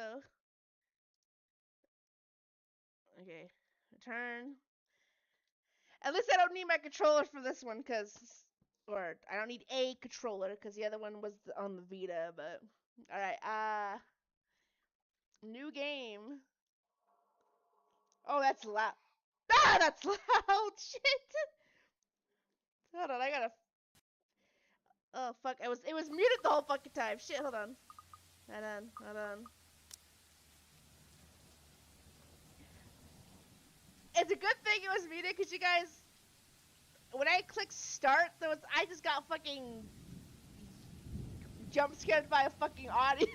go. Okay, return. At least I don't need my controller for this one, or I don't need a controller, because the other one was on the Vita, but... Alright, new game. Oh, that's loud. Ah, that's loud! Shit! Hold on, I gotta... Oh, fuck, it was muted the whole fucking time. Shit, hold on. Hold on. It's a good thing it was muted, because you guys... When I clicked start, I just got fucking... jump scared by a fucking audio.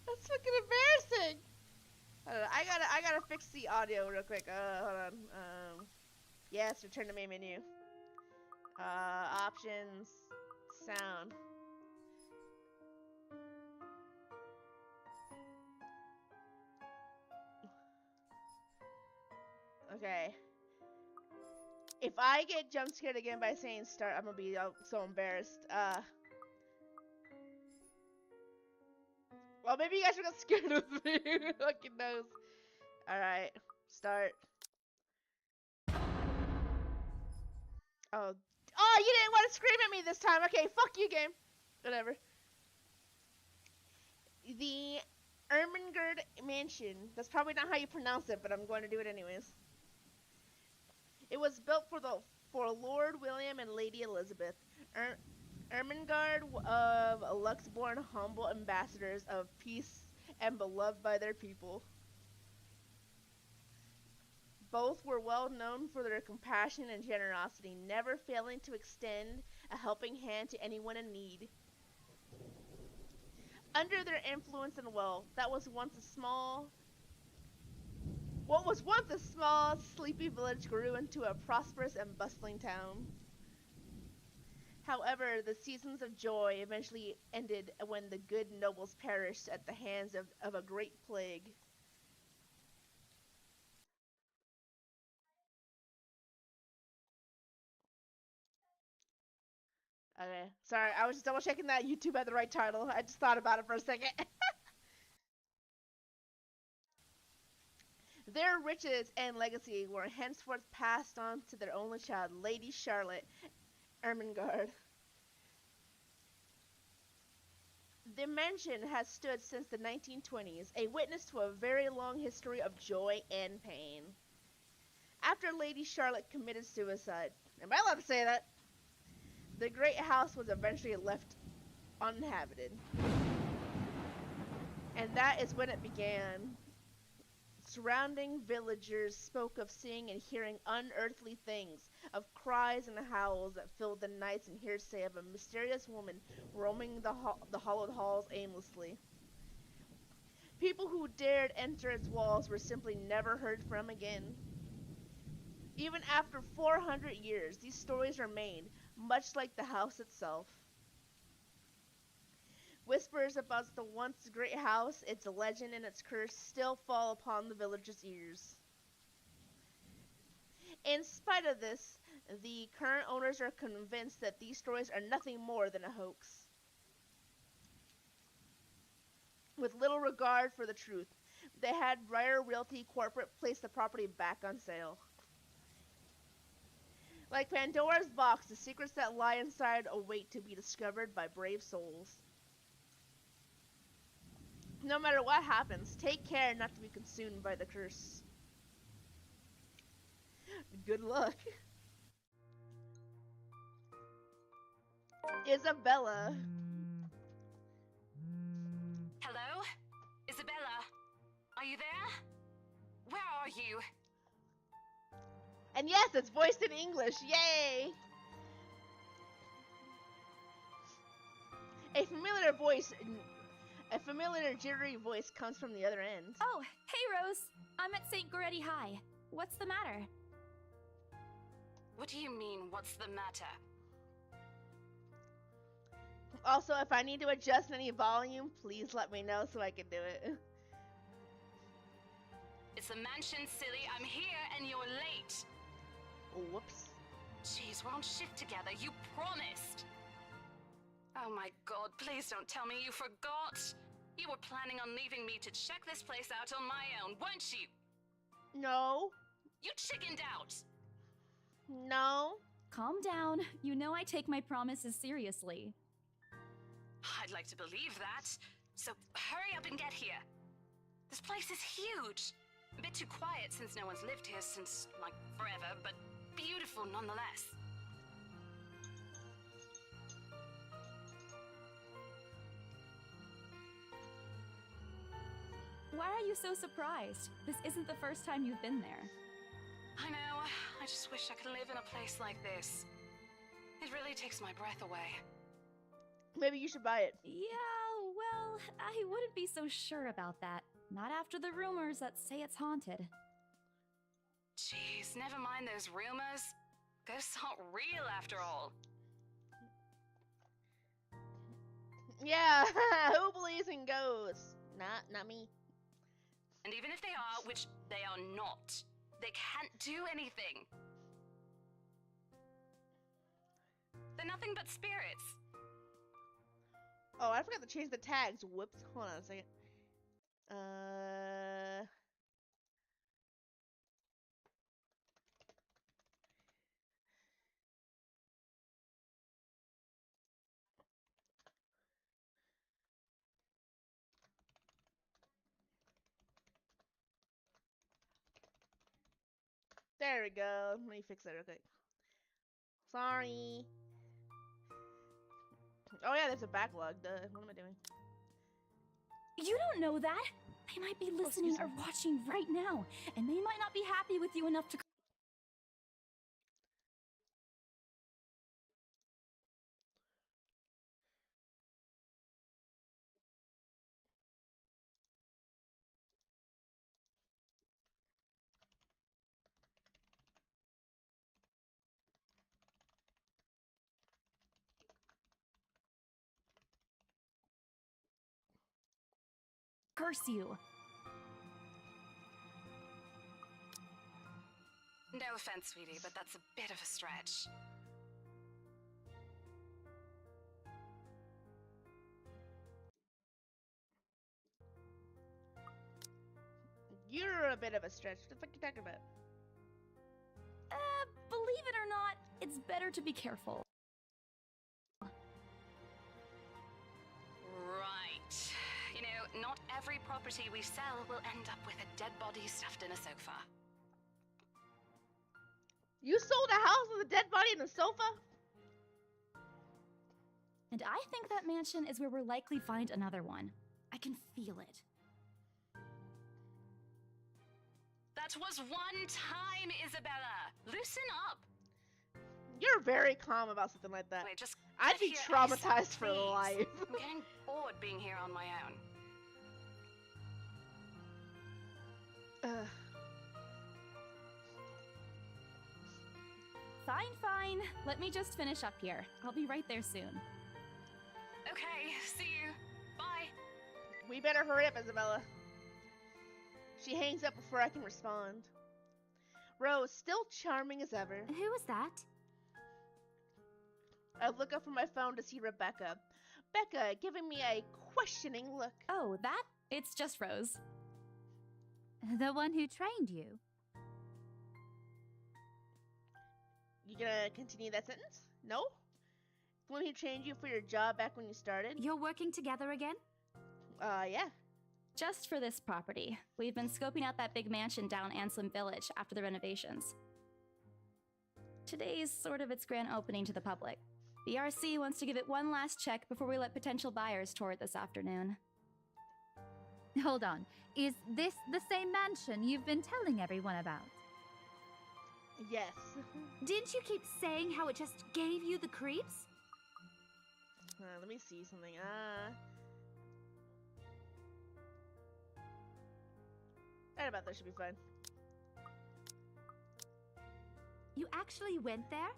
That's fucking embarrassing. I gotta fix the audio real quick. Hold on. Yes, return to main menu. Options, sound. Okay. If I get jump scared again by saying start, I'm gonna be so embarrassed. Well, maybe you guys got scared of me. Who fucking knows? Alright, start. Oh, you didn't want to scream at me this time. Okay, fuck you, game. Whatever. The Ermengarde Mansion. That's probably not how you pronounce it, but I'm going to do it anyways. It was built for Lord William and Lady Elizabeth. Ermengarde of Luxborn, humble ambassadors of peace and beloved by their people. Both were well known for their compassion and generosity, never failing to extend a helping hand to anyone in need. Under their influence and wealth, what was once a small, sleepy village grew into a prosperous and bustling town. However, the seasons of joy eventually ended when the good nobles perished at the hands of a great plague. Okay, sorry, I was just double checking that YouTube had the right title. I just thought about it for a second. Their riches and legacy were henceforth passed on to their only child, Lady Charlotte Ermengarde. The mansion has stood since the 1920s, a witness to a very long history of joy and pain. After Lady Charlotte committed suicide, am I allowed to say that? The great house was eventually left uninhabited. And that is when it began. Surrounding villagers spoke of seeing and hearing unearthly things, of cries and howls that filled the nights, and hearsay of a mysterious woman roaming the hollowed halls aimlessly. People who dared enter its walls were simply never heard from again. Even after 400 years, these stories remain, much like the house itself. Whispers about the once great house, its legend and its curse still fall upon the villagers' ears. In spite of this, the current owners are convinced that these stories are nothing more than a hoax. With little regard for the truth, they had Briar Realty Corporate place the property back on sale. Like Pandora's box, the secrets that lie inside await to be discovered by brave souls. No matter what happens, take care not to be consumed by the curse. Good luck. Isabella. Hello? Isabella? Are you there? Where are you? And yes, it's voiced in English. Yay! A familiar jittery voice comes from the other end. Oh, hey Rose. I'm at St. Goretti High. What's the matter? What do you mean, what's the matter? Also, if I need to adjust any volume, please let me know so I can do it. It's the mansion, silly. I'm here and you're late. Whoops. Jeez, we're on shift together. You promised. Oh my god, please don't tell me you forgot. You were planning on leaving me to check this place out on my own, weren't you? No. You chickened out. No. Calm down. You know I take my promises seriously. I'd like to believe that. So hurry up and get here. This place is huge. A bit too quiet since no one's lived here since, like, forever, but beautiful nonetheless. Why are you so surprised? This isn't the first time you've been there. I know. I just wish I could live in a place like this. It really takes my breath away. Maybe you should buy it. Yeah, well, I wouldn't be so sure about that. Not after the rumors that say it's haunted. Jeez, never mind those rumors. Ghosts aren't real after all. Yeah, who believes in ghosts? Not me. And even if they are, which they are not, they can't do anything. They're nothing but spirits. Oh, I forgot to change the tags. Whoops. Hold on a second. There we go. Let me fix that real quick. Sorry. Oh yeah, there's a backlog. Duh. What am I doing? You don't know that! They might be listening excuse or watching right now, and they might not be happy with you enough to... curse you. No offense, sweetie, but that's a bit of a stretch. You're a bit of a stretch. What the fuck you talking about? Believe it or not, it's better to be careful. Right. You know, not every property we sell will end up with a dead body stuffed in a sofa. You sold a house with a dead body in a sofa? And I think that mansion is where we'll likely find another one. I can feel it. That was one time, Isabella. Loosen up. You're very calm about something like that. Wait, just I'd get be here traumatized ASAP, for please. life. I'm getting bored being here on my own. Ugh. Fine, fine. Let me just finish up here. I'll be right there soon. Okay, see you. Bye. We better hurry up, Isabella. She hangs up before I can respond. Rose, still charming as ever. Who was that? I look up from my phone to see Rebecca. Becca giving me a questioning look. Oh, that? It's just Rose. The one who trained you? You gonna continue that sentence? No? The one who trained you for your job back when you started? You're working together again? Yeah. Just for this property. We've been scoping out that big mansion down Anselm Village after the renovations. Today's sort of its grand opening to the public. The RC wants to give it one last check before we let potential buyers tour it this afternoon. Hold on. Is this the same mansion you've been telling everyone about? Yes. Didn't you keep saying how it just gave you the creeps? Let me see something. Right about that should be fine. You actually went there?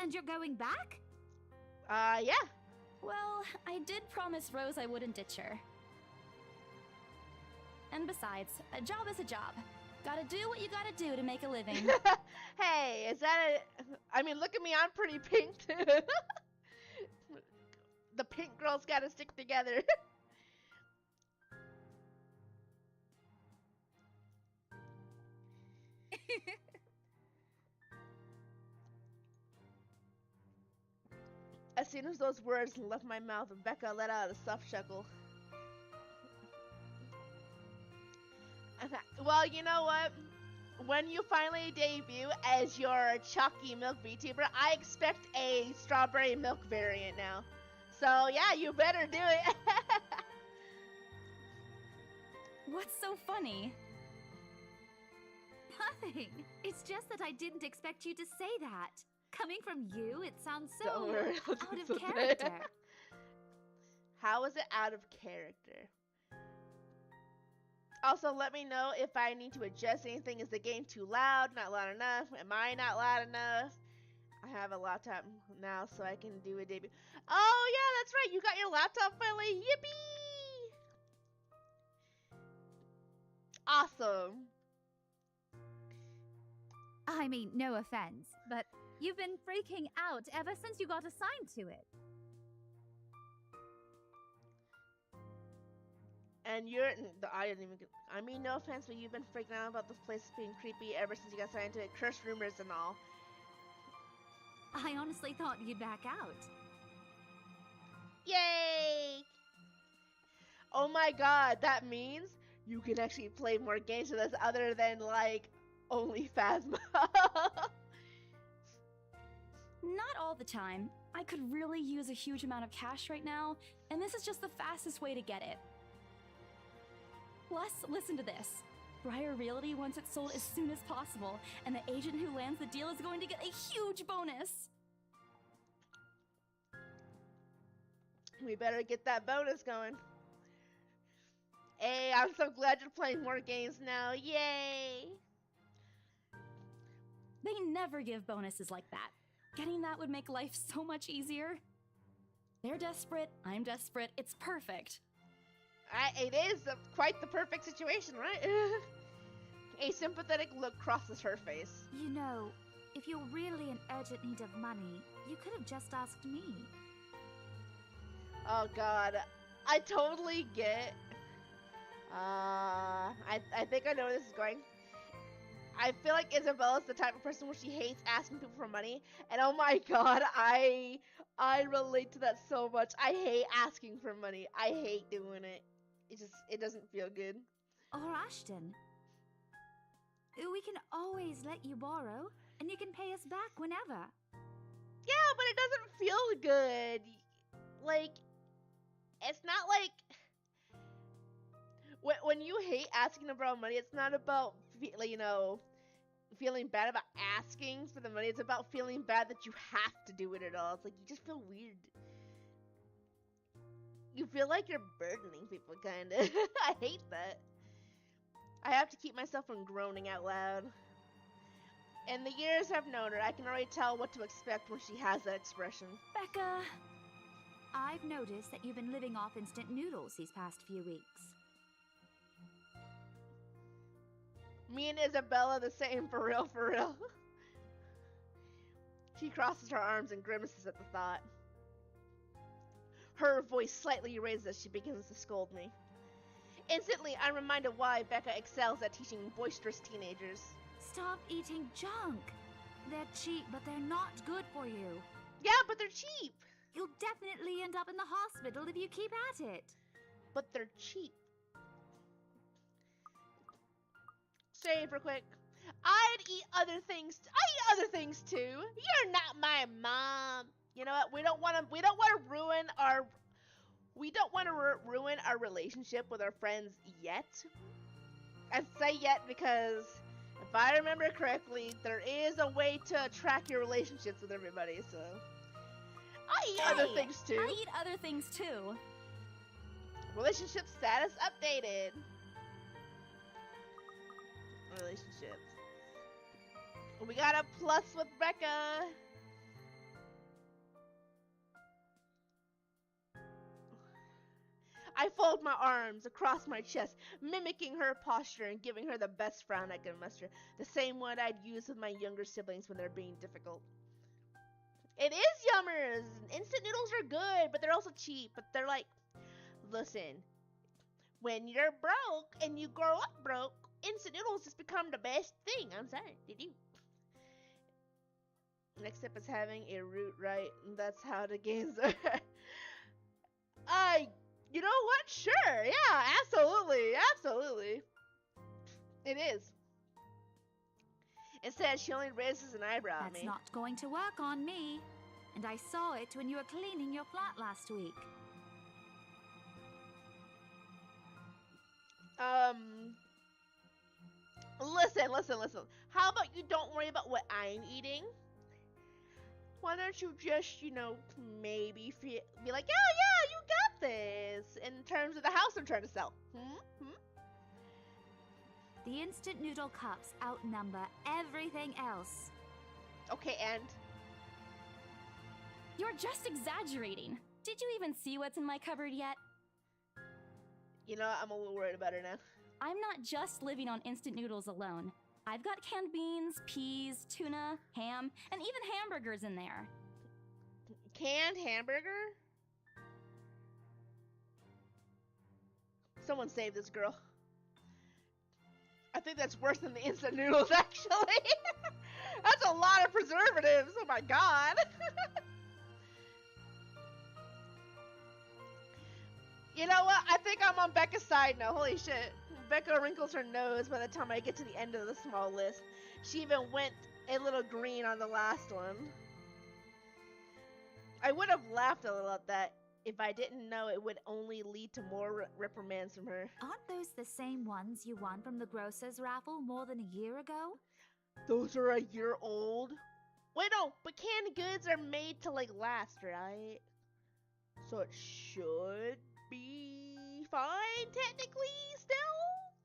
And you're going back? Yeah. Well, I did promise Rose I wouldn't ditch her. And besides, a job is a job. Gotta do what you gotta do to make a living. Hey, is that I mean, look at me, I'm pretty pink too. The pink girls gotta stick together. As soon as those words left my mouth, Becca let out a soft chuckle. Well, you know what? When you finally debut as your chalky milk VTuber, I expect a strawberry milk variant now. So yeah, you better do it. What's so funny? Nothing. It's just that I didn't expect you to say that. Coming from you, it sounds so Don't worry, I'll do out of something. character. How is it out of character? Also, let me know if I need to adjust anything. Is the game too loud? Not loud enough? Am I not loud enough? I have a laptop now, so I can do a debut. Oh, yeah, that's right. You got your laptop finally. Yippee! Awesome. I mean, no offense, but you've been freaking out ever since you got assigned to it. And you're, I didn't even, I mean, no offense, but you've been freaking out about this place being creepy ever since you got signed to it. Curse rumors and all. I honestly thought you'd back out. Yay! Oh my god, that means you can actually play more games with us other than, like, only Phasma. Not all the time. I could really use a huge amount of cash right now, and this is just the fastest way to get it. Plus, listen to this. Briar Realty wants it sold as soon as possible, and the agent who lands the deal is going to get a huge bonus. We better get that bonus going. Hey, I'm so glad you're playing more games now. Yay! They never give bonuses like that. Getting that would make life so much easier. They're desperate, I'm desperate, it's perfect. It is quite the perfect situation, right? A sympathetic look crosses her face. You know, if you're really in urgent need of money, you could have just asked me. Oh god, I totally get. I think I know where this is going. I feel like Isabella's the type of person where she hates asking people for money, and oh my god, I relate to that so much. I hate asking for money. I hate doing it. It doesn't feel good. Or Ashton. We can always let you borrow, and you can pay us back whenever. Yeah, but it doesn't feel good. Like, it's not like when you hate asking to borrow money, it's not about, you know, feeling bad about asking for the money. It's about feeling bad that you have to do it at all. It's like you just feel weird. You feel like you're burdening people, kind of. I hate that. I have to keep myself from groaning out loud. In the years I've known her, I can already tell what to expect when she has that expression. Becca! I've noticed that you've been living off instant noodles these past few weeks. Me and Isabella the same, for real, for real. She crosses her arms and grimaces at the thought. Her voice slightly raises as she begins to scold me. Instantly, I'm reminded why Becca excels at teaching boisterous teenagers. Stop eating junk. They're cheap, but they're not good for you. Yeah, but they're cheap. You'll definitely end up in the hospital if you keep at it. But they're cheap. Say for quick. I eat other things too. You're not my mom. You know what? We don't want to ruin our relationship with our friends yet. I say yet because if I remember correctly, there is a way to track your relationships with everybody. So I eat other things too. I eat other things too. Relationship status updated. Relationships. We got a plus with Becca. I fold my arms across my chest, mimicking her posture and giving her the best frown I can muster. The same one I'd use with my younger siblings when they're being difficult. It is yummers! Instant noodles are good, but they're also cheap. But they're like, listen, when you're broke and you grow up broke, instant noodles has become the best thing. I'm sorry, did you? Next step is having a route right, and that's how the games are. You know what? Sure, yeah, absolutely. It is. Instead, she only raises an eyebrow at That's me. not going to work on me. And I saw it when you were cleaning your flat last week. Listen. How about you don't worry about what I'm eating? Why don't you just, maybe be like, yeah, you got this in terms of the house I'm trying to sell. The instant noodle cups outnumber everything else. Okay, and? You're just exaggerating. Did you even see what's in my cupboard yet? You know, I'm a little worried about her now. I'm not just living on instant noodles alone. I've got canned beans, peas, tuna, ham, and even hamburgers in there. Canned hamburger? Someone save this girl. I think that's worse than the instant noodles, actually. That's a lot of preservatives. Oh my god. You know what? I think I'm on Becca's side now. Holy shit. Becca wrinkles her nose by the time I get to the end of the small list. She even went a little green on the last one. I would have laughed a little at that if I didn't know it would only lead to more reprimands from her. Aren't those the same ones you won from the grocer's raffle more than a year ago? Those are a year old? Wait, no, but canned goods are made to, last, right? So it should be fine, technically, still?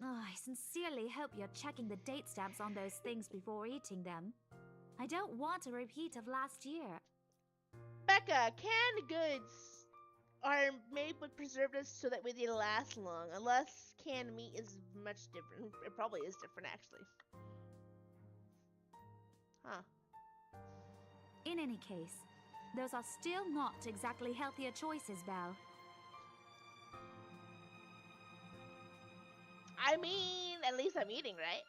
Oh, I sincerely hope you're checking the date stamps on those things before eating them. I don't want a repeat of last year. Becca, canned goods are made with preservatives so that way they last long, unless canned meat is much different. It probably is different, actually. Huh. In any case, those are still not exactly healthier choices, Belle. I mean, at least I'm eating, right?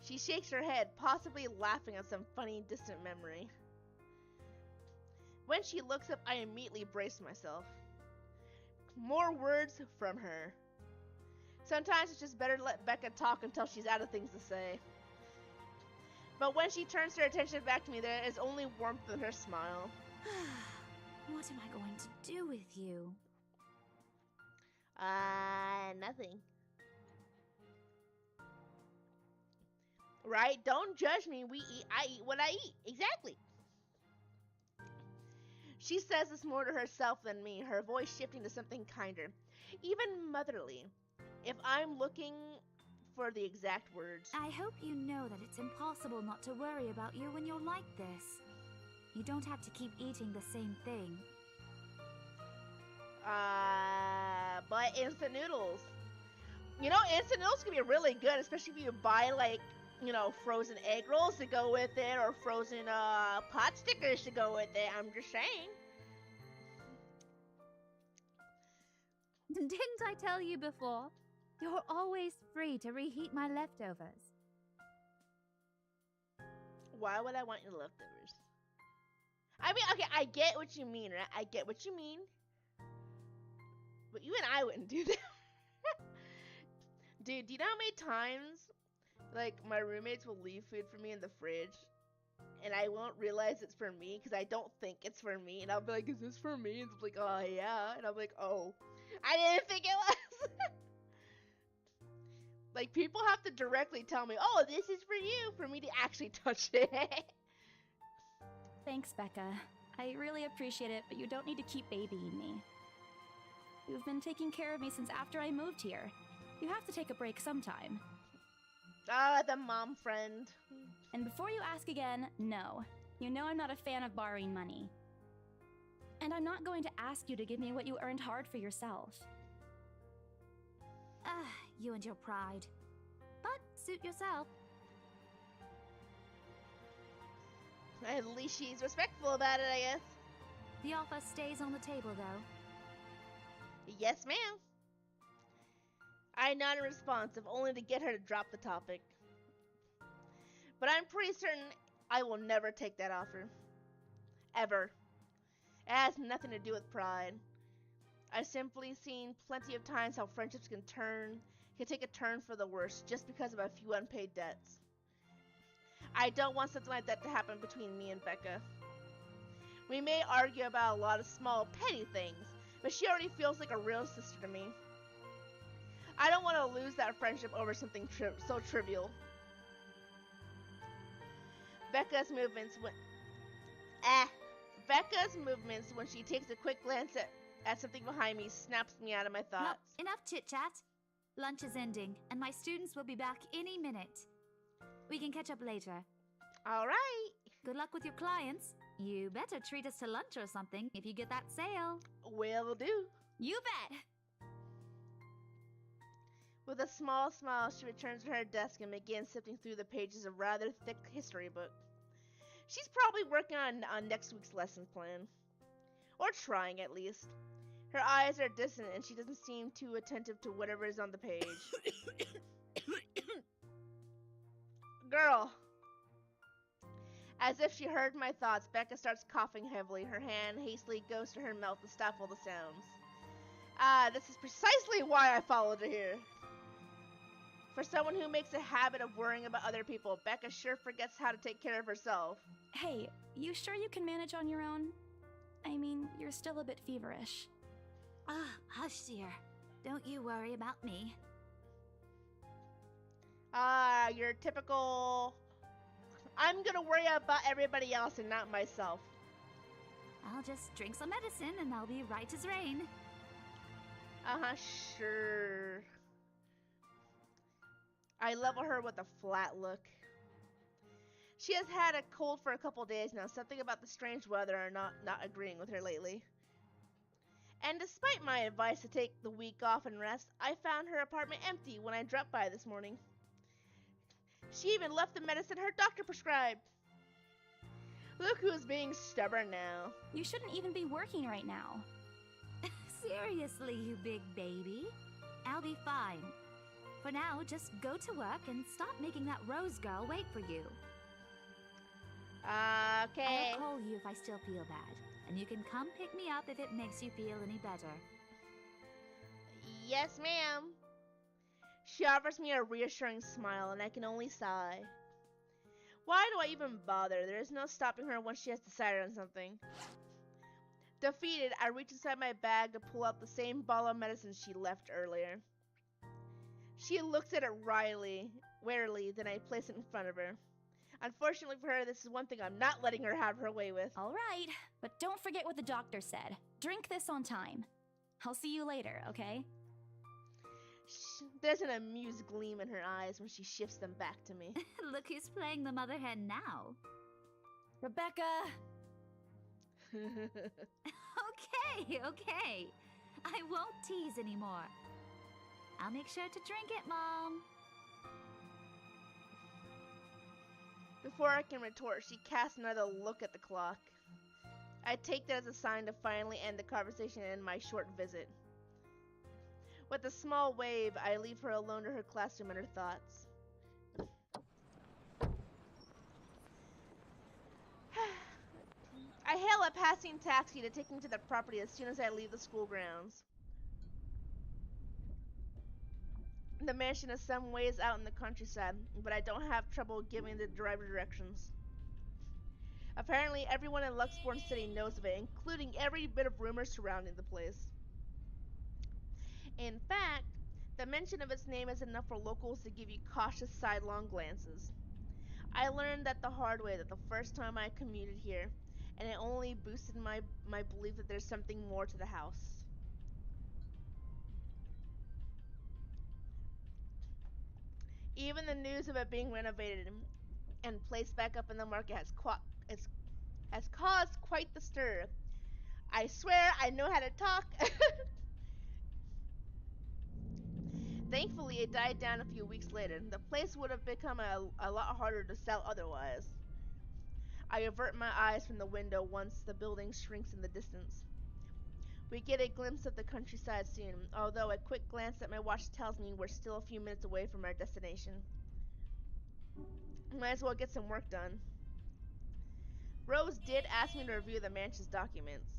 She shakes her head, possibly laughing at some funny, distant memory. When she looks up, I immediately brace myself. More words from her. Sometimes it's just better to let Becca talk until she's out of things to say. But when she turns her attention back to me, there is only warmth in her smile. What am I going to do with you? Nothing. Right? Don't judge me. I eat what I eat. Exactly. She says this more to herself than me, her voice shifting to something kinder, even motherly, if I'm looking for the exact words. I hope you know that it's impossible not to worry about you when you're like this. You don't have to keep eating the same thing. But instant noodles. You know, instant noodles can be really good, especially if you buy, frozen egg rolls to go with it, or frozen, pot stickers to go with it. I'm just saying. Didn't I tell you before? You're always free to reheat my leftovers. Why would I want your leftovers? I mean, okay, I get what you mean, right? I get what you mean. But you and I wouldn't do that. Dude, do you know how many times, my roommates will leave food for me in the fridge, and I won't realize it's for me, because I don't think it's for me, and I'll be like, is this for me? And it's like, oh, yeah. And I'm like, oh, I didn't think it was. People have to directly tell me, oh, this is for you, for me to actually touch it. Thanks, Becca. I really appreciate it, but you don't need to keep babying me. You've been taking care of me since after I moved here. You have to take a break sometime. The mom friend. And before you ask again, no. You know I'm not a fan of borrowing money. And I'm not going to ask you to give me what you earned hard for yourself. You and your pride. But suit yourself. At least she's respectful about it, I guess. The offer stays on the table, though. Yes, ma'am. I nodded in response, if only to get her to drop the topic. But I'm pretty certain I will never take that offer. Ever. It has nothing to do with pride. I've simply seen plenty of times how friendships can take a turn for the worse just because of a few unpaid debts. I don't want something like that to happen between me and Becca. We may argue about a lot of small, petty things, but she already feels like a real sister to me. I don't want to lose that friendship over something so trivial. Becca's movements when she takes a quick glance at something behind me snaps me out of my No, thoughts. enough chit-chat. Lunch is ending, and my students will be back any minute. We can catch up later. All right. Good luck with your clients. You better treat us to lunch or something if you get that sale. Will do. You bet! With a small smile, she returns to her desk and begins sifting through the pages of a rather thick history book. She's probably working on next week's lesson plan. Or trying, at least. Her eyes are distant and she doesn't seem too attentive to whatever is on the page. Girl! As if she heard my thoughts, Becca starts coughing heavily. Her hand hastily goes to her mouth to stop all the sounds. This is precisely why I followed her here. For someone who makes a habit of worrying about other people, Becca sure forgets how to take care of herself. Hey, you sure you can manage on your own? I mean, you're still a bit feverish. Hush, dear. Don't you worry about me. Your typical... I'm gonna worry about everybody else and not myself. I'll just drink some medicine and I'll be right as rain. Sure. I level her with a flat look. She has had a cold for a couple days now, something about the strange weather are not agreeing with her lately. And despite my advice to take the week off and rest, I found her apartment empty when I dropped by this morning. She even left the medicine her doctor prescribed. Look who's being stubborn now. You shouldn't even be working right now. Seriously, you big baby. I'll be fine. For now, just go to work and stop making that Rose girl wait for you. Okay. I'll call you if I still feel bad, and you can come pick me up if it makes you feel any better. Yes, ma'am. She offers me a reassuring smile, and I can only sigh. Why do I even bother? There is no stopping her once she has decided on something. Defeated, I reach inside my bag to pull out the same bottle of medicine she left earlier. She looks at it warily, then I place it in front of her. Unfortunately for her, this is one thing I'm not letting her have her way with. All right, but don't forget what the doctor said. Drink this on time. I'll see you later, okay? There's an amused gleam in her eyes when she shifts them back to me. Look who's playing the mother hen now. Rebecca! Okay. I won't tease anymore. I'll make sure to drink it, Mom. Before I can retort, she casts another look at the clock. I take that as a sign to finally end the conversation and end my short visit. With a small wave, I leave her alone to her classroom and her thoughts. I hail a passing taxi to take me to the property as soon as I leave the school grounds. The mansion is some ways out in the countryside, but I don't have trouble giving the driver directions. Apparently, everyone in Luxborn City knows of it, including every bit of rumor surrounding the place. In fact, the mention of its name is enough for locals to give you cautious sidelong glances. I learned that the hard way the first time I commuted here, and it only boosted my belief that there's something more to the house. Even the news of it being renovated and placed back up in the market has caused quite the stir. I swear I know how to talk. Thankfully, it died down a few weeks later. The place would have become a lot harder to sell otherwise. I avert my eyes from the window once the building shrinks in the distance. We get a glimpse of the countryside soon, although a quick glance at my watch tells me we're still a few minutes away from our destination. Might as well get some work done. Rose did ask me to review the mansion's documents.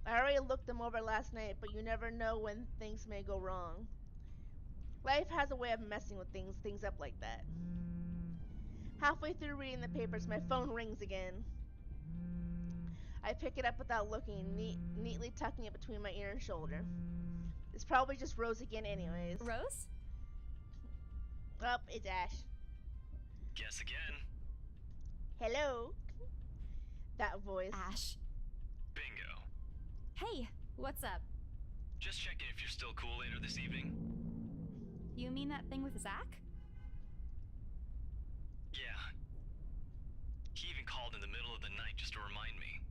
I already looked them over last night, but you never know when things may go wrong. Life has a way of messing with things up like that. Halfway through reading the papers, my phone rings again. I pick it up without looking, neatly tucking it between my ear and shoulder. It's probably just Rose again anyways. Rose? Oh, it's Ash. Guess again. Hello? That voice. Ash. Bingo. Hey, what's up? Just checking if you're still cool later this evening. You mean that thing with Zach? Yeah. He even called in the middle of the night just to remind me.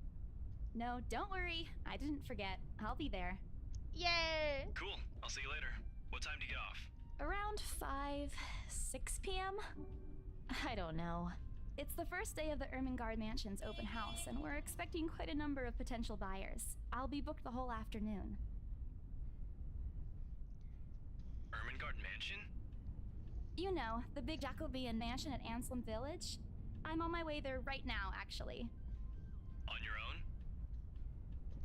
No, don't worry. I didn't forget. I'll be there. Yay! Cool. I'll see you later. What time do you get off? Around 6 p.m.? I don't know. It's the first day of the Ermengarde Mansion's open house, and we're expecting quite a number of potential buyers. I'll be booked the whole afternoon. Ermengarde Mansion? You know, the big Jacobean mansion at Anselm Village? I'm on my way there right now, actually. On your own?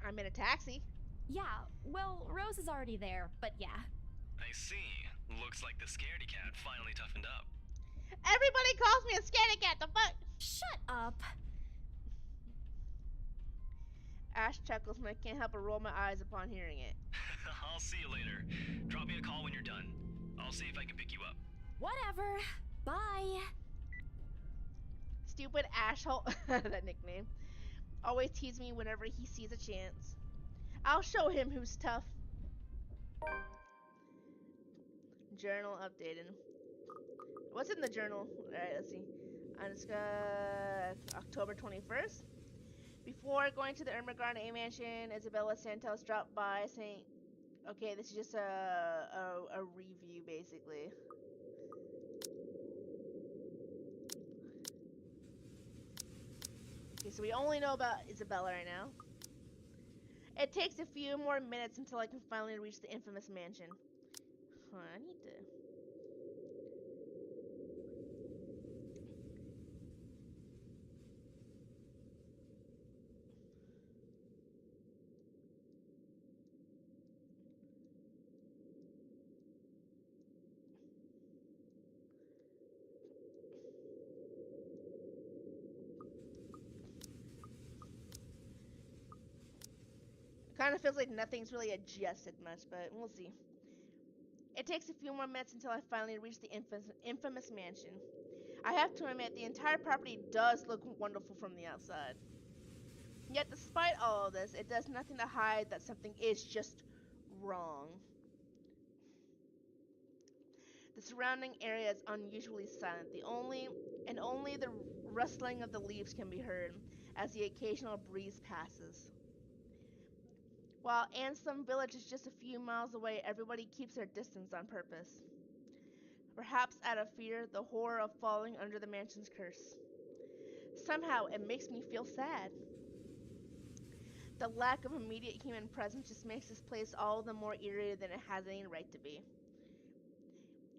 I'm in a taxi. Yeah, well, Rose is already there, but yeah. I see. Looks like the scaredy cat finally toughened up. Everybody calls me a scaredy cat, the fuck? Shut up! Ash chuckles and I can't help but roll my eyes upon hearing it. I'll see you later. Drop me a call when you're done. I'll see if I can pick you up. Whatever. Bye. Stupid asshole, that nickname, always teases me whenever he sees a chance. I'll show him who's tough. Journal updated. What's in the journal? Alright, let's see. October 21st. Before going to the Ermengarde mansion, Isabella Santos dropped by saying, okay, this is just a review basically. Okay, so we only know about Isabella right now. It takes a few more minutes until I can finally reach the infamous mansion. I need to... Kind of feels like nothing's really adjusted much, but we'll see. It takes a few more minutes until I finally reach the infamous mansion. I have to admit, the entire property does look wonderful from the outside. Yet despite all of this, it does nothing to hide that something is just wrong. The surrounding area is unusually silent. Only the rustling of the leaves can be heard as the occasional breeze passes. While Anselm Village is just a few miles away, everybody keeps their distance on purpose. Perhaps out of fear, the horror of falling under the mansion's curse. Somehow, it makes me feel sad. The lack of immediate human presence just makes this place all the more eerie than it has any right to be.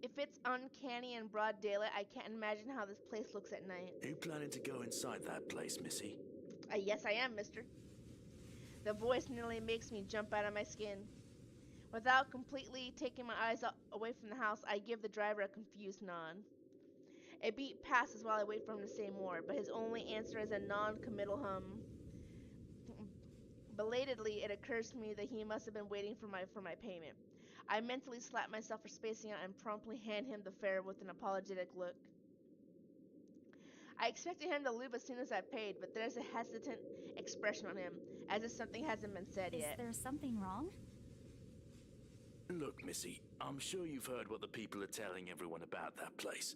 If it's uncanny in broad daylight, I can't imagine how this place looks at night. Are you planning to go inside that place, Missy? Yes, I am, mister. The voice nearly makes me jump out of my skin. Without completely taking my eyes away from the house, I give the driver a confused nod. A beat passes while I wait for him to say more, but his only answer is a non-committal hum. Belatedly, it occurs to me that he must have been waiting for my payment. I mentally slap myself for spacing out and promptly hand him the fare with an apologetic look. I expected him to leave as soon as I paid, but there's a hesitant expression on him, as if something hasn't been said yet. Is there something wrong? Look, Missy, I'm sure you've heard what the people are telling everyone about that place.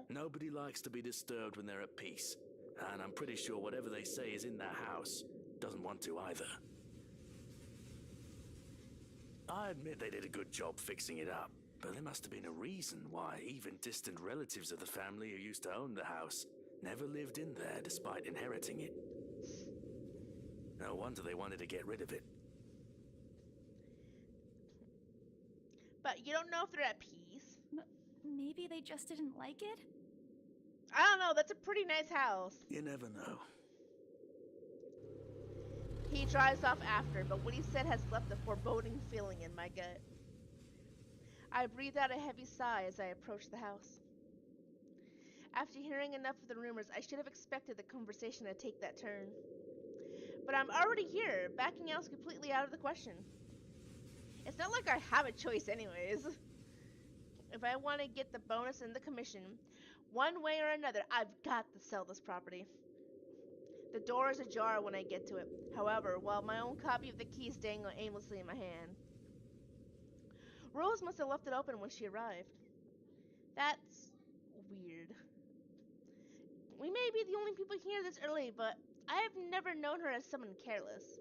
Nobody likes to be disturbed when they're at peace, and I'm pretty sure whatever they say is in their house doesn't want to either. I admit they did a good job fixing it up, but there must have been a reason why even distant relatives of the family who used to own the house never lived in there despite inheriting it. No wonder they wanted to get rid of it. But you don't know if they're at peace. Maybe they just didn't like it? I don't know, that's a pretty nice house. You never know. He drives off after, but what he said has left a foreboding feeling in my gut. I breathe out a heavy sigh as I approach the house. After hearing enough of the rumors, I should have expected the conversation to take that turn. But I'm already here. Backing out's completely out of the question. It's not like I have a choice anyways. If I want to get the bonus and the commission, one way or another, I've got to sell this property. The door is ajar when I get to it. However, while my own copy of the keys dangle aimlessly in my hand. Rose must have left it open when she arrived. That's weird. We may be the only people here this early, but I have never known her as someone careless.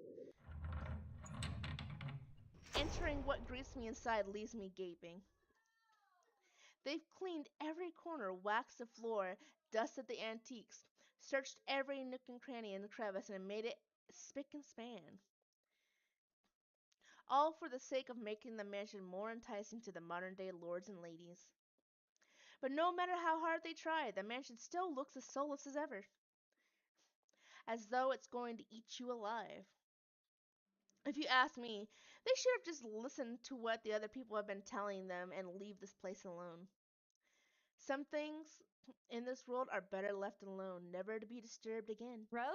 Entering what greets me inside leaves me gaping. They've cleaned every corner, waxed the floor, dusted the antiques, searched every nook and cranny and crevice, and made it spick and span. All for the sake of making the mansion more enticing to the modern-day lords and ladies. But no matter how hard they try, the mansion still looks as soulless as ever. As though it's going to eat you alive. If you ask me, they should have just listened to what the other people have been telling them and leave this place alone. Some things in this world are better left alone, never to be disturbed again. Rose?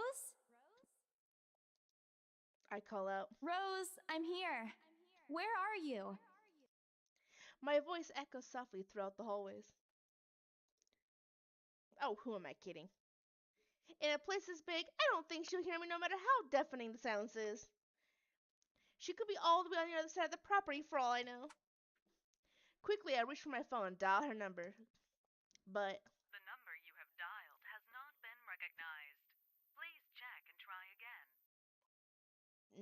I call out. Rose, I'm here. Where are you? My voice echoes softly throughout the hallways. Oh, who am I kidding? In a place this big, I don't think she'll hear me no matter how deafening the silence is. She could be all the way on the other side of the property for all I know. Quickly, I reach for my phone and dial her number. But The number you have dialed has not been recognized. Please check and try again.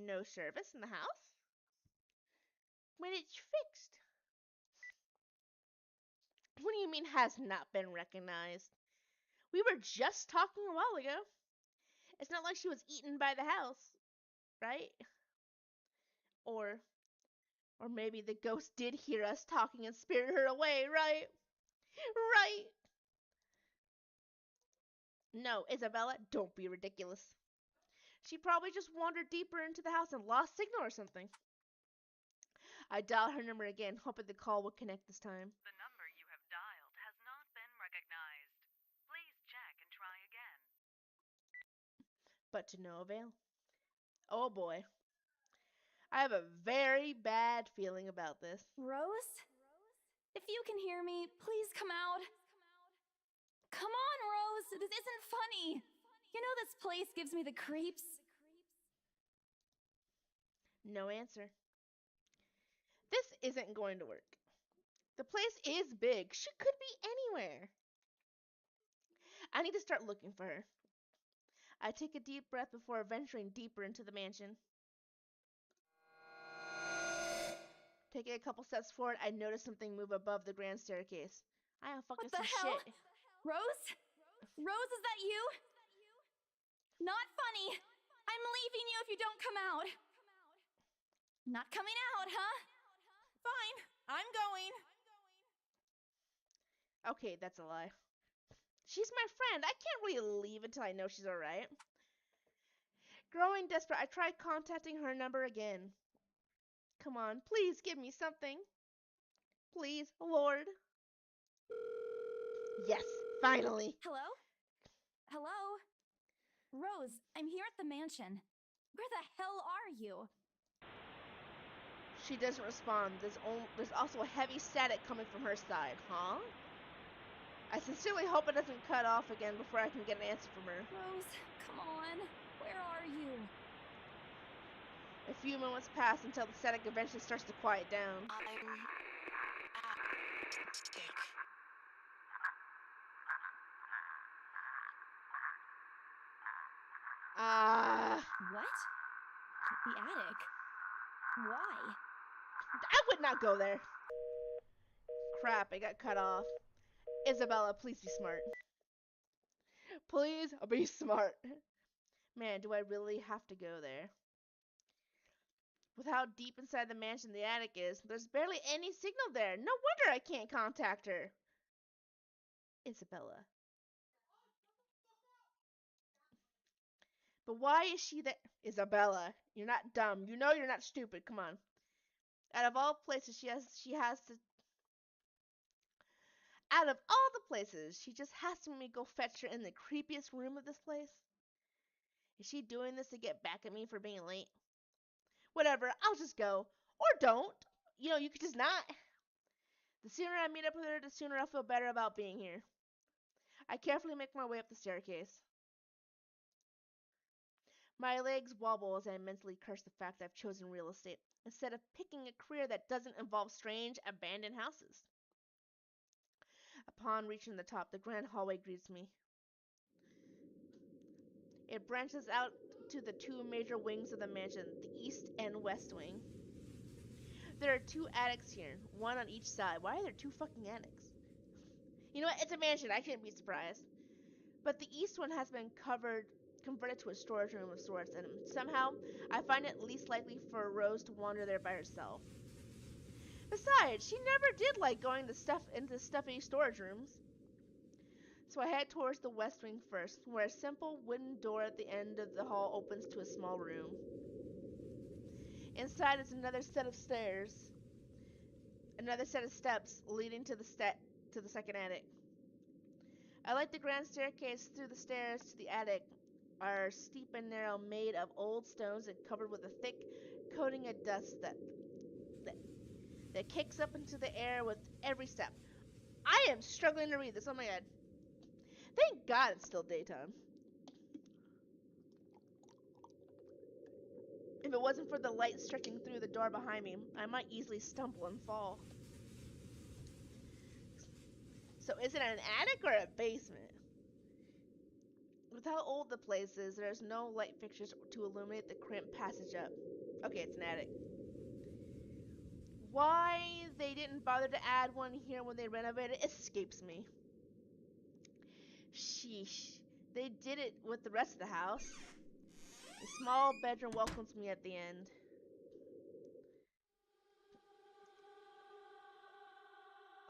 no service in the house? When it's fixed. What do you mean has not been recognized? We were just talking a while ago. It's not like she was eaten by the house, right? Or maybe the ghost did hear us talking and spirited her away, right? Right. No, Isabella, don't be ridiculous. She probably just wandered deeper into the house and lost signal or something. I dialed her number again, hoping the call would connect this time. The number you have dialed has not been recognized. Please check and try again. But to no avail. Oh boy. I have a very bad feeling about this. Rose? If you can hear me, please come out. Come on, Rose. This isn't funny. You know this place gives me the creeps. No answer. This isn't going to work. The place is big. She could be anywhere. I need to start looking for her. I take a deep breath before venturing deeper into the mansion. Taking a couple steps forward, I notice something move above the grand staircase. I am fucking What the some hell? shit. Rose? Rose, is that you? Not funny. I'm leaving you if you don't come out. Not coming out, huh? Fine, I'm going. Okay, that's a lie. She's my friend. I can't really leave until I know she's alright. Growing desperate, I tried contacting her number again. Come on, please give me something. Please, Lord. Yes, finally. Hello? Hello? Rose, I'm here at the mansion. Where the hell are you? She doesn't respond. There's also a heavy static coming from her side. Huh? I sincerely hope it doesn't cut off again before I can get an answer from her. Rose, come on. Where are you? A few moments pass until the static eventually starts to quiet down. What? The attic? Why? I would not go there. Crap, I got cut off. Isabella, please be smart. Please be smart. Man, do I really have to go there? With how deep inside the mansion the attic is, there's barely any signal there. No wonder I can't contact her. Isabella. But why is she there? Isabella, you're not dumb. You know you're not stupid. Come on. Out of all places, she Out of all the places, she just has to make me go fetch her in the creepiest room of this place. Is she doing this to get back at me for being late? Whatever, I'll just go. Or don't. You know, you could just not. The sooner I meet up with her, the sooner I'll feel better about being here. I carefully make my way up the staircase. My legs wobble as I mentally curse the fact I've chosen real estate instead of picking a career that doesn't involve strange, abandoned houses. Upon reaching the top, the grand hallway greets me. It branches out to the two major wings of the mansion, the east and west wing. There are two attics here, one on each side. Why are there two fucking attics? You know what? It's a mansion. I shouldn't be surprised. But the east one has been converted to a storage room of sorts, and somehow I find it least likely for Rose to wander there by herself. Besides, she never did like going into stuffy storage rooms. So I head towards the west wing first, where a simple wooden door at the end of the hall opens to a small room. Inside is another set of steps leading to the second attic. I like the grand staircase through the stairs to the attic are steep and narrow, made of old stones and covered with a thick coating of dust that kicks up into the air with every step. I am struggling to read this. Oh my god. Thank God it's still daytime. If it wasn't for the light stretching through the door behind me, I might easily stumble and fall. So is it an attic or a basement? With how old the place is, there's no light fixtures to illuminate the cramped passage up. Okay, it's an attic. Why they didn't bother to add one here when they renovated escapes me. Sheesh. They did it with the rest of the house. A small bedroom welcomes me at the end.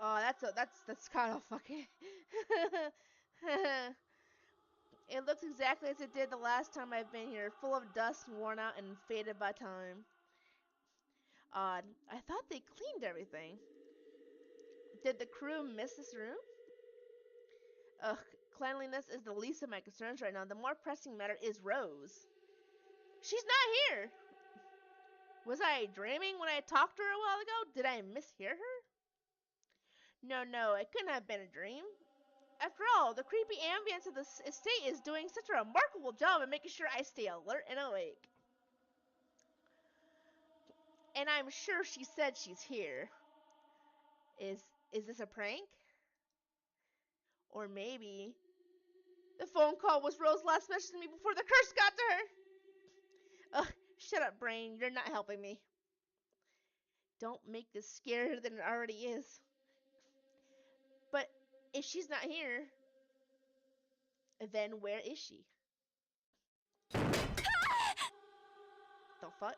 Oh, that's kind of fucking. It looks exactly as it did the last time I've been here, full of dust, worn out, and faded by time. Odd. I thought they cleaned everything. Did the crew miss this room? Ugh, cleanliness is the least of my concerns right now. The more pressing matter is Rose. She's not here! Was I dreaming when I talked to her a while ago? Did I mishear her? No, it couldn't have been a dream. After all, the creepy ambience of this estate is doing such a remarkable job of making sure I stay alert and awake. And I'm sure she said she's here. Is this a prank? Or maybe the phone call was Rose's last message to me before the curse got to her. Ugh, shut up, brain. You're not helping me. Don't make this scarier than it already is. But if she's not here, then where is she? The fuck?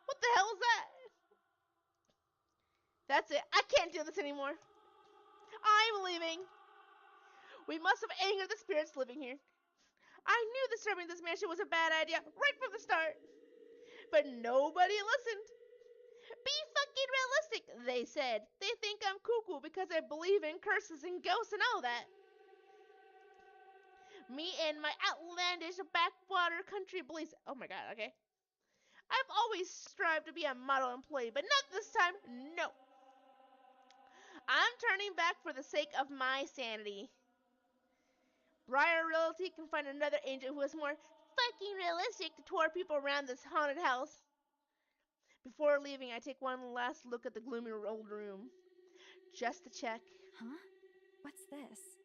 What the hell is that? That's it. I can't do this anymore. I'm leaving. We must have angered the spirits living here. I knew disturbing this mansion was a bad idea right from the start. But nobody listened. Be fucking realistic, they said. They think I'm cuckoo because I believe in curses and ghosts and all that. Me and my outlandish backwater country beliefs. Oh my god, okay. I've always strived to be a model employee, but not this time. No. I'm turning back for the sake of my sanity. Briar Realty can find another agent who is more fucking realistic to tour people around this haunted house. Before leaving, I take one last look at the gloomy old room. Just to check. Huh? What's this?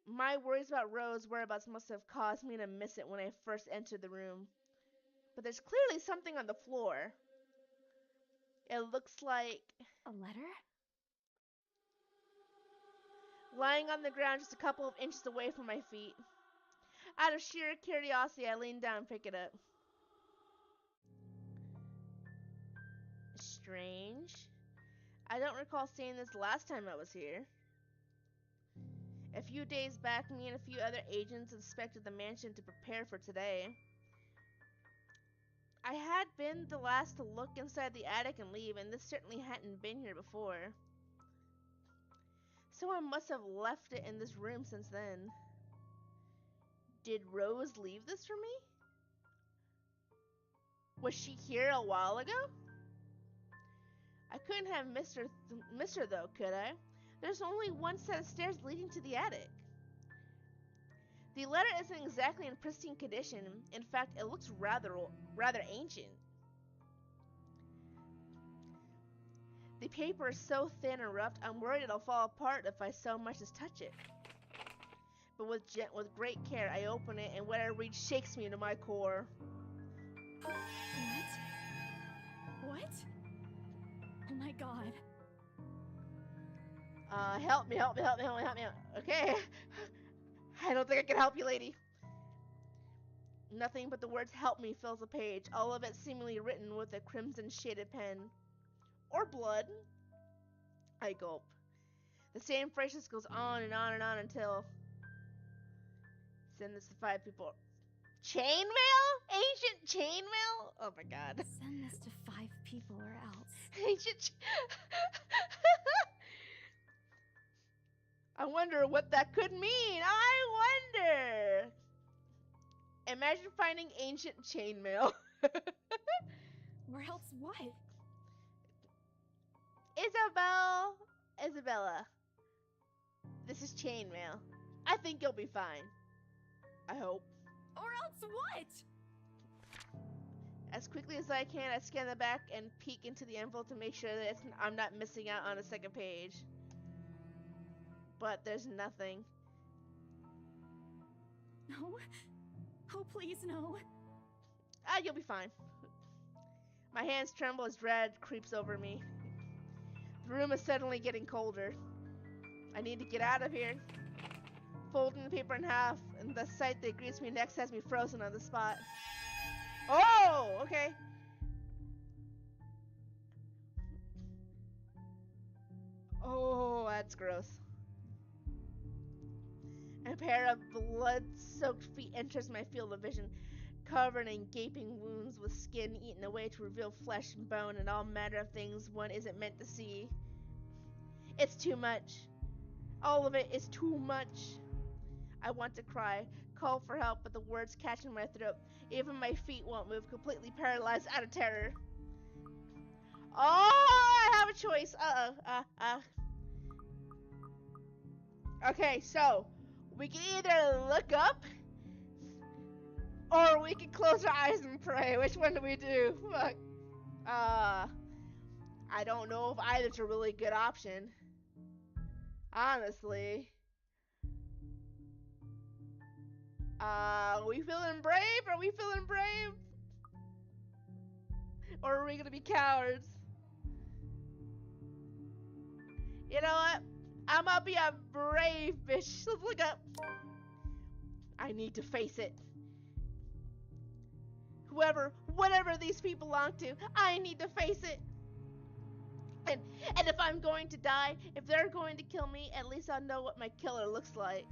My worries about Rose's whereabouts must have caused me to miss it when I first entered the room. But there's clearly something on the floor. It looks like... A letter? lying on the ground just a couple of inches away from my feet. Out of sheer curiosity, I lean down and pick it up. strange. I don't recall seeing this last time I was here. A few days back, me and a few other agents inspected the mansion to prepare for today. I had been the last to look inside the attic and leave, and this certainly hadn't been here before. Someone must have left it in this room since then. Did Rose leave this for me? Was she here a while ago? I couldn't have missed her though, could I? There's only one set of stairs leading to the attic. The letter isn't exactly in pristine condition. In fact, it looks rather ancient. The paper is so thin and rough, I'm worried it'll fall apart if I so much as touch it. But with great care, I open it, and what I read shakes me to my core. What? Oh my god. Help me. Okay. I don't think I can help you, lady. Nothing but the words "help me" fills the page, all of it seemingly written with a crimson shaded pen. Or blood. I gulp. The same phrase just goes on and on and on until... Send this to 5 people. Chainmail? Ancient chainmail? Oh my god. Send this to 5 people or else. Ancient I wonder what that could mean. I wonder. Imagine finding ancient chainmail. Or else what? Isabella. This is chainmail. I think you'll be fine. I hope. Or else what? As quickly as I can, I scan the back and peek into the envelope to make sure that I'm not missing out on a second page. But there's nothing. No. Oh, please, no. You'll be fine. My hands tremble as dread creeps over me. The room is suddenly getting colder. I need to get out of here. Folding the paper in half, and the sight that greets me next has me frozen on the spot. Oh, okay. Oh, that's gross. A pair of blood-soaked feet enters my field of vision, covered in gaping wounds with skin eaten away to reveal flesh and bone and all manner of things one isn't meant to see. It's too much. All of it is too much. I want to cry, call for help, but the words catch in my throat. Even my feet won't move, completely paralyzed out of terror. Oh, I have a choice. Okay, so we can either look up or we can close our eyes and pray. Which one do we do? Fuck. I don't know if either's a really good option. Honestly. Are we feeling brave? Are we feeling brave? Or are we gonna be cowards? You know what? I'm gonna be a brave bitch. Let's look up. I need to face it. Whatever these people belong to, I need to face it. And if I'm going to die, if they're going to kill me, at least I'll know what my killer looks like.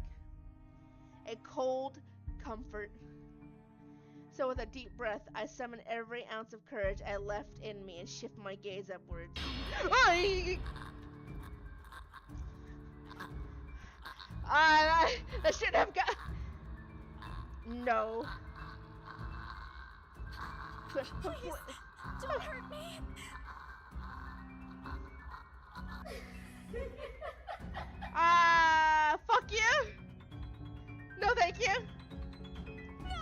A cold comfort. So with a deep breath, I summon every ounce of courage I left in me and shift my gaze upwards. I should have got... No. Please, don't hurt me. Fuck you. No, thank you. No.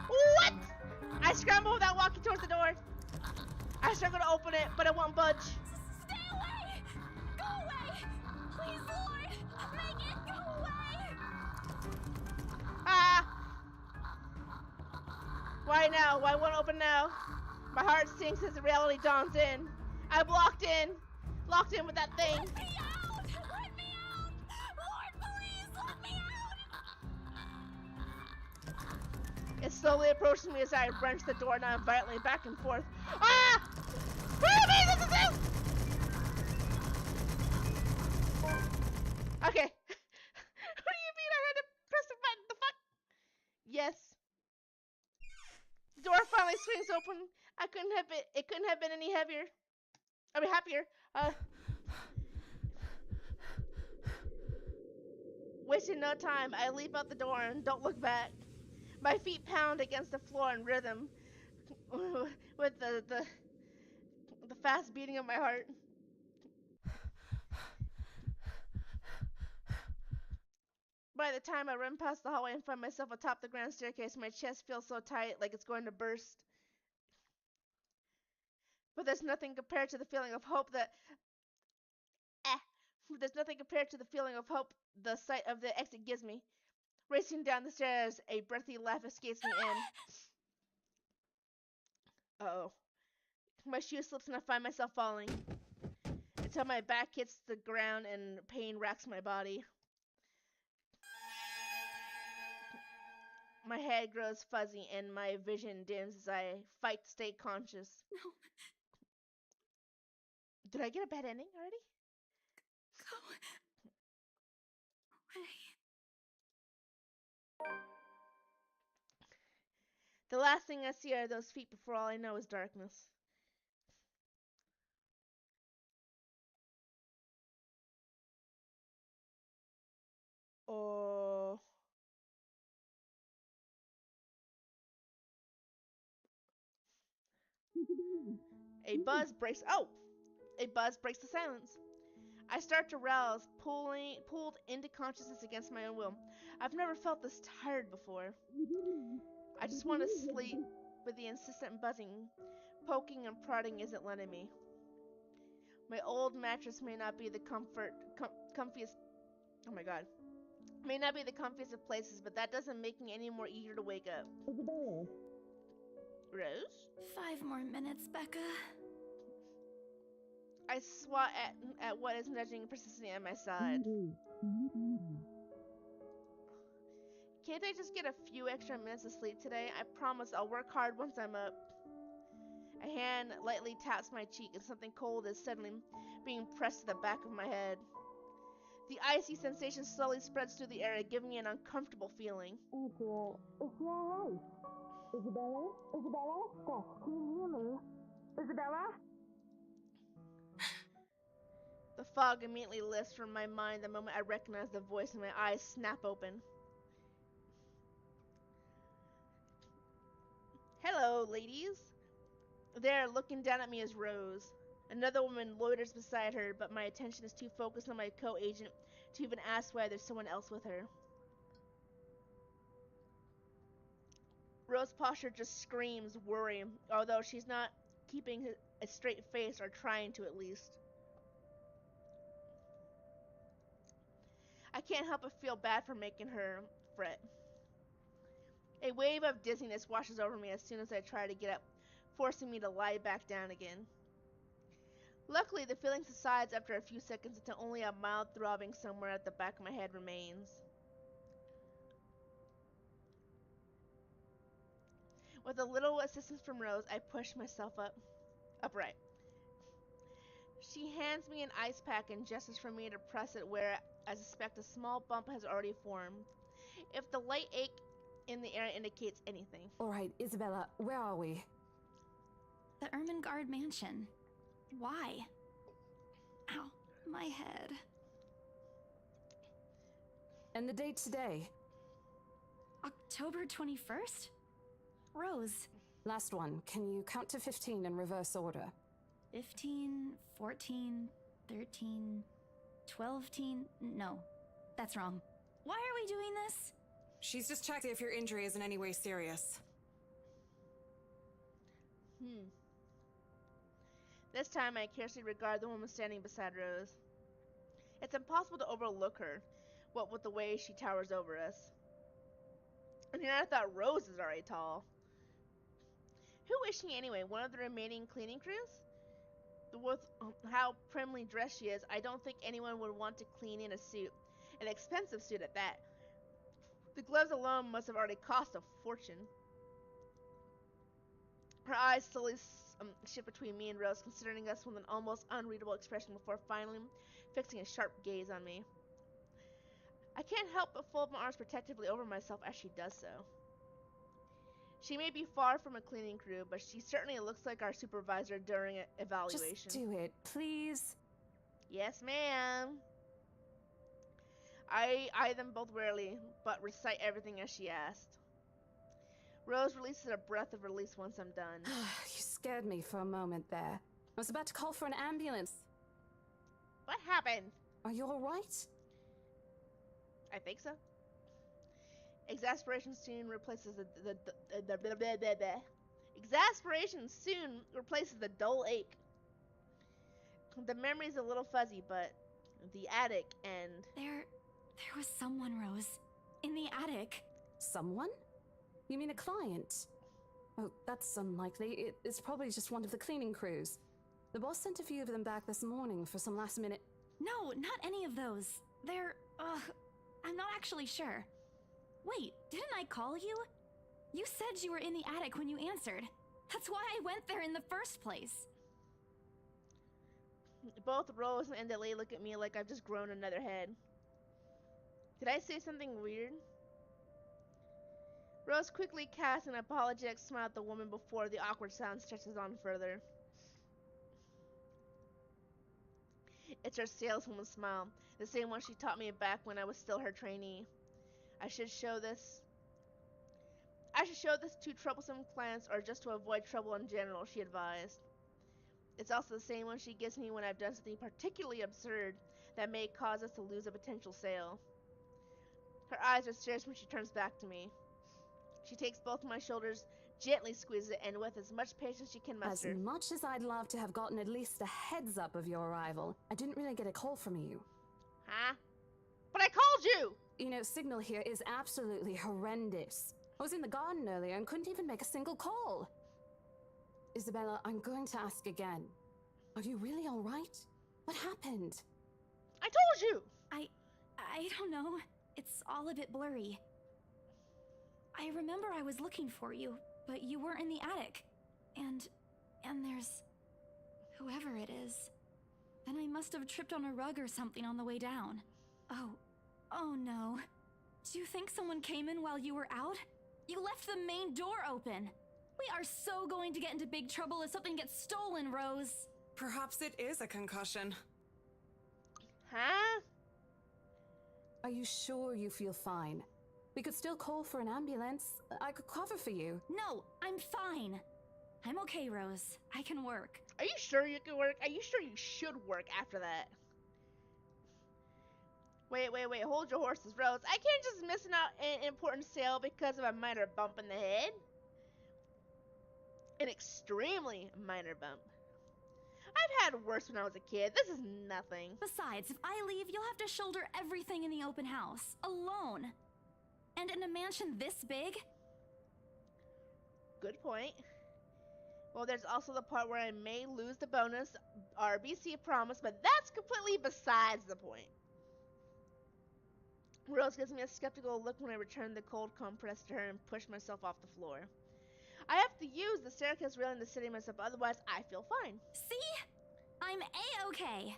What? I scramble without walking towards the door. I struggle to open it, but it won't budge. Stay away. Go away. Please, Lord. Make it go away. Why now? Why won't it open now? My heart sinks as the reality dawns in. I'm locked in with that thing. Let me out! Let me out! Lord, please, let me out! It's slowly approaching me as I wrench the doorknob violently back and forth. Ah! Where me? This is it! Okay. What do you mean I had to press the button? The fuck? Yes. The door finally swings open. It couldn't have been any heavier. Happier. Wasting no time, I leap out the door and don't look back. My feet pound against the floor in rhythm with the fast beating of my heart. By the time I run past the hallway and find myself atop the grand staircase, my chest feels so tight like it's going to burst. But there's nothing compared to the feeling of hope the sight of the exit gives me. Racing down the stairs, a breathy laugh escapes me and... Uh-oh. My shoe slips and I find myself falling. Until my back hits the ground and pain racks my body. My head grows fuzzy and my vision dims as I fight to stay conscious. No. Did I get a bad ending already? Go away. The last thing I see are those feet before all I know is darkness. Oh. A buzz breaks the silence. I start to rouse, pulled into consciousness against my own will. I've never felt this tired before. I just want to sleep, but the insistent buzzing, poking and prodding isn't letting me. My old mattress may not be the comfiest. Oh my god. May not be the comfiest of places, but that doesn't make me any more eager to wake up. Isabella. Rose? 5 more minutes, Becca. I swat at what is nudging persistently at my side. Can't I just get a few extra minutes of sleep today? I promise I'll work hard once I'm up. A hand lightly taps my cheek and something cold is suddenly being pressed to the back of my head. The icy sensation slowly spreads through the air, giving me an uncomfortable feeling. April, is she alright? Isabella? Isabella? Stop. Can you hear me? Isabella? The fog immediately lifts from my mind the moment I recognize the voice and my eyes snap open. Hello, ladies. There, looking down at me is Rose. Another woman loiters beside her, but my attention is too focused on my co-agent to even ask why there's someone else with her. Rose's posture just screams worry, although she's not keeping a straight face or trying to at least. I can't help but feel bad for making her fret. A wave of dizziness washes over me as soon as I try to get up, forcing me to lie back down again. Luckily, the feeling subsides after a few seconds until only a mild throbbing somewhere at the back of my head remains. With a little assistance from Rose, I push myself upright. She hands me an ice pack and gestures for me to press it where I suspect a small bump has already formed. If the light ache in the air indicates anything. Alright, Isabella, where are we? The Ermengarde mansion. Why? Ow, my head. And the date today? October 21st? Rose. Last one. Can you count to 15 in reverse order? 15, 14, 13, 12. No, that's wrong. Why are we doing this? She's just checking if your injury is in any way serious. This time I carelessly regard the woman standing beside Rose. It's impossible to overlook her, what with the way she towers over us. And here I thought Rose is already tall. Who is she anyway? One of the remaining cleaning crews? With how primly dressed she is, I don't think anyone would want to clean in a suit. An expensive suit at that. The gloves alone must have already cost a fortune. Her eyes slowly shift between me and Rose, considering us with an almost unreadable expression before finally fixing a sharp gaze on me. I can't help but fold my arms protectively over myself as she does so. She may be far from a cleaning crew, but she certainly looks like our supervisor during an evaluation. Just do it, please. Yes, ma'am. I eye them both warily, but recite everything as she asked. Rose releases a breath of release once I'm done. You scared me for a moment there. I was about to call for an ambulance. What happened? Are you alright? I think so. Exasperation soon replaces Exasperation soon replaces the dull ache. The memory's a little fuzzy, but the attic and... There was someone, Rose. In the attic. Someone? You mean a client? Oh, that's unlikely. It's probably just one of the cleaning crews. The boss sent a few of them back this morning for some last minute... No, not any of those. I'm not actually sure. Wait, didn't I call you? You said you were in the attic when you answered. That's why I went there in the first place. Both Rose and Delay look at me like I've just grown another head. Did I say something weird? Rose quickly casts an apologetic smile at the woman before the awkward sound stretches on further. It's her saleswoman smile, the same one she taught me back when I was still her trainee. I should show this to troublesome clients or just to avoid trouble in general, she advised. It's also the same one she gives me when I've done something particularly absurd that may cause us to lose a potential sale. Her eyes are serious when she turns back to me. She takes both my shoulders, gently squeezes it, and with as much patience she can muster. As much as I'd love to have gotten at least a heads up of your arrival, I didn't really get a call from you. Huh? But I called you! You know, signal here is absolutely horrendous. I was in the garden earlier and couldn't even make a single call. Isabella, I'm going to ask again. Are you really all right? What happened? I told you! I don't know. It's all a bit blurry. I remember I was looking for you, but you weren't in the attic. And there's... whoever it is. Then I must have tripped on a rug or something on the way down. Oh no. Do you think someone came in while you were out? You left the main door open. We are so going to get into big trouble if something gets stolen, Rose. Perhaps it is a concussion. Huh? Are you sure you feel fine? We could still call for an ambulance. I could cover for you. No, I'm fine. I'm okay, Rose. I can work. Are you sure you can work? Are you sure you should work after that? Wait. Hold your horses, Rose. I can't just miss out an important sale because of a minor bump in the head. An extremely minor bump. I've had worse when I was a kid. This is nothing. Besides, if I leave, you'll have to shoulder everything in the open house. Alone. And in a mansion this big? Good point. Well, there's also the part where I may lose the bonus RBC promise, but that's completely besides the point. Rose gives me a skeptical look when I return the cold compress to her and push myself off the floor. I have to use the staircase railing to steady myself, otherwise I feel fine. See? I'm A-okay.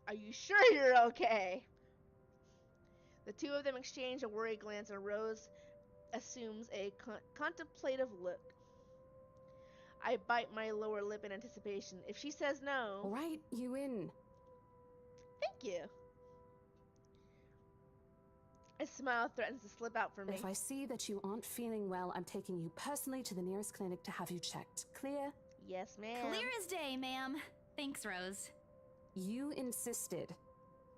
Are you sure you're okay? The two of them exchange a worried glance and Rose assumes a contemplative look. I bite my lower lip in anticipation. If she says no... All right, you in. Thank you. A smile threatens to slip out from me. If I see that you aren't feeling well, I'm taking you personally to the nearest clinic to have you checked. Clear? Yes, ma'am. Clear as day, ma'am. Thanks, Rose. You insisted.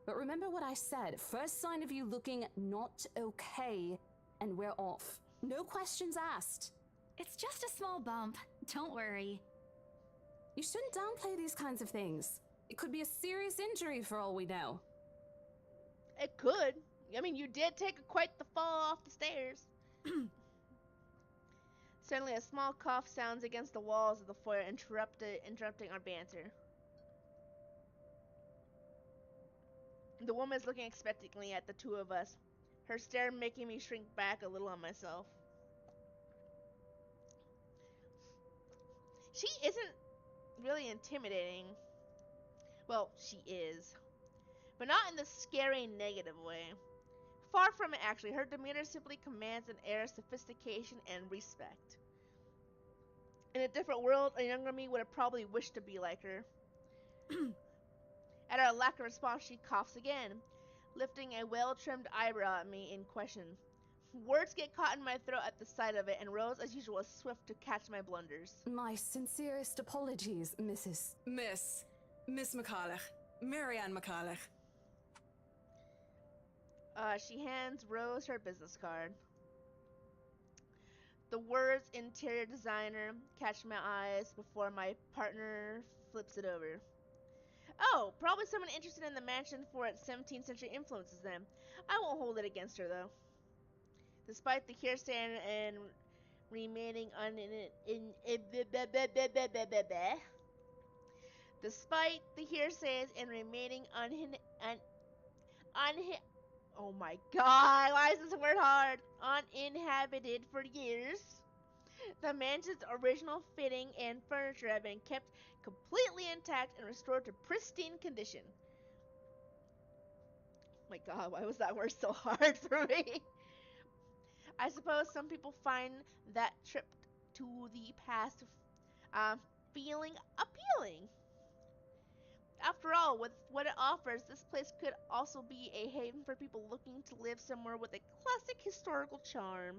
But remember what I said. First sign of you looking not okay, and we're off. No questions asked. It's just a small bump. Don't worry. You shouldn't downplay these kinds of things. It could be a serious injury for all we know. It could. I mean, you did take quite the fall off the stairs. Suddenly, a small cough sounds against the walls of the foyer, interrupting our banter. The woman is looking expectantly at the two of us, her stare making me shrink back a little on myself. She isn't really intimidating. Well, she is. But not in the scary negative way. Far from it, actually. Her demeanor simply commands an air of sophistication and respect. In a different world, a younger me would have probably wished to be like her. At our lack of response, she coughs again, lifting a well-trimmed eyebrow at me in question. Words get caught in my throat at the sight of it, and Rose, as usual, is swift to catch my blunders. My sincerest apologies, Mrs. Miss McCulloch. Marianne McCulloch. She hands Rose her business card. The words interior designer catch my eyes before my partner flips it over. Oh, probably someone interested in the mansion for its 17th century influences then. I won't hold it against her though. Despite the hearsay and remaining Despite the hearsays and remaining oh my god, why is this word hard? Uninhabited for years. The mansion's original fitting and furniture have been kept completely intact and restored to pristine condition. Oh my god, why was that word so hard for me? I suppose some people find that trip to the past feeling appealing. After all, with what it offers, this place could also be a haven for people looking to live somewhere with a classic historical charm.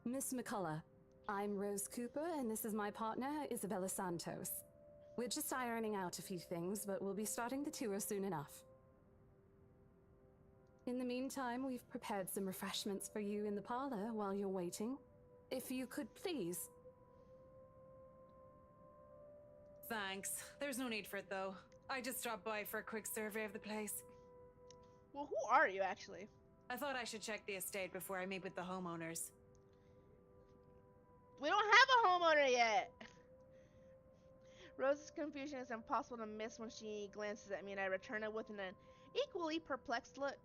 Miss McCullough, I'm Rose Cooper, and this is my partner, Isabella Santos. We're just ironing out a few things, but we'll be starting the tour soon enough. In the meantime, we've prepared some refreshments for you in the parlor while you're waiting. If you could please. Thanks. There's no need for it, though. I just dropped by for a quick survey of the place. Well, who are you, actually? I thought I should check the estate before I meet with the homeowners. We don't have a homeowner yet! Rose's confusion is impossible to miss when she glances at me, and I return it with an equally perplexed look.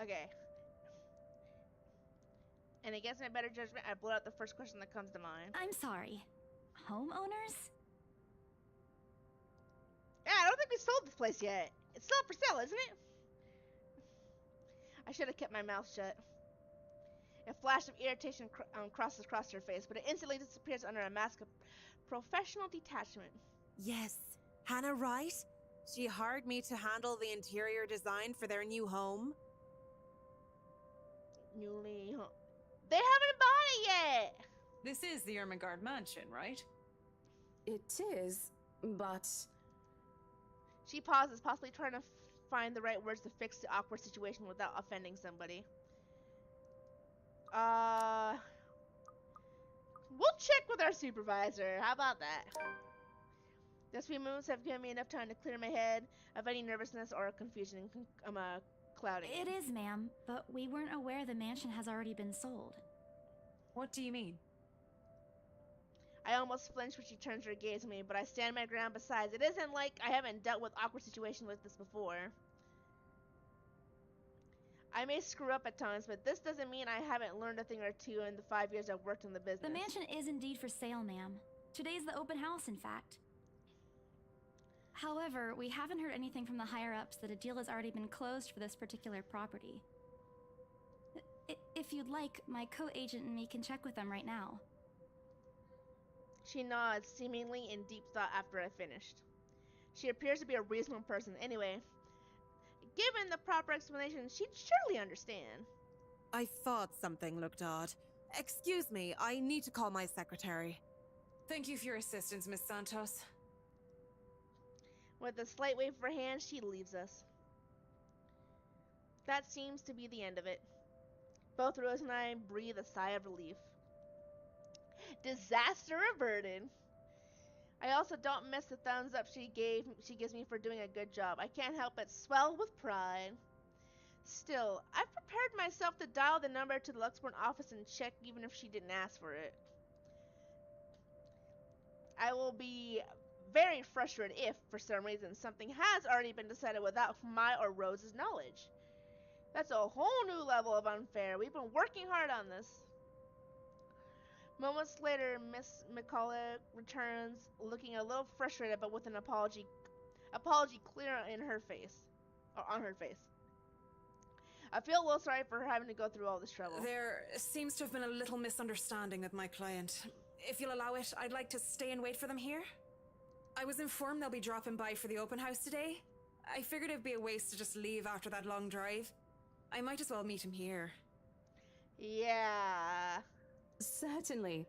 Okay. And against my better judgment, I blow out the first question that comes to mind. I'm sorry. Homeowners? Yeah, I don't think we sold this place yet. It's still up for sale, isn't it? I should have kept my mouth shut. A flash of irritation crosses across her face, but it instantly disappears under a mask of professional detachment. Yes. Hannah Wright? She hired me to handle the interior design for their new home. They haven't bought it yet! This is the Ermengarde mansion, right? It is, but... She pauses, possibly trying to find the right words to fix the awkward situation without offending somebody. We'll check with our supervisor. How about that? Those few moments have given me enough time to clear my head of any nervousness or confusion clouding It is, ma'am, but we weren't aware the mansion has already been sold. What do you mean? I almost flinch when she turns her gaze at me, but I stand my ground. Besides, it isn't like I haven't dealt with awkward situations like this before. I may screw up at times, but this doesn't mean I haven't learned a thing or two in the 5 years I've worked in the business. The mansion is indeed for sale, ma'am. Today's the open house, in fact. However, we haven't heard anything from the higher-ups that a deal has already been closed for this particular property. If you'd like, my co-agent and me can check with them right now. She nods, seemingly in deep thought after I finished. She appears to be a reasonable person anyway. Given the proper explanation, she'd surely understand. I thought something looked odd. Excuse me, I need to call my secretary. Thank you for your assistance, Miss Santos. With a slight wave of her hand, she leaves us. That seems to be the end of it. Both Rose and I breathe a sigh of relief. Disaster averted. I also don't miss the thumbs up she gives me for doing a good job. I can't help but swell with pride. Still, I've prepared myself to dial the number to the Luxborn office and check even if she didn't ask for it. I will be very frustrated if, for some reason, something has already been decided without my or Rose's knowledge. That's a whole new level of unfair. We've been working hard on this. Moments later, Miss McCullough returns, looking a little frustrated, but with an apology clear in her face, or on her face. I feel a little sorry for her having to go through all this trouble. There seems to have been a little misunderstanding with my client. If you'll allow it, I'd like to stay and wait for them here. I was informed they'll be dropping by for the open house today. I figured it'd be a waste to just leave after that long drive. I might as well meet him here. Yeah. Certainly.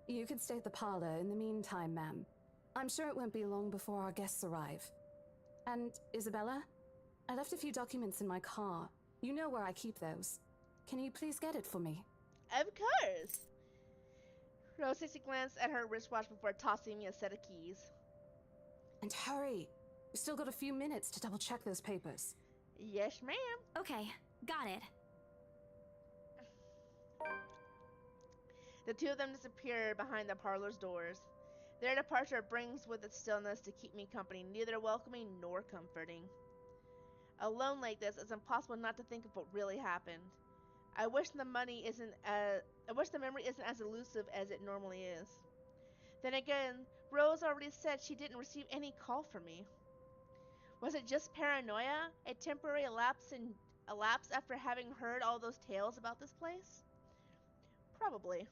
You could stay at the parlor in the meantime, ma'am. I'm sure it won't be long before our guests arrive. And, Isabella, I left a few documents in my car. You know where I keep those. Can you please get it for me? Of course. Rose takes a glance at her wristwatch before tossing me a set of keys. And hurry! We've still got a few minutes to double check those papers. Yes, ma'am. Okay, got it. The two of them disappear behind the parlor's doors. Their departure brings with it stillness to keep me company, neither welcoming nor comforting. Alone like this, it's impossible not to think of what really happened. I wish the memory isn't as elusive as it normally is. Then again, Rose already said she didn't receive any call from me. Was it just paranoia? A temporary lapse after having heard all those tales about this place? Probably.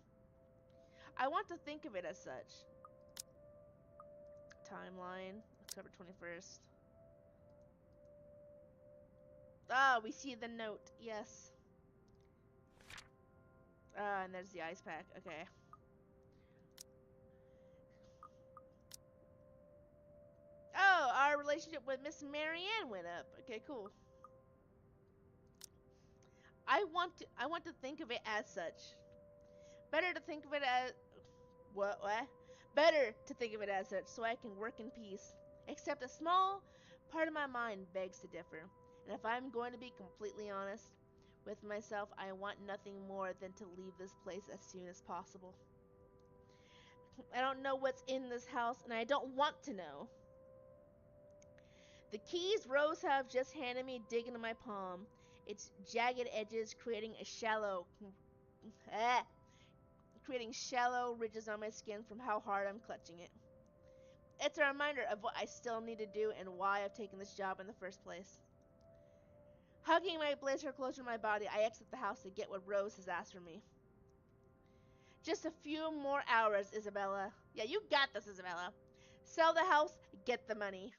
I want to think of it as such. Timeline, October 21st. Ah, we see the note, yes. And there's the ice pack, okay. Oh, our relationship with Miss Marianne went up. Okay, cool. I want to think of it as such. Better to think of it as what? Better to think of it as such, so I can work in peace. Except a small part of my mind begs to differ. And if I'm going to be completely honest with myself, I want nothing more than to leave this place as soon as possible. I don't know what's in this house, and I don't want to know. The keys Rose have just handed me dig into my palm, its jagged edges creating shallow ridges on my skin from how hard I'm clutching it. It's a reminder of what I still need to do and why I've taken this job in the first place. Hugging my blazer closer to my body, I exit the house to get what Rose has asked for me. Just a few more hours, Isabella. Yeah, you got this, Isabella. Sell the house, get the money.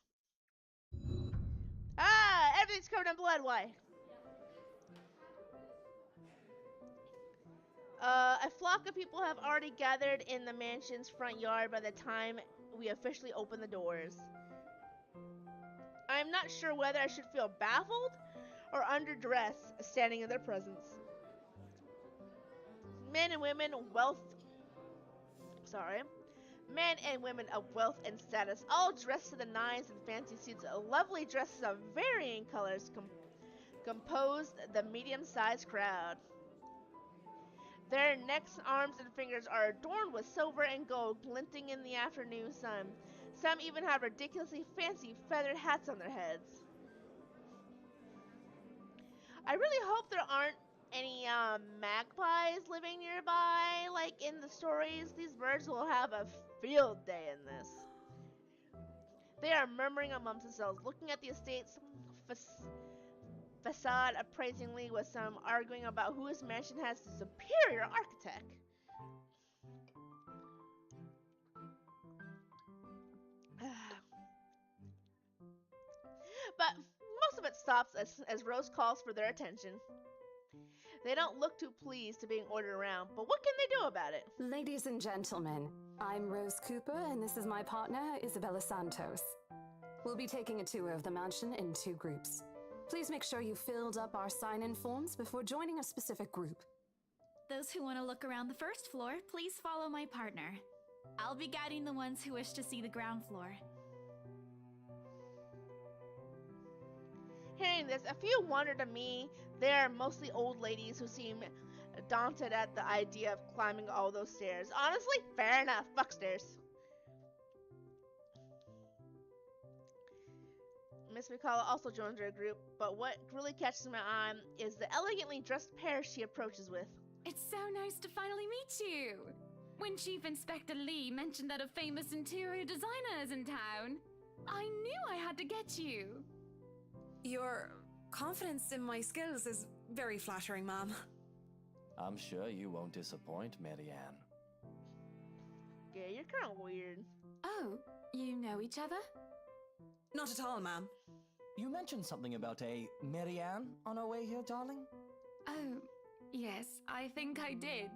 Ah, everything's covered in blood. Why? A flock of people have already gathered in the mansion's front yard by the time we officially open the doors. I'm not sure whether I should feel baffled or under duress standing in their presence. Men and women of wealth and status, all dressed to the nines in fancy suits, lovely dresses of varying colors composed the medium-sized crowd. Their necks, arms, and fingers are adorned with silver and gold glinting in the afternoon sun. Some even have ridiculously fancy feathered hats on their heads. I really hope there aren't any magpies living nearby, like in the stories. These birds will have a field day in this. They are murmuring amongst themselves, looking at the estate's facade appraisingly, with some arguing about whose mansion has the superior architect. But most of it stops as Rose calls for their attention. They don't look too pleased to being ordered around, but what can they do about it? Ladies and gentlemen, I'm Rose Cooper, and this is my partner, Isabella Santos. We'll be taking a tour of the mansion in 2 groups. Please make sure you filled up our sign-in forms before joining a specific group. Those who want to look around the first floor, please follow my partner. I'll be guiding the ones who wish to see the ground floor. Hearing this, a few wonder to me. They are mostly old ladies who seem daunted at the idea of climbing all those stairs. Honestly, fair enough. Fuck stairs. Miss McCullough also joins her group, but what really catches my eye is the elegantly dressed pair she approaches with. It's so nice to finally meet you! When Chief Inspector Lee mentioned that a famous interior designer is in town, I knew I had to get you. Your confidence in my skills is very flattering, ma'am. I'm sure you won't disappoint, Marianne. Yeah, you're kind of weird. Oh, you know each other? Not at all, ma'am. You mentioned something about a Marianne on our way here, darling? Oh, yes, I think I did.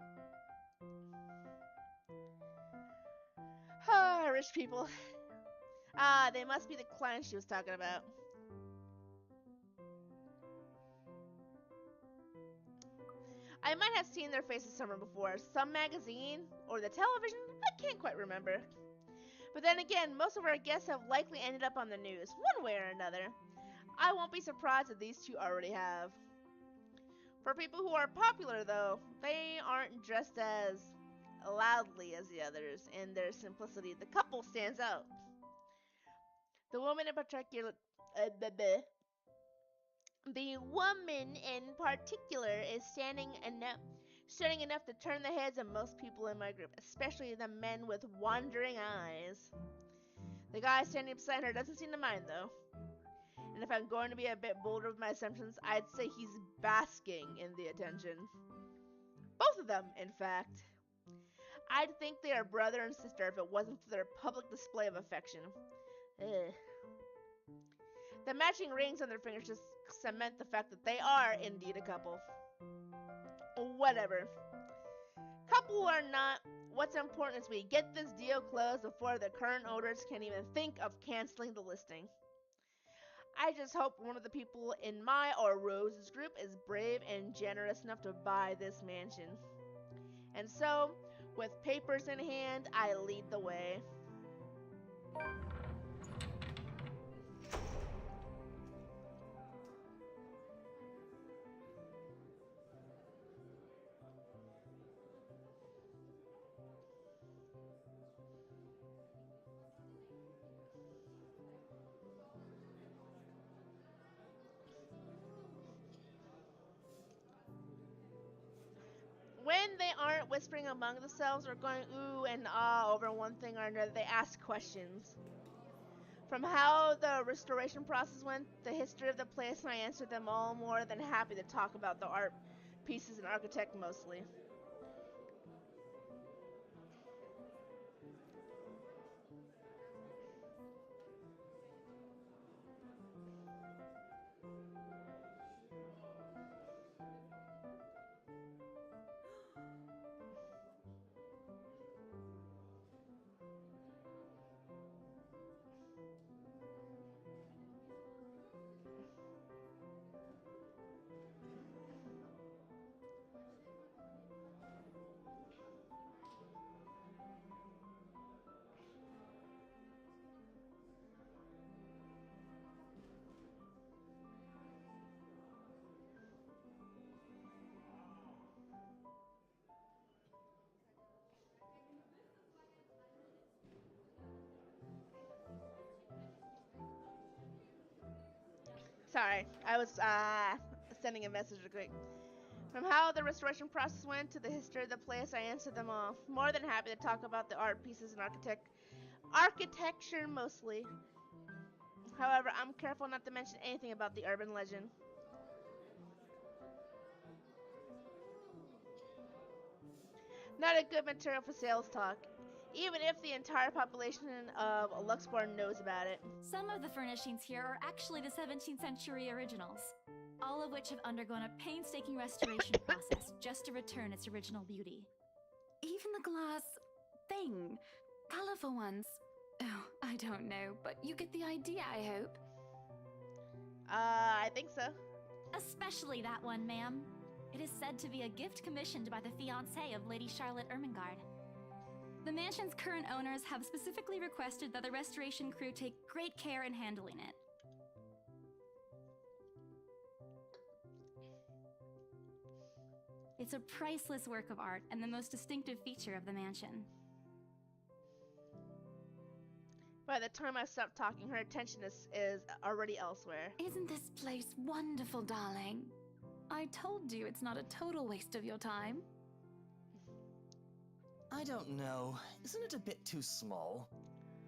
Ah, rich people. Ah, they must be the clients she was talking about. I might have seen their faces somewhere before. Some magazine or the television? I can't quite remember. But then again, most of our guests have likely ended up on the news, one way or another. I won't be surprised if these two already have. For people who are popular, though, they aren't dressed as loudly as the others. In their simplicity, the couple stands out. The woman in particular... The woman in particular is stunning enough to turn the heads of most people in my group, especially the men with wandering eyes. The guy standing beside her doesn't seem to mind, though. And if I'm going to be a bit bolder with my assumptions, I'd say he's basking in the attention. Both of them, in fact. I'd think they are brother and sister if it wasn't for their public display of affection. Ugh. The matching rings on their fingers just cement the fact that they are indeed a couple. Whatever. Couple or not, what's important is we get this deal closed before the current owners can even think of canceling the listing. I just hope one of the people in my or Rose's group is brave and generous enough to buy this mansion. And so, with papers in hand, I lead the way. When they aren't whispering among themselves or going ooh and ah over one thing or another, they ask questions. From how the restoration process went, the history of the place, and I answered them all, more than happy to talk about the art pieces and architect mostly. Sorry, I was sending a message real quick. From how the restoration process went to the history of the place, I answered them all. More than happy to talk about the art pieces and architecture mostly. However, I'm careful not to mention anything about the urban legend. Not a good material for sales talk, even if the entire population of Luxborn knows about it. Some of the furnishings here are actually the 17th century originals, all of which have undergone a painstaking restoration process just to return its original beauty. Even the glass thing, colorful ones. Oh, I don't know, but you get the idea, I hope. I think so. Especially that one, ma'am. It is said to be a gift commissioned by the fiancé of Lady Charlotte Ermengarde. The mansion's current owners have specifically requested that the restoration crew take great care in handling it. It's a priceless work of art and the most distinctive feature of the mansion. By the time I stop talking, her attention is already elsewhere. Isn't this place wonderful, darling? I told you it's not a total waste of your time. I don't know. Isn't it a bit too small?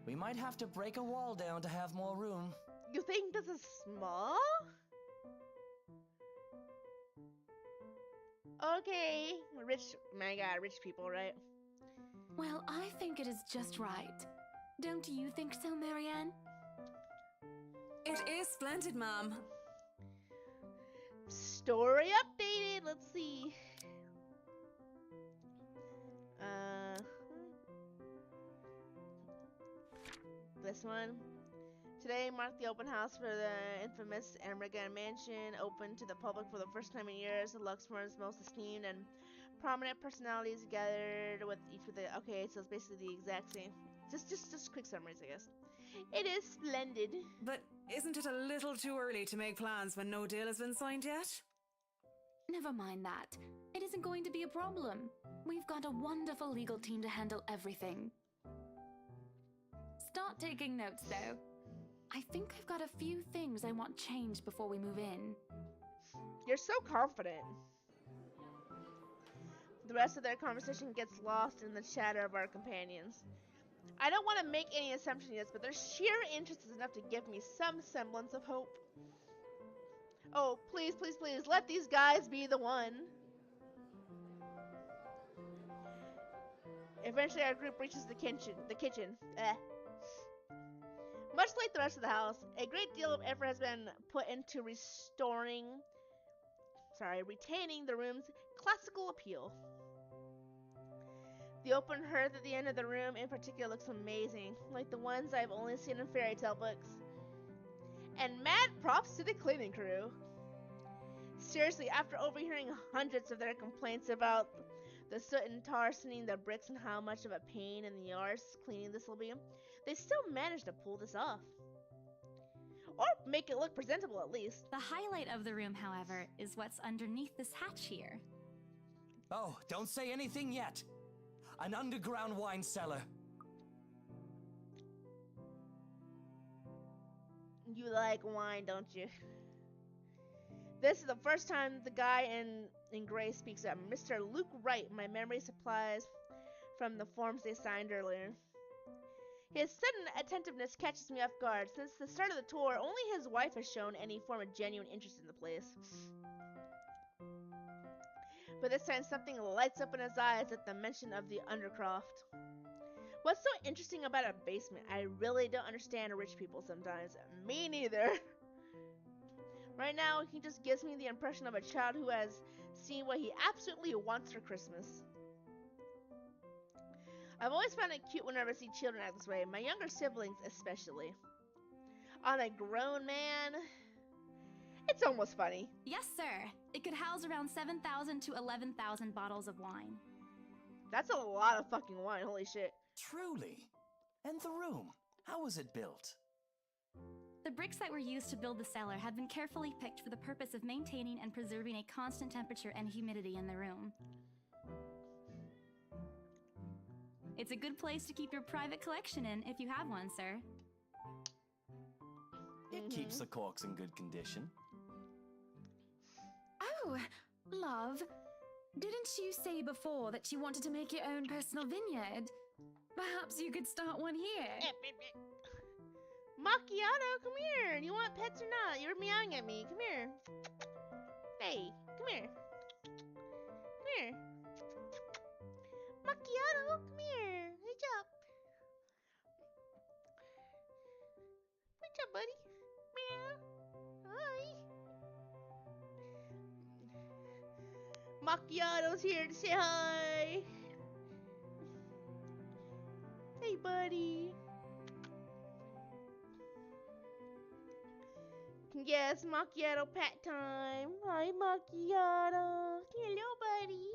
We might have to break a wall down to have more room. You think this is small? Okay, rich people, right? Well, I think it is just right. Don't you think so, Marianne? It is splendid, Mom. Story updated. Let's see. This one. Today marked the open house for the infamous Ermengarde Mansion, open to the public for the first time in years. Luxembourg's most esteemed and prominent personalities gathered with each of the. Okay, so it's basically the exact same. Just quick summaries, I guess. It is splendid. But isn't it a little too early to make plans when no deal has been signed yet? Never mind that. It isn't going to be a problem. We've got a wonderful legal team to handle everything. Start taking notes, though. I think I've got a few things I want changed before we move in. You're so confident. The rest of their conversation gets lost in the chatter of our companions. I don't want to make any assumptions yet, but their sheer interest is enough to give me some semblance of hope. Oh, please, please, please, let these guys be the one. Eventually, our group reaches the kitchen. Much like the rest of the house, a great deal of effort has been put into retaining the room's classical appeal. The open hearth at the end of the room in particular looks amazing, like the ones I've only seen in fairy tale books. And mad props to the cleaning crew. Seriously, after overhearing hundreds of their complaints about the soot and tar sitting the bricks and how much of a pain in the arse cleaning this will be, they still managed to pull this off. Or make it look presentable at least. The highlight of the room, however, is what's underneath this hatch here. Oh, don't say anything yet. An underground wine cellar. You like wine, don't you? This is the first time the guy in gray speaks up. Mr. Luke Wright, my memory supplies from the forms they signed earlier. His sudden attentiveness catches me off guard. Since the start of the tour, only his wife has shown any form of genuine interest in the place. But this time something lights up in his eyes at the mention of the Undercroft. What's so interesting about a basement? I really don't understand rich people sometimes. Me neither. Right now, he just gives me the impression of a child who has seen what he absolutely wants for Christmas. I've always found it cute whenever I see children act this way, my younger siblings especially. On a grown man, it's almost funny. Yes, sir. It could house around 7,000 to 11,000 bottles of wine. That's a lot of fucking wine, holy shit. Truly. And the room, how was it built? The bricks that were used to build the cellar have been carefully picked for the purpose of maintaining and preserving a constant temperature and humidity in the room. It's a good place to keep your private collection in if you have one, sir. It keeps the corks in good condition. Oh, love. Didn't you say before that you wanted to make your own personal vineyard? Perhaps you could start one here. Macchiato, come here. Do you want pets or not? You're meowing at me. Come here. Hey, come here. Come here. Macchiato, come here. Good job. Good job, buddy. Meow. Hi. Macchiato's here to say hi. Hey, buddy. Yes, Macchiato pat time. Hi, Macchiato. Hello, buddy.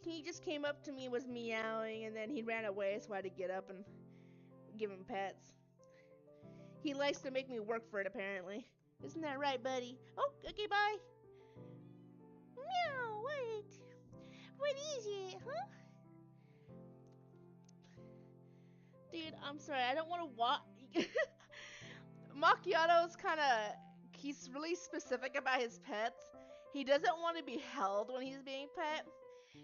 He just came up to me, was meowing, and then he ran away, so I had to get up and give him pets. He likes to make me work for it, apparently. Isn't that right, buddy? Oh, okay, bye. Meow, what? What is it, huh? Dude, I'm sorry, I don't want to walk. Macchiato's he's really specific about his pets. He doesn't want to be held when he's being pet.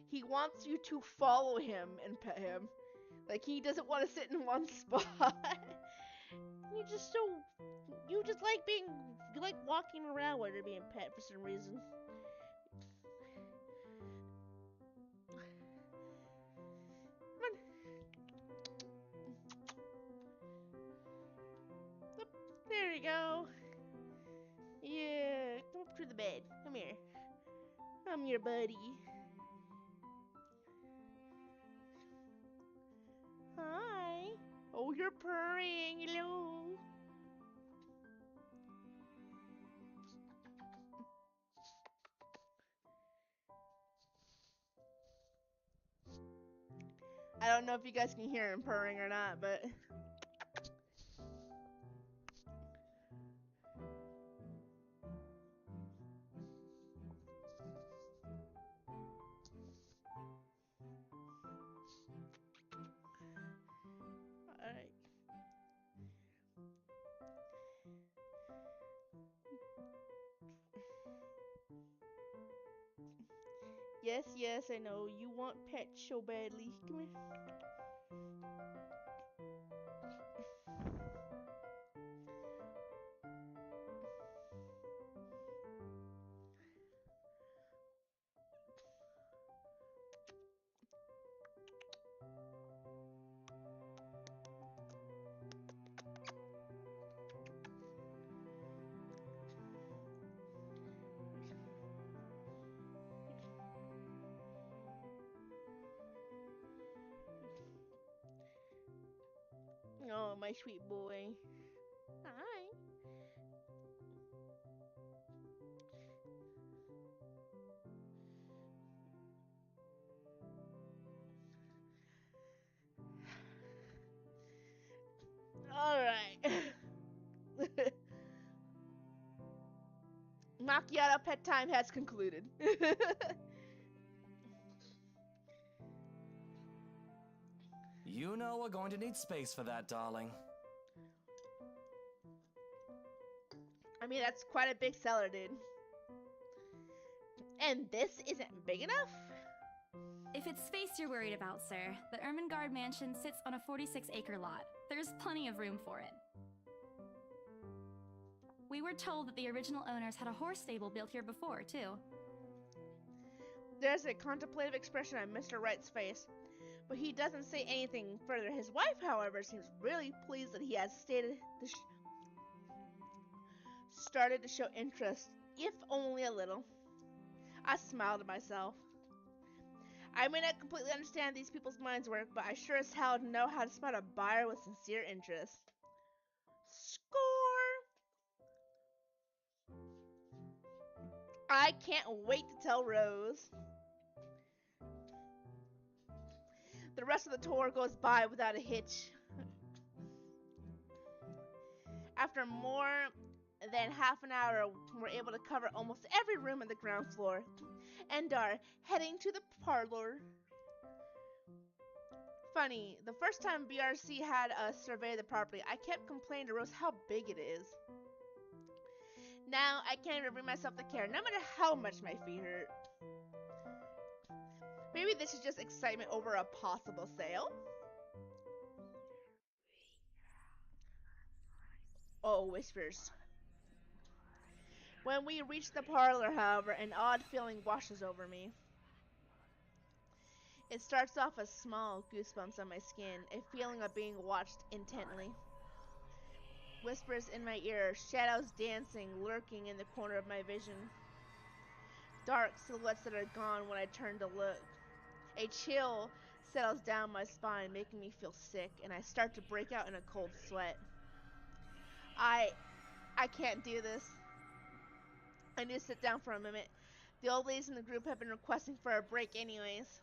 He wants you to follow him and pet him. Like, he doesn't want to sit in one spot. You like walking around when you're being pet for some reason. There we go. Yeah, come up to the bed. Come here. I'm your buddy. Hi. Oh, you're purring. Hello. I don't know if you guys can hear him purring or not, but... Alright. Yes, I know. You want pets so badly. Come here. Oh, my sweet boy. Hi. Alright. Macchiato pet time has concluded. You know we're going to need space for that, darling. I mean, that's quite a big seller, dude. And this isn't big enough? If it's space you're worried about, sir, the Ermengarde mansion sits on a 46-acre lot. There's plenty of room for it. We were told that the original owners had a horse stable built here before, too. There's a contemplative expression on Mr. Wright's face, but he doesn't say anything further. His wife, however, seems really pleased that he has started to show interest, if only a little. I smiled to myself. I may not completely understand these people's minds work, but I sure as hell know how to spot a buyer with sincere interest. Score! I can't wait to tell Rose. The rest of the tour goes by without a hitch. After more than half an hour, we're able to cover almost every room on the ground floor and are heading to the parlor. Funny, the first time BRC had us survey the property, I kept complaining to Rose how big it is. Now I can't even bring myself to care, no matter how much my feet hurt. Maybe this is just excitement over a possible sale. Oh, whispers. When we reach the parlor, however, an odd feeling washes over me. It starts off as small goosebumps on my skin, a feeling of being watched intently. Whispers in my ear, shadows dancing, lurking in the corner of my vision. Dark silhouettes that are gone when I turn to look. A chill settles down my spine, making me feel sick, and I start to break out in a cold sweat. I can't do this. I need to sit down for a minute. The old ladies in the group have been requesting for a break anyways.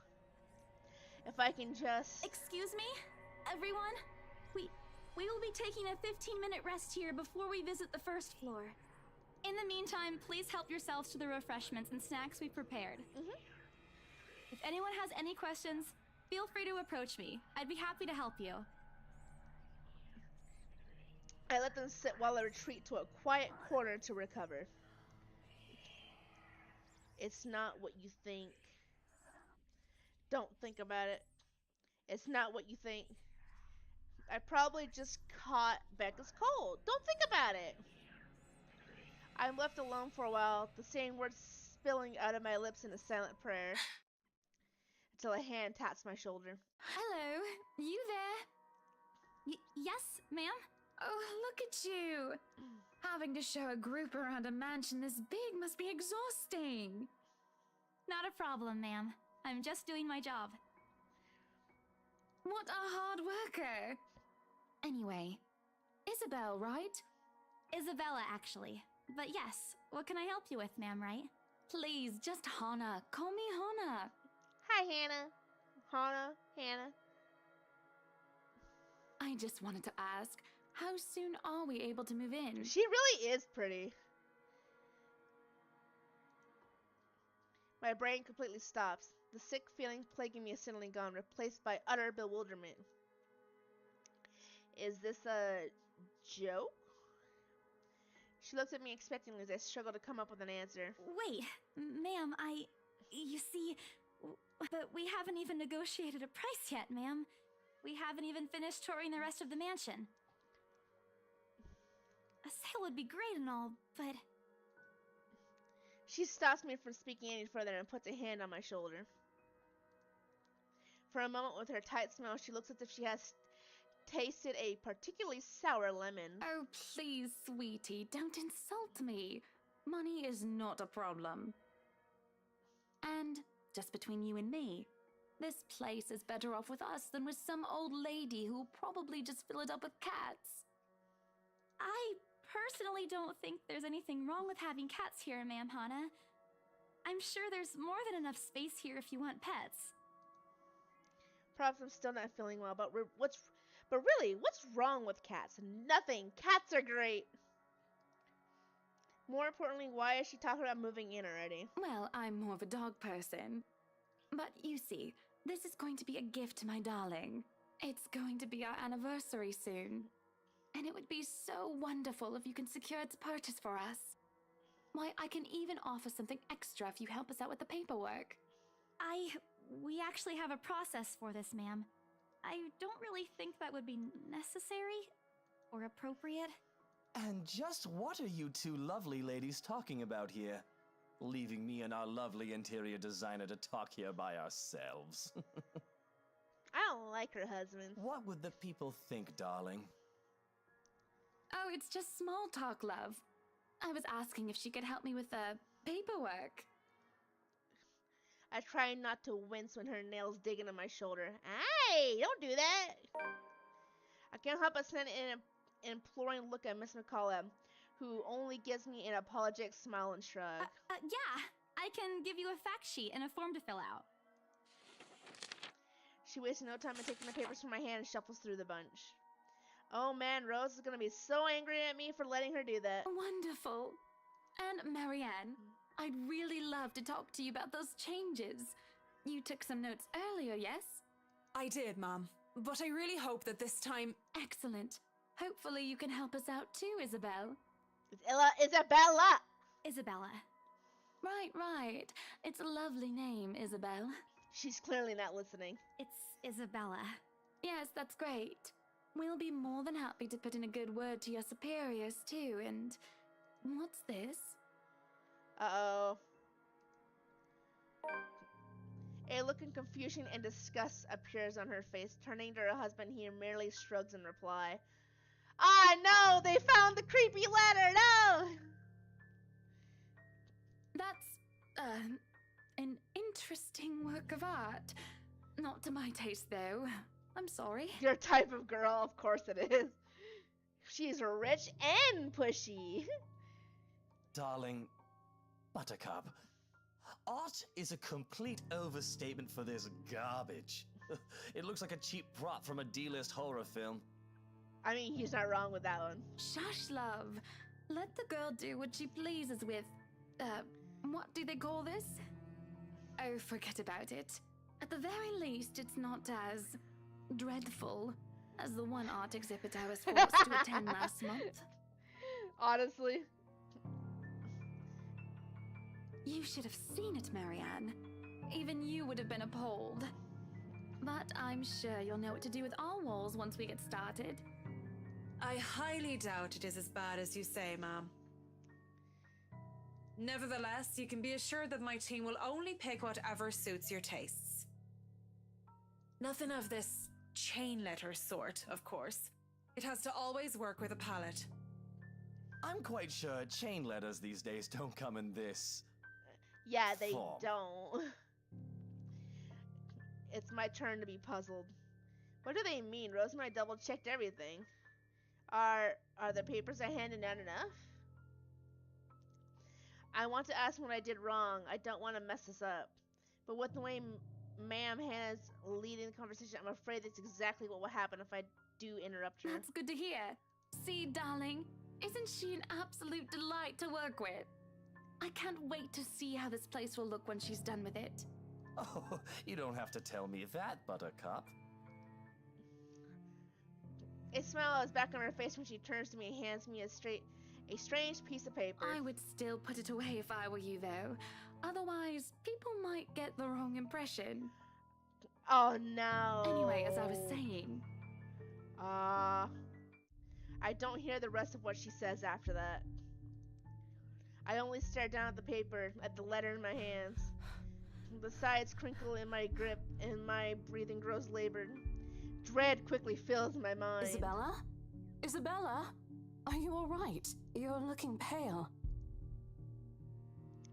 If I can just... Excuse me, everyone? We will be taking a 15-minute rest here before we visit the first floor. In the meantime, please help yourselves to the refreshments and snacks we prepared. If anyone has any questions, feel free to approach me. I'd be happy to help you. I let them sit while I retreat to a quiet corner to recover. It's not what you think. Don't think about it. It's not what you think. I probably just caught Becca's cold. Don't think about it. I'm left alone for a while, the same words spilling out of my lips in a silent prayer, until a hand taps my shoulder. Hello, you there? Yes, ma'am? Oh, look at you! Having to show a group around a mansion this big must be exhausting. Not a problem, ma'am. I'm just doing my job. What a hard worker! Anyway, Isabel, right? Isabella, actually. But yes, what can I help you with, ma'am, right? Please, just Hannah. Call me Hannah. Hi, Hannah. Hannah. I just wanted to ask, how soon are we able to move in? She really is pretty. My brain completely stops. The sick feeling plaguing me is suddenly gone, replaced by utter bewilderment. Is this a joke? She looks at me expectantly as I struggle to come up with an answer. Wait, ma'am, you see, but we haven't even negotiated a price yet, ma'am. We haven't even finished touring the rest of the mansion. A sale would be great and all, but... She stops me from speaking any further and puts a hand on my shoulder. For a moment, with her tight smile, she looks as if she has tasted a particularly sour lemon. Oh, please, sweetie, don't insult me. Money is not a problem. And, just between you and me, this place is better off with us than with some old lady who'll probably just fill it up with cats. I personally don't think there's anything wrong with having cats here, ma'am Hannah. I'm sure there's more than enough space here if you want pets. Perhaps I'm still not feeling well, but really, what's wrong with cats? Nothing. Cats are great. More importantly, why is she talking about moving in already? Well, I'm more of a dog person. But you see, this is going to be a gift to my darling. It's going to be our anniversary soon. And it would be so wonderful if you can secure its purchase for us. Why, I can even offer something extra if you help us out with the paperwork. We actually have a process for this, ma'am. I don't really think that would be necessary or appropriate. And just what are you two lovely ladies talking about here? Leaving me and our lovely interior designer to talk here by ourselves. I don't like her husband. What would the people think, darling? Oh, it's just small talk, love. I was asking if she could help me with the paperwork. I try not to wince when her nails dig into my shoulder. Hey, don't do that! I can't help but send an imploring look at Miss McCullough, who only gives me an apologetic smile and shrug. Yeah, I can give you a fact sheet and a form to fill out. She wastes no time in taking the papers from my hand and shuffles through the bunch. Oh man, Rose is gonna be so angry at me for letting her do that. Wonderful. And Marianne, I'd really love to talk to you about those changes. You took some notes earlier, yes? I did, Mom. But I really hope that this time... Excellent. Hopefully you can help us out too, Isabel. It's Isabella. Isabella. Right. It's a lovely name, Isabel. She's clearly not listening. It's Isabella. Yes, that's great. We'll be more than happy to put in a good word to your superiors, too, and... What's this? Uh-oh. A look of confusion and disgust appears on her face. Turning to her husband, he merely shrugs in reply. Ah, no! They found the creepy letter! No! That's, an interesting work of art. Not to my taste, though. I'm sorry. Your type of girl, of course it is. She's rich and pushy. Darling, Buttercup, art is a complete overstatement for this garbage. It looks like a cheap prop from a D-list horror film. I mean, he's not wrong with that one. Shush, love. Let the girl do what she pleases with, what do they call this? Oh, forget about it. At the very least, it's not as dreadful as the one art exhibit I was forced to attend last month. Honestly. You should have seen it, Marianne. Even you would have been appalled. But I'm sure you'll know what to do with our walls once we get started. I highly doubt it is as bad as you say, ma'am. Nevertheless, you can be assured that my team will only pick whatever suits your tastes. Nothing of this chain letter sort, of course. It has to always work with a palette. I'm quite sure chain letters these days don't come in this. Yeah, they form. don't. It's my turn to be puzzled. What do they mean? Rosemary double-checked everything. Are the papers I handed out enough? I want to ask what I did wrong. I don't want to mess this up. But with the way Ma'am Hannah's leading the conversation, I'm afraid that's exactly what will happen if I do interrupt her. That's good to hear. See, darling, isn't she an absolute delight to work with? I can't wait to see how this place will look when she's done with it. Oh, you don't have to tell me that, Buttercup. A smile is back on her face when she turns to me and hands me a strange piece of paper. I would still put it away if I were you, though. Otherwise, people might get the wrong impression. Oh, no. Anyway, as I was saying... I don't hear the rest of what she says after that. I only stare down at the paper, at the letter in my hands. The sides crinkle in my grip, and my breathing grows labored. Dread quickly fills my mind. Isabella? Isabella? Are you alright? You're looking pale.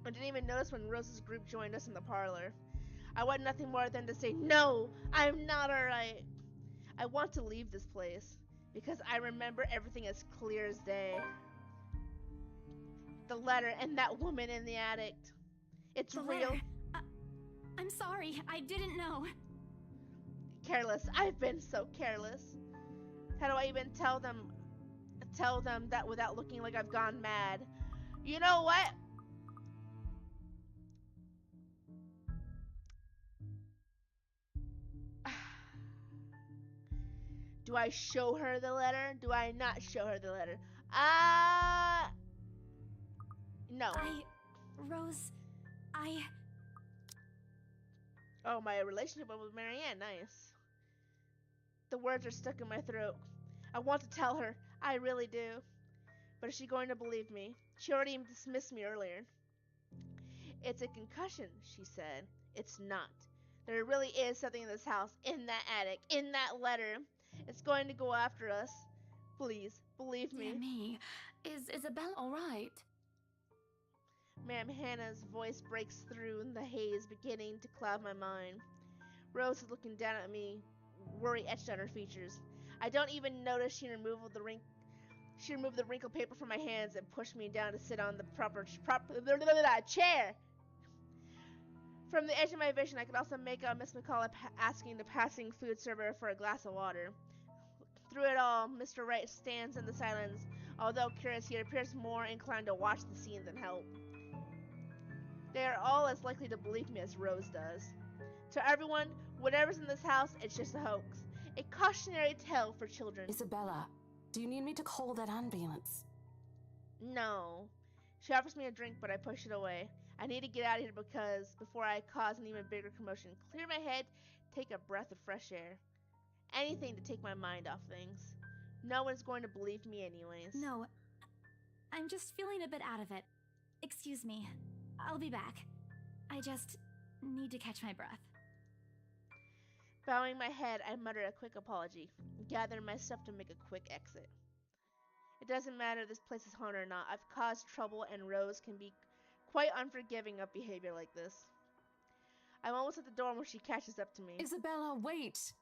I didn't even notice when Rose's group joined us in the parlor. I want nothing more than to say, no, I'm not alright. I want to leave this place, because I remember everything as clear as day. The letter and that woman in the attic. It's real. I'm sorry, I didn't know. Careless. I've been so careless. How do I even tell them that without looking like I've gone mad? You know what? Do I show her the letter? Do I not show her the letter? No. Rose, Oh, my relationship with Marianne, nice. The words are stuck in my throat. I want to tell her, I really do. But is she going to believe me? She already dismissed me earlier. It's a concussion, she said. It's not. There really is something in this house, in that attic, in that letter. It's going to go after us. Please, believe me. Dear me. Is Isabel alright? Ma'am Hannah's voice breaks through the haze, beginning to cloud my mind. Rose is looking down at me, worry etched on her features. I don't even notice she removed the wrinkled paper from my hands and pushed me down to sit on the proper chair. From the edge of my vision, I could also make out Miss McCullough asking the passing food server for a glass of water. Through it all, Mr. Wright stands in the silence. Although curious, he appears more inclined to watch the scene than help. They are all as likely to believe me as Rose does. To everyone, whatever's in this house, it's just a hoax. A cautionary tale for children. Isabella, do you need me to call that ambulance? No. She offers me a drink, but I push it away. I need to get out of here before I cause an even bigger commotion. Clear my head, take a breath of fresh air. Anything to take my mind off things. No one's going to believe me anyways. No, I'm just feeling a bit out of it. Excuse me. I'll be back. I just need to catch my breath. Bowing my head, I mutter a quick apology, gather my stuff to make a quick exit. It doesn't matter if this place is haunted or not. I've caused trouble, and Rose can be quite unforgiving of behavior like this. I'm almost at the door when she catches up to me. Isabella, wait!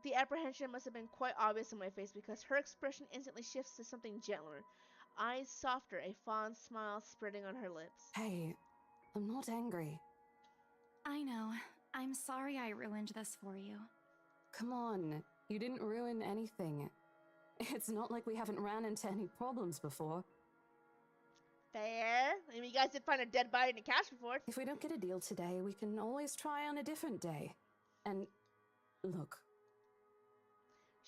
The apprehension must have been quite obvious in my face because her expression instantly shifts to something gentler. Eyes softer, a fond smile spreading on her lips. Hey, I'm not angry. I know. I'm sorry I ruined this for you. Come on, you didn't ruin anything. It's not like we haven't ran into any problems before. Fair. I mean, you guys did find a dead body in a cash before. If we don't get a deal today, we can always try on a different day. And look.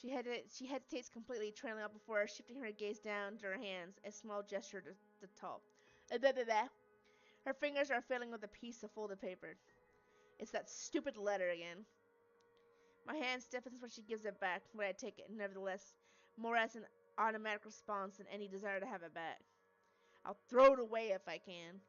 She hesitates completely, trailing out before her, shifting her gaze down to her hands, a small gesture to the top. Her fingers are filling with a piece of folded paper. It's that stupid letter again. My hand stiffens when she gives it back, but I take it, nevertheless, more as an automatic response than any desire to have it back. I'll throw it away if I can.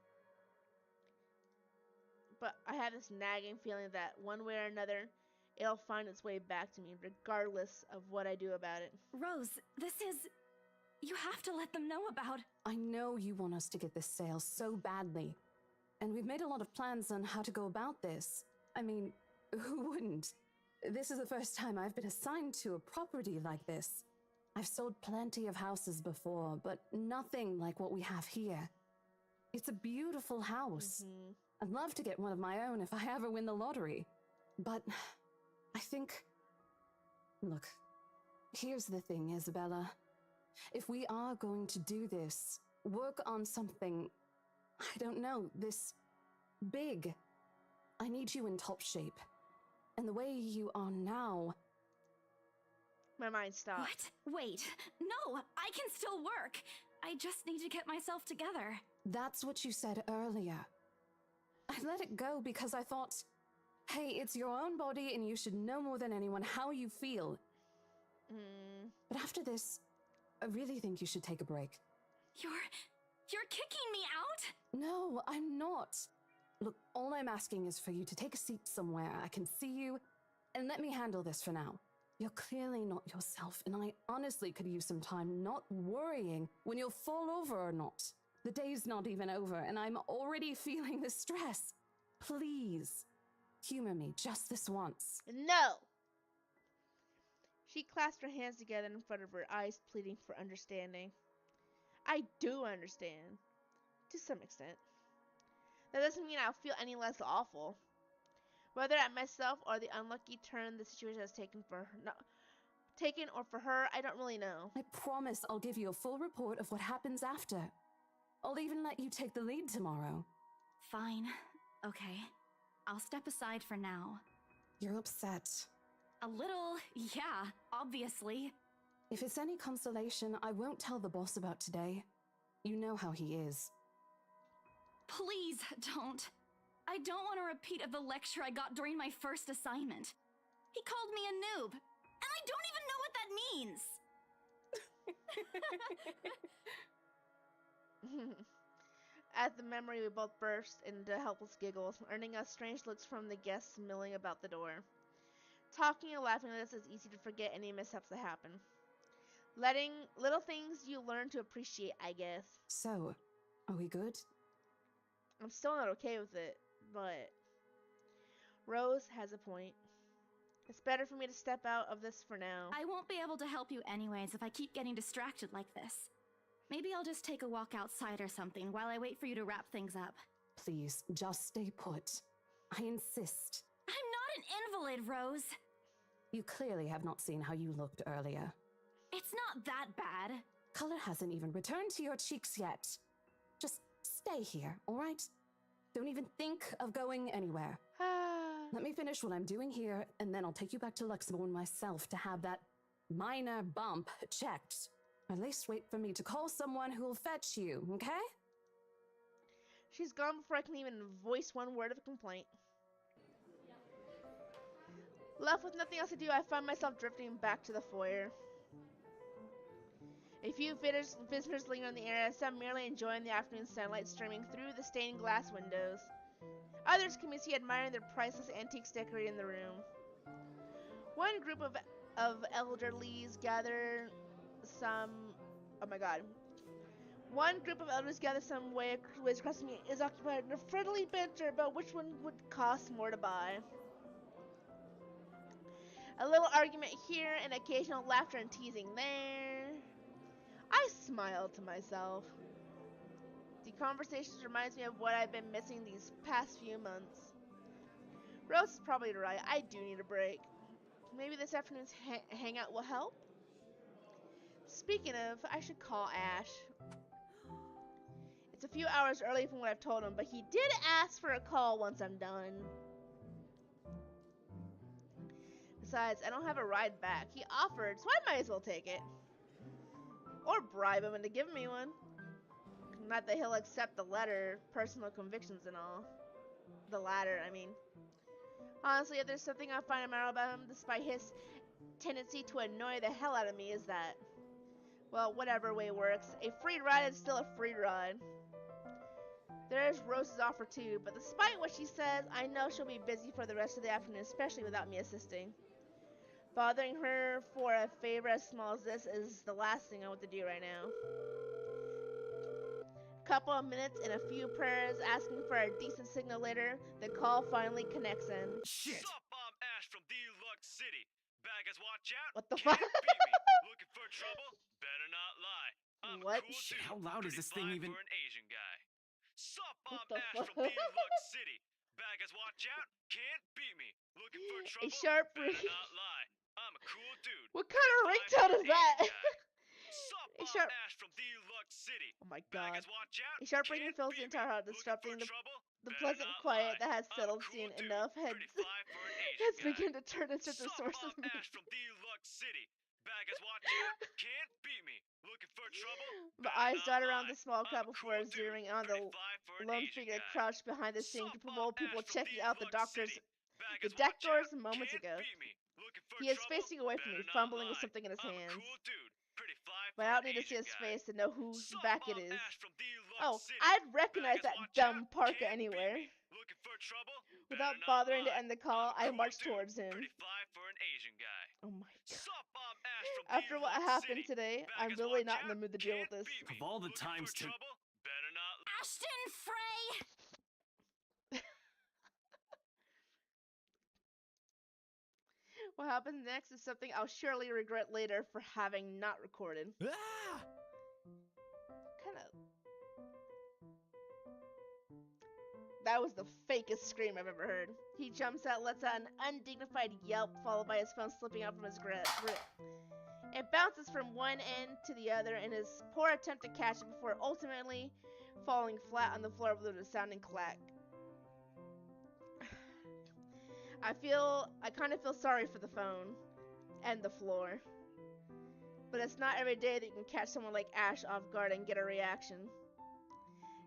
But I have this nagging feeling that one way or another, it'll find its way back to me, regardless of what I do about it. Rose, this is... You have to let them know about... I know you want us to get this sale so badly. And we've made a lot of plans on how to go about this. I mean, who wouldn't? This is the first time I've been assigned to a property like this. I've sold plenty of houses before, but nothing like what we have here. It's a beautiful house. I'd love to get one of my own if I ever win the lottery. But I think... Look, here's the thing, Isabella. If we are going to do this, work on something, I don't know, this big, I need you in top shape. And the way you are now... My mind stopped. What? Wait. No, I can still work. I just need to get myself together. That's what you said earlier. I let it go because I thought, hey, it's your own body and you should know more than anyone how you feel. But after this, I really think you should take a break. You're kicking me out? No, I'm not. Look, all I'm asking is for you to take a seat somewhere I can see you, and let me handle this for now. You're clearly not yourself, and I honestly could use some time not worrying when you'll fall over or not. The day's not even over, and I'm already feeling the stress. Please, humor me just this once. No! She clasped her hands together in front of her, eyes pleading for understanding. I do understand. To some extent. That doesn't mean I'll feel any less awful. Whether at myself or the unlucky turn the situation has taken or for her, I don't really know. I promise I'll give you a full report of what happens after. I'll even let you take the lead tomorrow. Fine. Okay. I'll step aside for now. You're upset. A little, yeah, obviously. If it's any consolation, I won't tell the boss about today. You know how he is. Please don't. I don't want a repeat of the lecture I got during my first assignment. He called me a noob, and I don't even know what that means. At the memory, we both burst into helpless giggles, earning us strange looks from the guests milling about the door. Talking and laughing like this is easy to forget any mishaps that happen. Letting little things you learn to appreciate, I guess. So, are we good? I'm still not okay with it, but Rose has a point. It's better for me to step out of this for now. I won't be able to help you anyways if I keep getting distracted like this. Maybe I'll just take a walk outside or something while I wait for you to wrap things up. Please, just stay put. I insist. I'm not an invalid, Rose. You clearly have not seen how you looked earlier. It's not that bad. Color hasn't even returned to your cheeks yet. Just stay here, all right? Don't even think of going anywhere. Let me finish what I'm doing here, and then I'll take you back to Luxembourg myself to have that minor bump checked. At least wait for me to call someone who'll fetch you, okay? She's gone before I can even voice one word of complaint. Left with nothing else to do, I find myself drifting back to the foyer. A few visitors linger in the area, some merely enjoying the afternoon sunlight streaming through the stained glass windows. Others can be seen admiring the priceless antiques decorating the room. One group of elderlies gather some... Oh my god. One group of elders gather some ways across me is occupied in a friendly banter about which one would cost more to buy. A little argument here, and occasional laughter and teasing there. I smile to myself. The conversations reminds me of what I've been missing these past few months. Rose is probably right. I do need a break. Maybe this afternoon's hangout will help? Speaking of, I should call Ash. It's a few hours early from what I've told him, but he did ask for a call once I'm done. Besides, I don't have a ride back. He offered, so I might as well take it. Or bribe him into giving me one. Not that he'll accept the letter, personal convictions and all. The latter, I mean. Honestly, if there's something I find admirable about him, despite his tendency to annoy the hell out of me, is that, well, whatever way works, a free ride is still a free ride. There's Rose's offer too, but despite what she says, I know she'll be busy for the rest of the afternoon, especially without me assisting. Bothering her for a favor as small as this is the last thing I want to do right now. Couple of minutes and a few prayers asking for a decent signal later, the call finally connects in. Shit! Sup, I'm Ash from Deluxe City. Baggers, watch out. What the Can't fuck? beat me. Looking for trouble? Better not lie. I'm What? a cool Shit, dude. how loud is this thing Pretty even? fly for an Asian guy. Sup, What I'm the Ash fuck? from Deluxe City. Baggers, watch out. Can't beat me. Looking for trouble? A sharp Better ring. not lie. I'm a cool dude. What kind of ringtone is that? Sup, A I'm sharp. Ash from Deluxe City. Oh my god. Baggers, watch out. A sharp ringing Can't fills the beat entire me. house, disrupting the trouble? Better pleasant not quiet lie. that has I'm a settled cool soon dude. enough heads Pretty fly for an Asian has guy. begun to turn into the Sup, source of I'm Ash from Deluxe City. Baggers, watch out. Can't beat me. Looking for trouble? My Better eyes not dart around lie. the small crowd I'm a before cool dude. zeroing on the Pretty fly for an lone Asian figure guy. crouched behind the same Sup, group of old I'm people Ash from checking out the Deluxe doctor's City. the Baggers, deck watch out. doors moments Can't ago. beat me. Looking for He is trouble? facing away from me, Better not fumbling with lie. something in his I'm a hands. cool dude. Pretty fly But for I don't an need to see Asian his guy. face to know whose Sup, back it I'm is. Ash from Deluxe Oh, City. I'd recognize Baggers, that watch dumb out. parka Can't beat anywhere. me. Looking for trouble? Without Better not bothering to lie. end the call, I'm a I cool marched dude. towards him. Pretty fly for an Asian guy. Oh my god. Sup, I'm Ash from After what Deluxe happened City. today, I'm Baggers, really watch not in the out. mood to deal with Can't this. beat me. Of all the Looking times for to. trouble? Better not. Ashton Frey! What happens next is something I'll surely regret later for having not recorded. Ah! Kind of. That was the fakest scream I've ever heard. He jumps out, lets out an undignified yelp, followed by his phone slipping out from his grip. It bounces from one end to the other in his poor attempt to catch it before ultimately falling flat on the floor with a sounding clack. I kind of feel sorry for the phone and the floor. But it's not every day that you can catch someone like Ash off guard and get a reaction.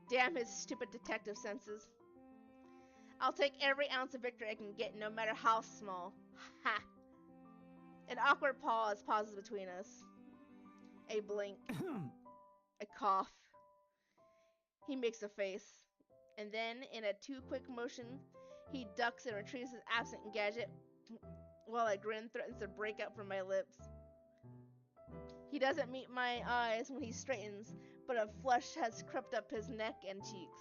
Damn his stupid detective senses. I'll take every ounce of victory I can get, no matter how small. Ha! An awkward pause pauses between us. A blink. A cough. He makes a face. And then, in a too quick motion, he ducks and retrieves his absent gadget, while a grin threatens to break out from my lips. He doesn't meet my eyes when he straightens, but a flush has crept up his neck and cheeks.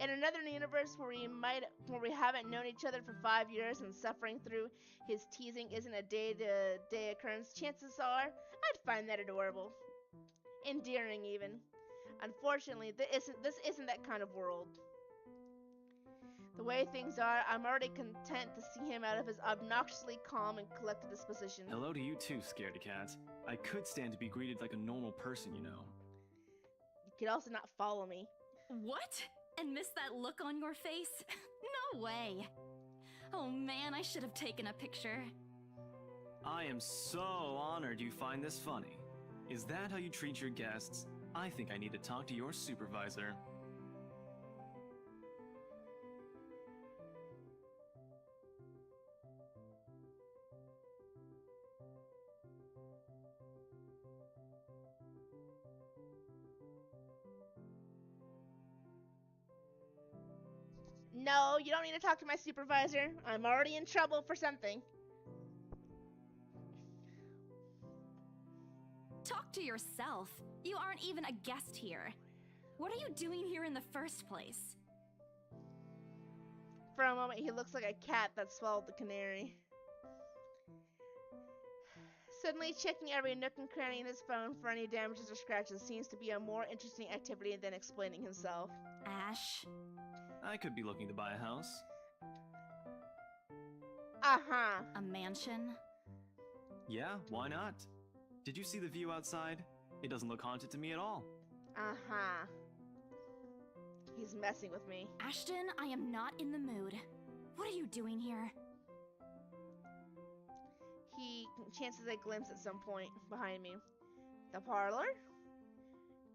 In another universe where we haven't known each other for 5 years and suffering through his teasing isn't a day-to-day occurrence, chances are I'd find that adorable. Endearing, even. Unfortunately, this isn't that kind of world. The way things are, I'm already content to see him out of his obnoxiously calm and collected disposition. Hello to you too, scaredy cat. I could stand to be greeted like a normal person, you know. You could also not follow me. What? And miss that look on your face? No way. Oh man, I should have taken a picture. I am so honored you find this funny. Is that how you treat your guests? I think I need to talk to your supervisor. No, you don't need to talk to my supervisor. I'm already in trouble for something. Talk to yourself. You aren't even a guest here. What are you doing here in the first place? For a moment, he looks like a cat that swallowed the canary. Suddenly checking every nook and cranny in his phone for any damages or scratches seems to be a more interesting activity than explaining himself. Ash? I could be looking to buy a house. Uh-huh. A mansion? Yeah, why not? Did you see the view outside? It doesn't look haunted to me at all. Uh-huh. He's messing with me. Ashton, I am not in the mood. What are you doing here? He chances a glimpse at some point behind me. The parlor?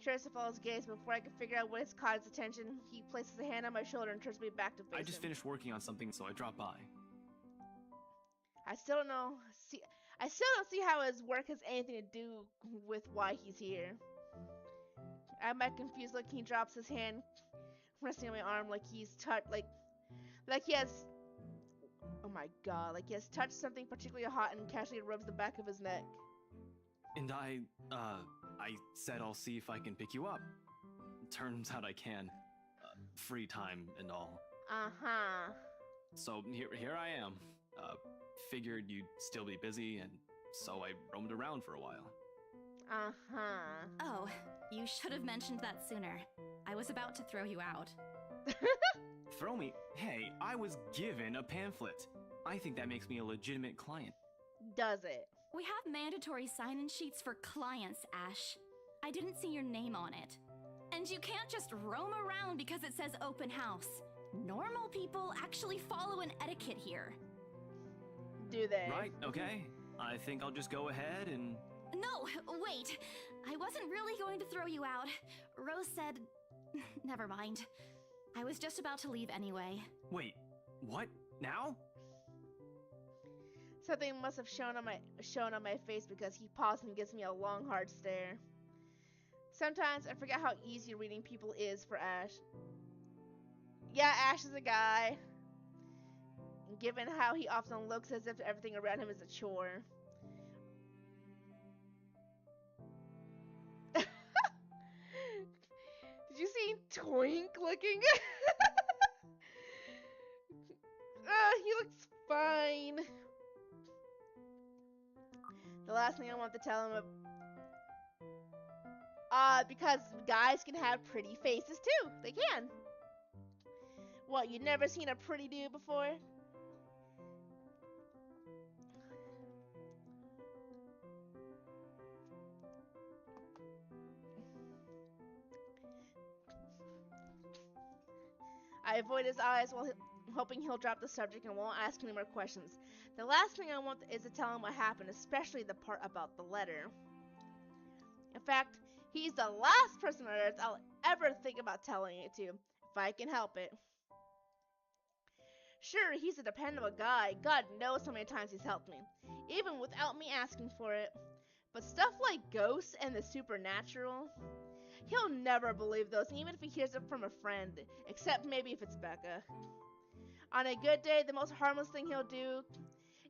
Curious to follow his gaze, but before I can figure out what has caught his attention, he places a hand on my shoulder and turns me back to face I just him. finished working on something, so I dropped by. I still don't know. I still don't see how his work has anything to do with why he's here. At my confused look, he drops his hand, resting on my arm like he's like he has. Oh my god! Like he has touched something particularly hot and casually rubs the back of his neck. And I said I'll see if I can pick you up. Turns out I can. Free time and all. Uh-huh. So here I am. Figured you'd still be busy, and so I roamed around for a while. Uh-huh. Oh, you should have mentioned that sooner. I was about to throw you out. Throw me? Hey, I was given a pamphlet. I think that makes me a legitimate client. Does it? We have mandatory sign-in sheets for clients, Ash. I didn't see your name on it. And you can't just roam around because it says open house. Normal people actually follow an etiquette here. Do they? Right, okay. I think I'll just go ahead and... No, wait. I wasn't really going to throw you out. Rose said... Never mind. I was just about to leave anyway. Wait, what? Now? Something must have shown on my face because he pauses and gives me a long, hard stare. Sometimes I forget how easy reading people is for Ash. Yeah, Ash is a guy. Given how he often looks as if everything around him is a chore. Did you see Twink looking? He looks fine. The last thing I want to tell him because guys can have pretty faces too. They can. What, you never seen a pretty dude before? I avoid his eyes while hoping he'll drop the subject and won't ask any more questions. The last thing I want is to tell him what happened, especially the part about the letter. In fact, he's the last person on earth I'll ever think about telling it to, if I can help it. Sure, he's a dependable guy. God knows how many times he's helped me, even without me asking for it. But stuff like ghosts and the supernatural, he'll never believe those, even if he hears it from a friend, except maybe if it's Becca. On a good day, the most harmless thing he'll do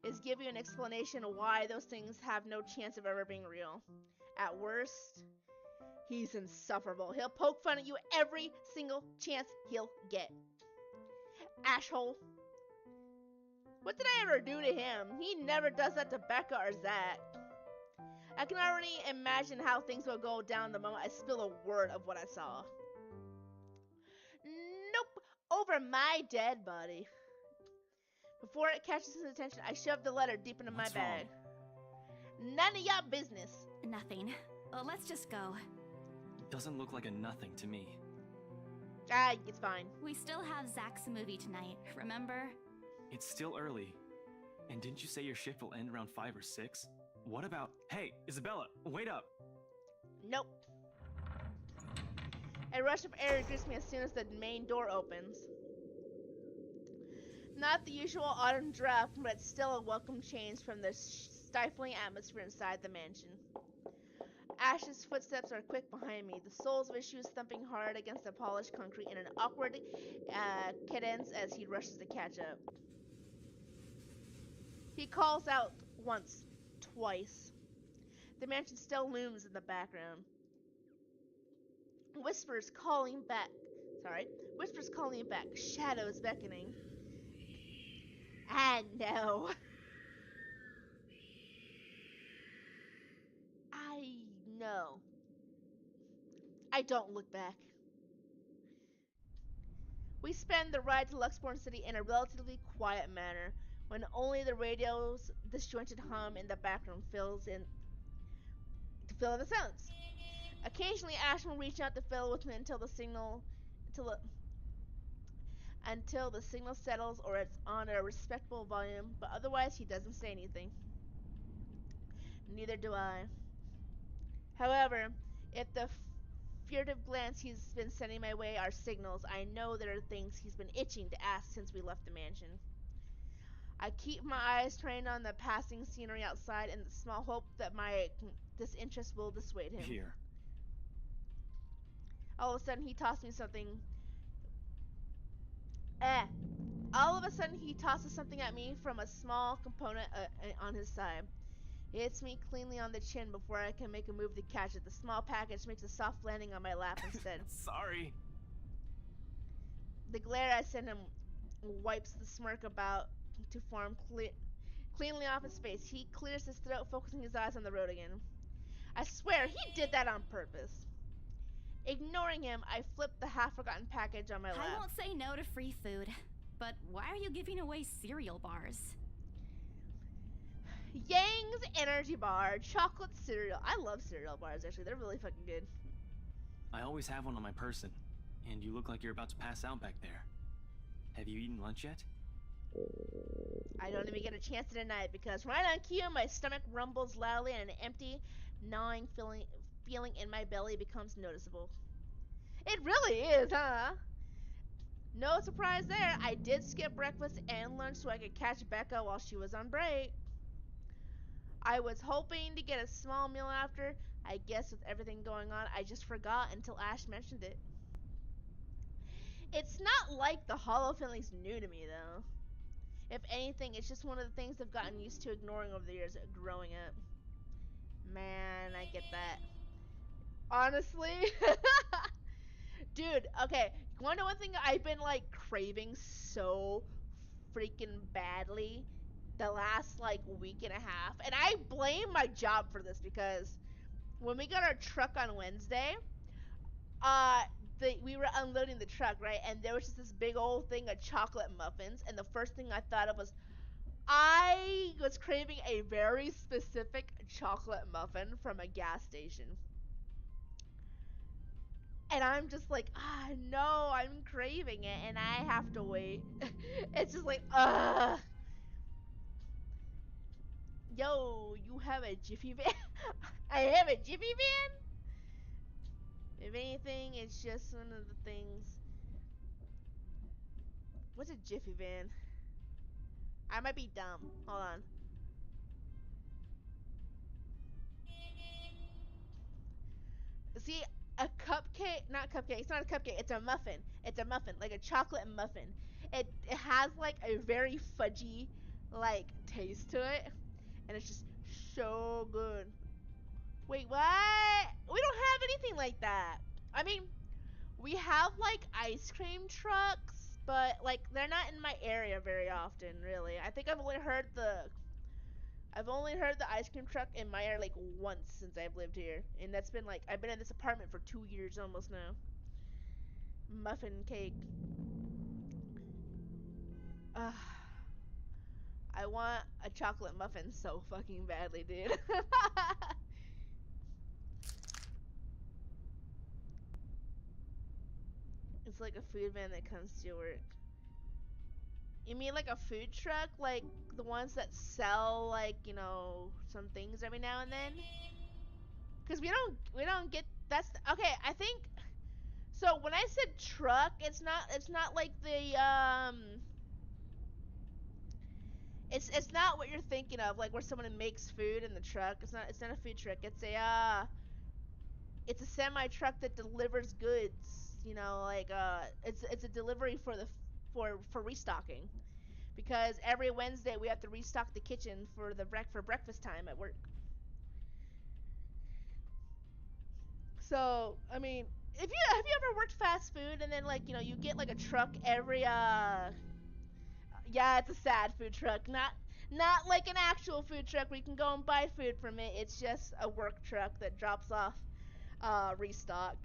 is give you an explanation of why those things have no chance of ever being real. At worst, he's insufferable. He'll poke fun at you every single chance he'll get. Ashhole. What did I ever do to him? He never does that to Becca or Zach. I can already imagine how things will go down the moment I spill a word of what I saw. Nope, over my dead body. Before it catches his attention, I shove the letter deep into my bag. None of your business. Nothing. Well, let's just go. Doesn't look like a nothing to me. Ah, it's fine. We still have Zach's movie tonight, remember? It's still early. And didn't you say your shift will end around 5 or 6? What about... Hey, Isabella, wait up! Nope. A rush of air greets me as soon as the main door opens. Not the usual autumn draft, but it's still a welcome change from the stifling atmosphere inside the mansion. Ash's footsteps are quick behind me, the soles of his shoes thumping hard against the polished concrete in an awkward cadence as he rushes to catch up. He calls out once, twice. The mansion still looms in the background. Whispers calling back. Whispers calling back. Shadows beckoning. And no. I know. I don't look back. We spend the ride to Luxborn City in a relatively quiet manner, when only the radio's disjointed hum in the background fills in the silence. Occasionally, Ash will reach out to fill with me until the signal settles or it's on a respectable volume, but otherwise he doesn't say anything. Neither do I. However, if the furtive glance he's been sending my way are signals, I know there are things he's been itching to ask since we left the mansion. I keep my eyes trained on the passing scenery outside in the small hope that my disinterest will dissuade him. Here. All of a sudden, he tosses me something. All of a sudden, he tosses something at me from a small component on his side. It hits me cleanly on the chin before I can make a move to catch it. The small package makes a soft landing on my lap instead. Sorry. The glare I send him wipes the smirk about to form cleanly off his face. He clears his throat, focusing his eyes on the road again. I swear, he did that on purpose. Ignoring him, I flip the half-forgotten package on my lap. I won't say no to free food, but why are you giving away cereal bars? Yang's Energy Bar, chocolate cereal. I love cereal bars, actually. They're really fucking good. I always have one on my person, and you look like you're about to pass out back there. Have you eaten lunch yet? I don't even get a chance to deny it because right on cue, my stomach rumbles loudly and an empty, gnawing feeling in my belly becomes noticeable. It really is, huh? No surprise there. I did skip breakfast and lunch so I could catch Becca while she was on break. I was hoping to get a small meal after. I guess with everything going on, I just forgot until Ash mentioned it. It's not like the hollow feeling's new to me, though. If anything, it's just one of the things I've gotten used to ignoring over the years growing up. Man, I get that. Honestly. Dude, okay. You wanna know one thing I've been, like, craving so freaking badly the last, like, week and a half? And I blame my job for this because when we got our truck on Wednesday, we were unloading the truck, right? And there was just this big old thing of chocolate muffins. And the first thing I thought of was, I was craving a very specific chocolate muffin from a gas station. And I'm just like, no, I'm craving it, and I have to wait. It's just like, Yo, you have a Jiffy van? I have a Jiffy van? If anything, it's just one of the things. What's a Jiffy van? I might be dumb. Hold on. See, a cupcake, not cupcake, it's not a cupcake, it's a muffin. It's a muffin, like a chocolate muffin. It has like a very fudgy, like, taste to it. And it's just so good. Wait, what? We don't have anything like that. I mean, we have like ice cream trucks, but like they're not in my area very often, really. I think I've only heard the ice cream truck in my area like once since I've lived here. And that's been like, I've been in this apartment for 2 years almost now. Muffin cake. I want a chocolate muffin so fucking badly, dude. It's like a food van that comes to your work. You mean like a food truck? Like the ones that sell, like, you know, some things every now and then? Because we don't get that's okay. I think so. When I said truck, it's not like the It's not what you're thinking of, like where someone makes food in the truck. It's not a food truck. It's a semi truck that delivers goods. You know, like it's a delivery for restocking, because every Wednesday we have to restock the kitchen for breakfast time at work. So I mean, if you have you ever worked fast food and then like you get like a truck every yeah, it's a sad food truck. Not like an actual food truck where you can go and buy food from it. It's just a work truck that drops off restock.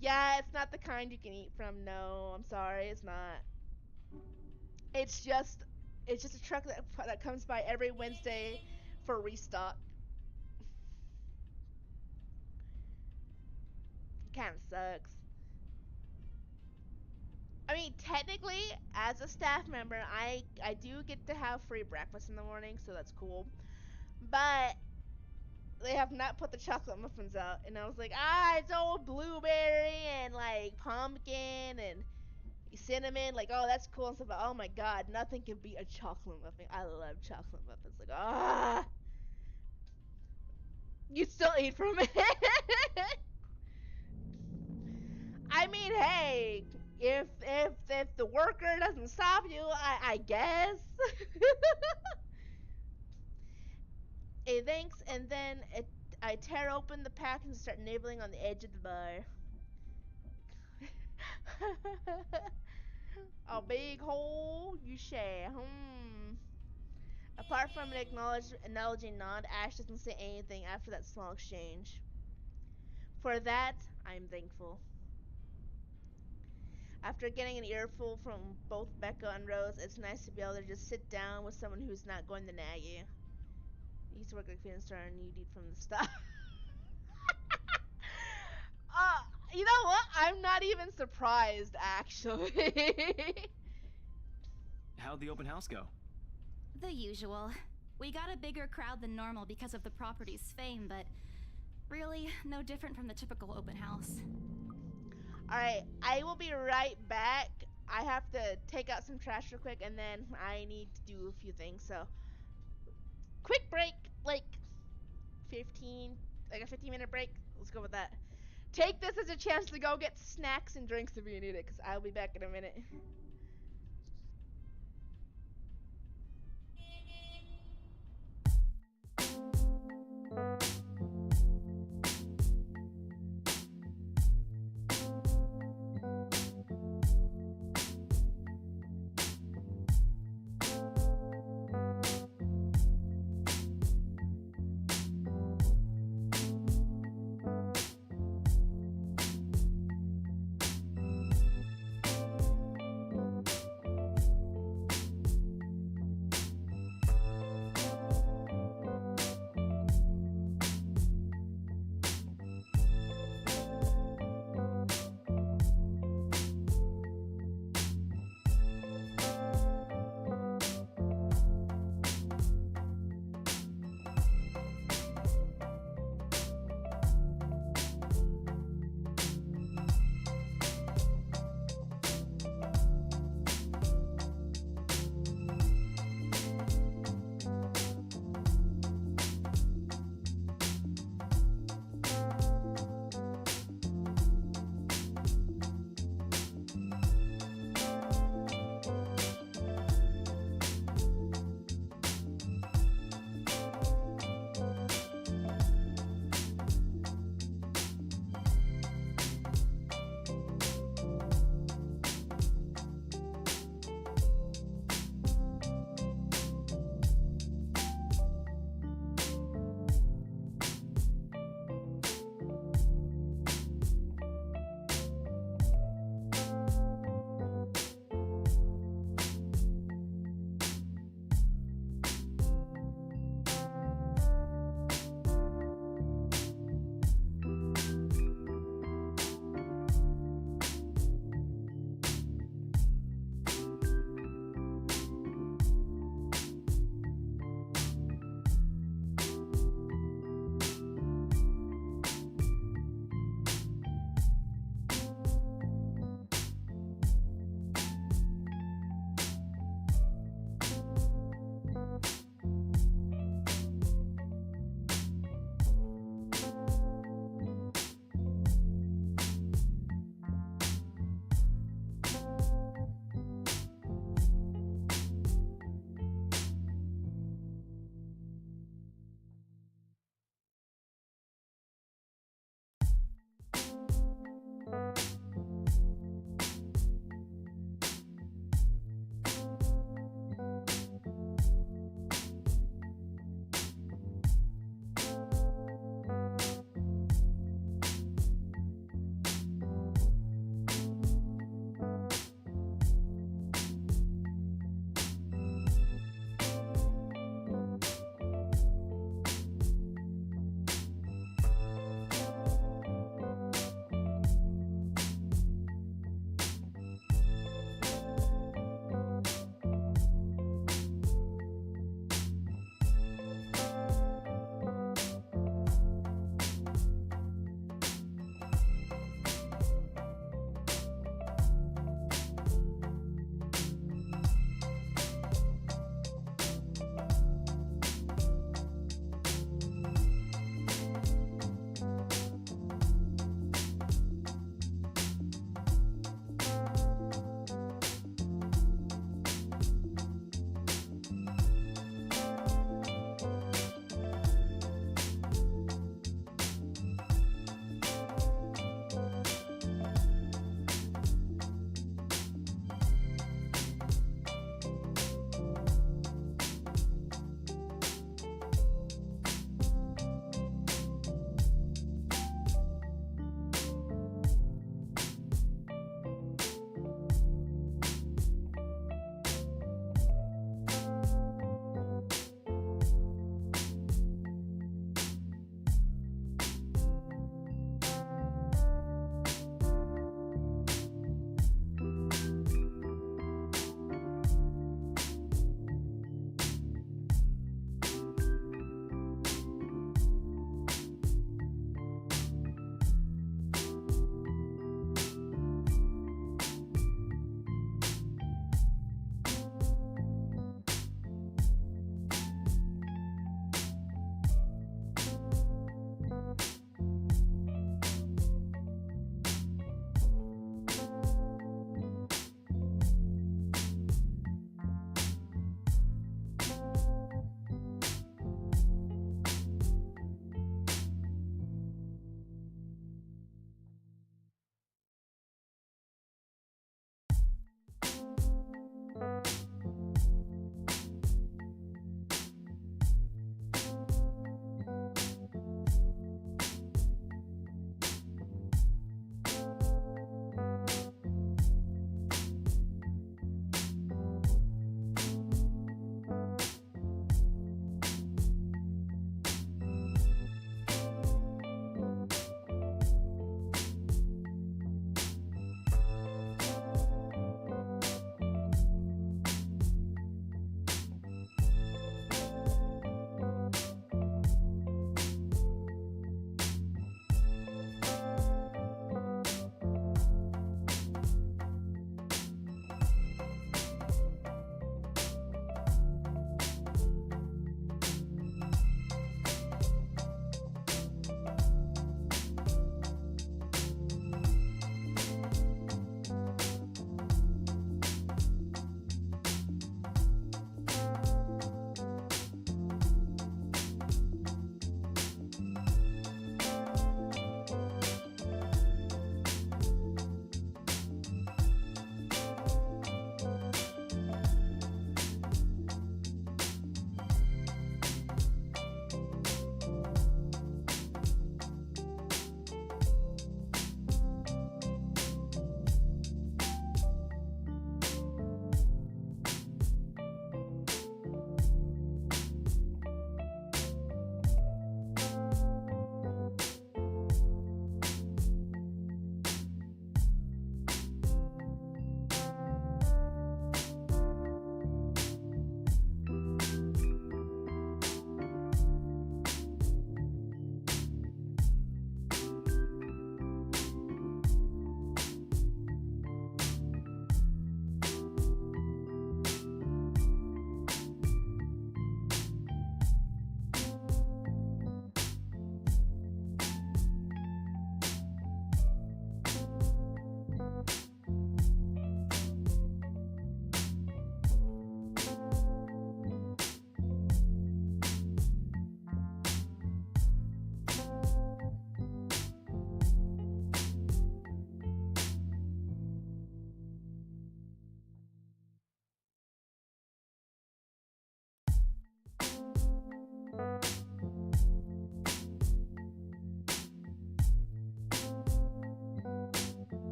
Yeah, it's not the kind you can eat from. No, I'm sorry, it's not. It's just a truck that comes by every Wednesday for restock. It kind of sucks. I mean, technically, as a staff member, I do get to have free breakfast in the morning, so that's cool. But they have not put the chocolate muffins out, and I was like, it's all blueberry and like pumpkin and cinnamon, like, oh, that's cool and stuff. But oh my god, nothing can beat a chocolate muffin. I love chocolate muffins. Like, you still eat from it. I mean, hey, if the worker doesn't stop you, I guess. Hey, thanks, and then I tear open the pack and start nibbling on the edge of the bar. A big hole, you say? Apart from an acknowledging nod, Ash doesn't say anything after that small exchange. For that, I'm thankful. After getting an earful from both Becca and Rose, it's nice to be able to just sit down with someone who's not going to nag you. You used to work like Phoenix Star and you eat from the start. You know what? I'm not even surprised, actually. How'd the open house go? The usual. We got a bigger crowd than normal because of the property's fame, but really no different from the typical open house. Alright, I will be right back. I have to take out some trash real quick, and then I need to do a few things, so quick break, like a 15-minute break. Let's go with that. Take this as a chance to go get snacks and drinks if you need it, because I'll be back in a minute.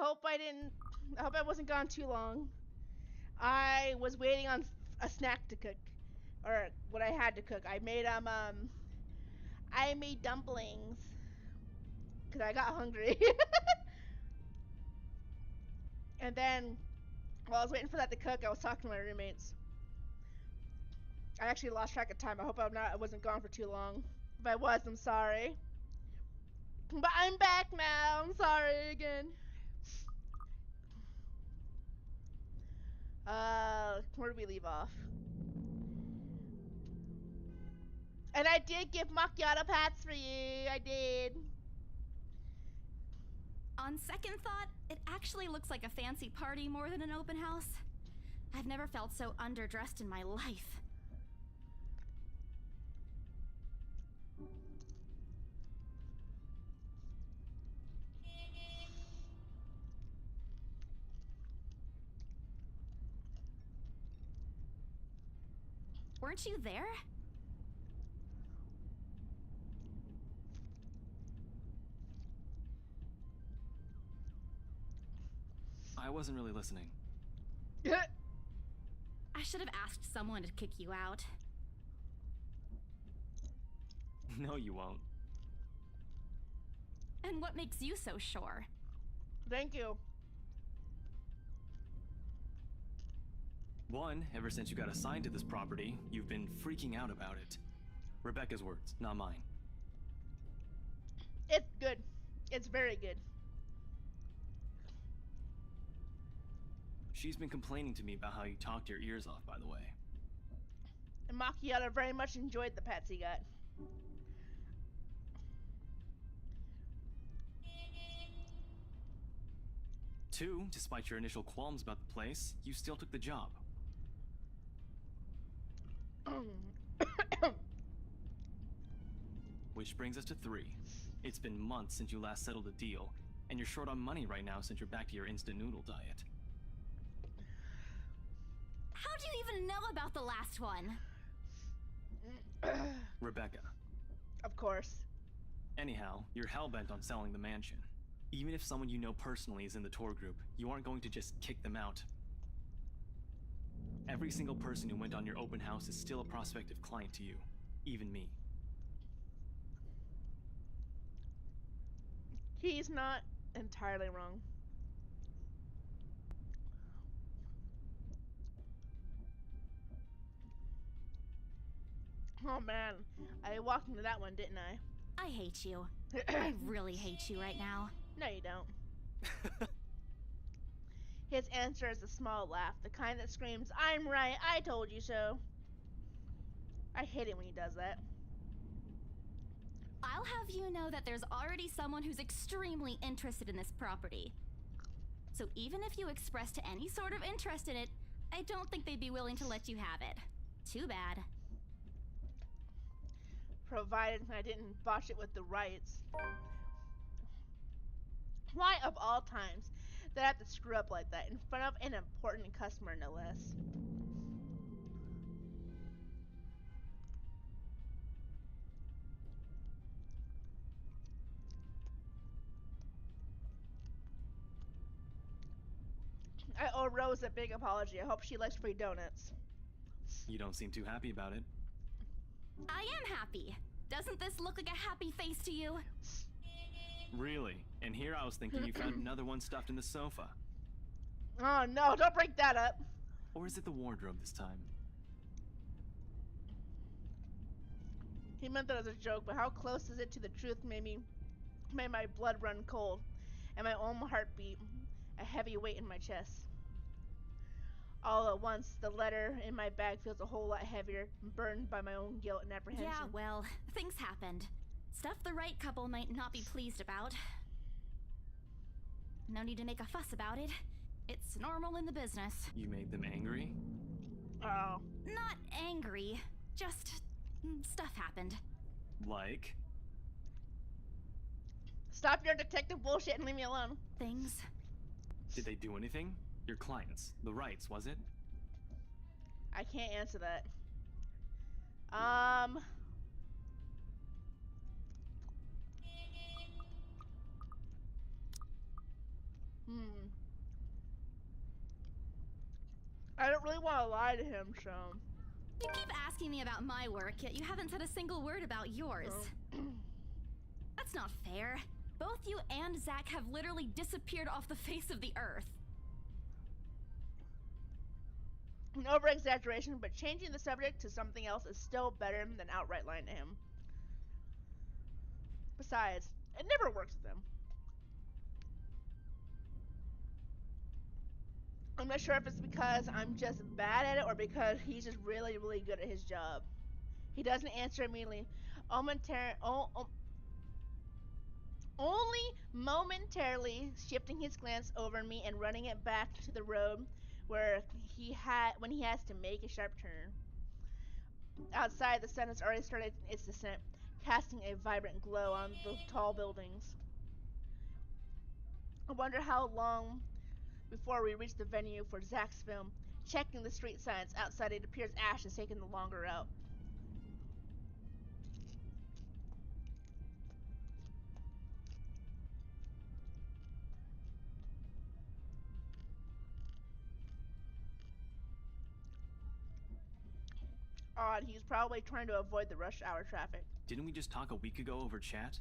hope I wasn't gone too long. I was waiting on a snack to cook, or what I had to cook. I made dumplings because I got hungry. And then while I was waiting for that to cook, I was talking to my roommates. I actually lost track of time. I hope I wasn't gone for too long. If I was, I'm sorry. But I'm back now. I'm sorry again. Where did we leave off? And I did give macchiato pats for you. I did. On second thought, it actually looks like a fancy party more than an open house. I've never felt so underdressed in my life. Weren't you there? I wasn't really listening. I should have asked someone to kick you out. No, you won't. And what makes you so sure? Thank you. One, ever since you got assigned to this property, you've been freaking out about it. Rebecca's words, not mine. It's good. It's very good. She's been complaining to me about how you talked your ears off, by the way. And Macchiato very much enjoyed the pets he got. Two, despite your initial qualms about the place, you still took the job. Which brings us to three. It's been months since you last settled a deal, and you're short on money right now since you're back to your instant noodle diet. How do you even know about the last one? Rebecca. Of course. Anyhow, you're hellbent on selling the mansion. Even if someone you know personally is in the tour group, you aren't going to just kick them out. Every single person who went on your open house is still a prospective client to you, even me. He's not entirely wrong. Oh man, I walked into that one, didn't I? I hate you. I really hate you right now. No, you don't. His answer is a small laugh, the kind that screams, "I'm right, I told you so." I hate it when he does that. I'll have you know that there's already someone who's extremely interested in this property. So even if you expressed any sort of interest in it, I don't think they'd be willing to let you have it. Too bad. Provided I didn't botch it with the rights. Why, of all times, did I have to screw up like that in front of an important customer, no less? I owe Rose a big apology. I hope she likes free donuts. You don't seem too happy about it. I am happy. Doesn't this look like a happy face to you? Really? And here I was thinking you found another one stuffed in the sofa. Oh no, don't break that up. Or is it the wardrobe this time? He meant that as a joke, but how close is it to the truth made my blood run cold, and my own heartbeat a heavy weight in my chest. All at once, the letter in my bag feels a whole lot heavier, burdened by my own guilt and apprehension. Yeah, well, things happened. Stuff the right couple might not be pleased about. No need to make a fuss about it. It's normal in the business. You made them angry? Oh. Not angry, just stuff happened. Like? Stop your detective bullshit and leave me alone. Things. Did they do anything? Your clients. The rights, was it? I can't answer that. I don't really want to lie to him, so. You keep asking me about my work, yet you haven't said a single word about yours. That's not fair. Both you and Zach have literally disappeared off the face of the earth. An over-exaggeration, but changing the subject to something else is still better than outright lying to him. Besides, it never works with him. I'm not sure if it's because I'm just bad at it or because he's just really, really good at his job. He doesn't answer immediately. Only momentarily shifting his glance over me and running it back to the road where when he has to make a sharp turn. Outside, the sun has already started its descent, casting a vibrant glow on the tall buildings. I wonder how long before we reach the venue for Zach's film. Checking the street signs outside, it appears Ash has taken the longer route. Odd, he's probably trying to avoid the rush hour traffic. Didn't we just talk a week ago over chat?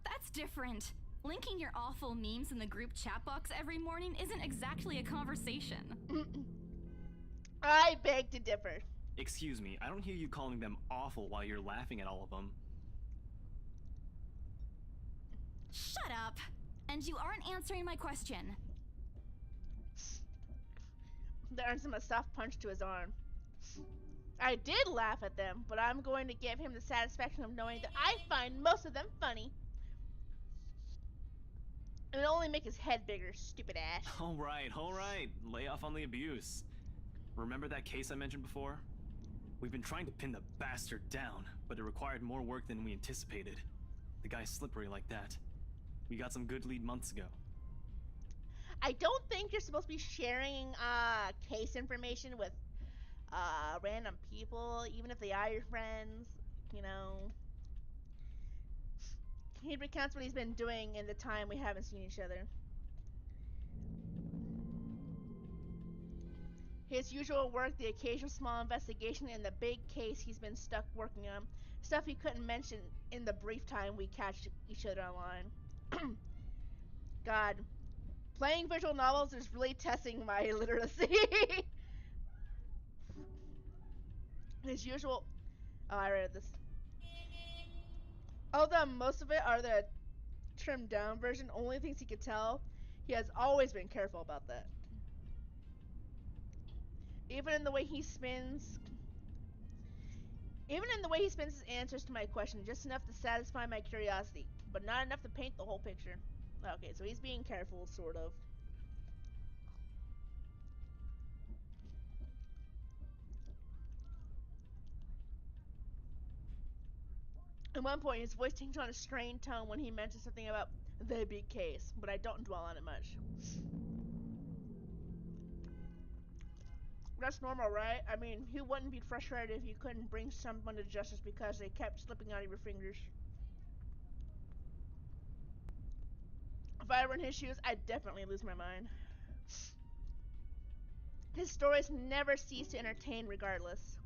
That's different. Linking your awful memes in the group chat box every morning isn't exactly a conversation. I beg to differ. Excuse me, I don't hear you calling them awful while you're laughing at all of them. Shut up! And you aren't answering my question. That earns him a soft punch to his arm. I did laugh at them, but I'm going to give him the satisfaction of knowing that I find most of them funny. It'll only make his head bigger, stupid Ash. Alright. Lay off on the abuse. Remember that case I mentioned before? We've been trying to pin the bastard down, but it required more work than we anticipated. The guy's slippery like that. We got some good lead months ago. I don't think you're supposed to be sharing case information with random people, even if they are your friends, you know. He recounts what he's been doing in the time we haven't seen each other. His usual work, the occasional small investigation, and the big case he's been stuck working on. Stuff he couldn't mention in the brief time we catch each other online. God, playing visual novels is really testing my literacy. His usual... Oh, I read this. Although most of it are the trimmed down version, only things he could tell, he has always been careful about that. Even in the way he spins his answers to my question, just enough to satisfy my curiosity, but not enough to paint the whole picture. Okay, so he's being careful, sort of. At one point, his voice changed on a strained tone when he mentioned something about the big case, but I don't dwell on it much. That's normal, right? I mean, who wouldn't be frustrated if you couldn't bring someone to justice because they kept slipping out of your fingers? If I were in his shoes, I'd definitely lose my mind. His stories never cease to entertain regardless.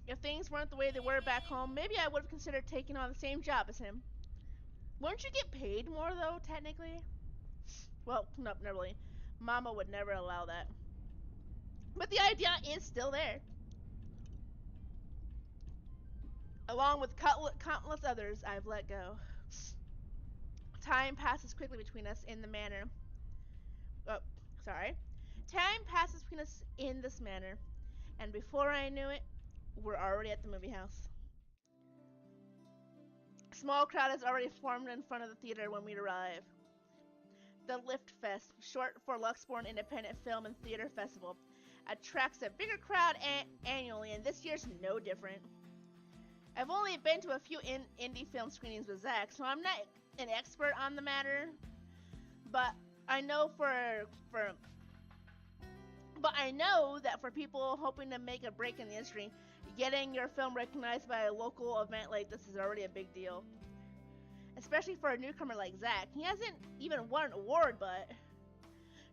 If things weren't the way they were back home, maybe I would have considered taking on the same job as him. Wouldn't you get paid more, though, technically? Well, nope, not really. Mama would never allow that. But the idea is still there. Along with countless others I've let go. Time passes quickly between us in the manner. Oh, sorry. Time passes between us in this manner. And before I knew it, we're already at the movie house. A small crowd has already formed in front of the theater when we arrive. The Lift Fest, short for Luxborn Independent Film and Theater Festival, attracts a bigger crowd annually, and this year's no different. I've only been to a few indie film screenings with Zach, so I'm not an expert on the matter, but I know that for people hoping to make a break in the industry, getting your film recognized by a local event like this is already a big deal. Especially for a newcomer like Zach. He hasn't even won an award, but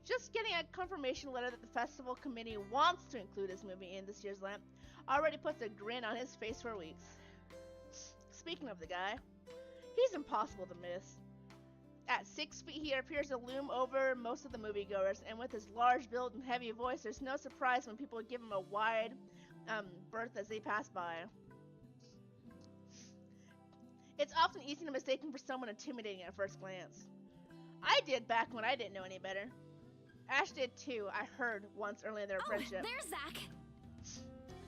Just getting a confirmation letter that the festival committee wants to include his movie in this year's lamp already puts a grin on his face for weeks. Speaking of the guy, he's impossible to miss. At 6 feet, he appears to loom over most of the moviegoers, and with his large build and heavy voice, there's no surprise when people give him a wide berth as they pass by. It's often easy to mistake him for someone intimidating at first glance. I did back when I didn't know any better. Ash did too, I heard once early in their friendship. There's Zach!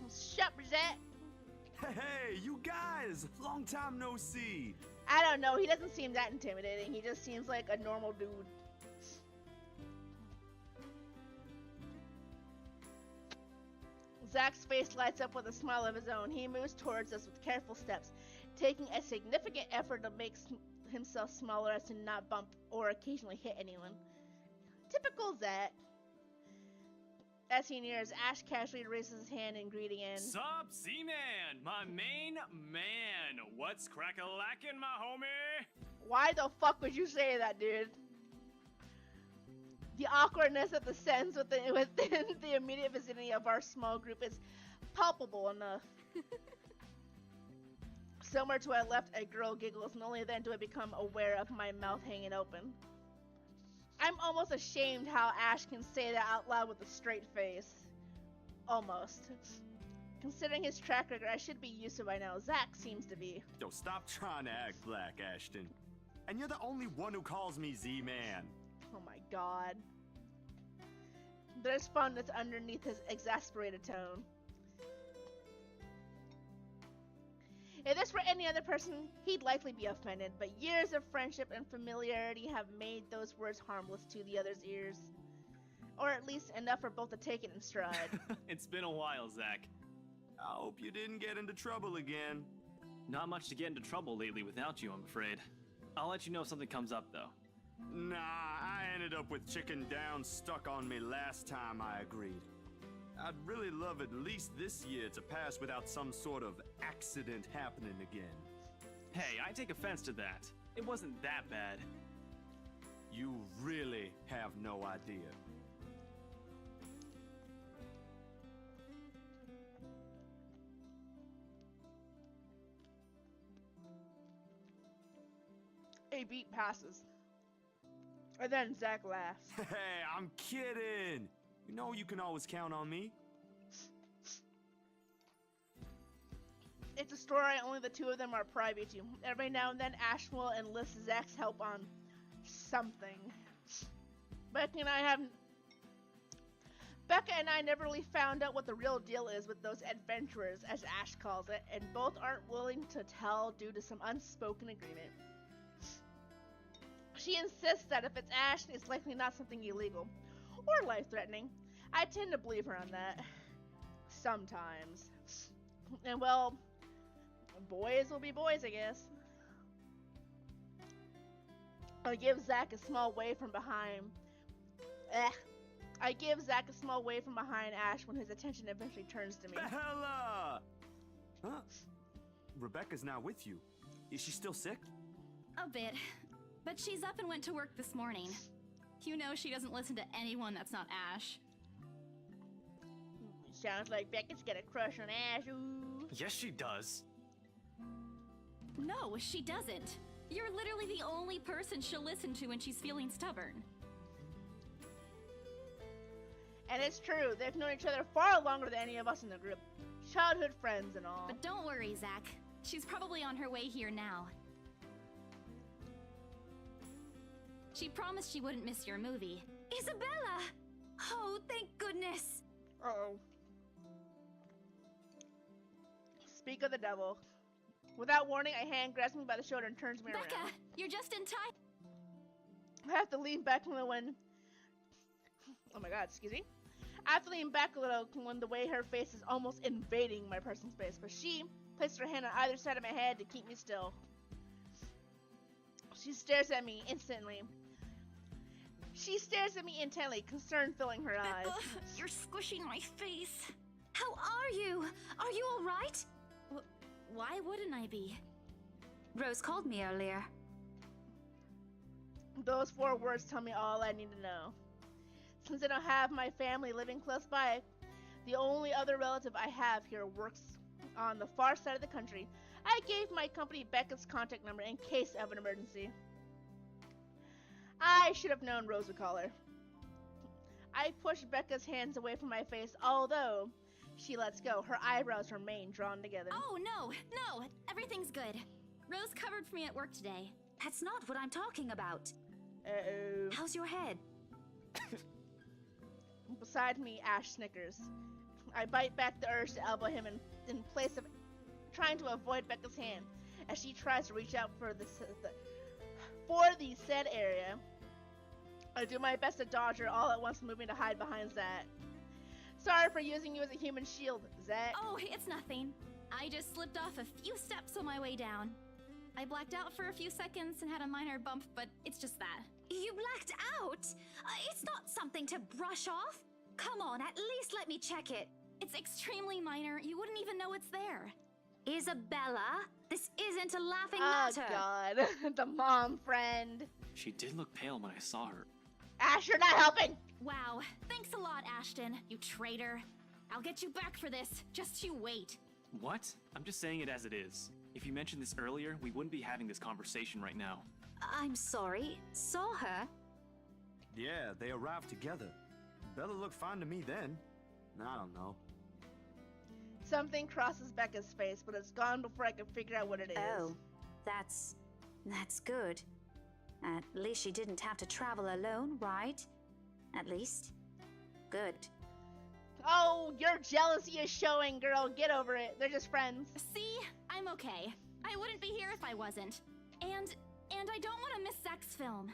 Shut up, Zach! Hey, you guys! Long time no see! I don't know, he doesn't seem that intimidating. He just seems like a normal dude. Zach's face lights up with a smile of his own. He moves towards us with careful steps, taking a significant effort to make himself smaller as to not bump or occasionally hit anyone. Typical Zach. As he nears, Ash casually raises his hand in greeting and... Sup, Z-Man? My main man! What's crack-a-lackin', my homie? Why the fuck would you say that, dude? The awkwardness of the sentence within the immediate vicinity of our small group is palpable enough. Somewhere to our left, a girl giggles, and only then do I become aware of my mouth hanging open. I'm almost ashamed how Ash can say that out loud with a straight face. Almost. Considering his track record, I should be used to by now. Zach seems to be. Yo, stop trying to act black, Ashton. And you're the only one who calls me Z-Man. Oh my god. There's fondness underneath his exasperated tone. If this were any other person, he'd likely be offended, but years of friendship and familiarity have made those words harmless to the other's ears. Or at least enough for both to take it in stride. It's been a while, Zach. I hope you didn't get into trouble again. Not much to get into trouble lately without you, I'm afraid. I'll let you know if something comes up, though. Nah, I ended up with Chicken Down stuck on me last time I agreed. I'd really love at least this year to pass without some sort of accident happening again. Hey, I take offense to that. It wasn't that bad. You really have no idea. A beat passes. And then Zach laughs. Hey, I'm kidding! You know you can always count on me. It's a story only the two of them are privy to. Every now and then Ash will enlist Zach's help on something. Becca and I never really found out what the real deal is with those adventurers, as Ash calls it, and both aren't willing to tell due to some unspoken agreement. She insists that if it's Ash, it's likely not something illegal or life-threatening. I tend to believe her on that. Sometimes. And well, boys will be boys, I guess. I give Zach a small wave from behind. I give Zach a small wave from behind Ash when his attention eventually turns to me. Bella! Huh? Rebecca's not with you. Is she still sick? A bit. But she's up and went to work this morning. You know she doesn't listen to anyone that's not Ash. Sounds like Becca's got a crush on Ash. Ooh. Yes, she does. No, she doesn't. You're literally the only person she'll listen to when she's feeling stubborn. And it's true, they've known each other far longer than any of us in the group. Childhood friends and all. But don't worry, Zach. She's probably on her way here now. She promised she wouldn't miss your movie. Isabella! Oh, thank goodness! Uh-oh. Speak of the devil. Without warning, a hand grabs me by the shoulder and turns me Becca, around. you're just in time. I have to lean back from the wind. Oh my god, excuse me. I have to lean back a little when the way her face is almost invading my person's space, but she placed her hand on either side of my head to keep me still. She stares at me instantly. She stares at me intently, concern filling her eyes. You're squishing my face. How are you? Are you alright? Why wouldn't I be? Rose called me earlier. Those 4 words tell me all I need to know. Since I don't have my family living close by, the only other relative I have here works on the far side of the country. I gave my company Becca's contact number in case of an emergency. I should have known Rose would call her. I pushed Becca's hands away from my face, although she lets go. Her eyebrows remain drawn together. Oh, no, everything's good. Rose covered for me at work today. That's not what I'm talking about. Uh-oh. How's your head? Beside me, Ash snickers. I bite back the urge to elbow him in place of trying to avoid Becca's hand as she tries to reach out for the said area. I do my best to dodge her, all at once moving to hide behind Zach. Sorry for using you as a human shield, Zach. Oh, it's nothing. I just slipped off a few steps on my way down. I blacked out for a few seconds and had a minor bump, but it's just that. You blacked out? It's not something to brush off. Come on, at least let me check it. It's extremely minor. You wouldn't even know it's there. Isabella, this isn't a laughing Oh, matter. God. The mom friend. She did look pale when I saw her. Ash, you're not helping! Wow. Thanks a lot, Ashton, you traitor. I'll get you back for this. Just you wait. What? I'm just saying it as it is. If you mentioned this earlier, we wouldn't be having this conversation right now. I'm sorry. Saw her? Yeah, they arrived together. Bella looked fine to me then. I don't know. Something crosses Becca's face, but it's gone before I can figure out what it is. Oh, that's good. At least she didn't have to travel alone, right? At least. Good. Oh, your jealousy is showing, girl. Get over it. They're just friends. See? I'm okay. I wouldn't be here if I wasn't. And I don't want to miss Zach's film.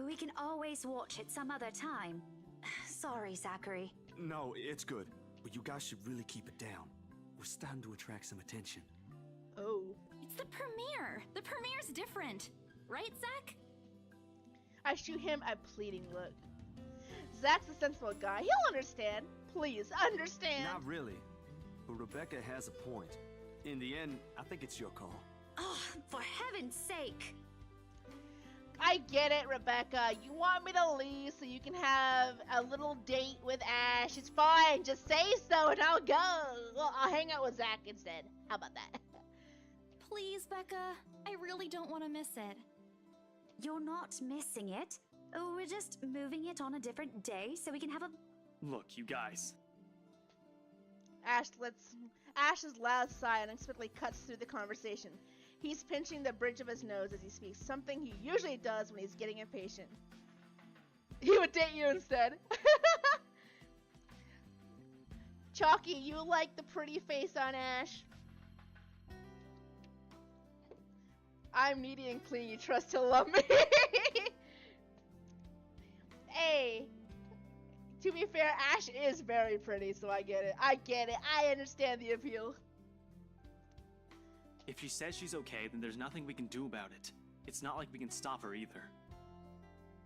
We can always watch it some other time. Sorry, Zachary. No, it's good. But you guys should really keep it down. We're starting to attract some attention. Oh. It's the premiere. The premiere's different. Right, Zach? I shoot him a pleading look. Zach's a sensible guy. He'll understand. Please, understand. Not really. But Rebecca has a point. In the end, I think it's your call. Oh, for heaven's sake. I get it, Rebecca. You want me to leave so you can have a little date with Ash. It's fine. Just say so and I'll go. Well, I'll hang out with Zach instead. How about that? Please, Becca. I really don't want to miss it. You're not missing it. Oh, we're just moving it on a different day so we can have a... Look, you guys. Ash's loud sigh unexpectedly cuts through the conversation. He's pinching the bridge of his nose as he speaks, something he usually does when he's getting impatient. He would date you instead. Chalky, you like the pretty face on Ash? I'm needy and clean, you trust to love me. Hey, to be fair, Ash is very pretty, so I get it. I understand the appeal. If she says she's okay, then there's nothing we can do about it. It's not like we can stop her either.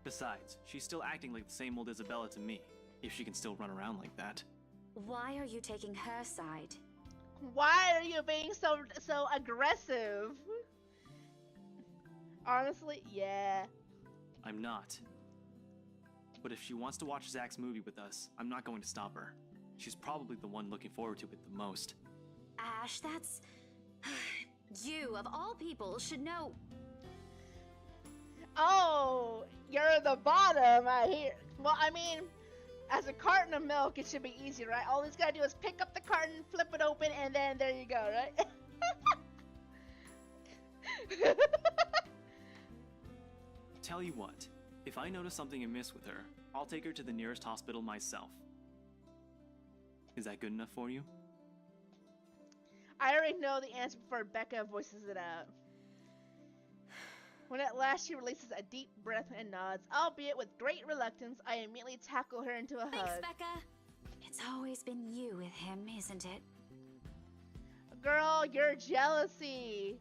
Besides, she's still acting like the same old Isabella to me, if she can still run around like that. Why are you taking her side? Why are you being so aggressive? Honestly, yeah. I'm not. But if she wants to watch Zach's movie with us, I'm not going to stop her. She's probably the one looking forward to it the most. Ash, that's... You, of all people, should know... Oh, you're the bottom, I hear. Well, I mean, as a carton of milk, it should be easy, right? All he's gotta do is pick up the carton, flip it open, and then there you go, right? Tell you what, if I notice something amiss with her, I'll take her to the nearest hospital myself. Is that good enough for you? I already know the answer before Becca voices it out. When at last she releases a deep breath and nods, albeit with great reluctance, I immediately tackle her into a hug. Thanks, Becca. It's always been you with him, isn't it? Girl, your jealousy.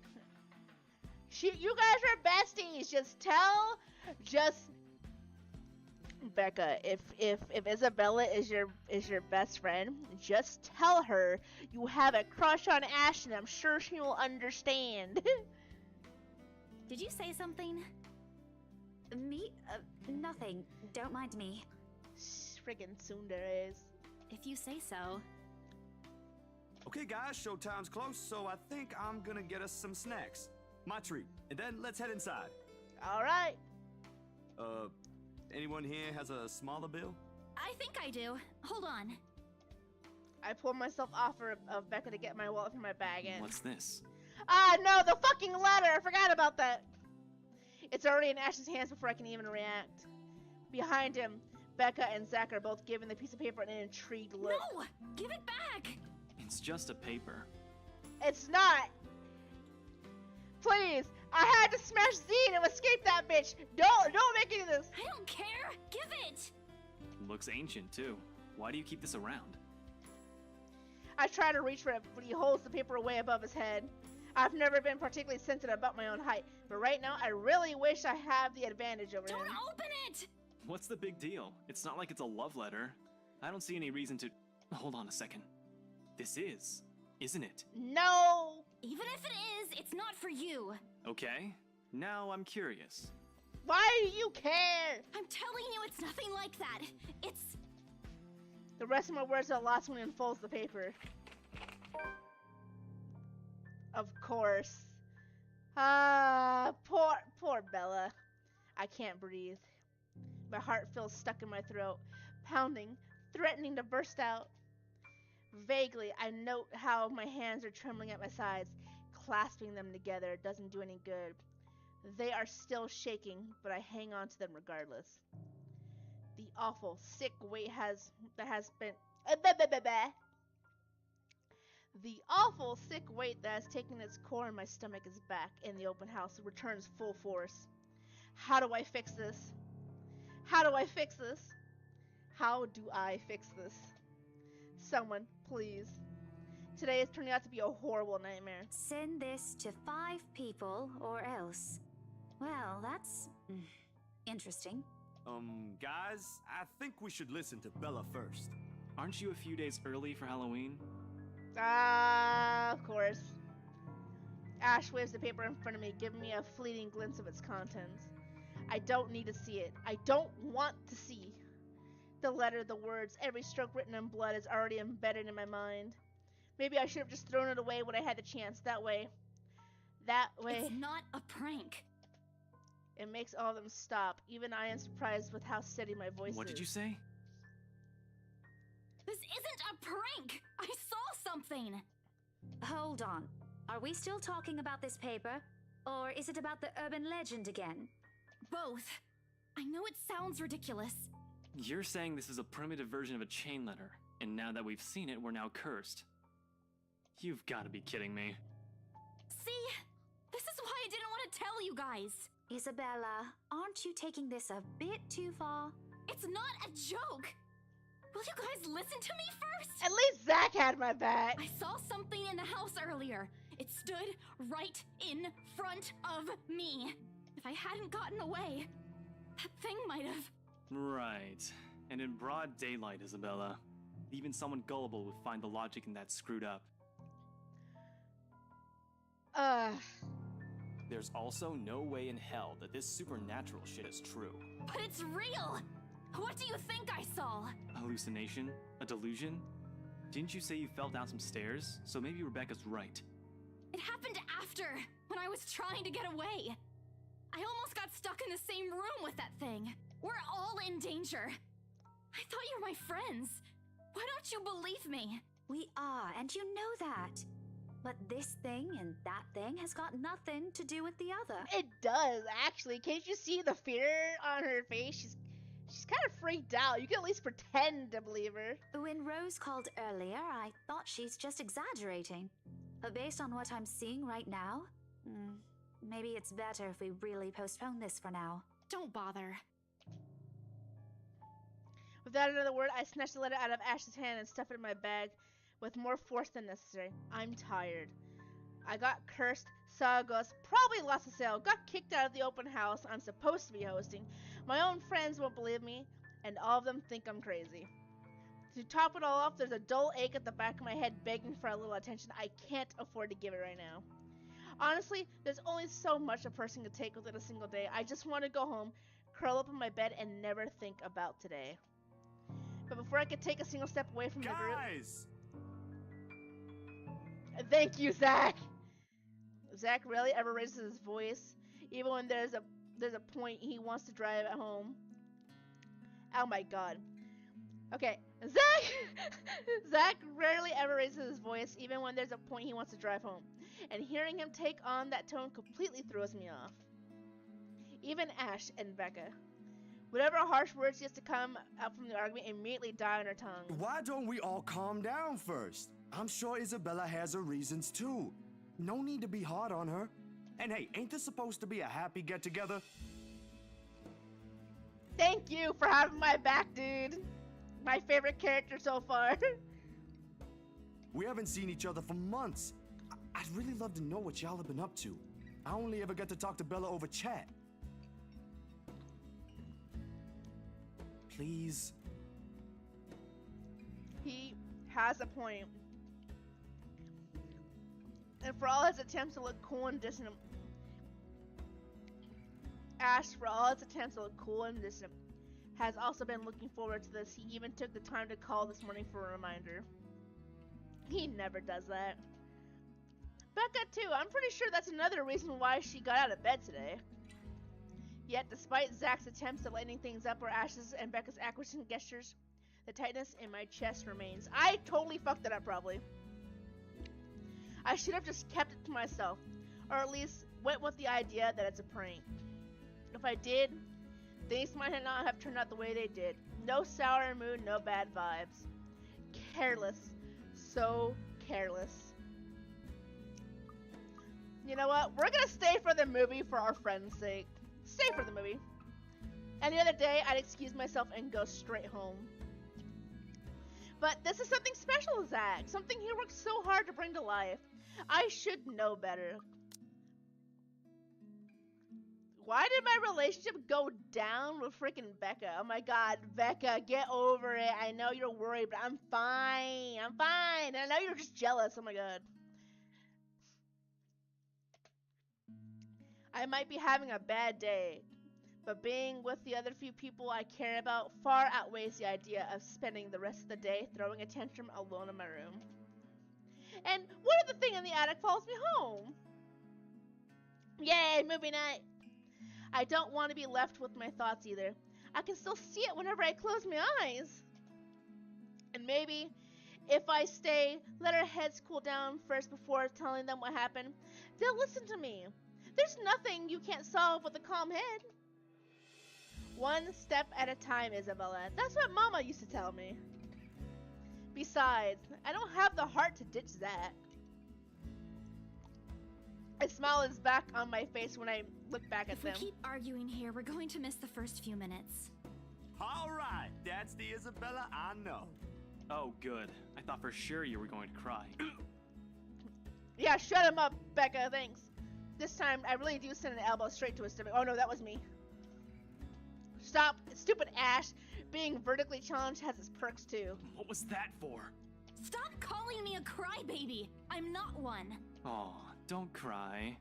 You guys are besties. Becca, if Isabella is your best friend, just tell her you have a crush on Ash, and I'm sure she will understand. Did you say something? Me? Nothing. Don't mind me. friggin' tsundere is. If you say so. Okay, guys, showtime's close, so I think I'm gonna get us some snacks. My treat. And then let's head inside. Alright. Anyone here has a smaller bill? I think I do. Hold on. I pulled myself off of Becca to get my wallet from my bag in. What's this? Ah, no, the fucking letter! I forgot about that! It's already in Ash's hands before I can even react. Behind him, Becca and Zach are both giving the piece of paper an intrigued look. No! Give it back! It's just a paper. It's not! Please! I had to smash Z and escape that bitch! Don't make any of this! I don't care! Give it! Looks ancient, too. Why do you keep this around? I try to reach for it, but he holds the paper way above his head. I've never been particularly sensitive about my own height, but right now I really wish I have the advantage over him. Don't open it! What's the big deal? It's not like it's a love letter. I don't see any reason to... Hold on a second. This is, isn't it? No! Even if it is, it's not for you. Okay. Now I'm curious. Why do you care? I'm telling you it's nothing like that. It's... The rest of my words are lost when he unfolds the paper. Of course. Poor Bella. I can't breathe. My heart feels stuck in my throat, pounding, threatening to burst out. Vaguely, I note how my hands are trembling at my sides. Clasping them together doesn't do any good. They are still shaking, but I hang on to them regardless. The awful, sick weight that has taken its core in my stomach is back in the open house. It returns full force. How do I fix this? How do I fix this? How do I fix this? Someone, please. Today is turning out to be a horrible nightmare. Send this to 5 people or else. Well, that's interesting. Guys, I think we should listen to Bella first. Aren't you a few days early for Halloween? Of course. Ash waves the paper in front of me, giving me a fleeting glimpse of its contents. I don't need to see it. I don't want to see. The letter, the words, every stroke written in blood is already embedded in my mind. Maybe I should have just thrown it away when I had the chance. That way. It's not a prank. It makes all of them stop. Even I am surprised with how steady my voice is. What did you say? This isn't a prank! I saw something! Hold on. Are we still talking about this paper? Or is it about the urban legend again? Both. I know it sounds ridiculous. You're saying this is a primitive version of a chain letter, and now that we've seen it, we're now cursed. You've got to be kidding me. See? This is why I didn't want to tell you guys. Isabella, aren't you taking this a bit too far? It's not a joke! Will you guys listen to me first? At least Zach had my back. I saw something in the house earlier. It stood right in front of me. If I hadn't gotten away, that thing might have... Right. And in broad daylight, Isabella. Even someone gullible would find the logic in that screwed up. There's also no way in hell that this supernatural shit is true. But it's real! What do you think I saw? A hallucination? A delusion? Didn't you say you fell down some stairs? So maybe Rebecca's right. It happened after, when I was trying to get away. I almost got stuck in the same room with that thing. We're all in danger. I thought you were my friends. Why don't you believe me? We are, and you know that. But this thing and that thing has got nothing to do with the other. It does, actually. Can't you see the fear on her face? She's kind of freaked out. You can at least pretend to believe her. When Rose called earlier, I thought she's just exaggerating. But based on what I'm seeing right now, maybe it's better if we really postpone this for now. Don't bother. Without another word, I snatched the letter out of Ash's hand and stuffed it in my bag with more force than necessary. I'm tired. I got cursed, saw a ghost, probably lost a sale, got kicked out of the open house I'm supposed to be hosting. My own friends won't believe me, and all of them think I'm crazy. To top it all off, there's a dull ache at the back of my head begging for a little attention. I can't afford to give it right now. Honestly, there's only so much a person can take within a single day. I just want to go home, curl up in my bed, and never think about today. But before I could take a single step away from the group... Guys! Thank you, Zach! Zach rarely ever raises his voice, even when there's a point he wants to drive at home. Oh my god. Okay, Zach rarely ever raises his voice, even when there's a point he wants to drive home. And hearing him take on that tone completely throws me off. Even Ash and Becca. Whatever harsh words used to come out from the argument immediately die on her tongue. Why don't we all calm down first? I'm sure Isabella has her reasons too. No need to be hard on her. And hey, ain't this supposed to be a happy get-together? Thank you for having my back, dude. My favorite character so far. We haven't seen each other for months. I'd really love to know what y'all have been up to. I only ever get to talk to Bella over chat. Please. He has a point. And for all his attempts to look cool and distant, Ash, for all his attempts to look cool and distant, has also been looking forward to this. He even took the time to call this morning for a reminder. He never does that. Becca too, I'm pretty sure that's another reason why she got out of bed today. Yet, despite Zach's attempts at lightening things up or Ash's and Becca's acquiescent gestures, the tightness in my chest remains. I totally fucked it up, probably. I should have just kept it to myself, or at least went with the idea that it's a prank. If I did, things might not have turned out the way they did. No sour mood, no bad vibes. Careless. So careless. You know what? We're gonna stay for the movie for our friend's sake. Stay for the movie. Any other day, I'd excuse myself and go straight home. But this is something special, Zach. Something he worked so hard to bring to life. I should know better. Why did my relationship go down with freaking Becca? Oh my god, Becca, get over it. I know you're worried, but I'm fine. I'm fine. And I know you're just jealous. Oh my god. I might be having a bad day, but being with the other few people I care about far outweighs the idea of spending the rest of the day throwing a tantrum alone in my room. And what if the thing in the attic follows me home? Yay, movie night! I don't want to be left with my thoughts either. I can still see it whenever I close my eyes. And maybe, if I stay, let our heads cool down first before telling them what happened, they'll listen to me. There's nothing you can't solve with a calm head. One step at a time, Isabella. That's what Mama used to tell me. Besides, I don't have the heart to ditch that. A smile is back on my face when I look back at them. If we keep arguing here, we're going to miss the first few minutes. All right, that's the Isabella I know. Oh, good. I thought for sure you were going to cry. Yeah, shut him up, Becca, thanks. This time, I really do send an elbow straight to his stomach. Oh no, that was me. Stop, stupid Ash. Being vertically challenged has its perks too. What was that for? Stop calling me a crybaby. I'm not one. Aw, don't cry.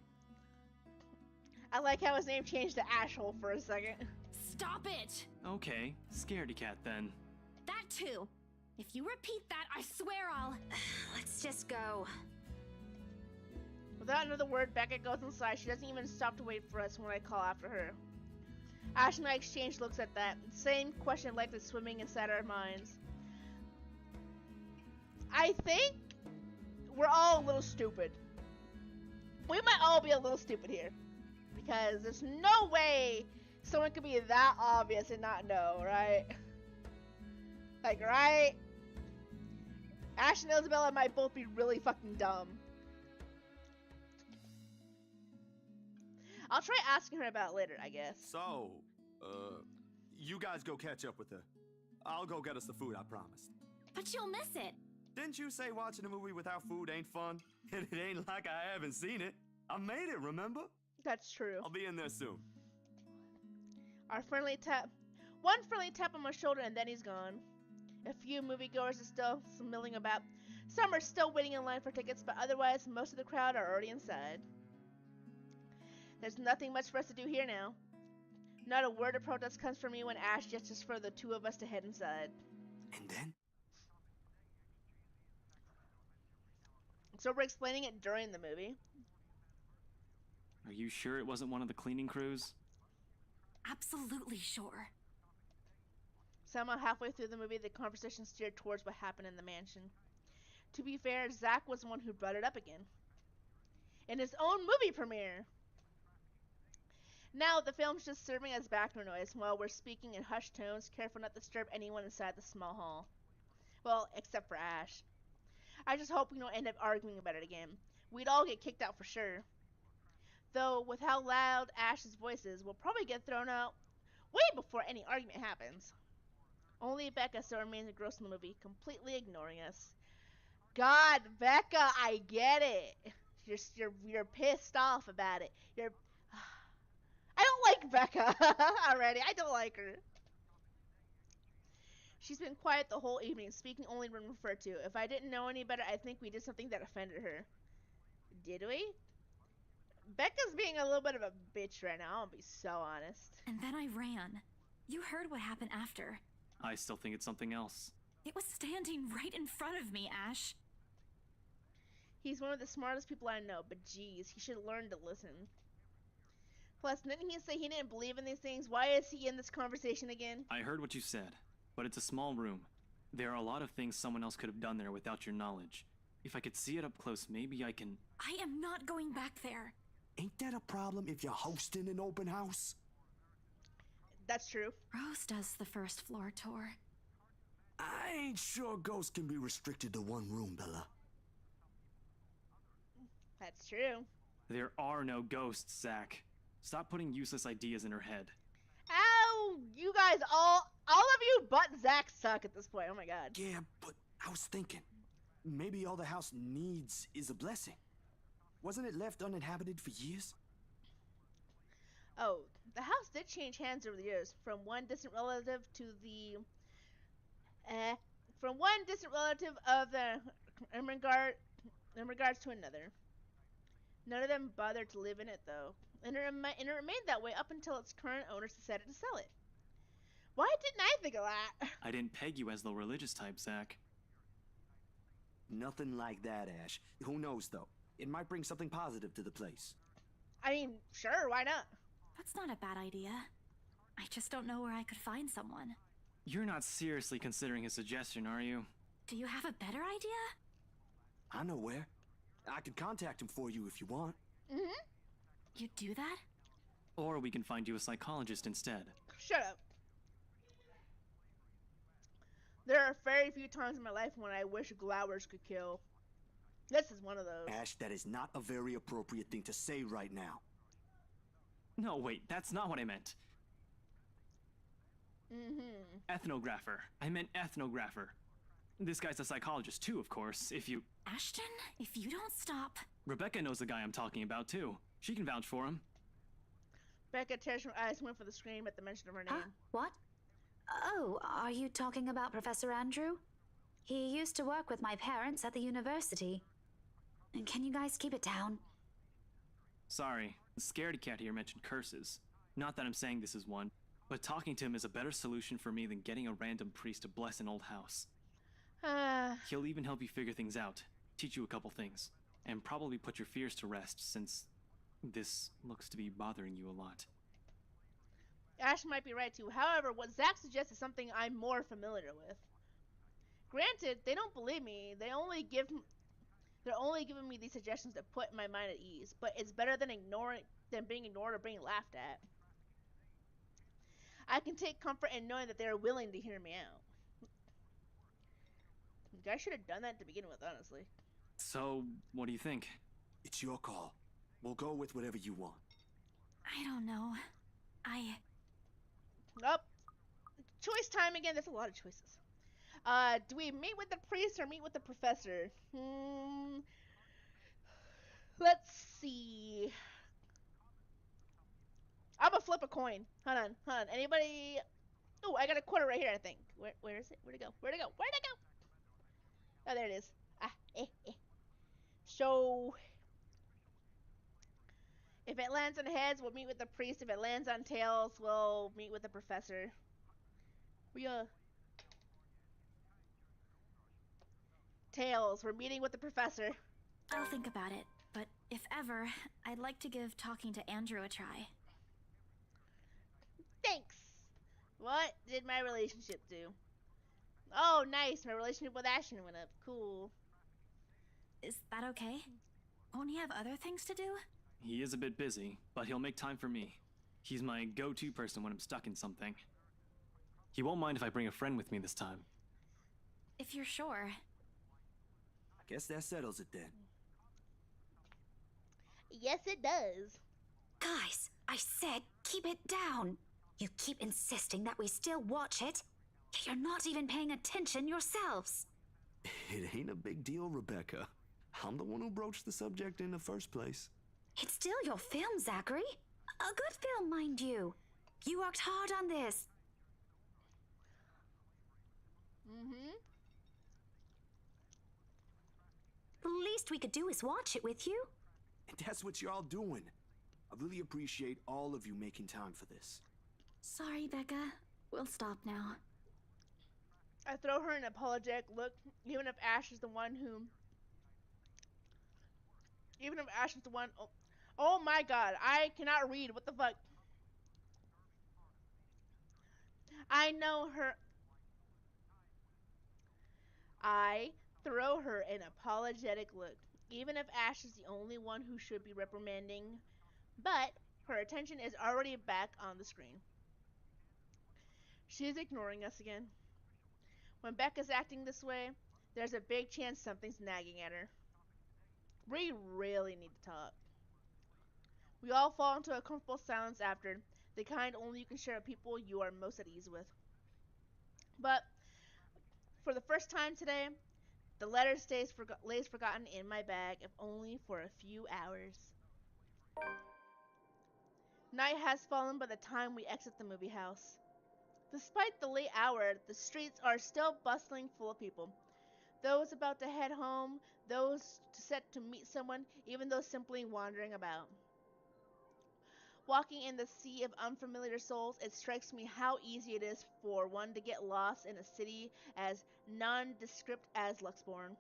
I like how his name changed to Ashhole for a second. Stop it! Okay, scaredy cat then. That too. If you repeat that, I swear I'll... Let's just go. Without another word, Becca goes inside. She doesn't even stop to wait for us when I call after her. Ash and I exchange looks at that. Same question likely swimming inside our minds. I think we're all a little stupid. We might all be a little stupid here. Because there's no way someone could be that obvious and not know, right? Like, right? Ash and Isabella might both be really fucking dumb. I'll try asking her about it later, I guess. So, you guys go catch up with her. I'll go get us the food I promised. But you'll miss it. Didn't you say watching a movie without food ain't fun? And it ain't like I haven't seen it. I made it, remember? That's true. I'll be in there soon. One friendly tap on my shoulder and then he's gone. A few moviegoers are still milling about. Some are still waiting in line for tickets, but otherwise most of the crowd are already inside. There's nothing much for us to do here now. Not a word of protest comes from me when Ash gestures for the two of us to head inside. And then? So we're explaining it during the movie. Are you sure it wasn't one of the cleaning crews? Absolutely sure. Somehow halfway through the movie, the conversation steered towards what happened in the mansion. To be fair, Zach was the one who brought it up again. In his own movie premiere. Now, the film's just serving as background noise while we're speaking in hushed tones, careful not to disturb anyone inside the small hall. Well, except for Ash. I just hope we don't end up arguing about it again. We'd all get kicked out for sure. Though, with how loud Ash's voice is, we'll probably get thrown out way before any argument happens. Only Becca still remains engrossed in the movie, completely ignoring us. God, Becca, I get it. You're pissed off about it. I don't like Becca already. I don't like her. She's been quiet the whole evening, speaking only when referred to. If I didn't know any better, I think we did something that offended her. Did we? Becca's being a little bit of a bitch right now, I'll be so honest. And then I ran. You heard what happened after. I still think it's something else. It was standing right in front of me, Ash. He's one of the smartest people I know, but geez, he should learn to listen. Plus, didn't he say he didn't believe in these things? Why is he in this conversation again? I heard what you said, but it's a small room. There are a lot of things someone else could have done there without your knowledge. If I could see it up close, maybe I can... I am not going back there. Ain't that a problem if you're hosting an open house? That's true. Rose does the first floor tour. I ain't sure ghosts can be restricted to one room, Bella. That's true. There are no ghosts, Zach. Stop putting useless ideas in her head. Ow! You guys all of you but Zach suck at this point. Oh my god. Yeah, but I was thinking, maybe all the house needs is a blessing. Wasn't it left uninhabited for years? Oh, the house did change hands over the years, from one distant relative to the of the Ermengardes to another. None of them bothered to live in it though, and it remained that way up until its current owners decided to sell it. Why didn't I think of that? I didn't peg you as the religious type, Zach. Nothing like that, Ash. Who knows though? It might bring something positive to the place. I mean, sure, why not? That's not a bad idea. I just don't know where I could find someone. You're not seriously considering his suggestion, are you? Do you have a better idea? I know where. I could contact him for you if you want. Mm-hmm. You do that? Or we can find you a psychologist instead. Shut up. There are very few times in my life when I wish glowers could kill. This is one of those. Ash, that is not a very appropriate thing to say right now. No, wait, that's not what I meant. Mm-hmm. Ethnographer. I meant ethnographer. This guy's a psychologist too, of course, if you... Ashton, if you don't stop... Rebecca knows the guy I'm talking about too. She can vouch for him. Becca tears her eyes went for the scream at the mention of her name. What? Oh, are you talking about Professor Andrew? He used to work with my parents at the university. And can you guys keep it down? Sorry, the scaredy cat here mentioned curses. Not that I'm saying this is one, but talking to him is a better solution for me than getting a random priest to bless an old house. He'll even help you figure things out, teach you a couple things, and probably put your fears to rest since this looks to be bothering you a lot. Ash might be right too. However, what Zach suggests is something I'm more familiar with. Granted, they don't believe me. They're only giving me these suggestions to put my mind at ease, but it's better than being ignored or being laughed at. I can take comfort in knowing that they're willing to hear me out. You guys should have done that to begin with, honestly. So, what do you think? It's your call. We'll go with whatever you want. I don't know. Nope. Choice time again. There's a lot of choices. Do we meet with the priest or meet with the professor? Let's see. I'm gonna flip a coin. Hold on. Anybody? Oh, I got a quarter right here, I think. Where is it? Where'd it go? Where'd it go? Oh, there it is. So, if it lands on heads, we'll meet with the priest. If it lands on tails, we'll meet with the professor. Tails, we're meeting with the professor. I'll think about it, but if ever, I'd like to give talking to Andrew a try. Thanks. What did my relationship do? Oh, nice. My relationship with Ashton went up. Cool. Is that okay? Won't he have other things to do? He is a bit busy, but he'll make time for me. He's my go-to person when I'm stuck in something. He won't mind if I bring a friend with me this time. If you're sure. I guess that settles it then. Yes, it does. Guys, I said keep it down. You keep insisting that we still watch it, yet you're not even paying attention yourselves. It ain't a big deal, Rebecca. I'm the one who broached the subject in the first place. It's still your film, Zachary. A good film, mind you. You worked hard on this. The least we could do is watch it with you. And that's what you're all doing. I really appreciate all of you making time for this. Sorry, Becca. We'll stop now. I throw her an apologetic look, even if Ash is the one who... Even if Ash is the one... Oh my god, I cannot read. What the fuck? I know her... I throw her an apologetic look, even if Ash is the only one who should be reprimanding, but her attention is already back on the screen. She's ignoring us again. When Becca's acting this way, there's a big chance something's nagging at her. We really need to talk. We all fall into a comfortable silence after, the kind only you can share with people you are most at ease with. But for the first time today, the letter lays forgotten in my bag, if only for a few hours. Night has fallen by the time we exit the movie house. Despite the late hour, the streets are still bustling full of people. Those about to head home, those set to meet someone, even those simply wandering about. Walking in the sea of unfamiliar souls, it strikes me how easy it is for one to get lost in a city as nondescript as Luxborn.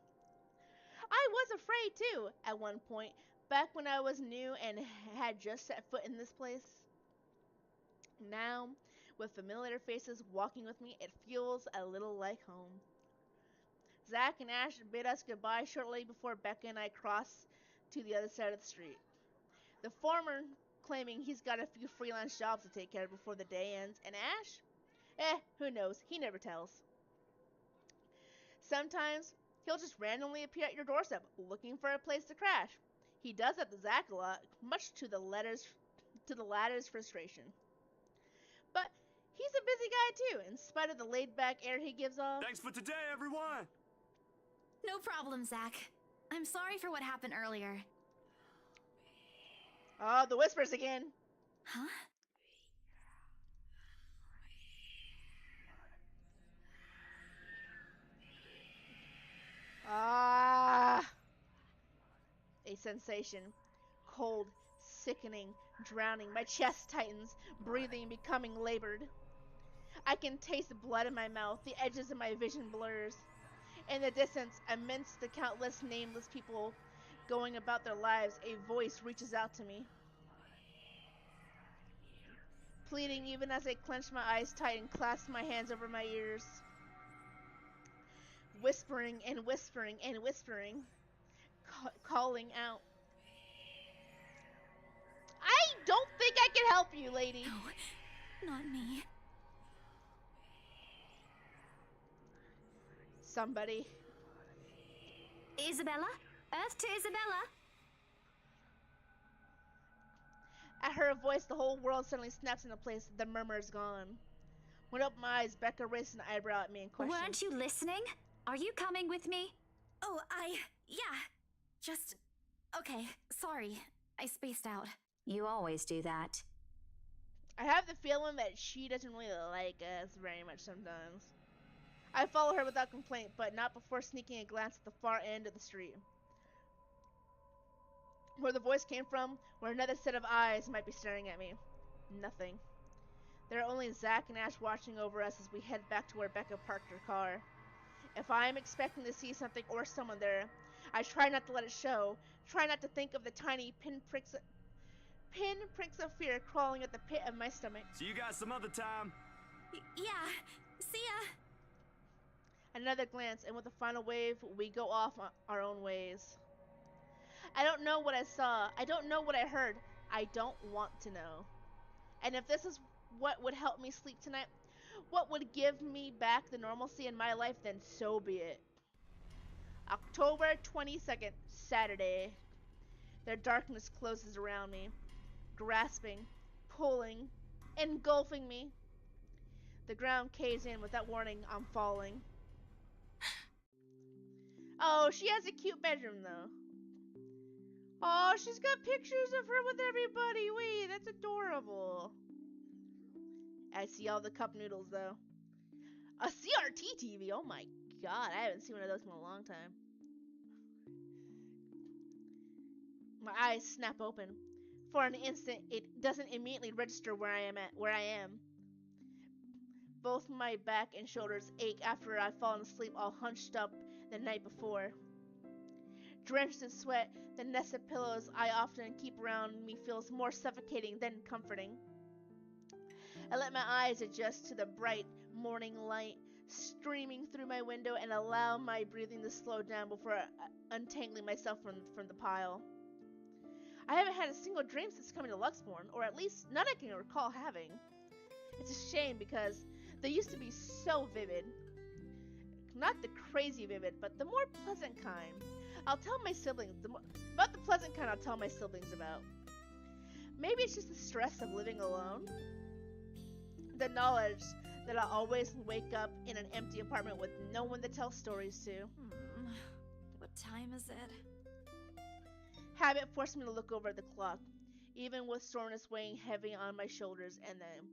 I was afraid too, at one point, back when I was new and had just set foot in this place. Now, with familiar faces walking with me, it feels a little like home. Zach and Ash bid us goodbye shortly before Becca and I cross to the other side of the street. The former claiming he's got a few freelance jobs to take care of before the day ends, and Ash? Who knows? He never tells. Sometimes he'll just randomly appear at your doorstep looking for a place to crash. He does that to Zach a lot, much to the latter's frustration. But he's a busy guy too, in spite of the laid-back air he gives off. Thanks for today, everyone! No problem, Zach. I'm sorry for what happened earlier. Oh, the whispers again. Huh? Ah! A sensation. Cold, sickening, drowning. My chest tightens, breathing becoming labored. I can taste blood in my mouth. The edges of my vision blurs. In the distance, amidst the countless nameless people going about their lives, a voice reaches out to me. Pleading even as I clench my eyes tight and clasp my hands over my ears. Whispering and whispering and whispering. Calling out. I don't think I can help you, lady. No, not me. Somebody. Isabella? Earth to Isabella? At her voice, the whole world suddenly snaps into place. The murmur is gone. When I opened my eyes, Becca raised an eyebrow at me and questioned. Weren't you listening? Are you coming with me? Oh, yeah. Just, okay, sorry. I spaced out. You always do that. I have the feeling that she doesn't really like us very much sometimes. I follow her without complaint, but not before sneaking a glance at the far end of the street. Where the voice came from, where another set of eyes might be staring at me. Nothing. There are only Zach and Ash watching over us as we head back to where Becca parked her car. If I am expecting to see something or someone there, I try not to let it show. Try not to think of the tiny pinpricks of fear crawling at the pit of my stomach. See you guys some other time. Yeah, see ya. Another glance, and with a final wave, we go off on our own ways. I don't know what I saw. I don't know what I heard. I don't want to know. And if this is what would help me sleep tonight, what would give me back the normalcy in my life, then so be it. October 22nd, Saturday. The darkness closes around me, grasping, pulling, engulfing me. The ground caves in without warning. I'm falling. Oh, she has a cute bedroom though. Oh, she's got pictures of her with everybody. Wait, that's adorable. I see all the cup noodles though. A CRT TV. Oh my god, I haven't seen one of those in a long time. My eyes snap open. For an instant, it doesn't immediately register where I am. Both my back and shoulders ache after I've fallen asleep all hunched up the night before. Drenched in sweat, the nest of pillows I often keep around me feels more suffocating than comforting. I let my eyes adjust to the bright morning light streaming through my window and allow my breathing to slow down before untangling myself from the pile. I haven't had a single dream since coming to Luxborn, or at least none I can recall having. It's a shame because they used to be so vivid. Not the crazy vivid, but the more pleasant kind. I'll tell my siblings about the pleasant kind. I'll tell my siblings about. Maybe it's just the stress of living alone. The knowledge that I'll always wake up in an empty apartment with no one to tell stories to. What time is it? Habit forced me to look over at the clock, even with soreness weighing heavy on my shoulders, and the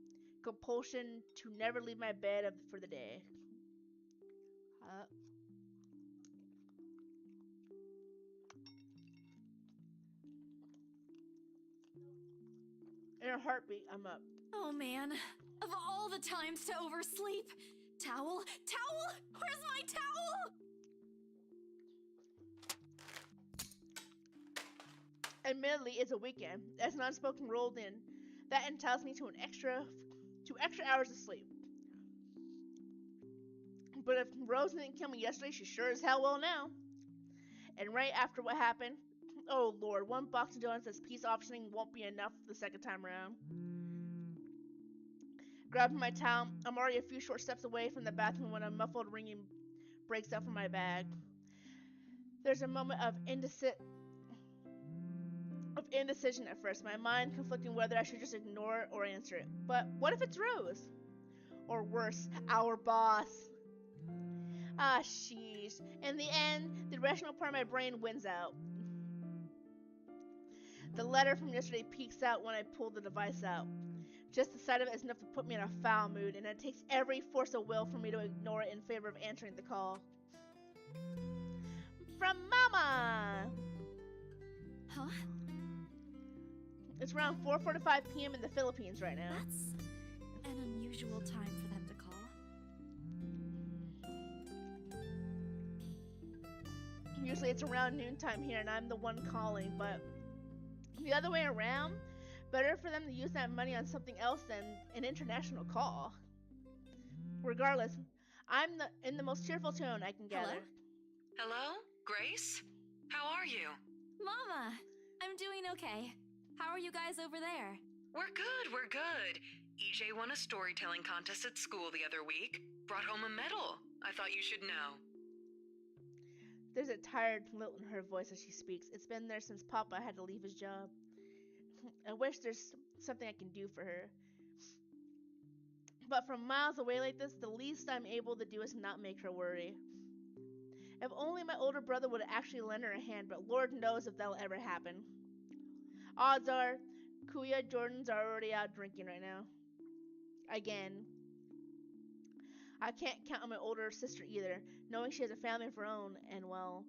compulsion to never leave my bed for the day. In a heartbeat, I'm up. Oh man, of all the times to oversleep. Towel? Towel? Where's my towel? Admittedly, it's a weekend. As an unspoken rolled in, that entitles me to extra hours of sleep. But if Rose didn't kill me yesterday, she sure as hell will now. And right after what happened, oh lord, one box of donuts as peace optioning won't be enough the second time around. Grabbing my towel, I'm already a few short steps away from the bathroom when a muffled ringing breaks out from my bag. There's a moment of indecision at first, my mind conflicting whether I should just ignore it or answer it. But what if it's Rose? Or worse, our boss. Ah, sheesh. In the end, the rational part of my brain wins out. The letter from yesterday peeks out when I pull the device out. Just the sight of it is enough to put me in a foul mood, and it takes every force of will for me to ignore it in favor of answering the call. From Mama! Huh? It's around 4:45 p.m. in the Philippines right now. That's an unusual time for them to call. Usually it's around noontime here and I'm the one calling, but the other way around, better for them to use that money on something else than an international call. Regardless, I'm in the most cheerful tone I can gather. Hello? Grace? How are you? Mama, I'm doing okay. How are you guys over there? We're good. EJ won a storytelling contest at school the other week. Brought home a medal. I thought you should know. There's a tired lilt in her voice as she speaks. It's been there since Papa had to leave his job. I wish there's something I can do for her. But from miles away like this, the least I'm able to do is not make her worry. If only my older brother would actually lend her a hand, but Lord knows if that'll ever happen. Odds are, Kuya Jordans are already out drinking right now. Again. I can't count on my older sister either, knowing she has a family of her own, and well,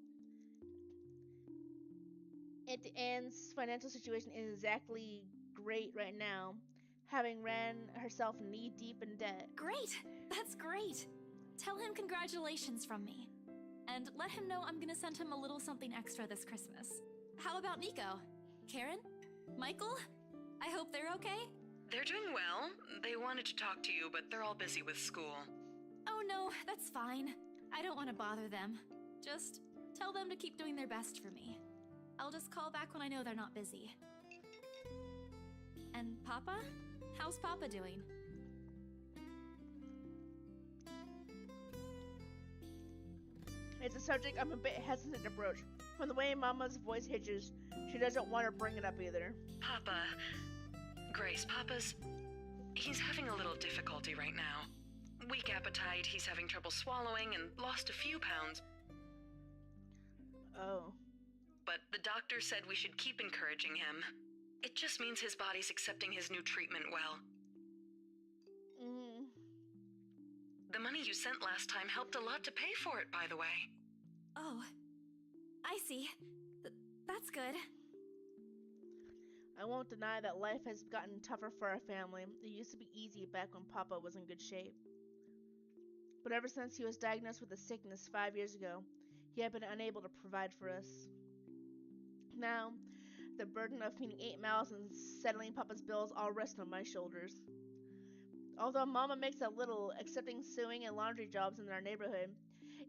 Aunt Anne's financial situation isn't exactly great right now, having ran herself knee-deep in debt. Great! That's great! Tell him congratulations from me. And let him know I'm gonna send him a little something extra this Christmas. How about Nico? Karen? Michael? I hope they're okay? They're doing well. They wanted to talk to you, but they're all busy with school. Oh no, that's fine. I don't want to bother them. Just tell them to keep doing their best for me. I'll just call back when I know they're not busy. And Papa? How's Papa doing? It's a subject I'm a bit hesitant to broach. From the way Mama's voice hitches, she doesn't want to bring it up either. Papa... Grace, he's having a little difficulty right now. Weak appetite, he's having trouble swallowing, and lost a few pounds. Oh. But the doctor said we should keep encouraging him. It just means his body's accepting his new treatment well. The money you sent last time helped a lot to pay for it, by the way. Oh, I see. That's good. I won't deny that life has gotten tougher for our family. It used to be easy back when Papa was in good shape. But ever since he was diagnosed with a sickness 5 years ago, he had been unable to provide for us. Now, the burden of feeding 8 mouths and settling Papa's bills all rest on my shoulders. Although Mama makes a little, accepting sewing and laundry jobs in our neighborhood,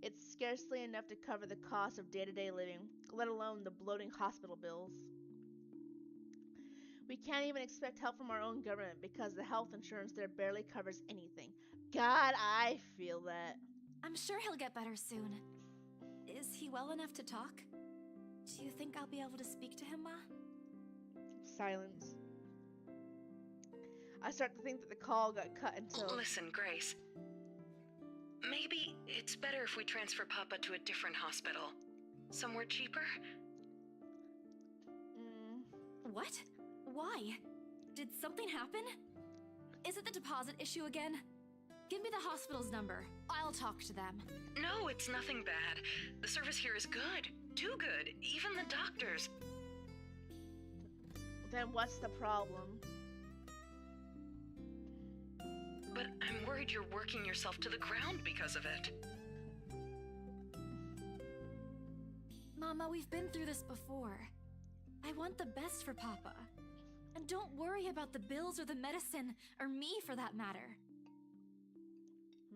it's scarcely enough to cover the cost of day-to-day living, let alone the bloating hospital bills. We can't even expect help from our own government because the health insurance there barely covers anything. God, I feel that. I'm sure he'll get better soon. Is he well enough to talk? Do you think I'll be able to speak to him, Ma? Silence. I start to think that the call got cut until... Listen, Grace. Maybe it's better if we transfer Papa to a different hospital. Somewhere cheaper? What? Why? Did something happen? Is it the deposit issue again? Give me the hospital's number. I'll talk to them. No, it's nothing bad. The service here is good. Too good. Even the doctors. Then what's the problem? But I'm worried you're working yourself to the ground because of it. Mama, we've been through this before. I want the best for Papa. And don't worry about the bills or the medicine, or me for that matter.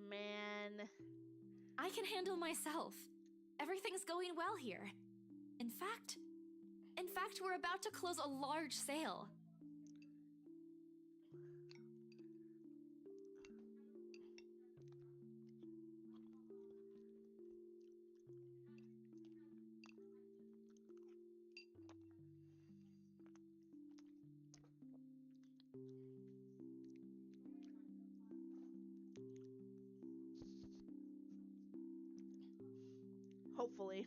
Man. I can handle myself. Everything's going well here. In fact, we're about to close a large sale. Hopefully.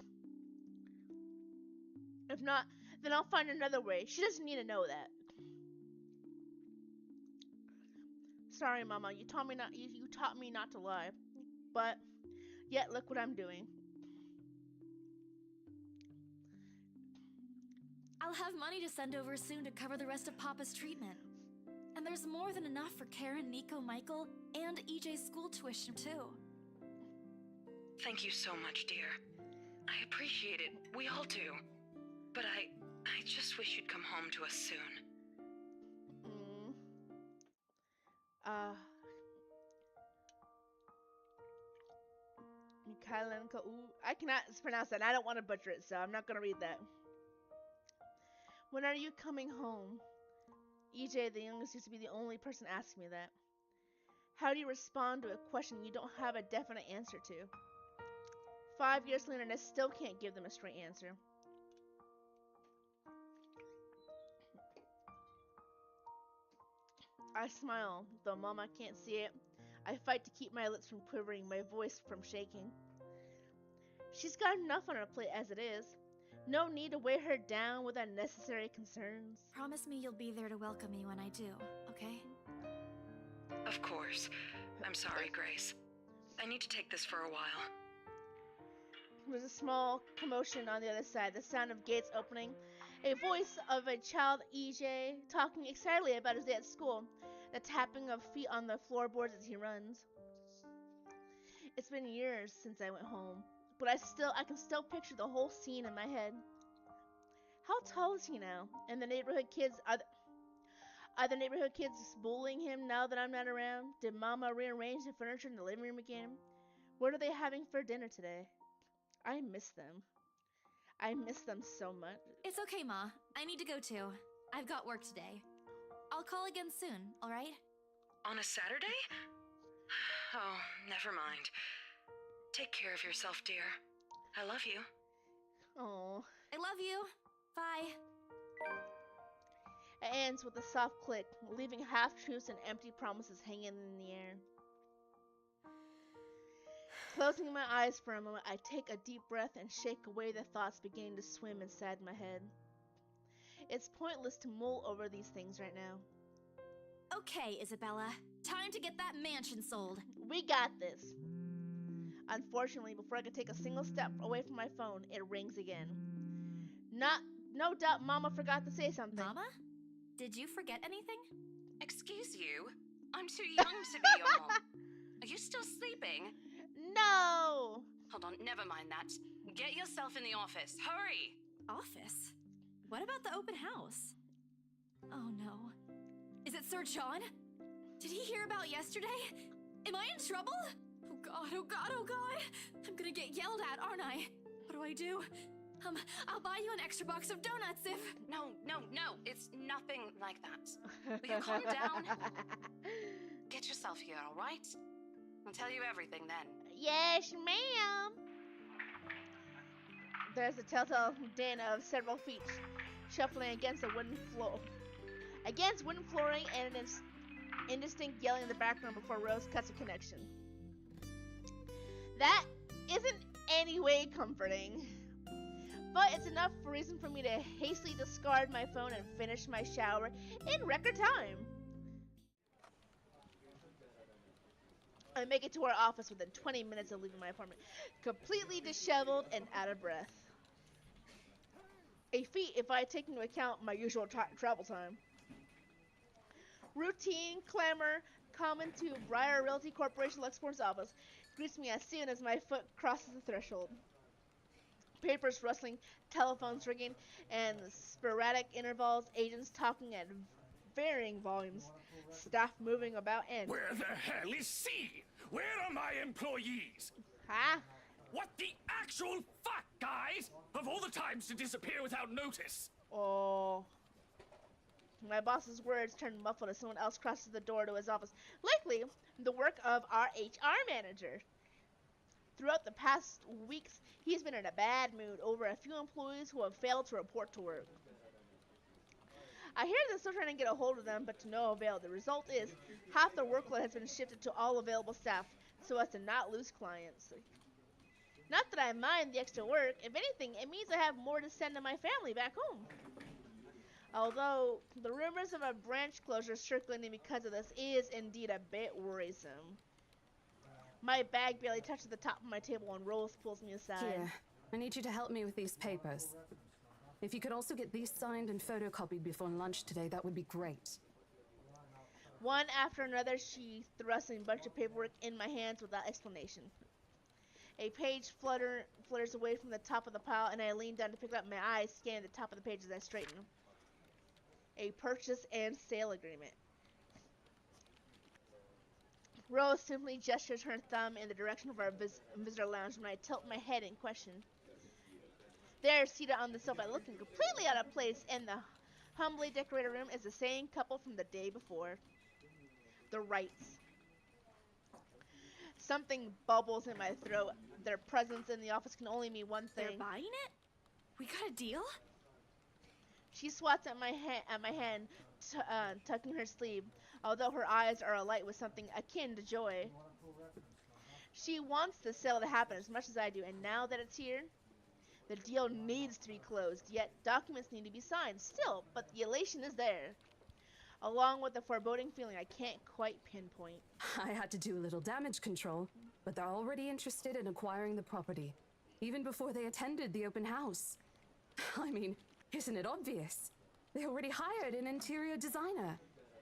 If not, then I'll find another way. She doesn't need to know that. Sorry, Mama. You taught me not to lie. But yet look what I'm doing. I'll have money to send over soon to cover the rest of Papa's treatment. And there's more than enough for Karen, Nico, Michael, and EJ's school tuition too. Thank you so much, dear. I appreciate it. We all do. But I just wish you'd come home to us soon. I cannot pronounce that, and I don't want to butcher it, so I'm not going to read that. When are you coming home? EJ, the youngest, used to be the only person asking me that. How do you respond to a question you don't have a definite answer to? 5 years later, and I still can't give them a straight answer. I smile, though Mama can't see it. I fight to keep my lips from quivering, my voice from shaking. She's got enough on her plate as it is. No need to weigh her down with unnecessary concerns. Promise me you'll be there to welcome me when I do, okay? Of course. I'm sorry, Grace. I need to take this for a while. There's a small commotion on the other side, the sound of gates opening, a voice of a child, EJ, talking excitedly about his day at school, the tapping of feet on the floorboards as he runs. It's been years since I went home, but I can still picture the whole scene in my head. How tall is he now? And the neighborhood kids are the neighborhood kids bullying him now that I'm not around? Did Mama rearrange the furniture in the living room again? What are they having for dinner today? I miss them. I miss them so much. It's okay, Ma. I need to go too. I've got work today. I'll call again soon, alright? On a Saturday? Oh, never mind. Take care of yourself, dear. I love you. Oh. I love you. Bye. It ends with a soft click, leaving half-truths and empty promises hanging in the air. Closing my eyes for a moment, I take a deep breath and shake away the thoughts beginning to swim inside my head. It's pointless to mull over these things right now. Okay, Isabella. Time to get that mansion sold. We got this. Unfortunately, before I could take a single step away from my phone, it rings again. No doubt Mama forgot to say something. Mama? Did you forget anything? Excuse you? I'm too young to be your mom. Are you still sleeping? No! Hold on, never mind that. Get yourself in the office. Hurry! Office? What about the open house? Oh no. Is it Sir John? Did he hear about yesterday? Am I in trouble? Oh god, oh god, oh god! I'm gonna get yelled at, aren't I? What do I do? I'll buy you an extra box of donuts if... No. It's nothing like that. Will you calm down? Get yourself here, alright? I'll tell you everything then. Yes, ma'am. There's a telltale din of several feet shuffling against the wooden floor. Against wooden flooring and an indistinct yelling in the background before Rose cuts a connection. That isn't any way comforting. But it's enough reason for me to hastily discard my phone and finish my shower in record time. I make it to our office within 20 minutes of leaving my apartment, completely disheveled and out of breath. A feat if I take into account my usual travel time. Routine clamor common to Briar Realty Corporation Luxport's office greets me as soon as my foot crosses the threshold. Papers rustling, telephones ringing, and sporadic intervals, agents talking at varying volumes, staff moving about, and... Where the hell is C? Where are my employees? Huh? What the actual fuck, guys? Of all the times to disappear without notice. Oh. My boss's words turn muffled as someone else crosses the door to his office. Likely the work of our HR manager. Throughout the past weeks, he's been in a bad mood over a few employees who have failed to report to work. I hear they're still trying to get a hold of them, but to no avail. The result is, half the workload has been shifted to all available staff, so as to not lose clients. Not that I mind the extra work. If anything, it means I have more to send to my family back home. Although, the rumors of a branch closure circulating because of this is indeed a bit worrisome. My bag barely touches the top of my table when Rose pulls me aside. Here, I need you to help me with these papers. If you could also get these signed and photocopied before lunch today, that would be great. One after another, she thrusts a bunch of paperwork in my hands without explanation. A page flutters away from the top of the pile, and I lean down to pick it up. My eyes scan the top of the page as I straighten. A purchase and sale agreement. Rose simply gestures her thumb in the direction of our visitor lounge when I tilt my head in question. There, seated on the sofa, looking completely out of place in the humbly decorated room, is the same couple from the day before. The Wrights. Something bubbles in my throat. Their presence in the office can only mean one thing. They're buying it? We got a deal? She swats at my hand, tucking her sleeve, although her eyes are alight with something akin to joy. She wants the sale to happen as much as I do, and now that it's here, the deal needs to be closed, yet documents need to be signed still, but the elation is there, along with the foreboding feeling I can't quite pinpoint. I had to do a little damage control, but they're already interested in acquiring the property, even before they attended the open house. I mean, isn't it obvious? They already hired an interior designer.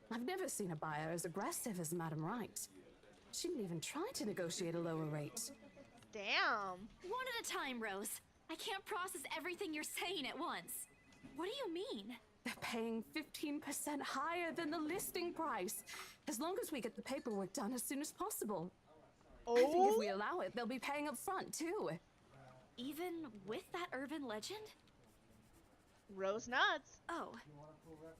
I've never seen a buyer as aggressive as Madame Wright. She didn't even try to negotiate a lower rate. Damn. One at a time, Rose. I can't process everything you're saying at once. What do you mean? They're paying 15% higher than the listing price, as long as we get the paperwork done as soon as possible. I think if we allow it, they'll be paying up front, too. Even with that urban legend? Rose nods. Oh,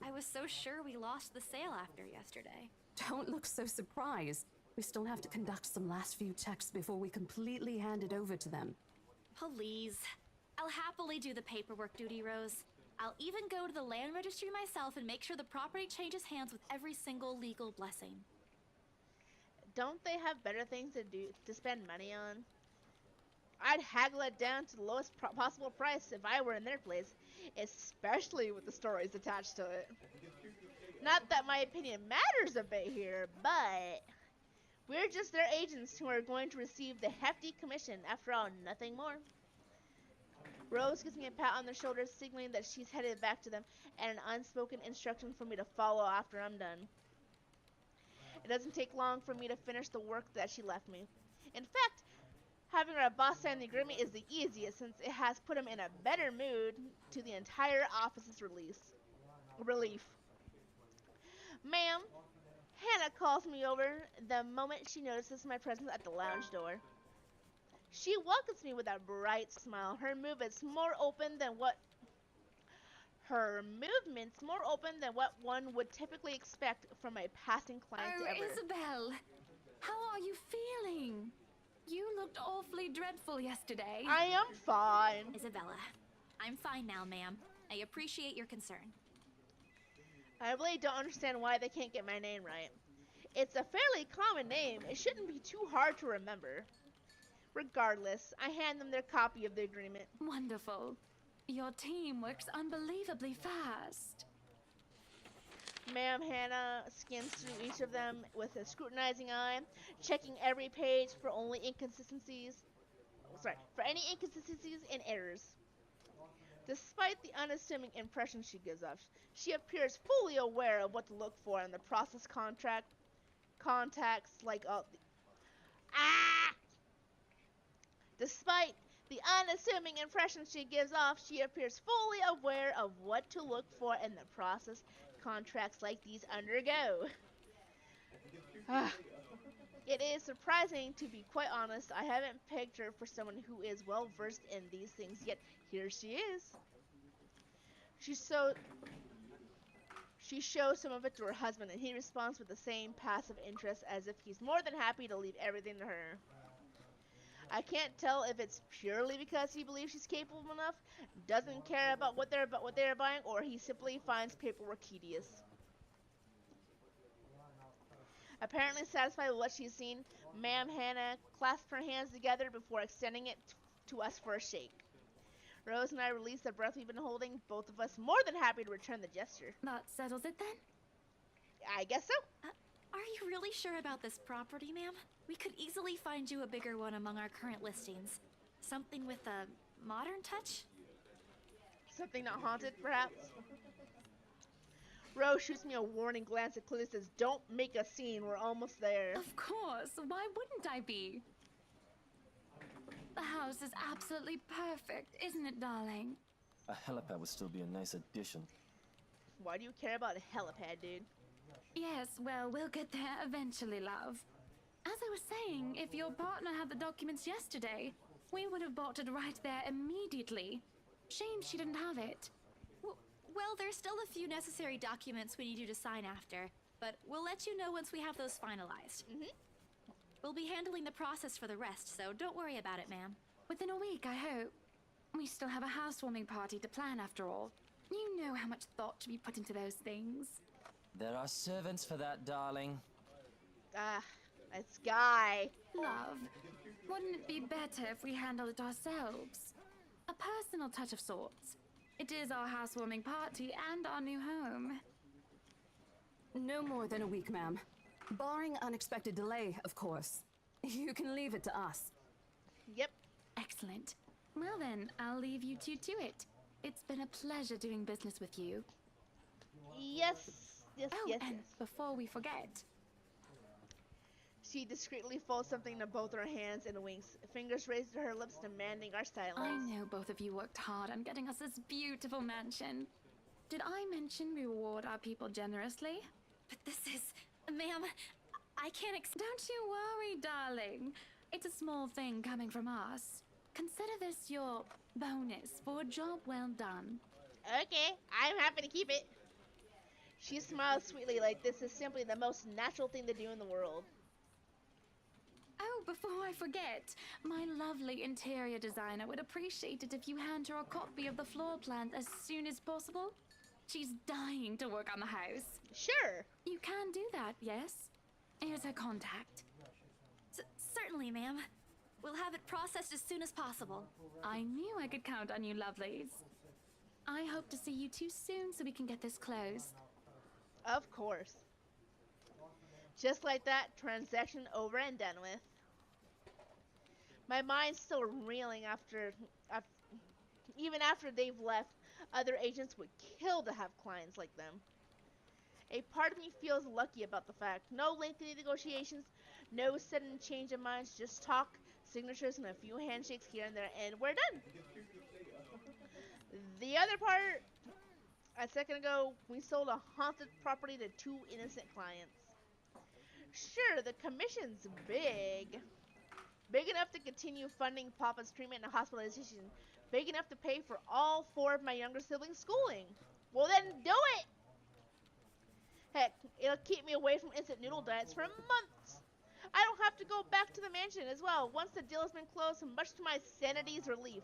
I was so sure we lost the sale after yesterday. Don't look so surprised. We still have to conduct some last few checks before we completely hand it over to them. Please. I'll happily do the paperwork duty, Rose. I'll even go to the land registry myself and make sure the property changes hands with every single legal blessing. Don't they have better things to spend money on? I'd haggle it down to the lowest possible price if I were in their place, especially with the stories attached to it. Not that my opinion matters a bit here, but we're just their agents who are going to receive the hefty commission. After all, nothing more. Rose gives me a pat on the shoulder, signaling that she's headed back to them, and an unspoken instruction for me to follow after I'm done. It doesn't take long for me to finish the work that she left me. In fact, having our boss sign the agreement is the easiest, since it has put him in a better mood to the entire office's relief. Ma'am, Hannah calls me over the moment she notices my presence at the lounge door. She welcomes me with a bright smile. Her movements more open than what one would typically expect from a passing client ever. Isabel, how are you feeling? You looked awfully dreadful yesterday. I am fine. Isabella, I'm fine now, ma'am. I appreciate your concern. I really don't understand why they can't get my name right. It's a fairly common name. It shouldn't be too hard to remember. Regardless, I hand them their copy of the agreement. Wonderful. Your team works unbelievably fast. Ma'am Hannah skins through each of them with a scrutinizing eye, checking every page for any inconsistencies and errors. Despite the unassuming impression she gives off, she appears fully aware of what to look for in the process contacts like Despite the unassuming impression she gives off, she appears fully aware of what to look for in the process contracts like these undergo. It is surprising, to be quite honest. I haven't pegged her for someone who is well versed in these things, yet here she is. She shows some of it to her husband, and he responds with the same passive interest, as if he's more than happy to leave everything to her. I can't tell if it's purely because he believes she's capable enough, doesn't care about what they're buying, or he simply finds paperwork tedious. Apparently satisfied with what she's seen, Ma'am Hannah clasped her hands together before extending it to us for a shake. Rose and I released the breath we've been holding, both of us more than happy to return the gesture. That settles it then? I guess so. Are you really sure about this property, ma'am? We could easily find you a bigger one among our current listings. Something with a modern touch? Something not haunted, perhaps? Rose shoots me a warning glance that clearly says, "Don't make a scene, we're almost there." Of course, why wouldn't I be? The house is absolutely perfect, isn't it, darling? A helipad would still be a nice addition. Why do you care about a helipad, dude? Yes, well, we'll get there eventually, love. As I was saying, if your partner had the documents yesterday, we would have bought it right there immediately. Shame she didn't have it. Well, there's still a few necessary documents we need you to sign after, but we'll let you know once we have those finalized. We'll be handling the process for the rest, so don't worry about it, ma'am. Within a week, I hope. We still have a housewarming party to plan, after all. You know how much thought should be put into those things. There are servants for that, darling. It's Guy. Love, wouldn't it be better if we handled it ourselves? A personal touch of sorts. It is our housewarming party and our new home. No more than a week, ma'am. Barring unexpected delay, of course. You can leave it to us. Yep. Excellent. Well then, I'll leave you two to it. It's been a pleasure doing business with you. Yes. And before we forget... She discreetly folds something into both her hands and winks, fingers raised to her lips, demanding our silence. I know both of you worked hard on getting us this beautiful mansion. Did I mention we reward our people generously? But this is... Ma'am, I can't Don't you worry, darling. It's a small thing coming from us. Consider this your bonus for a job well done. Okay, I'm happy to keep it. She smiles sweetly like this is simply the most natural thing to do in the world. Oh, before I forget, my lovely interior designer would appreciate it if you hand her a copy of the floor plan as soon as possible. She's dying to work on the house. Sure. You can do that, yes? Here's her contact. Certainly, ma'am. We'll have it processed as soon as possible. I knew I could count on you, lovelies. I hope to see you two soon so we can get this closed. Of course. Just like that, transaction over and done with. My mind's still reeling even after they've left. Other agents would kill to have clients like them. A part of me feels lucky about the fact. No lengthy negotiations, no sudden change of minds, just talk, signatures, and a few handshakes here and there, and we're done. The other part, a second ago, we sold a haunted property to 2 innocent clients. Sure, the commission's big. Big enough to continue funding Papa's treatment and hospitalization. Big enough to pay for all 4 of my younger siblings' schooling. Well then, do it! Heck, it'll keep me away from instant noodle diets for months. I don't have to go back to the mansion as well once the deal has been closed, much to my sanity's relief.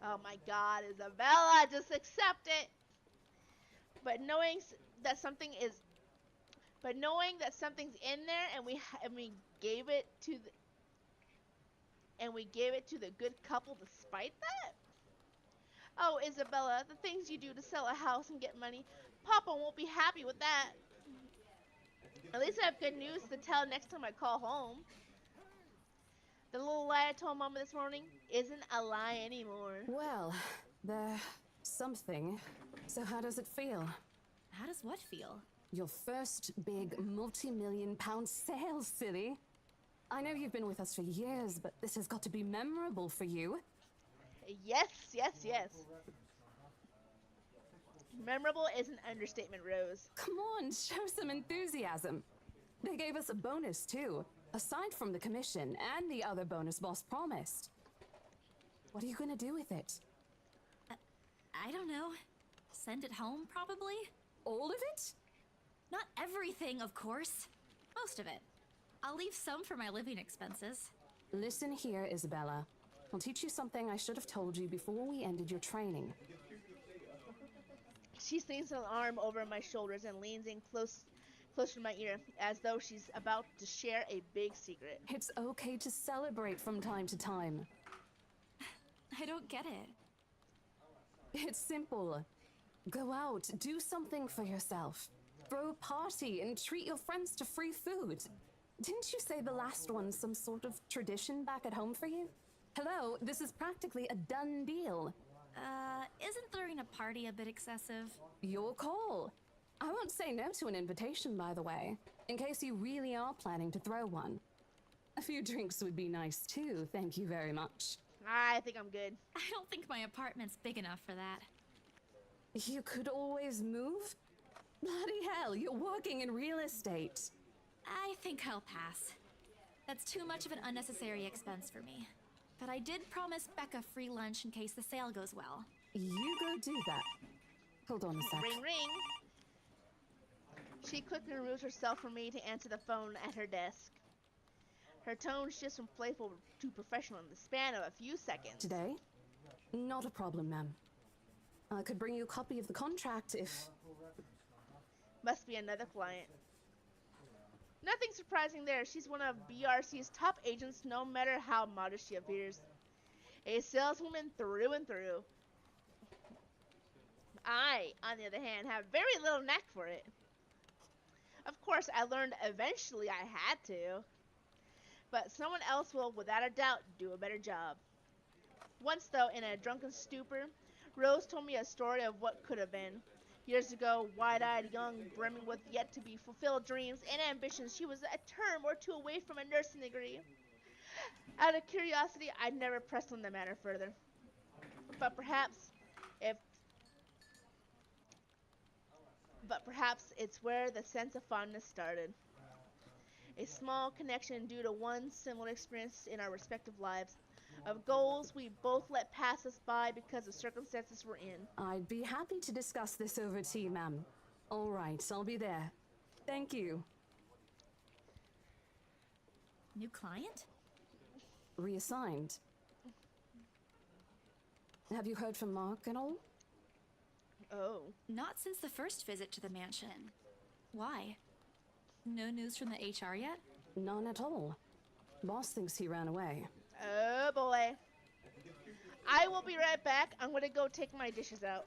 Oh my god, Isabella, just accept it! But knowing that something's in there and we gave it to the good couple despite that? Oh, Isabella, the things you do to sell a house and get money, Papa won't be happy with that. At least I have good news to tell next time I call home. The little lie I told Mama this morning isn't a lie anymore. Well, there's something. So how does it feel? How does what feel? Your first big multi-million-pound sale, silly. I know you've been with us for years, but this has got to be memorable for you. Yes, yes, yes. Memorable is an understatement, Rose. Come on, show some enthusiasm. They gave us a bonus, too. Aside from the commission and the other bonus boss promised. What are you gonna do with it? I don't know. Send it home, probably? All of it? Not everything, of course. Most of it. I'll leave some for my living expenses. Listen here, Isabella. I'll teach you something I should have told you before we ended your training. She slings an arm over my shoulders and leans in closer to my ear, as though she's about to share a big secret. It's okay to celebrate from time to time. I don't get it. It's simple. Go out, do something for yourself. Throw a party and treat your friends to free food. Didn't you say the last one's some sort of tradition back at home for you? Hello, this is practically a done deal. Isn't throwing a party a bit excessive? Your call. I won't say no to an invitation, by the way, in case you really are planning to throw one. A few drinks would be nice too, thank you very much. I think I'm good. I don't think my apartment's big enough for that. You could always move? Bloody hell, you're working in real estate. I think I'll pass. That's too much of an unnecessary expense for me. But I did promise Becca free lunch in case the sale goes well. You go do that. Hold on a sec. Ring, ring. She quickly removes herself from me to answer the phone at her desk. Her tone shifts from playful to professional in the span of a few seconds. Today? Not a problem, ma'am. I could bring you a copy of the contract if... Must be another client. Nothing surprising there. She's one of BRC's top agents, no matter how modest she appears. A saleswoman through and through. I, on the other hand, have very little knack for it. Of course, I learned eventually I had to. But someone else will, without a doubt, do a better job. Once, though, in a drunken stupor, Rose told me a story of what could have been. Years ago, wide-eyed, young, brimming with yet-to-be-fulfilled dreams and ambitions, she was a term or two away from a nursing degree. Out of curiosity, I never pressed on the matter further. But perhaps it's where the sense of fondness started. A small connection due to one similar experience in our respective lives, of goals we both let pass us by because of circumstances we're in. I'd be happy to discuss this over tea, ma'am. All right, I'll be there. Thank you. New client? Reassigned. Have you heard from Mark at all? Oh. Not since the first visit to the mansion. Why? No news from the HR yet? None at all. Boss thinks he ran away. Oh boy. I will be right back. I'm gonna go take my dishes out.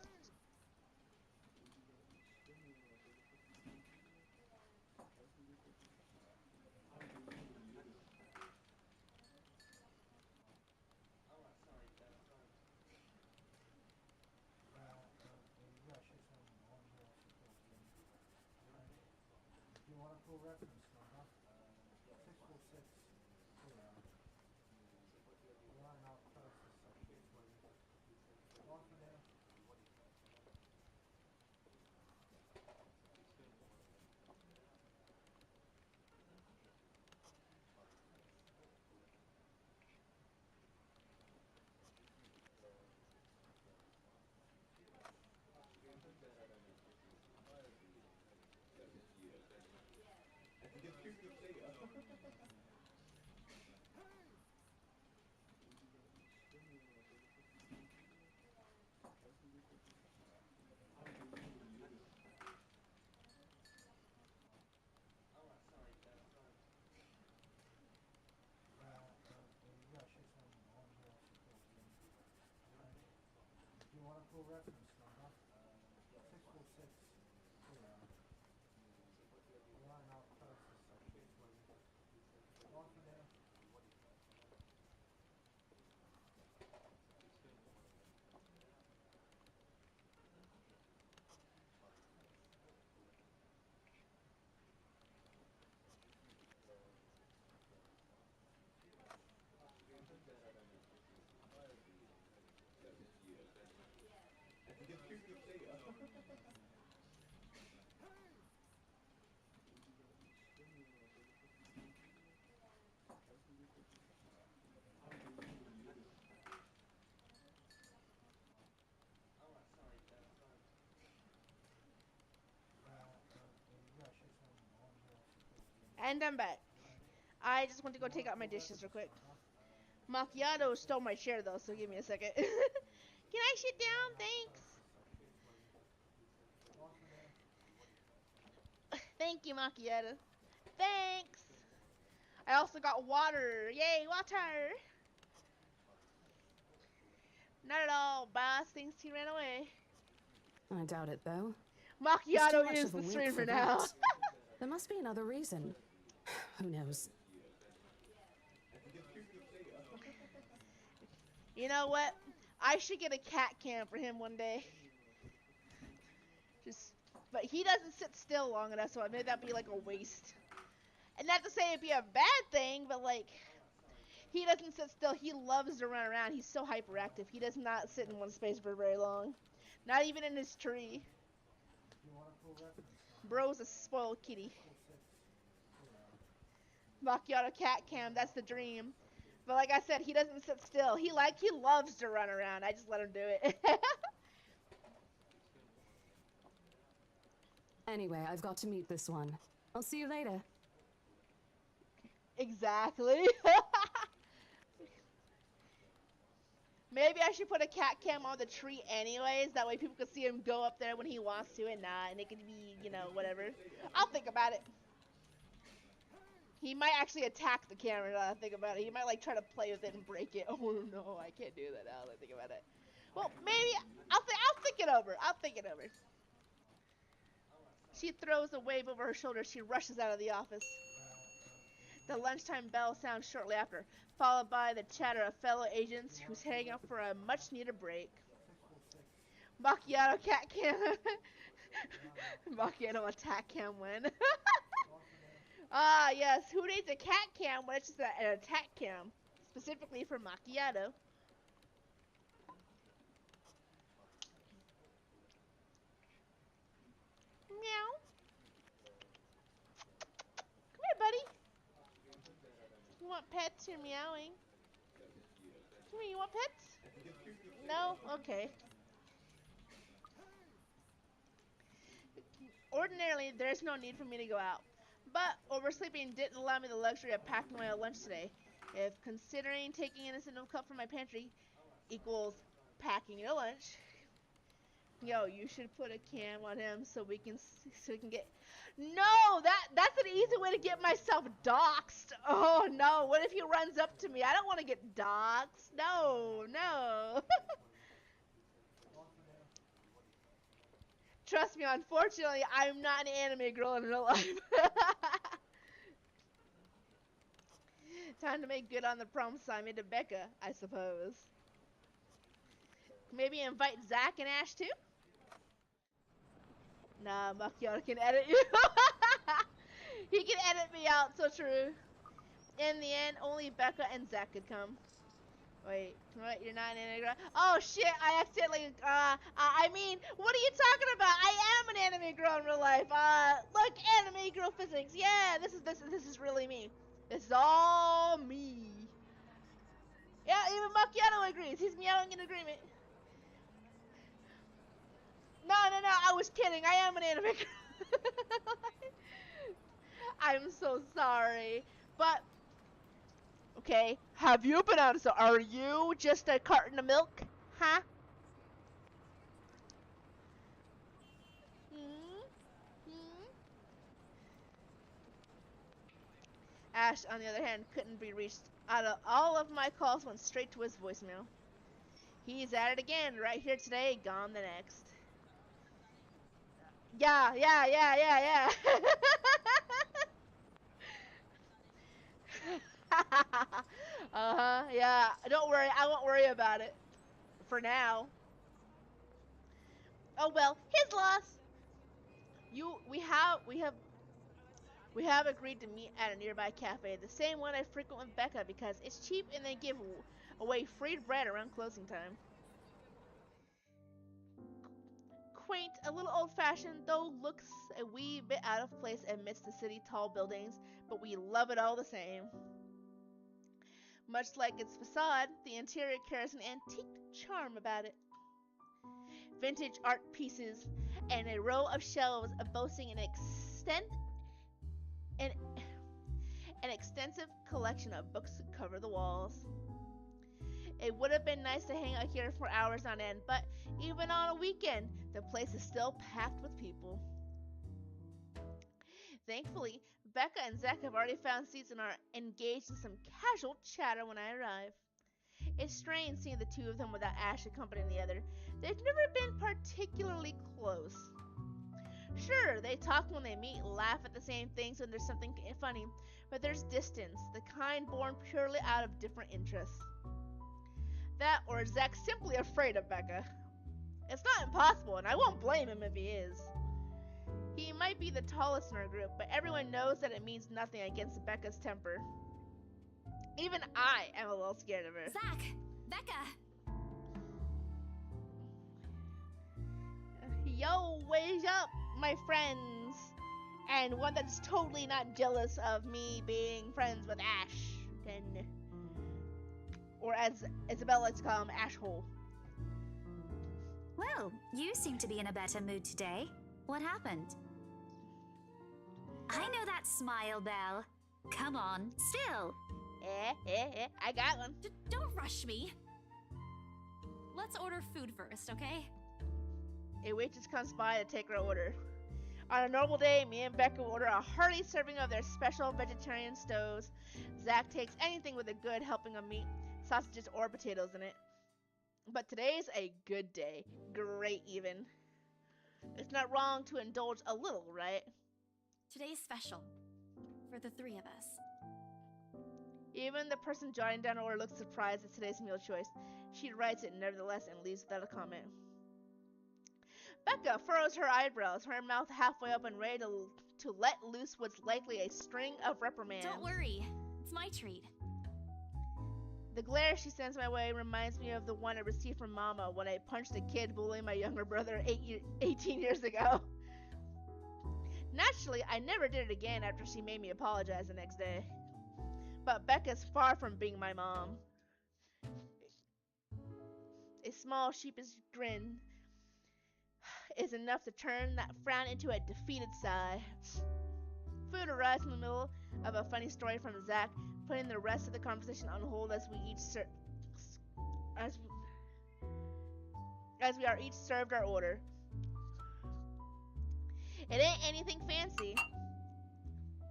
And I'm back. I just want to go take out my dishes real quick. Macchiato stole my chair though, so give me a second. Can I sit down? Thanks. Thank you, Macchiato. Thanks. I also got water. Yay, water. Not at all, boss. Thinks he ran away. I doubt it, though. Macchiato is the streamer now. There must be another reason. Who knows? You know what? I should get a cat cam for him one day. But he doesn't sit still long enough, so maybe that'd be like a waste. And not to say it'd be a bad thing, but like, he doesn't sit still. He loves to run around. He's so hyperactive. He does not sit in one space for very long. Not even in his tree. Bro's a spoiled kitty. Macchiato cat cam, that's the dream. But like I said, he doesn't sit still. He loves to run around. I just let him do it. Anyway, I've got to meet this one. I'll see you later. Exactly. Maybe I should put a cat cam on the tree anyways. That way people can see him go up there when he wants to and not. And it could be, you know, whatever. I'll think about it. He might actually attack the camera now that I think about it. He might like try to play with it and break it. Oh no, I can't do that now that I think about it. Well, maybe I'll think it over. I'll think it over. She throws a wave over her shoulder. She rushes out of the office. The lunchtime bell sounds shortly after, followed by the chatter of fellow agents who's heading up for a much-needed break. Macchiato cat cam. Macchiato attack cam win. Ah, yes. Who needs a cat cam when it's just an attack cam? Specifically for Macchiato. Meow. Come here, buddy. You want pets? You're meowing. Come here, you want pets? No? Okay. Ordinarily, there's no need for me to go out. But oversleeping didn't allow me the luxury of packing my own lunch today. If considering taking innocent milk cup from my pantry equals packing your lunch, yo, you should put a cam on him so we can get. No, that's an easy way to get myself doxxed. Oh no, what if he runs up to me? I don't want to get doxxed. No, no. Trust me, unfortunately, I'm not an anime girl in real life. Time to make good on the promise I made to Becca, I suppose. Maybe invite Zach and Ash too? Nah, Macchiato can edit you. He can edit me out, so true. In the end, only Becca and Zach could come. Wait, what? You're not an anime girl? Oh shit, I accidentally, I mean, what are you talking about? I am an anime girl in real life. Look, anime girl physics. Yeah, this is really me. This is all me. Yeah, even Macchiato agrees. He's meowing in agreement. No, I was kidding. I am an anime girl. I'm so sorry. But, okay, have you been on, so are you just a carton of milk? Huh? Ash, on the other hand, couldn't be reached. Out of all of my calls, went straight to his voicemail. He's at it again, right here today, gone the next. Yeah. Yeah. Don't worry, I won't worry about it. For now. Oh well, his loss. We have agreed to meet at a nearby cafe, the same one I frequent with Becca because it's cheap and they give away free bread around closing time. Quaint, a little old-fashioned, though looks a wee bit out of place amidst the city tall buildings, but we love it all the same. Much like its facade, the interior carries an antique charm about it. Vintage art pieces and a row of shelves boasting an extensive collection of books cover the walls. It would have been nice to hang out here for hours on end, but even on a weekend, the place is still packed with people. Thankfully, Becca and Zach have already found seats and are engaged in some casual chatter when I arrive. It's strange seeing the two of them without Ash accompanying the other. They've never been particularly close. Sure, they talk when they meet, laugh at the same things when there's something funny, but there's distance, the kind born purely out of different interests. That or Zach's simply afraid of Becca. It's not impossible, and I won't blame him if he is. He might be the tallest in our group, but everyone knows that it means nothing against Becca's temper. Even I am a little scared of her. Zach! Becca! Yo, wake up, my friends! And one that's totally not jealous of me being friends with Ashton. Or as Isabella likes to call him, Ashhole. Well, you seem to be in a better mood today. What happened? I know that smile, Belle. Come on, still. I got one. Don't rush me. Let's order food first, okay? A waitress comes by to take her order. On a normal day, me and Becca will order a hearty serving of their special vegetarian stows. Zach takes anything with a good helping of meat, sausages, or potatoes in it. But today's a good day. Great, even. It's not wrong to indulge a little, right? Today's special. For the three of us. Even the person jotting down her order looks surprised at today's meal choice. She writes it nevertheless and leaves without a comment. Becca furrows her eyebrows, her mouth halfway open, ready to let loose what's likely a string of reprimands. Don't worry, it's my treat. The glare she sends my way reminds me of the one I received from Mama when I punched a kid bullying my younger brother 18 years ago. Naturally, I never did it again after she made me apologize the next day. But Becca's far from being my mom. A small, sheepish grin is enough to turn that frown into a defeated sigh. Food arrives in the middle of a funny story from Zach, putting the rest of the conversation on hold as we are each served our order. It ain't anything fancy.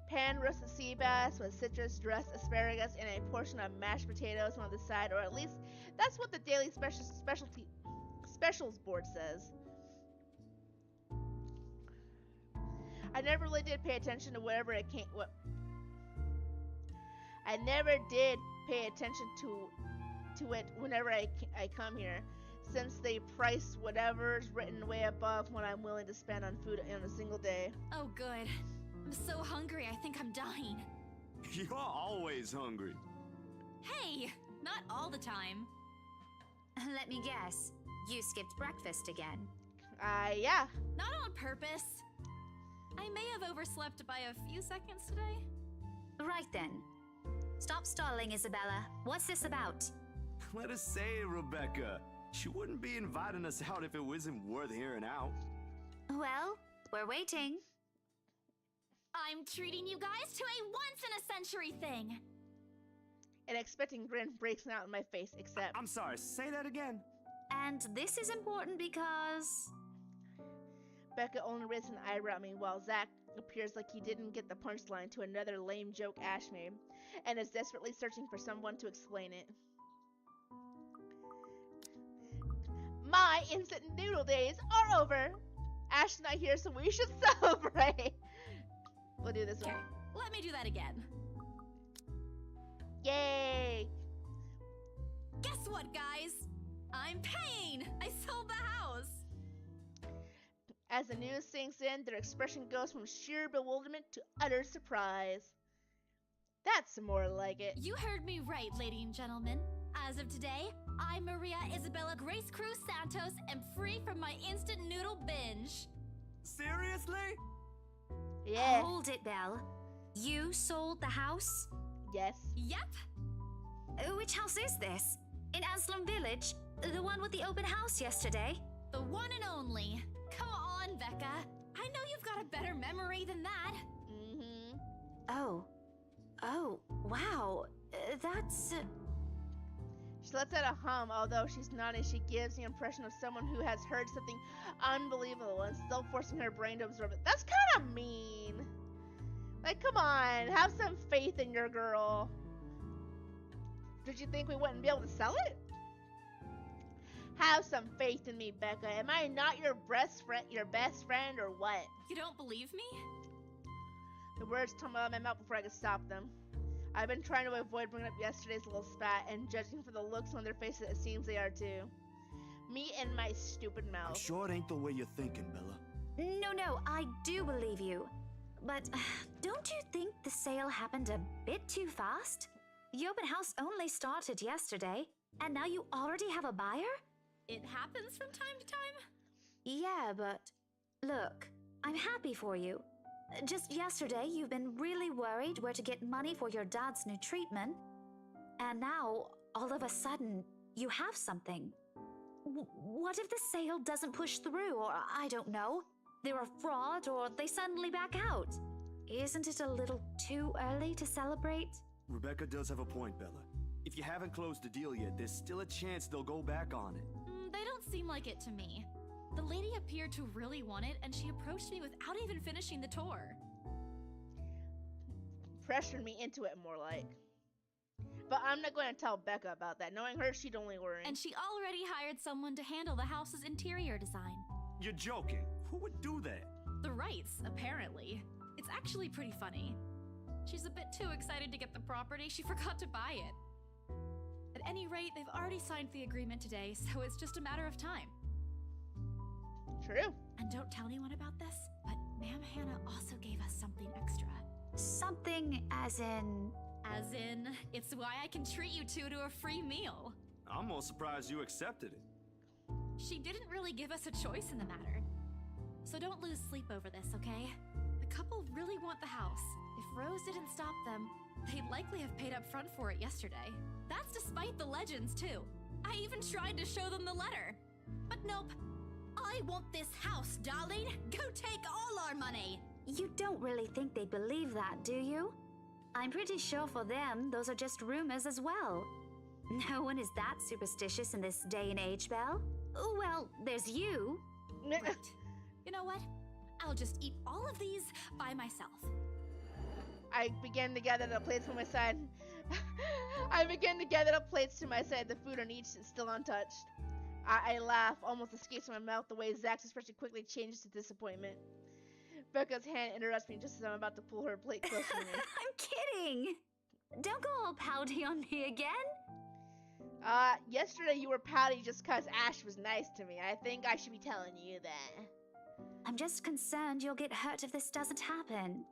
Pan roasted sea bass with citrus, dressed asparagus, and a portion of mashed potatoes on the side, or at least that's what the daily specials board says. I never really did pay attention to whatever it came. I never did pay attention to it whenever I come here, since they price whatever's written way above what I'm willing to spend on food in a single day. Oh, good. I'm so hungry, I think I'm dying. You're always hungry. Hey, not all the time. Let me guess. You skipped breakfast again. Yeah. Not on purpose. I may have overslept by a few seconds today. Right then. Stop stalling, Isabella. What's this about? Let us say, Rebecca. She wouldn't be inviting us out if it wasn't worth hearing out. Well, we're waiting. I'm treating you guys to a once-in-a-century thing. An expecting grin breaks out in my face, except... I'm sorry, say that again. And this is important because... Becca only raises an eyebrow at me while Zach appears like he didn't get the punchline to another lame joke Ash made, and is desperately searching for someone to explain it. My instant noodle days are over! Ash's not here, so we should celebrate! We'll do this one. Let me do that again. Yay! Guess what, guys? I'm paying! I sold the house! As the news sinks in, their expression goes from sheer bewilderment to utter surprise. That's more like it. You heard me right, ladies and gentlemen. As of today, I, Maria Isabella Grace Cruz Santos, am free from my instant noodle binge. Seriously? Yeah. Hold it, Belle. You sold the house? Yes. Yep. Which house is this? In Anselm Village? The one with the open house yesterday? The one and only. Come on, Becca. I know you've got a better memory than that. Mm-hmm. Oh, wow. That's... She lets out a hum, although she's nodding. She gives the impression of someone who has heard something unbelievable and still forcing her brain to absorb it. That's kind of mean. Like, come on, have some faith in your girl. Did you think we wouldn't be able to sell it? Have some faith in me, Becca. Am I not your best friend, or what? You don't believe me? The words tumble out of my mouth before I could stop them. I've been trying to avoid bringing up yesterday's little spat, and judging from the looks on their faces, it seems they are too. Me and my stupid mouth. I'm sure it ain't the way you're thinking, Bella. No, I do believe you. But don't you think the sale happened a bit too fast? The open house only started yesterday, and now you already have a buyer? It happens from time to time. Yeah, but look, I'm happy for you. Just yesterday, you've been really worried where to get money for your dad's new treatment. And now, all of a sudden, you have something. What if the sale doesn't push through, or I don't know, they're a fraud, or they suddenly back out? Isn't it a little too early to celebrate? Rebecca does have a point, Bella. If you haven't closed the deal yet, there's still a chance they'll go back on it. They don't seem like it to me. The lady appeared to really want it, and she approached me without even finishing the tour. Pressured me into it, more like. But I'm not going to tell Becca about that. Knowing her, she'd only worry. And she already hired someone to handle the house's interior design. You're joking. Who would do that? The Wrights, apparently. It's actually pretty funny. She's a bit too excited to get the property, she forgot to buy it. At any rate, they've already signed the agreement today, so it's just a matter of time. True. And don't tell anyone about this, but Ma'am Hannah also gave us something extra. Something as in... As in, it's why I can treat you two to a free meal. I'm more surprised you accepted it. She didn't really give us a choice in the matter. So don't lose sleep over this, okay? The couple really want the house. If Rose didn't stop them, they'd likely have paid up front for it yesterday. That's despite the legends, too. I even tried to show them the letter. But nope. I want this house, darling. Go take all our money. You don't really think they believe that, do you? I'm pretty sure for them, those are just rumors as well. No one is that superstitious in this day and age, Belle. Well, there's you. Right. You know what? I'll just eat all of these by myself. I began to gather the plates from my side. I began to gather the plates to my side. The food on each is still untouched. I laugh, almost escapes my mouth the way Zach's expression quickly changes to disappointment. Becca's hand interrupts me just as I'm about to pull her plate closer to me. I'm kidding! Don't go all pouty on me again. Yesterday you were pouty just cause Ash was nice to me. I think I should be telling you that. I'm just concerned you'll get hurt if this doesn't happen.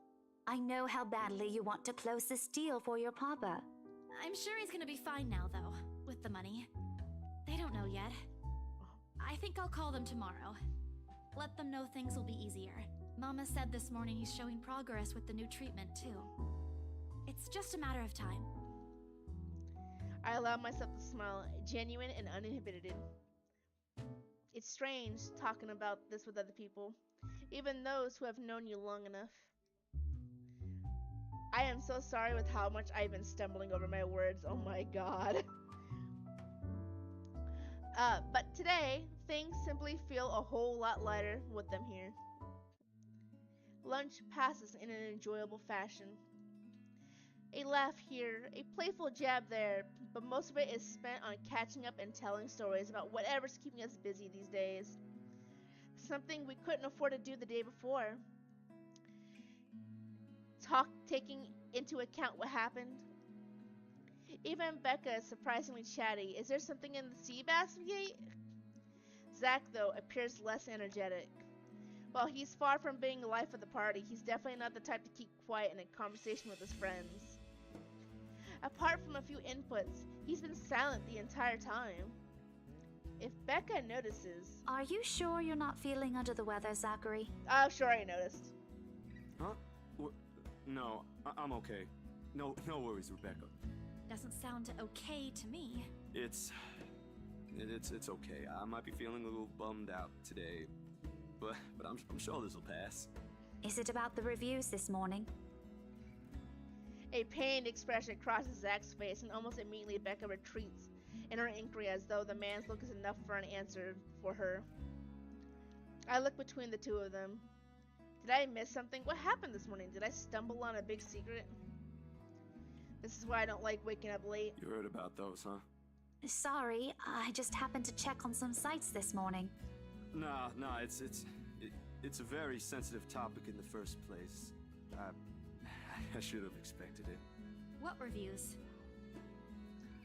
I know how badly you want to close this deal for your papa. I'm sure he's gonna be fine now, though, with the money. They don't know yet. I think I'll call them tomorrow. Let them know things will be easier. Mama said this morning he's showing progress with the new treatment, too. It's just a matter of time. I allow myself to smile, genuine and uninhibited. It's strange talking about this with other people, even those who have known you long enough. I am so sorry with how much I've been stumbling over my words. Oh my god. But today, things simply feel a whole lot lighter with them here. Lunch passes in an enjoyable fashion. A laugh here, a playful jab there, but most of it is spent on catching up and telling stories about whatever's keeping us busy these days. Something we couldn't afford to do the day before. Taking into account what happened. Even Becca is surprisingly chatty. Is there something in the sea basket? Zach, though, appears less energetic. While he's far from being the life of the party, he's definitely not the type to keep quiet in a conversation with his friends. Apart from a few inputs, he's been silent the entire time. If Becca notices... Are you sure you're not feeling under the weather, Zachary? Oh, sure I noticed. Huh? No, I'm okay. No worries, Rebecca. Doesn't sound okay to me. It's okay. I might be feeling a little bummed out today, but I'm sure this will pass. Is it about the reviews this morning? A pained expression crosses Zach's face, and almost immediately Becca retreats in her inquiry as though the man's look is enough for an answer for her. I look between the two of them. Did I miss something? What happened this morning? Did I stumble on a big secret? This is why I don't like waking up late. You heard about those, huh? Sorry, I just happened to check on some sites this morning. Nah, it's a very sensitive topic in the first place. I should have expected it. What reviews?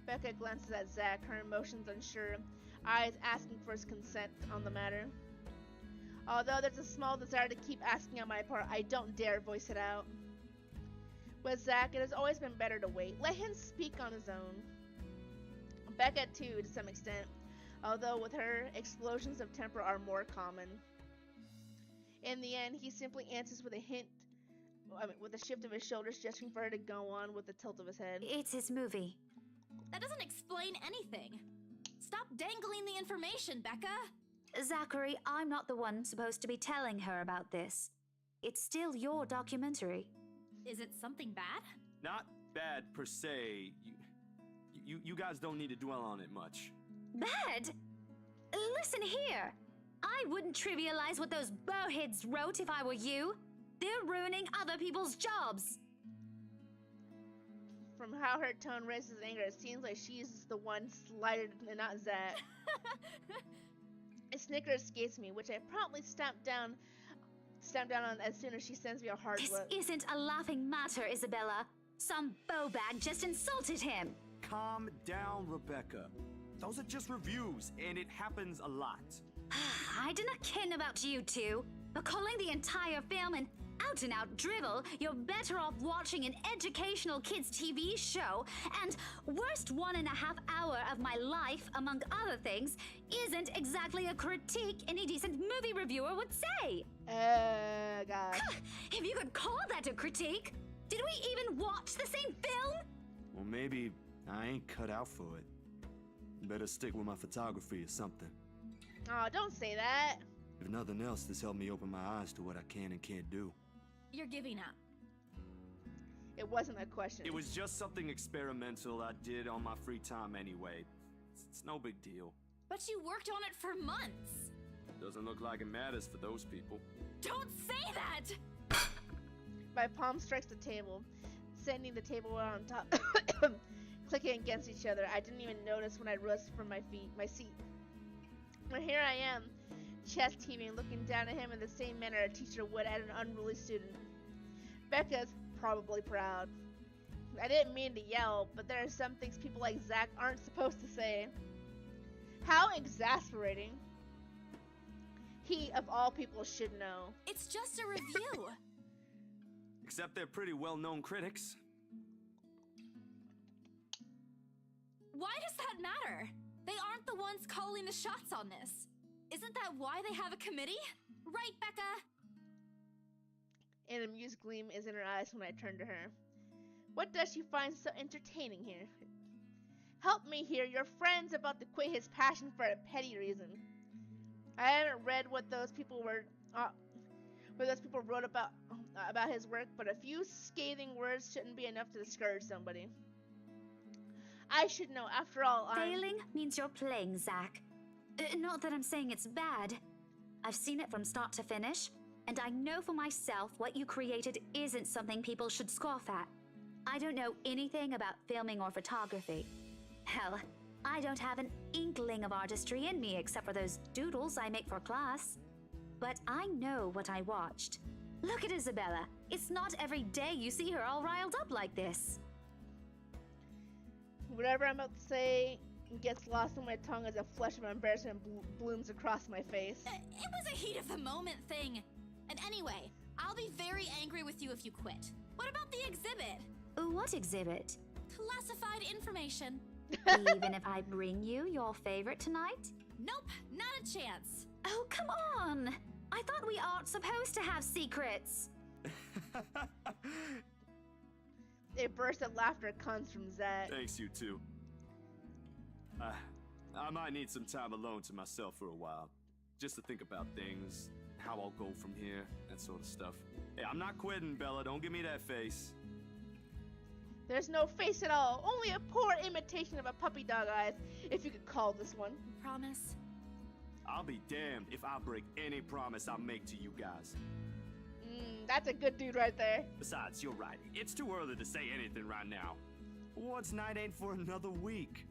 Becca glances at Zach, her emotions unsure, eyes asking for his consent on the matter. Although there's a small desire to keep asking on my part, I don't dare voice it out. With Zach, it has always been better to wait. Let him speak on his own. Becca too, to some extent, although with her, explosions of temper are more common. In the end, he simply answers with with a shift of his shoulders, gesturing for her to go on with a tilt of his head. It's his movie. That doesn't explain anything. Stop dangling the information, Becca! Zachary, I'm not the one supposed to be telling her about this. It's still your documentary. Is it something bad? Not bad per se. You guys don't need to dwell on it much. Bad? Listen here. I wouldn't trivialize what those bowheads wrote if I were you. They're ruining other people's jobs. From how her tone raises anger, it seems like she's the one slighted and not Zach. A snicker escapes me, which I promptly stamp down on as soon as she sends me a hard look. This isn't a laughing matter, Isabella. Some bowbag just insulted him. Calm down, Rebecca. Those are just reviews, and it happens a lot. I dinna ken about you two, but calling the entire film an out-and-out drivel, you're better off watching an educational kids' TV show, and worst 1.5 hour of my life, among other things, isn't exactly a critique any decent movie reviewer would say. God. If you could call that a critique, did we even watch the same film? Well, maybe I ain't cut out for it. Better stick with my photography or something. Oh, don't say that. If nothing else, this helped me open my eyes to what I can and can't do. You're giving up. It wasn't a question. It was just something experimental I did on my free time anyway. It's no big deal. But you worked on it for months. Doesn't look like it matters for those people. Don't say that! My palm strikes the table, sending the table on top, clicking against each other. I didn't even notice when I rose from my seat. But here I am, chest heaving, looking down at him in the same manner a teacher would at an unruly student. Becca's probably proud. I didn't mean to yell, but there are some things people like Zach aren't supposed to say. How exasperating. He, of all people, should know. It's just a review. Except they're pretty well-known critics. Why does that matter? They aren't the ones calling the shots on this. Isn't that why they have a committee? Right, Becca? An amused gleam is in her eyes when I turn to her. What does she find so entertaining here? Help me here. Your friend's about to quit his passion for a petty reason. I haven't read what those people wrote about his work, but a few scathing words shouldn't be enough to discourage somebody. I should know. After all, Failing means you're playing, Zach. Not that I'm saying it's bad. I've seen it from start to finish, and I know for myself what you created isn't something people should scoff at. I don't know anything about filming or photography. Hell, I don't have an inkling of artistry in me except for those doodles I make for class. But I know what I watched. Look at Isabella. It's not every day you see her all riled up like this. Whatever I'm about to say gets lost on my tongue as a flush of embarrassment blooms across my face. It was a heat of the moment thing. And anyway, I'll be very angry with you if you quit. What about the exhibit? What exhibit? Classified information. Even if I bring you your favorite tonight? Nope, not a chance. Oh, come on! I thought we aren't supposed to have secrets. A burst of laughter comes from Zach. Thanks, you two. I might need some time alone to myself for a while. Just to think about things, how I'll go from here, that sort of stuff. Hey, I'm not quitting, Bella. Don't give me that face. There's no face at all. Only a poor imitation of a puppy dog eyes, if you could call this one. Promise? I'll be damned if I break any promise I make to you guys. That's a good dude right there. Besides, you're right. It's too early to say anything right now. What's night ain't for another week.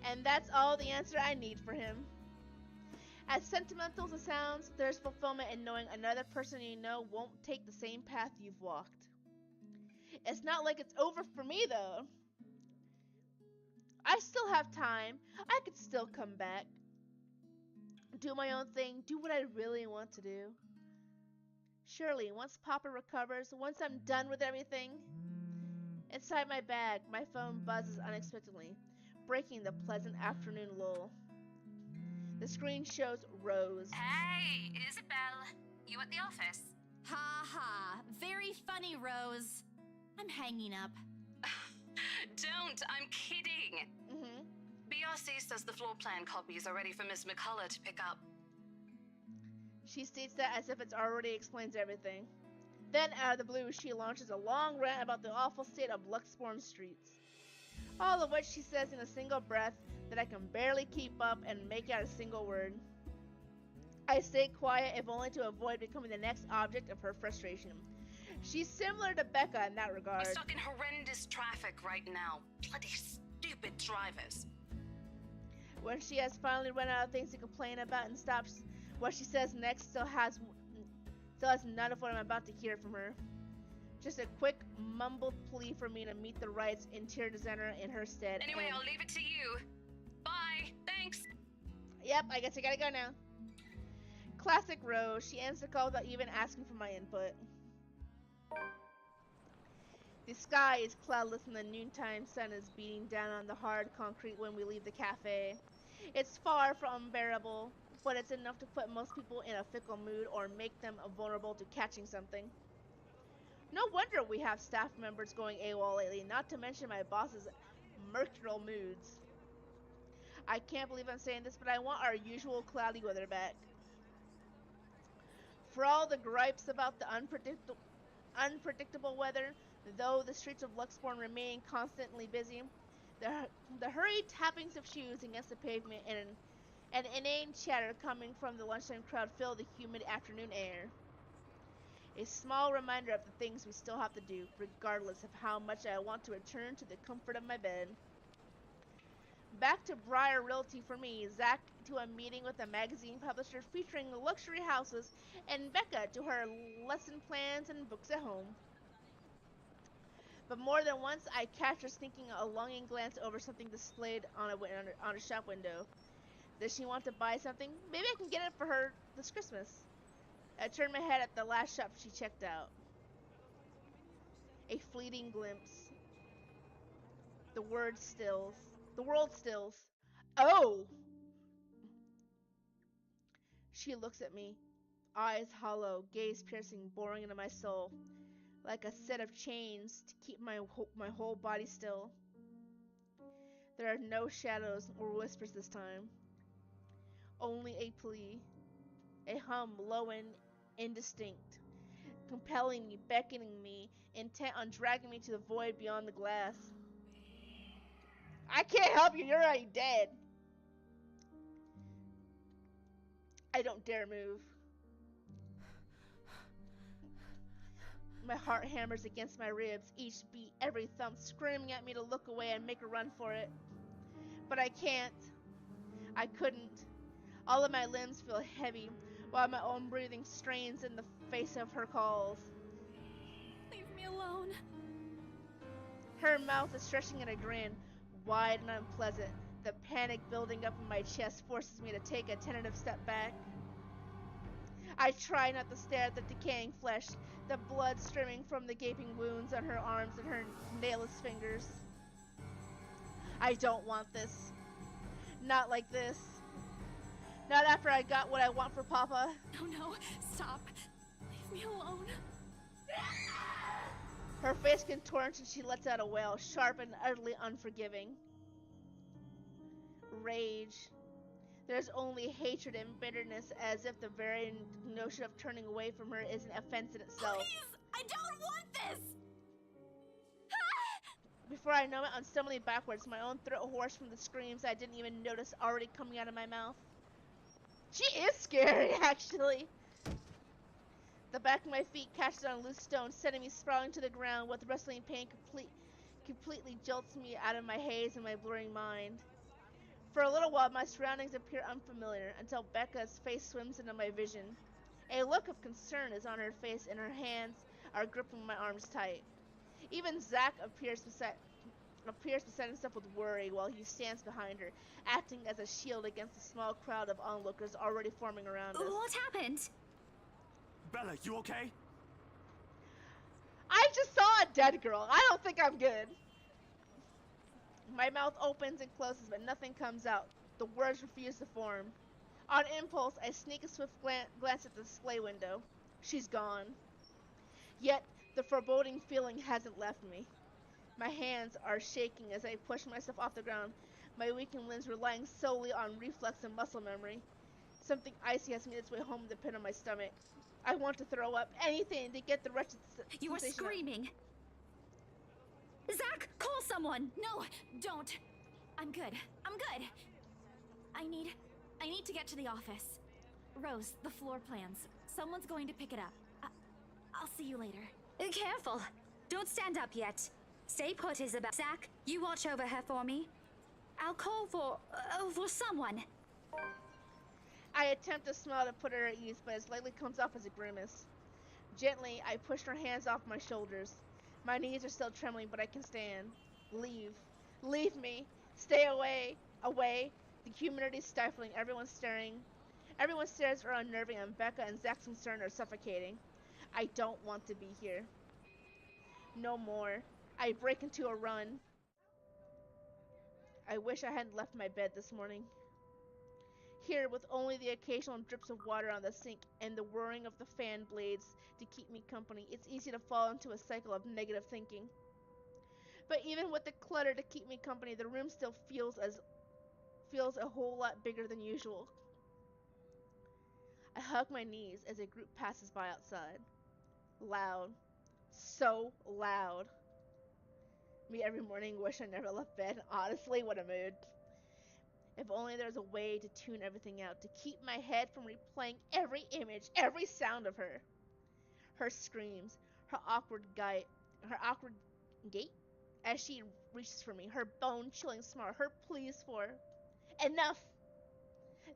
And that's all the answer I need for him. As sentimental as it sounds, there's fulfillment in knowing another person you know won't take the same path you've walked. It's not like it's over for me, though. I still have time. I could still come back. Do my own thing. Do what I really want to do. Surely, once Papa recovers, once I'm done with everything. Inside my bag, my phone buzzes unexpectedly, breaking the pleasant afternoon lull. The screen shows Rose. Hey, Isabel. You at the office? Ha ha. Very funny, Rose. I'm hanging up. Don't. I'm kidding. BRC says the floor plan copies are ready for Miss McCullough to pick up. She states that as if it already explains everything. Then, out of the blue, she launches a long rant about the awful state of Luxborn streets. All of which she says in a single breath that I can barely keep up and make out a single word. I stay quiet if only to avoid becoming the next object of her frustration. She's similar to Becca in that regard. I'm stuck in horrendous traffic right now. Bloody stupid drivers. When she has finally run out of things to complain about and stops, what she says next still has none of what I'm about to hear from her. Just a quick mumbled plea for me to meet the rights interior designer in her stead. Anyway, I'll leave it to you. Bye. Thanks. Yep, I guess I gotta go now. Classic Rose. She ends the call without even asking for my input. The sky is cloudless and the noontime sun is beating down on the hard concrete when we leave the cafe. It's far from unbearable, but it's enough to put most people in a fickle mood or make them vulnerable to catching something. No wonder we have staff members going AWOL lately, not to mention my boss's mercurial moods. I can't believe I'm saying this, but I want our usual cloudy weather back. For all the gripes about the unpredictable weather, though the streets of Luxborn remain constantly busy, the hurried tappings of shoes against the pavement and inane chatter coming from the lunchtime crowd fill the humid afternoon air. A small reminder of the things we still have to do, regardless of how much I want to return to the comfort of my bed. Back to Briar Realty for me, Zach to a meeting with a magazine publisher featuring luxury houses, and Becca to her lesson plans and books at home. But more than once, I catch her sneaking a longing glance over something displayed on a shop window. Does she want to buy something? Maybe I can get it for her this Christmas. I turned my head at the last shop she checked out. A fleeting glimpse. The world stills. Oh! She looks at me, eyes hollow, gaze piercing, boring into my soul, like a set of chains to keep my whole body still. There are no shadows or whispers this time. Only a plea, a hum low and indistinct, compelling me, beckoning me, intent on dragging me to the void beyond the glass. I can't help you, you're already dead. I don't dare move. My heart hammers against my ribs, each beat, every thump, screaming at me to look away and make a run for it. But I can't. I couldn't. All of my limbs feel heavy, while my own breathing strains in the face of her calls. Leave me alone. Her mouth is stretching in a grin, wide and unpleasant. The panic building up in my chest forces me to take a tentative step back. I try not to stare at the decaying flesh, the blood streaming from the gaping wounds on her arms and her nailless fingers. I don't want this. Not like this. Not after I got what I want for Papa. No, stop. Leave me alone. Her face contorts and she lets out a wail, sharp and utterly unforgiving. Rage. There's only hatred and bitterness, as if the very notion of turning away from her is an offense in itself. Please! I don't want this! Before I know it, I'm stumbling backwards, my own throat hoarse from the screams I didn't even notice already coming out of my mouth. She is scary, actually. The back of my feet catches on loose stone, sending me sprawling to the ground with wrestling pain completely jolts me out of my haze and my blurring mind. For a little while, my surroundings appear unfamiliar, until Becca's face swims into my vision. A look of concern is on her face, and her hands are gripping my arms tight. Even Zach appears beside himself with worry while he stands behind her, acting as a shield against the small crowd of onlookers already forming around us. What happened? Bella, you okay? I just saw a dead girl. I don't think I'm good. My mouth opens and closes, but nothing comes out. The words refuse to form. On impulse, I sneak a swift glance at the display window. She's gone. Yet, the foreboding feeling hasn't left me. My hands are shaking as I push myself off the ground, my weakened limbs relying solely on reflex and muscle memory. Something icy has made its way home to the pit of my stomach. I want to throw up anything to get the wretched You are sensation out. screaming. Zach, call someone. No, don't. I'm good. I need to get to the office. Rose, the floor plans. Someone's going to pick it up. I'll see you later. Careful. Don't stand up yet. Stay put, Isabel. Zach, you watch over her for me. I'll call for someone. I attempt to smile to put her at ease, but it slightly comes off as a grimace. Gently, I push her hands off my shoulders. My knees are still trembling, but I can stand. Leave. Leave me. Stay away. Away. The humidity is stifling. Everyone stares are unnerving, and Becca and Zach's concern are suffocating. I don't want to be here. No more. I break into a run. I wish I hadn't left my bed this morning. Here, with only the occasional drips of water on the sink and the whirring of the fan blades to keep me company, it's easy to fall into a cycle of negative thinking. But even with the clutter to keep me company, the room still feels a whole lot bigger than usual. I hug my knees as a group passes by outside. Loud. So loud. Me every morning, wish I never left bed. Honestly, what a mood. If only there was a way to tune everything out, to keep my head from replaying every image, every sound of her. Her screams, her awkward gait as she reaches for me, her bone-chilling smile, her pleas for enough.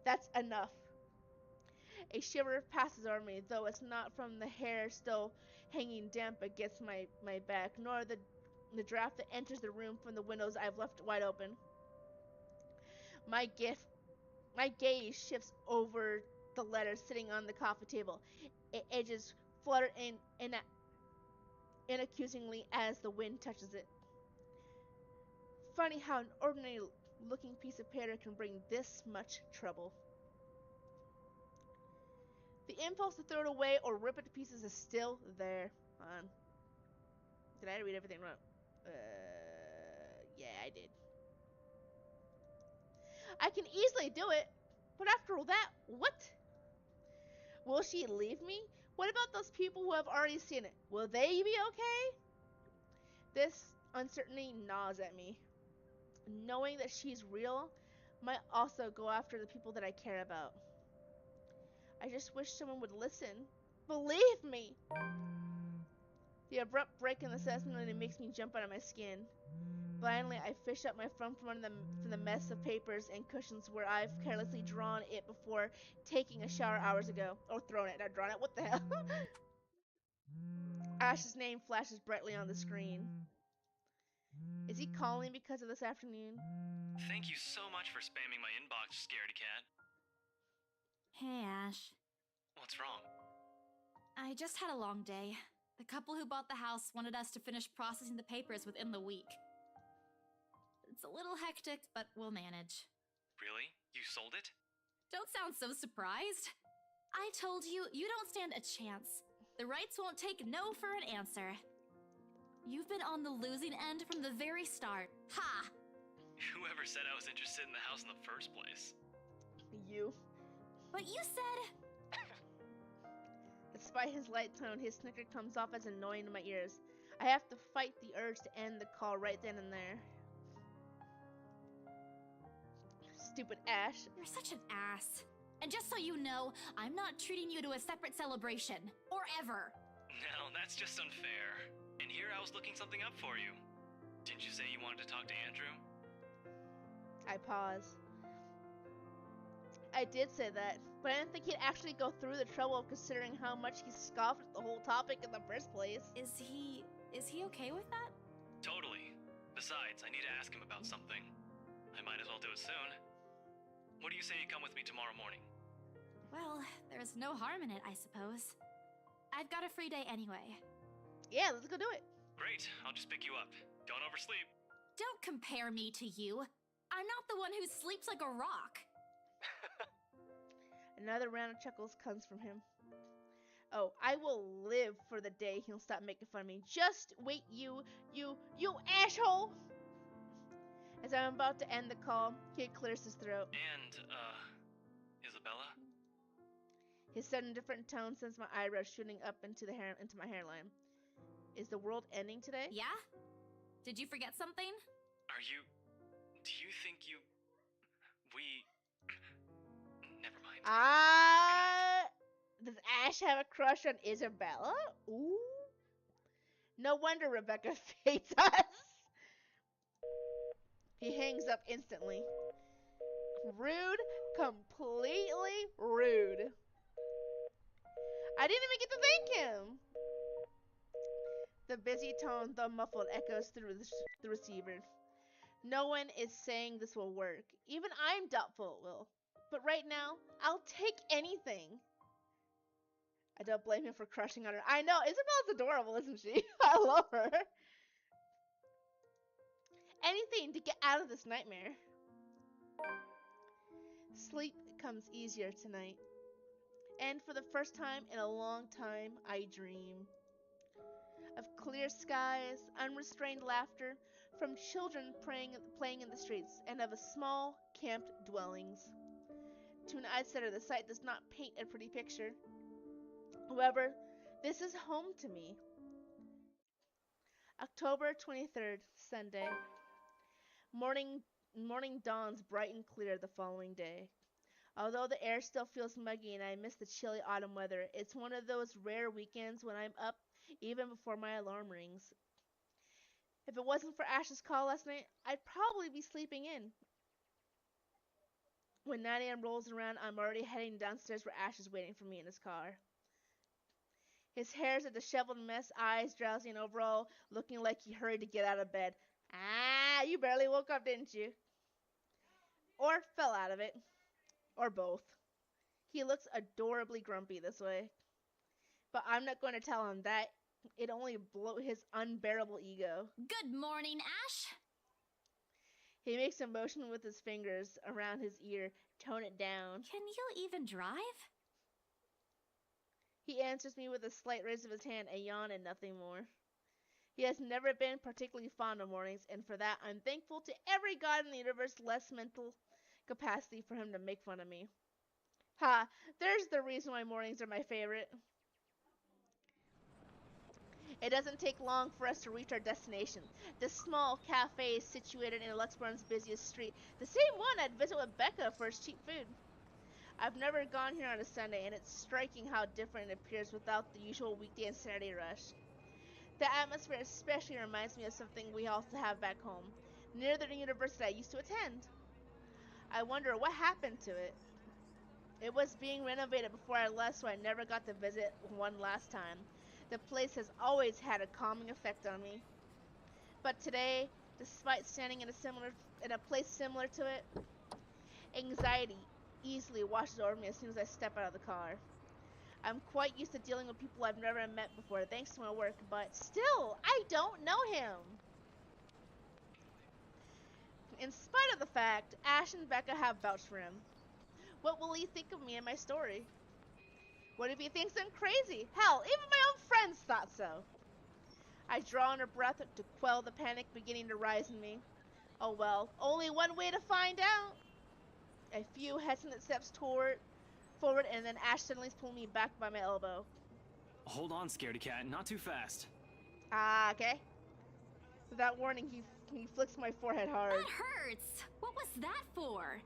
That's enough. A shiver passes over me, though it's not from the hair still hanging damp against my back, nor the draft that enters the room from the windows I've left wide open. My gaze shifts over the letter sitting on the coffee table. Its edges flutter inaccusingly as the wind touches it. Funny how an ordinary looking piece of paper can bring this much trouble. The impulse to throw it away or rip it to pieces is still there. Did I read everything wrong? Yeah, I did. I can easily do it, but after all that, what? Will she leave me? What about those people who have already seen it? Will they be okay? This uncertainty gnaws at me. Knowing that she's real might also go after the people that I care about. I just wish someone would listen. Believe me! The abrupt break in the sentence makes me jump out of my skin. Blindly, I fish up my phone from the mess of papers and cushions where I've carelessly drawn it before taking a shower hours ago. Or thrown it, not drawn it, what the hell? Ash's name flashes brightly on the screen. Is he calling because of this afternoon? Thank you so much for spamming my inbox, scaredy cat. Hey, Ash. What's wrong? I just had a long day. The couple who bought the house wanted us to finish processing the papers within the week. It's a little hectic, but we'll manage. Really? You sold it? Don't sound so surprised. I told you, you don't stand a chance. The rights won't take no for an answer. You've been on the losing end from the very start. Ha! Whoever said I was interested in the house in the first place? You. But you said... Despite his light tone, his snicker comes off as annoying in my ears. I have to fight the urge to end the call right then and there. Stupid Ash. You're such an ass. And just so you know, I'm not treating you to a separate celebration. Or ever. No, that's just unfair. And here I was looking something up for you. Didn't you say you wanted to talk to Andrew? I pause. I did say that, but I didn't think he'd actually go through the trouble of considering how much he scoffed at the whole topic in the first place. Is he okay with that? Totally. Besides, I need to ask him about something. I might as well do it soon. What do you say you come with me tomorrow morning? Well, there's no harm in it, I suppose. I've got a free day anyway. Yeah, let's go do it. Great, I'll just pick you up. Don't oversleep. Don't compare me to you. I'm not the one who sleeps like a rock. Another round of chuckles comes from him. Oh, I will live for the day he'll stop making fun of me. Just wait, you asshole! As I'm about to end the call, he clears his throat. And, Isabella? His sudden different tone sends my eyebrows shooting up into my hairline. Is the world ending today? Yeah? Did you forget something? Do you think never mind. Does Ash have a crush on Isabella? Ooh. No wonder Rebecca hates us. He hangs up instantly. Rude. Completely rude. I didn't even get to thank him. The busy tone, though muffled, echoes through the receiver. No one is saying this will work. Even I'm doubtful it will. But right now, I'll take anything. I don't blame him for crushing on her. I know, Isabella's adorable, isn't she? I love her. Anything to get out of this nightmare. Sleep comes easier tonight. And for the first time in a long time, I dream. Of clear skies, unrestrained laughter from children playing in the streets, and of a small, camped dwellings. To an outsider, the sight does not paint a pretty picture. However, this is home to me. October 23rd, Sunday. Morning dawns bright and clear the following day. Although the air still feels muggy and I miss the chilly autumn weather, it's one of those rare weekends when I'm up even before my alarm rings. If it wasn't for Ash's call last night, I'd probably be sleeping in. When 9 a.m. rolls around, I'm already heading downstairs where Ash is waiting for me in his car. His hair's a disheveled mess, eyes drowsy and overall looking like he hurried to get out of bed. Ah, you barely woke up, didn't you? Or fell out of it. Or both. He looks adorably grumpy this way. But I'm not going to tell him that. It only blow his unbearable ego. Good morning, Ash. He makes a motion with his fingers around his ear. Tone it down. Can you even drive? He answers me with a slight raise of his hand, a yawn, and nothing more. He has never been particularly fond of mornings, and for that I'm thankful to every god in the universe less mental capacity for him to make fun of me. Ha! There's the reason why mornings are my favorite. It doesn't take long for us to reach our destination. This small cafe is situated in Luxbourne's busiest street, the same one I'd visit with Becca for his cheap food. I've never gone here on a Sunday, and it's striking how different it appears without the usual weekday and Saturday rush. The atmosphere especially reminds me of something we also have back home, near the university I used to attend. I wonder what happened to it. It was being renovated before I left, so I never got to visit one last time. The place has always had a calming effect on me. But today, despite standing in a place similar to it, anxiety easily washes over me as soon as I step out of the car. I'm quite used to dealing with people I've never met before, thanks to my work, but still, I don't know him. In spite of the fact, Ash and Becca have vouched for him. What will he think of me and my story? What if he thinks I'm crazy? Hell, even my own friends thought so. I draw in a breath to quell the panic beginning to rise in me. Oh well, only one way to find out. A few hesitant steps forward, and then Ash suddenly pulled me back by my elbow. Hold on, scaredy cat, not too fast. Ah, okay. Without warning, he flicks my forehead hard. That hurts! What was that for?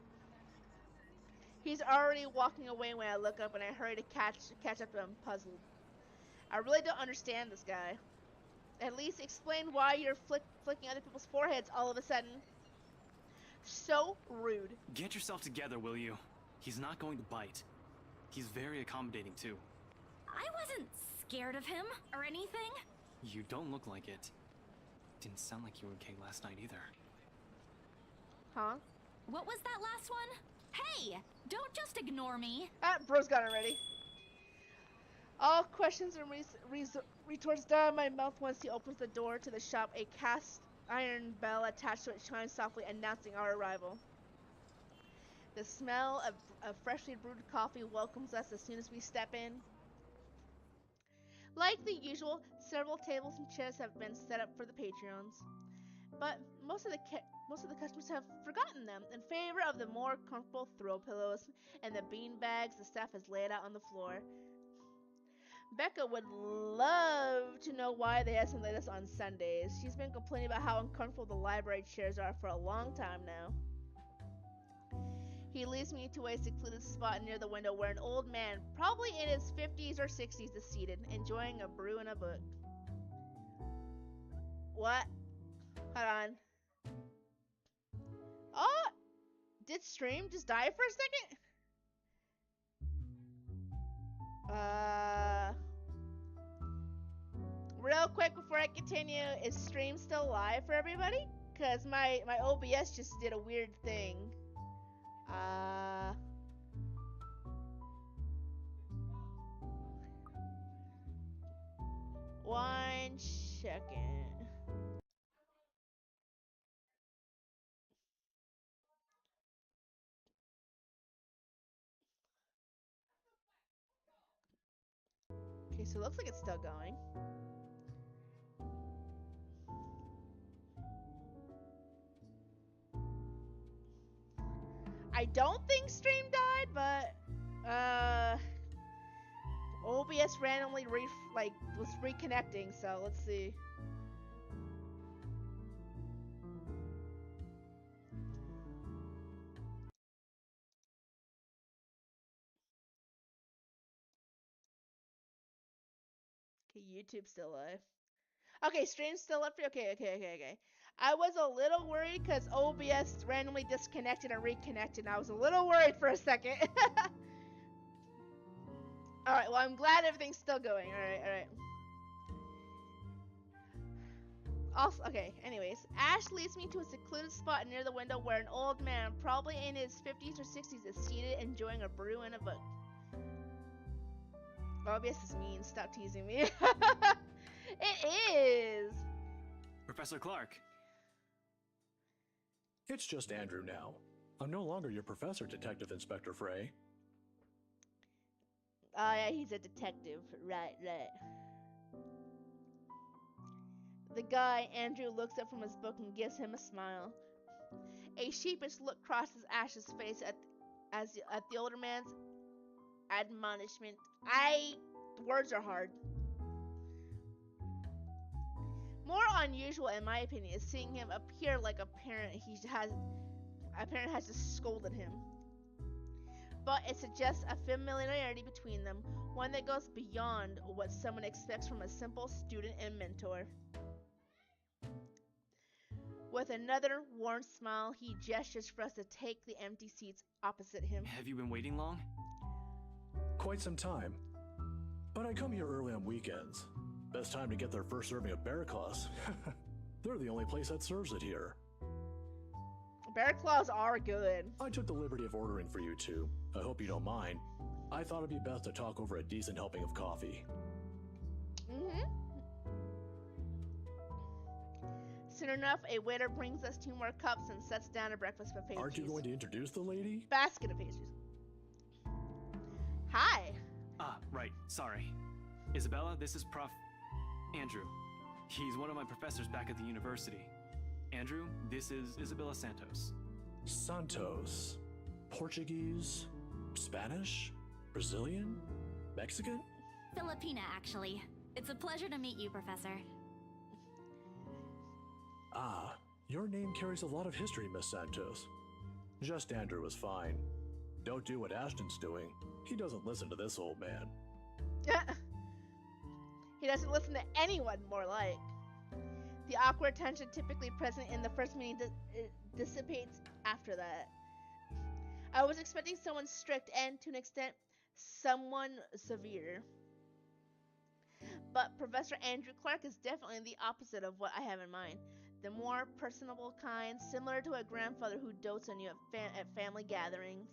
He's already walking away when I look up, and I hurry to catch up to him, puzzled. I really don't understand this guy. At least explain why you're flicking other people's foreheads all of a sudden. So rude. Get yourself together, will you? He's not going to bite. He's very accommodating, too. I wasn't scared of him or anything. You don't look like it. Didn't sound like you were okay last night either. Huh? What was that last one? Hey! Don't just ignore me. Ah, bro's got it ready. All questions and retorts done my mouth once he opens the door to the shop. A cast iron bell attached to it shines softly, announcing our arrival. The smell of freshly brewed coffee welcomes us as soon as we step in. Like the usual, several tables and chairs have been set up for the Patreons, but most of the customers have forgotten them in favor of the more comfortable throw pillows and the bean bags the staff has laid out on the floor. Becca would love to know why they have something like this on Sundays. She's been complaining about how uncomfortable the library chairs are for a long time now. He leads me to a secluded spot near the window where an old man, probably in his 50s or 60s, is seated, enjoying a brew and a book. What? Hold on. Oh! Did stream just die for a second? Real quick before I continue, is stream still live for everybody? Cause my OBS just did a weird thing. One second. Okay, so it looks like it's still going. I don't think stream died, but OBS randomly was reconnecting, so let's see. Okay, YouTube's still live. Okay, stream's still up. Okay. I was a little worried because OBS randomly disconnected and reconnected. And I was a little worried for a second. Alright, well, I'm glad everything's still going. Alright. Also, okay, anyways. Ash leads me to a secluded spot near the window where an old man, probably in his 50s or 60s, is seated enjoying a brew and a book. OBS is mean. Stop teasing me. It is! Professor Clark. It's just Andrew now. I'm no longer your professor, Detective Inspector Frey. Oh yeah, he's a detective. Right. The guy, Andrew, looks up from his book and gives him a smile. A sheepish look crosses Ash's face at the older man's admonishment. Words are hard. More unusual, in my opinion, is seeing him appear like a parent has just scolded him. But it suggests a familiarity between them, one that goes beyond what someone expects from a simple student and mentor. With another warm smile, he gestures for us to take the empty seats opposite him. Have you been waiting long? Quite some time. But I come here early on weekends. Best time to get their first serving of bear claws. They're the only place that serves it here. Bear claws are good. I took the liberty of ordering for you two. I hope you don't mind. I thought it'd be best to talk over a decent helping of coffee. Soon enough, a waiter brings us 2 more cups and sets down a breakfast buffet. Aren't you going to introduce the lady? Basket of pastries. Hi. Right. Sorry. Isabella, this is Prof. Andrew. He's one of my professors back at the university. Andrew, this is Isabella Santos. Santos. Portuguese? Spanish? Brazilian? Mexican? Filipina, actually. It's a pleasure to meet you, Professor. Ah, your name carries a lot of history, Miss Santos. Just Andrew is fine. Don't do what Ashton's doing. He doesn't listen to this old man. He doesn't listen to anyone, more like. The awkward tension typically present in the first meeting dissipates after that. I was expecting someone strict and, to an extent, someone severe. But Professor Andrew Clark is definitely the opposite of what I have in mind. The more personable kind, similar to a grandfather who dotes on you at family gatherings.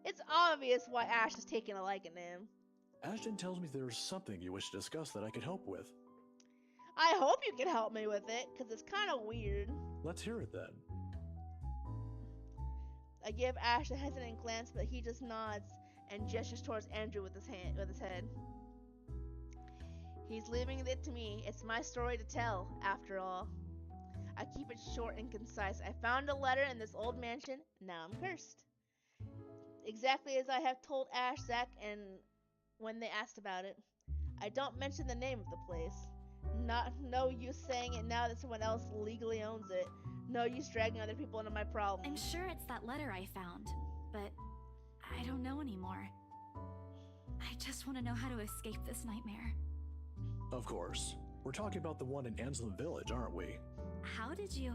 It's obvious why Ash is taking a liking to him. Ashton tells me there's something you wish to discuss that I could help with. I hope you can help me with it, because it's kind of weird. Let's hear it then. I give Ash a hesitant glance, but he just nods and gestures towards Andrew with his head. He's leaving it to me. It's my story to tell, after all. I keep it short and concise. I found a letter in this old mansion. Now I'm cursed. Exactly as I have told Ash, Zach, and when they asked about it. I don't mention the name of the place. No use saying it now that someone else legally owns it. No use dragging other people into my problems. I'm sure it's that letter I found, but I don't know anymore. I just want to know how to escape this nightmare. Of course. We're talking about the one in Anslem Village, aren't we? How did you...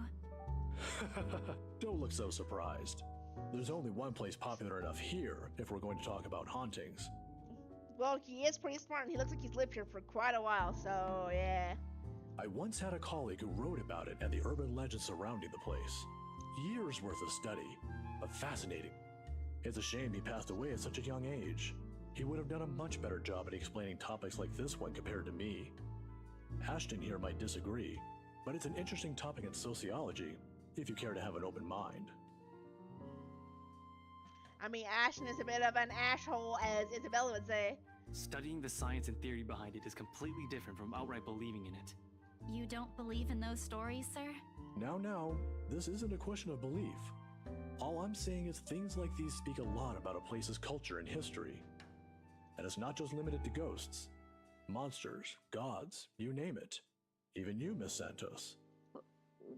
Don't look so surprised. There's only one place popular enough here if we're going to talk about hauntings. Well, he is pretty smart and he looks like he's lived here for quite a while, so yeah. I once had a colleague who wrote about it and the urban legends surrounding the place. Years worth of study, but fascinating. It's a shame he passed away at such a young age. He would have done a much better job at explaining topics like this one compared to me. Ashton here might disagree, but it's an interesting topic in sociology, if you care to have an open mind. I mean, Ashton is a bit of an asshole, as Isabella would say. Studying the science and theory behind it is completely different from outright believing in it. You don't believe in those stories, sir? Now, this isn't a question of belief. All I'm saying is things like these speak a lot about a place's culture and history. And it's not just limited to ghosts. Monsters, gods, you name it. Even you, Miss Santos.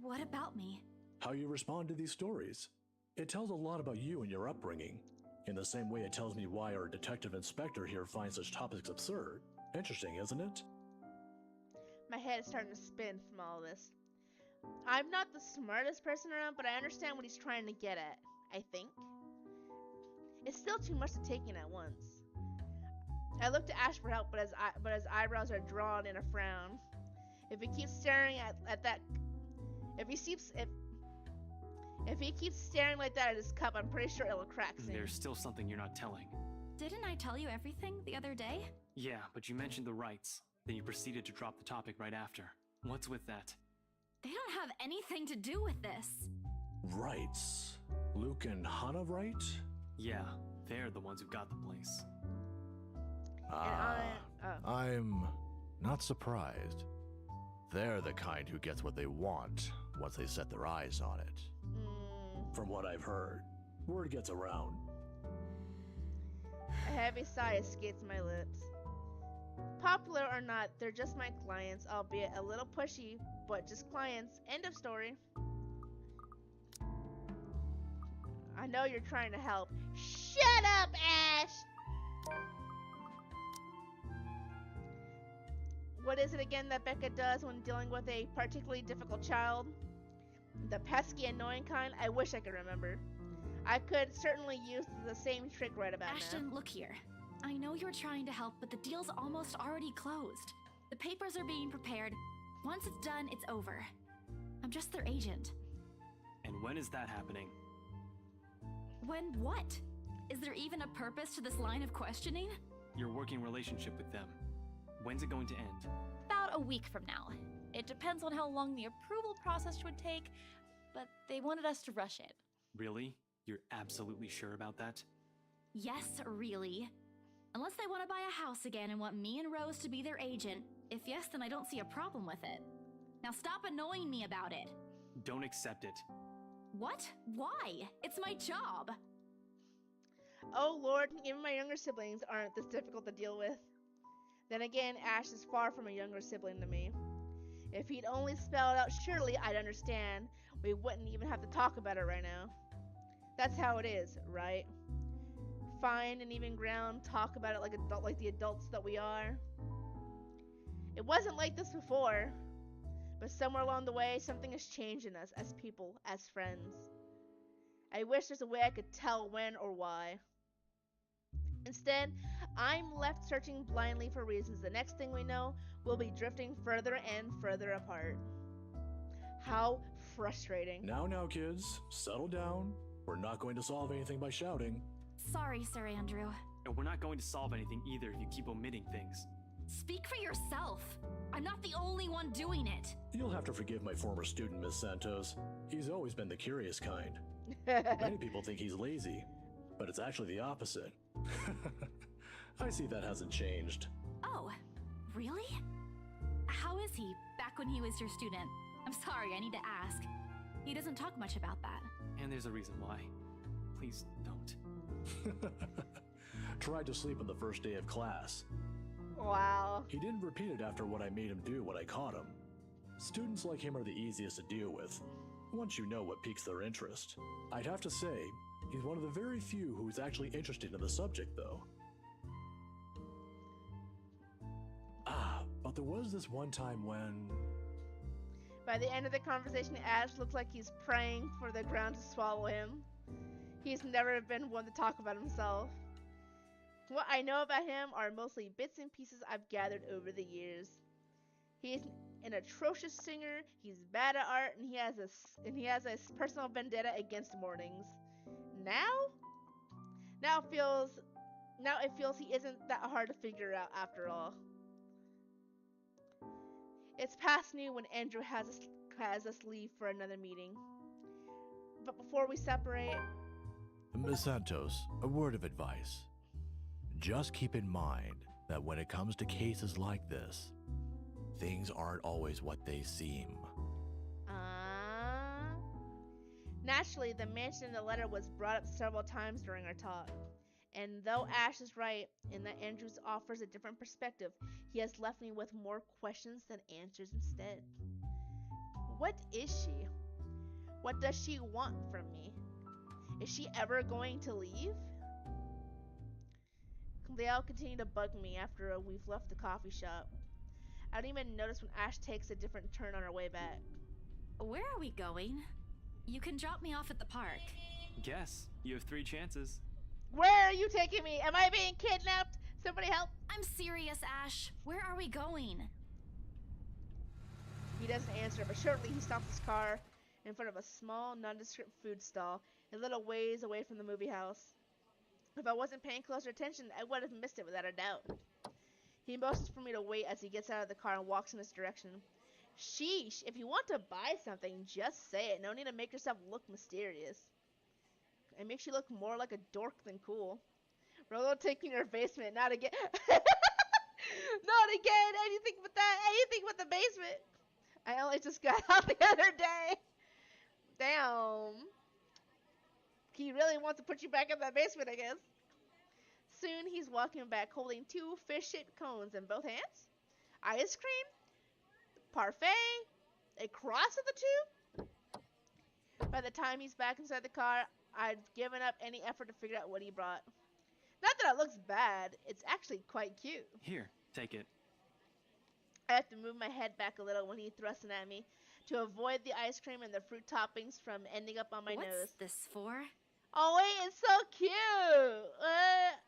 What about me? How you respond to these stories. It tells a lot about you and your upbringing. In the same way it tells me why our detective inspector here finds such topics absurd. Interesting, isn't it? My head is starting to spin from all this. I'm not the smartest person around, but I understand what he's trying to get at, I think. It's still too much to take in at once. I look to Ash for help, but his eyebrows are drawn in a frown. If he keeps staring at that... If he keeps staring like that at his cup, I'm pretty sure it'll crack soon. There's still something you're not telling. Didn't I tell you everything the other day? Yeah, but you mentioned the rights. Then you proceeded to drop the topic right after. What's with that? They don't have anything to do with this. Rights? Luke and Hannah, right? Yeah, they're the ones who got the place. I'm not surprised. They're the kind who gets what they want once they set their eyes on it. From what I've heard, word gets around. A heavy sigh escapes my lips. Popular or not, they're just my clients, albeit a little pushy, but just clients. End of story. I know you're trying to help. Shut up, Ash! What is it again that Becca does when dealing with a particularly difficult child? The pesky, annoying kind? I wish I could remember. I could certainly use the same trick right about Ashton, now. look here. I know you're trying to help, but the deal's almost already closed. The papers are being prepared. Once it's done, it's over. I'm just their agent. And when is that happening? When what? Is there even a purpose to this line of questioning? Your working relationship with them. When's it going to end? About a week from now. It depends on how long the approval process would take, but they wanted us to rush it. Really? You're absolutely sure about that? Yes, really. Unless they want to buy a house again and want me and Rose to be their agent. If yes, then I don't see a problem with it. Now stop annoying me about it. Don't accept it. What? Why? It's my job. Oh lord, even my younger siblings aren't this difficult to deal with. Then again, Ash is far from a younger sibling to me. If he'd only spelled it out surely, I'd understand. We wouldn't even have to talk about it right now. That's how it is, right? Find an even ground, talk about it like the adults that we are. It wasn't like this before, but somewhere along the way, something has changed in us as people, as friends. I wish there's a way I could tell when or why. Instead, I'm left searching blindly for reasons. The next thing we know, we'll be drifting further and further apart. How frustrating. Now, kids, settle down. We're not going to solve anything by shouting. Sorry, Sir Andrew. And we're not going to solve anything either if you keep omitting things. Speak for yourself. I'm not the only one doing it. You'll have to forgive my former student, Miss Santos. He's always been the curious kind. Many people think he's lazy, but it's actually the opposite. I see that hasn't changed. Oh, really? How is he back when he was your student? I'm sorry, I need to ask. He doesn't talk much about that. And there's a reason why. Please don't. Tried to sleep on the first day of class. Wow. He didn't repeat it after what I made him do when I caught him. Students like him are the easiest to deal with, once you know what piques their interest. I'd have to say, he's one of the very few who's actually interested in the subject, though. But there was this one time when... By the end of the conversation, Ash looks like he's praying for the ground to swallow him. He's never been one to talk about himself. What I know about him are mostly bits and pieces I've gathered over the years. He's an atrocious singer. He's bad at art, and he has a personal vendetta against mornings. Now it feels he isn't that hard to figure out after all. It's past noon when Andrew has us leave for another meeting. But before we separate, Miss Santos, a word of advice. Just keep in mind that when it comes to cases like this, things aren't always what they seem. Naturally, the mansion in the letter was brought up several times during our talk. And though Ash is right in that Andrews offers a different perspective, he has left me with more questions than answers instead. What is she? What does she want from me? Is she ever going to leave? They all continue to bug me after we've left the coffee shop. I don't even notice when Ash takes a different turn on our way back. Where are we going? You can drop me off at the park. Guess. You have 3 chances. Where are you taking me? Am I being kidnapped? Somebody help. I'm serious, Ash. Where are we going? He doesn't answer, but shortly he stops his car in front of a small, nondescript food stall a little ways away from the movie house. If I wasn't paying closer attention, I would have missed it without a doubt. He motions for me to wait as he gets out of the car and walks in this direction. Sheesh, if you want to buy something, just say it. No need to make yourself look mysterious. It makes you look more like a dork than cool. Rolo taking your basement, not again. Not again, anything but that, anything but the basement. I only just got out the other day. Damn. He really wants to put you back in that basement, I guess. Soon he's walking back holding 2 fish-shaped cones in both hands. Ice cream? Parfait? A cross of the two? By the time he's back inside the car, I've given up any effort to figure out what he brought. Not that it looks bad, it's actually quite cute. Here, take it. I have to move my head back a little when he thrusts it at me to avoid the ice cream and the fruit toppings from ending up on my nose. What's this for? Oh wait, it's so cute!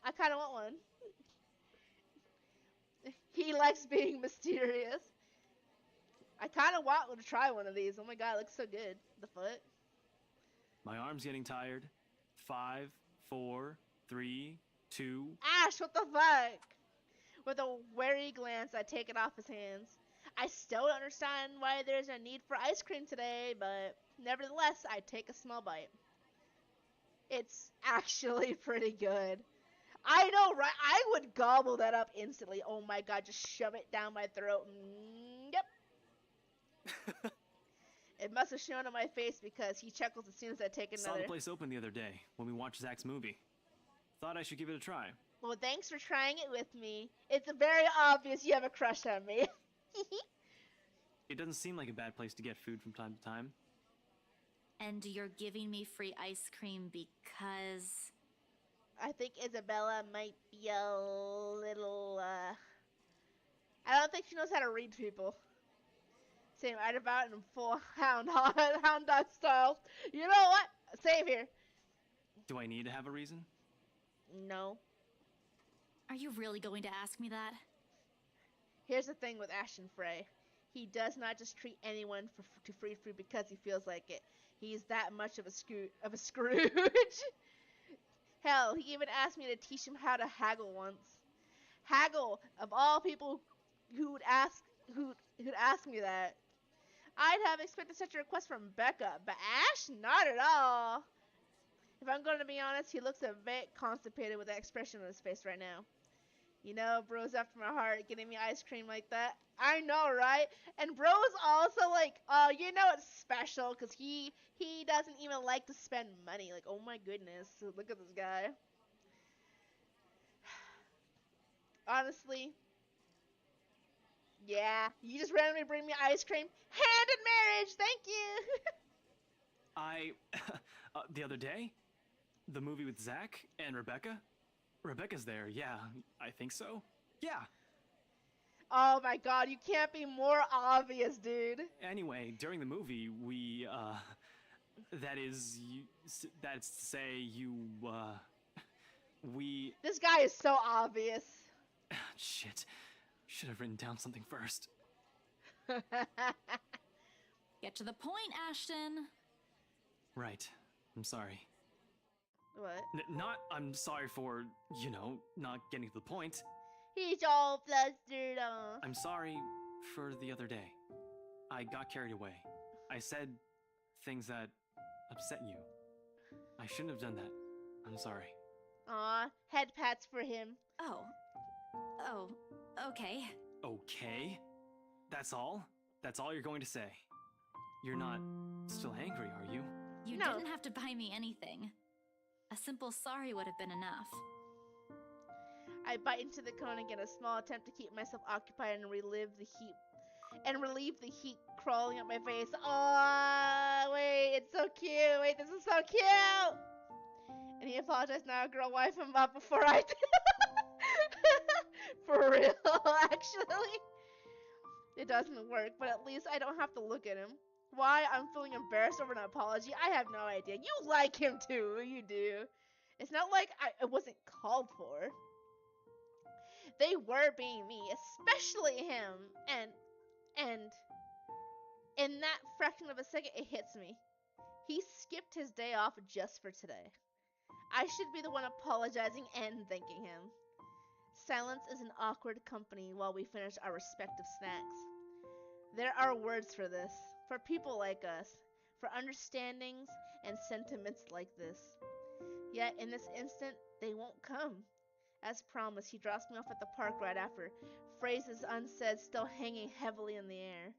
I kind of want one. He likes being mysterious. I kind of want to try one of these. Oh my god, it looks so good. The foot. My arm's getting tired. 5, 4, 3, 2. Ash, what the fuck? With a wary glance, I take it off his hands. I still don't understand why there's a need for ice cream today, but nevertheless, I take a small bite. It's actually pretty good. I know, right? I would gobble that up instantly. Oh my god, just shove it down my throat. Yep. It must have shown on my face because he chuckles as soon as I take another. Saw the place open the other day when we watched Zach's movie. Thought I should give it a try. Well, thanks for trying it with me. It's very obvious you have a crush on me. It doesn't seem like a bad place to get food from time to time. And you're giving me free ice cream because... I think Isabella might be a little, I don't think she knows how to read people. Saying right about in full hound dog style. You know what? Save here. Do I need to have a reason? No. Are you really going to ask me that? Here's the thing with Ashton Frey. He does not just treat anyone to free food because he feels like it. He's that much of a Scrooge. Hell, he even asked me to teach him how to haggle once. Haggle, of all people who'd ask me that. I'd have expected such a request from Becca, but Ash, not at all. If I'm going to be honest, he looks a bit constipated with that expression on his face right now. You know, bro's after my heart, getting me ice cream like that. I know, right? And bro's also like, oh, you know it's special, because he doesn't even like to spend money. Like, oh my goodness, look at this guy. Honestly, yeah, you just randomly bring me ice cream. Hand in marriage, thank you. The other day? The movie with Zach and Rebecca? Rebecca's there, yeah, I think so. Yeah. Oh my god, you can't be more obvious, dude. Anyway, during the movie, we, that's to say, we... This guy is so obvious. Shit. Should have written down something first. Get to the point, Ashton. Right. I'm sorry. What? Not I'm sorry for, not getting to the point. He's all flustered on. I'm sorry for the other day. I got carried away. I said things that upset you. I shouldn't have done that. I'm sorry. Aw, head pats for him. Oh, okay. Okay? That's all? That's all you're going to say? You're not still angry, are you? You didn't have to buy me anything. A simple sorry would have been enough. I bite into the cone again, a small attempt to keep myself occupied and relieve the heat crawling up my face. Oh, wait, it's so cute. Wait, this is so cute. And he apologized. Now a girl wife him up before I did. For real, actually. It doesn't work, but at least I don't have to look at him. Why I'm feeling embarrassed over an apology, I have no idea. You like him too, you do. It's not like it wasn't called for. They were being me, especially him. And in that fraction of a second, it hits me. He skipped his day off just for today. I should be the one apologizing and thanking him. Silence is an awkward company while we finish our respective snacks. There are words for this, for people like us, for understandings and sentiments like this. Yet in this instant, they won't come. As promised, he drops me off at the park right after, phrases unsaid still hanging heavily in the air.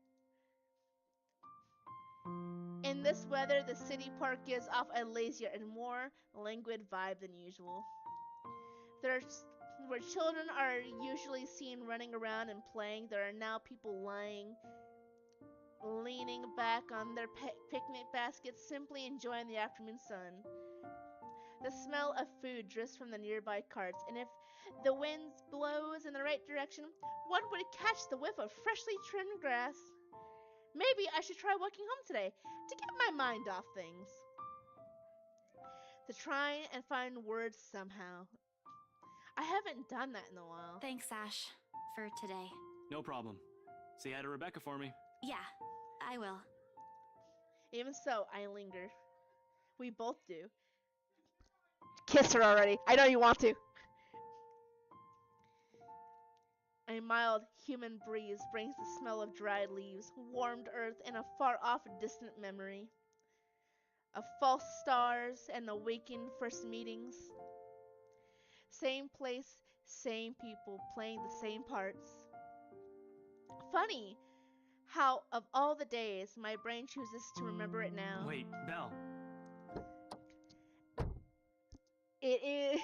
In this weather, the city park gives off a lazier and more languid vibe than usual. Where children are usually seen running around and playing, there are now people leaning back on their picnic baskets, simply enjoying the afternoon sun. The smell of food drifts from the nearby carts, and if the wind blows in the right direction, one would catch the whiff of freshly trimmed grass. Maybe I should try walking home today to get my mind off things. To try and find words somehow. I haven't done that in a while. Thanks, Ash, for today. No problem. Say hi to Rebecca for me. Yeah, I will. Even so, I linger. We both do. Kiss her already. I know you want to. A mild human breeze brings the smell of dried leaves, warmed earth, and a far-off distant memory. Of false stars and awakened first meetings. Same place, same people, playing the same parts. Funny how, of all the days, my brain chooses to remember it now. Wait, Belle. It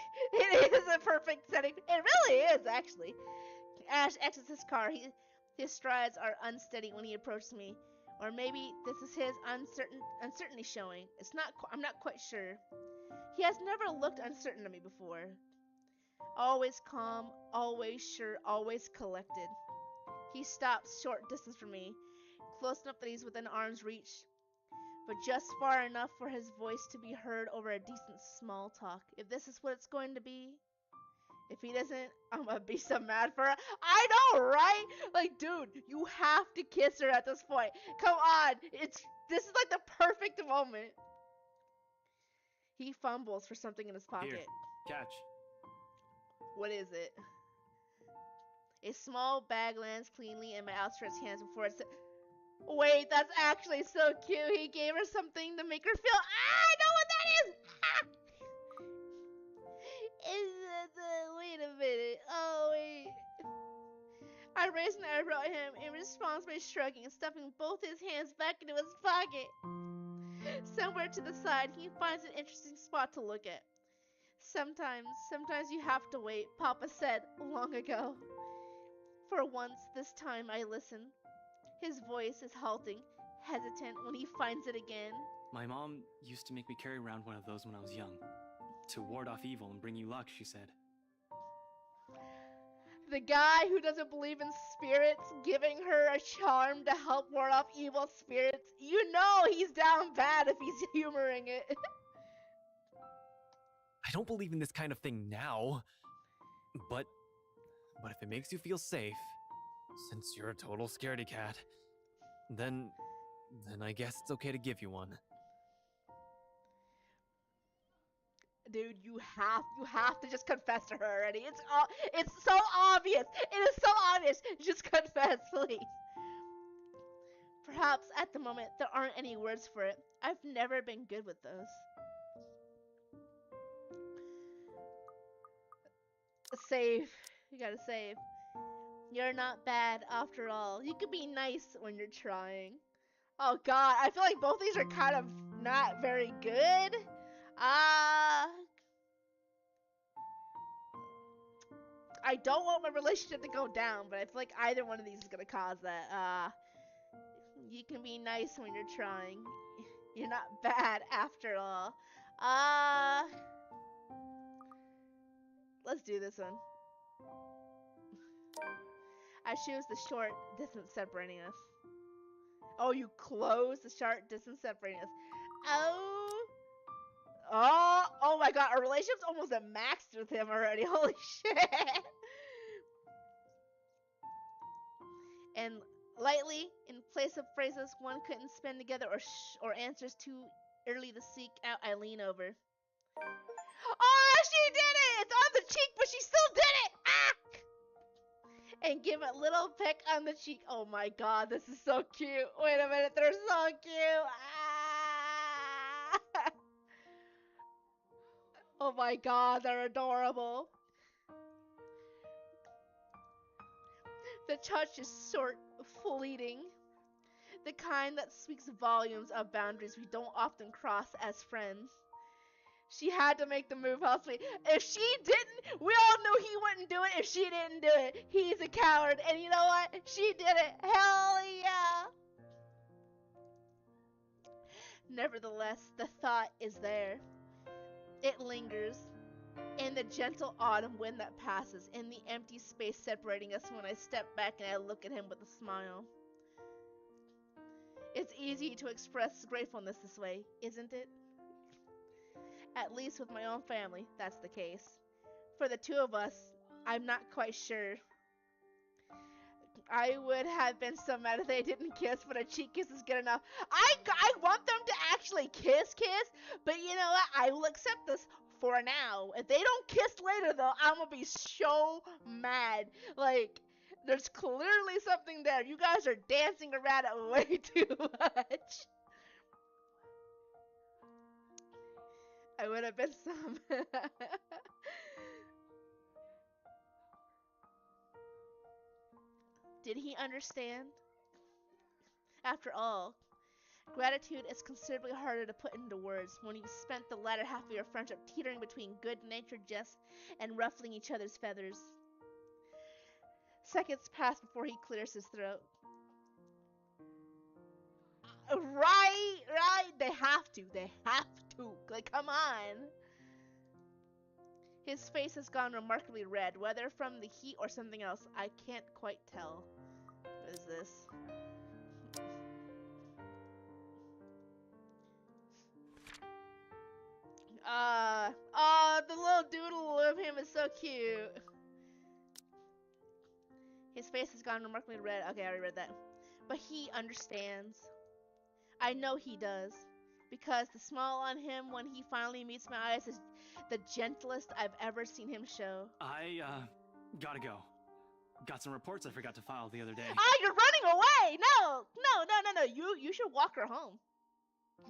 is a perfect setting. It really is, actually. Ash exits his car. His strides are unsteady when he approaches me. Or maybe this is his uncertainty showing. I'm not quite sure. He has never looked uncertain to me before. Always calm, always sure, always collected. He stops short distance from me, close enough that he's within arm's reach, but just far enough for his voice to be heard over a decent small talk. If this is what it's going to be, if he doesn't, I'm gonna be so mad for her. I know, right? Like, dude, you have to kiss her at this point. Come on, this is like the perfect moment. He fumbles for something in his pocket. Here, catch. What is it? A small bag lands cleanly in my outstretched hands before it's... Wait, that's actually so cute. He gave her something to make her feel... I know what that is! Wait a minute. Oh, wait. I raised an eyebrow at him in response by shrugging and stuffing both his hands back into his pocket. Somewhere to the side, he finds an interesting spot to look at. Sometimes you have to wait, Papa said long ago. For once, this time I listen. His voice is halting, hesitant when he finds it again. My mom used to make me carry around one of those when I was young. To ward off evil and bring you luck, she said. The guy who doesn't believe in spirits giving her a charm to help ward off evil spirits. You know he's down bad if he's humoring it. I don't believe in this kind of thing now. But if it makes you feel safe, since you're a total scaredy cat, Then I guess it's okay to give you one. Dude, you have to just confess to her already. It's so obvious. It is so obvious. Just confess, please. Perhaps at the moment there aren't any words for it. I've never been good with those. Save. You gotta save. You're not bad after all. You could be nice when you're trying. Oh god, I feel like both these are kind of not very good. I don't want my relationship to go down, but I feel like either one of these is gonna cause that. You can be nice when you're trying. You're not bad after all. Let's do this one. I choose the short distance separating us. Oh, you close the short distance separating us. Oh my god, our relationship's almost at max with him already. Holy shit. And lightly, in place of phrases one couldn't spend together or answers too early to seek out, I lean over. Oh, she did it! It's on the cheek, but she still did it! Ah! And give a little peck on the cheek. Oh my god, this is so cute. Wait a minute, they're so cute. Ah! Oh my god, they're adorable. The touch is short, fleeting. The kind that speaks volumes of boundaries we don't often cross as friends. She had to make the move, hopefully. If she didn't, we all knew he wouldn't do it if she didn't do it. He's a coward, and you know what? She did it. Hell yeah! Nevertheless, the thought is there. It lingers. In the gentle autumn wind that passes, in the empty space separating us when I step back and I look at him with a smile. It's easy to express gratefulness this way, isn't it? At least with my own family, that's the case. For the two of us, I'm not quite sure. I would have been so mad if they didn't kiss, but a cheek kiss is good enough. I want them to actually kiss, but you know what? I will accept this for now. If they don't kiss later, though, I'm gonna be so mad. Like, there's clearly something there. You guys are dancing around it way too much. I would have been so mad. Did he understand? After all, gratitude is considerably harder to put into words when you've spent the latter half of your friendship teetering between good-natured jests and ruffling each other's feathers. Seconds pass before he clears his throat. Right. They have to. Like, come on. His face has gone remarkably red, whether from the heat or something else. I can't quite tell. What is this? Oh, the little doodle of him is so cute. His face has gone remarkably red. Okay, I already read that. But he understands. I know he does. Because the smile on him when he finally meets my eyes is the gentlest I've ever seen him show. I, gotta go. Got some reports I forgot to file the other day. Ah, you're running away! No! You should walk her home.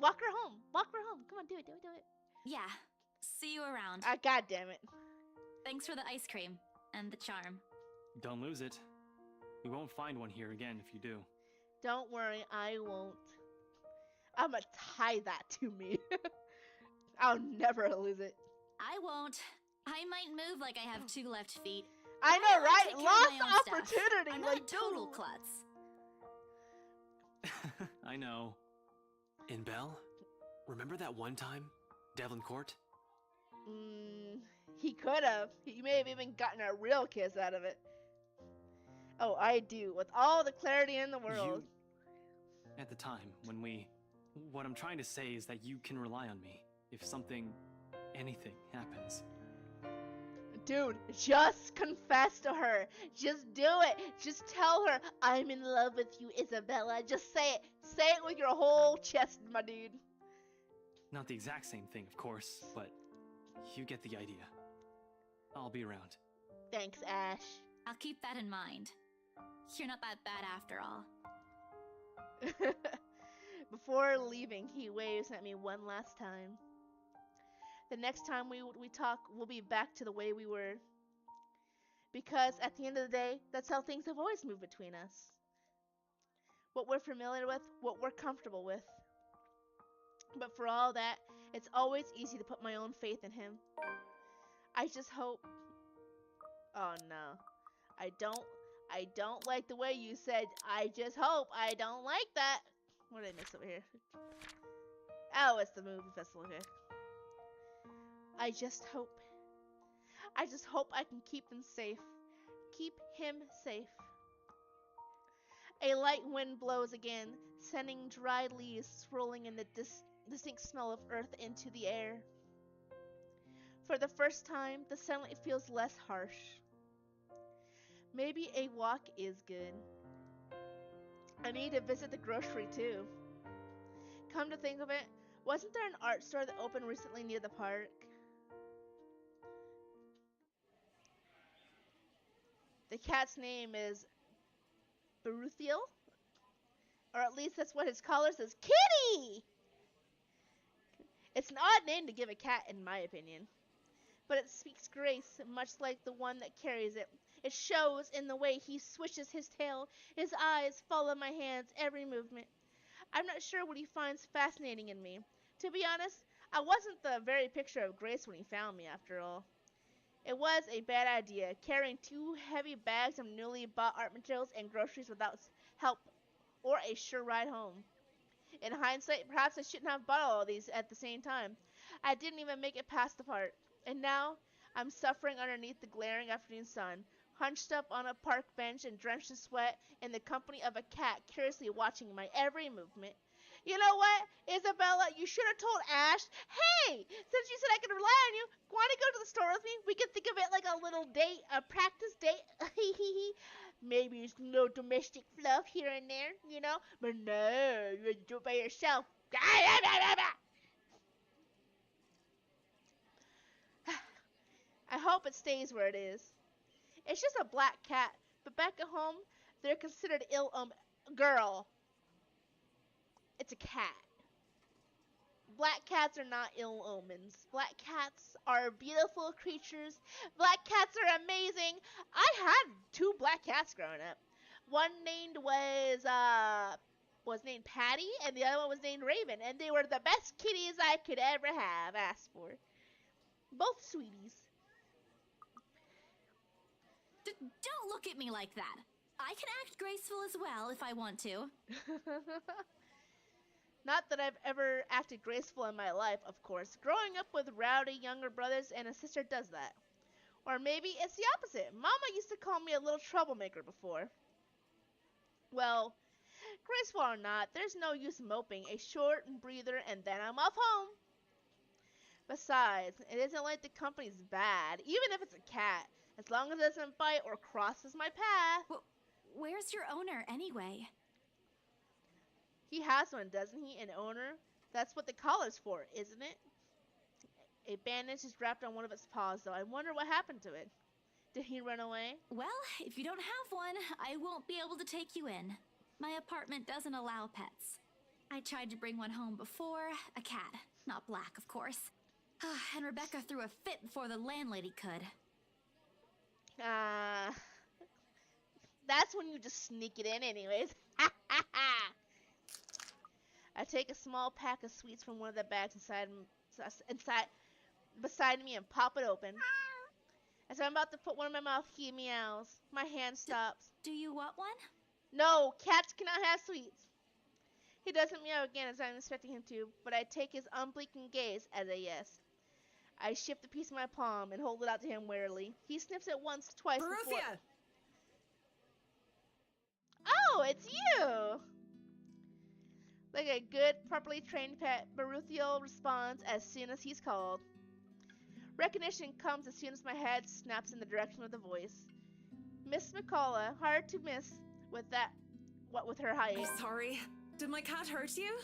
Walk her home. Come on, do it. Yeah. See you around. God damn it. Thanks for the ice cream and the charm. Don't lose it. You won't find one here again if you do. Don't worry, I won't. I'm gonna tie that to me. I'll never lose it. I won't. I might move like I have 2 left feet. I know, right? Take care of my own Lost stuff. opportunity. I'm like not a total klutz. I know. In Belle, remember that one time? Devlin Court? He could have. He may have even gotten a real kiss out of it. Oh, I do. With all the clarity in the world. At the time, when we... What I'm trying to say is that you can rely on me if anything happens. Dude, just confess to her. Just do it. Just tell her, I'm in love with you, Isabella. Just say it. Say it with your whole chest, my dude. Not the exact same thing, of course, but you get the idea. I'll be around. Thanks, Ash. I'll keep that in mind. You're not that bad after all. Before leaving, he waves at me one last time. The next time we talk, we'll be back to the way we were. Because at the end of the day, that's how things have always moved between us. What we're familiar with, what we're comfortable with. But for all that, it's always easy to put my own faith in him. I just hope... Oh no. I don't like the way you said, I just hope. I don't like that. What did I miss over here? Oh, it's the movie festival, okay. I just hope I can keep them safe. Keep him safe. A light wind blows again, sending dried leaves swirling in the distinct smell of earth into the air. For the first time, the sunlight feels less harsh. Maybe a walk is good. I need to visit the grocery too. Come to think of it, wasn't there an art store that opened recently near the park? The cat's name is Beruthiel? Or at least that's what his collar says. Kitty! It's an odd name to give a cat, in my opinion. But it speaks grace, much like the one that carries it. It shows in the way he swishes his tail. His eyes follow my hand's every movement. I'm not sure what he finds fascinating in me. To be honest, I wasn't the very picture of grace when he found me, after all. It was a bad idea, carrying 2 heavy bags of newly bought art materials and groceries without help or a sure ride home. In hindsight, perhaps I shouldn't have bought all of these at the same time. I didn't even make it past the part. And now, I'm suffering underneath the glaring afternoon sun, hunched up on a park bench and drenched in sweat in the company of a cat curiously watching my every movement. You know what, Isabella, you should have told Ash, hey, since you said I could rely on you, want to go to the store with me? We could think of it like a little date, a practice date. Maybe it's a little domestic fluff here and there, you know? But no, you have to do it by yourself. I hope it stays where it is. It's just a black cat, but back at home, they're considered girl. It's a cat. Black cats are not ill omens. Black cats are beautiful creatures. Black cats are amazing. I had 2 black cats growing up. One was named Patty, and the other one was named Raven, and they were the best kitties I could ever have asked for. Both sweeties. Don't look at me like that. I can act graceful as well if I want to. Not that I've ever acted graceful in my life, of course. Growing up with rowdy younger brothers and a sister does that. Or maybe it's the opposite. Mama used to call me a little troublemaker before. Well, graceful or not, there's no use moping. A short breather and then I'm off home. Besides, it isn't like the company's bad, even if it's a cat. As long as it doesn't bite or crosses my path. Well, where's your owner anyway? He has one, doesn't he? An owner? That's what the collar's for, isn't it? A bandage is wrapped on one of its paws, though. I wonder what happened to it. Did he run away? Well, if you don't have one, I won't be able to take you in. My apartment doesn't allow pets. I tried to bring one home before, a cat. Not black, of course. And Rebecca threw a fit before the landlady could. That's when you just sneak it in anyways. I take a small pack of sweets from one of the bags beside me and pop it open. As I'm about to put one in my mouth, he meows. My hand stops. Do you want one? No, cats cannot have sweets. He doesn't meow again as I'm expecting him to, but I take his unblinking gaze as a yes. I shift a piece of my palm and hold it out to him warily. He sniffs it once, twice before... Oh, it's you! Like a good, properly trained pet, Beruthiel responds as soon as he's called. Recognition comes as soon as my head snaps in the direction of the voice. Miss McCullough, hard to miss with that, what with her height. I'm sorry. Did my cat hurt you?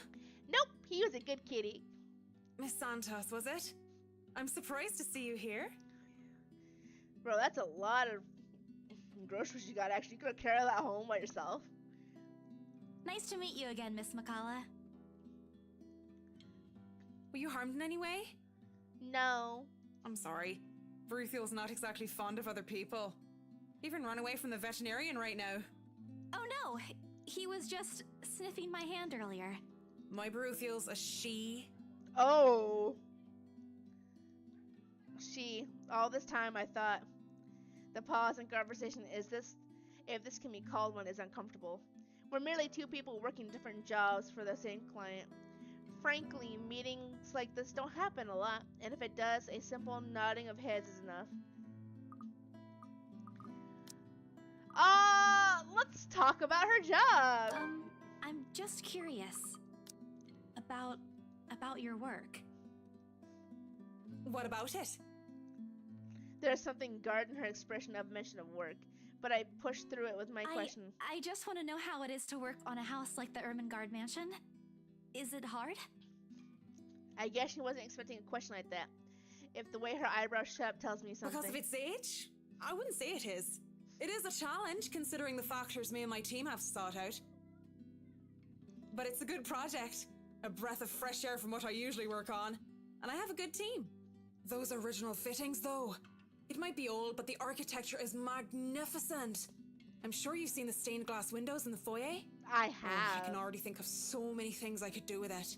Nope, he was a good kitty. Miss Santos, was it? I'm surprised to see you here. Bro, that's a lot of groceries you got, actually. You could carry that home by yourself. Nice to meet you again, Miss McCullough. Were you harmed in any way? No. I'm sorry. Bruthiel's not exactly fond of other people. Even ran away from the veterinarian right now. Oh no, he was just sniffing my hand earlier. My Bruthiel's a she. Oh. She. All this time I thought the pause in conversation is this, if this can be called one, is uncomfortable. We're merely two people working different jobs for the same client. Frankly, meetings like this don't happen a lot, and if it does, a simple nodding of heads is enough. Let's talk about her job. I'm just curious about your work. What about it? There's something guarded in her expression of mention of work, but I pushed through it with my question. I just want to know how it is to work on a house like the Ermengarde Mansion. Is it hard? I guess she wasn't expecting a question like that. If the way her eyebrows shut up tells me something. Because of its age? I wouldn't say it is. It is a challenge, considering the factors me and my team have sought out. But it's a good project. A breath of fresh air from what I usually work on. And I have a good team. Those original fittings, though. It might be old, but the architecture is magnificent. I'm sure you've seen the stained glass windows in the foyer? I have. Oh, I can already think of so many things I could do with it.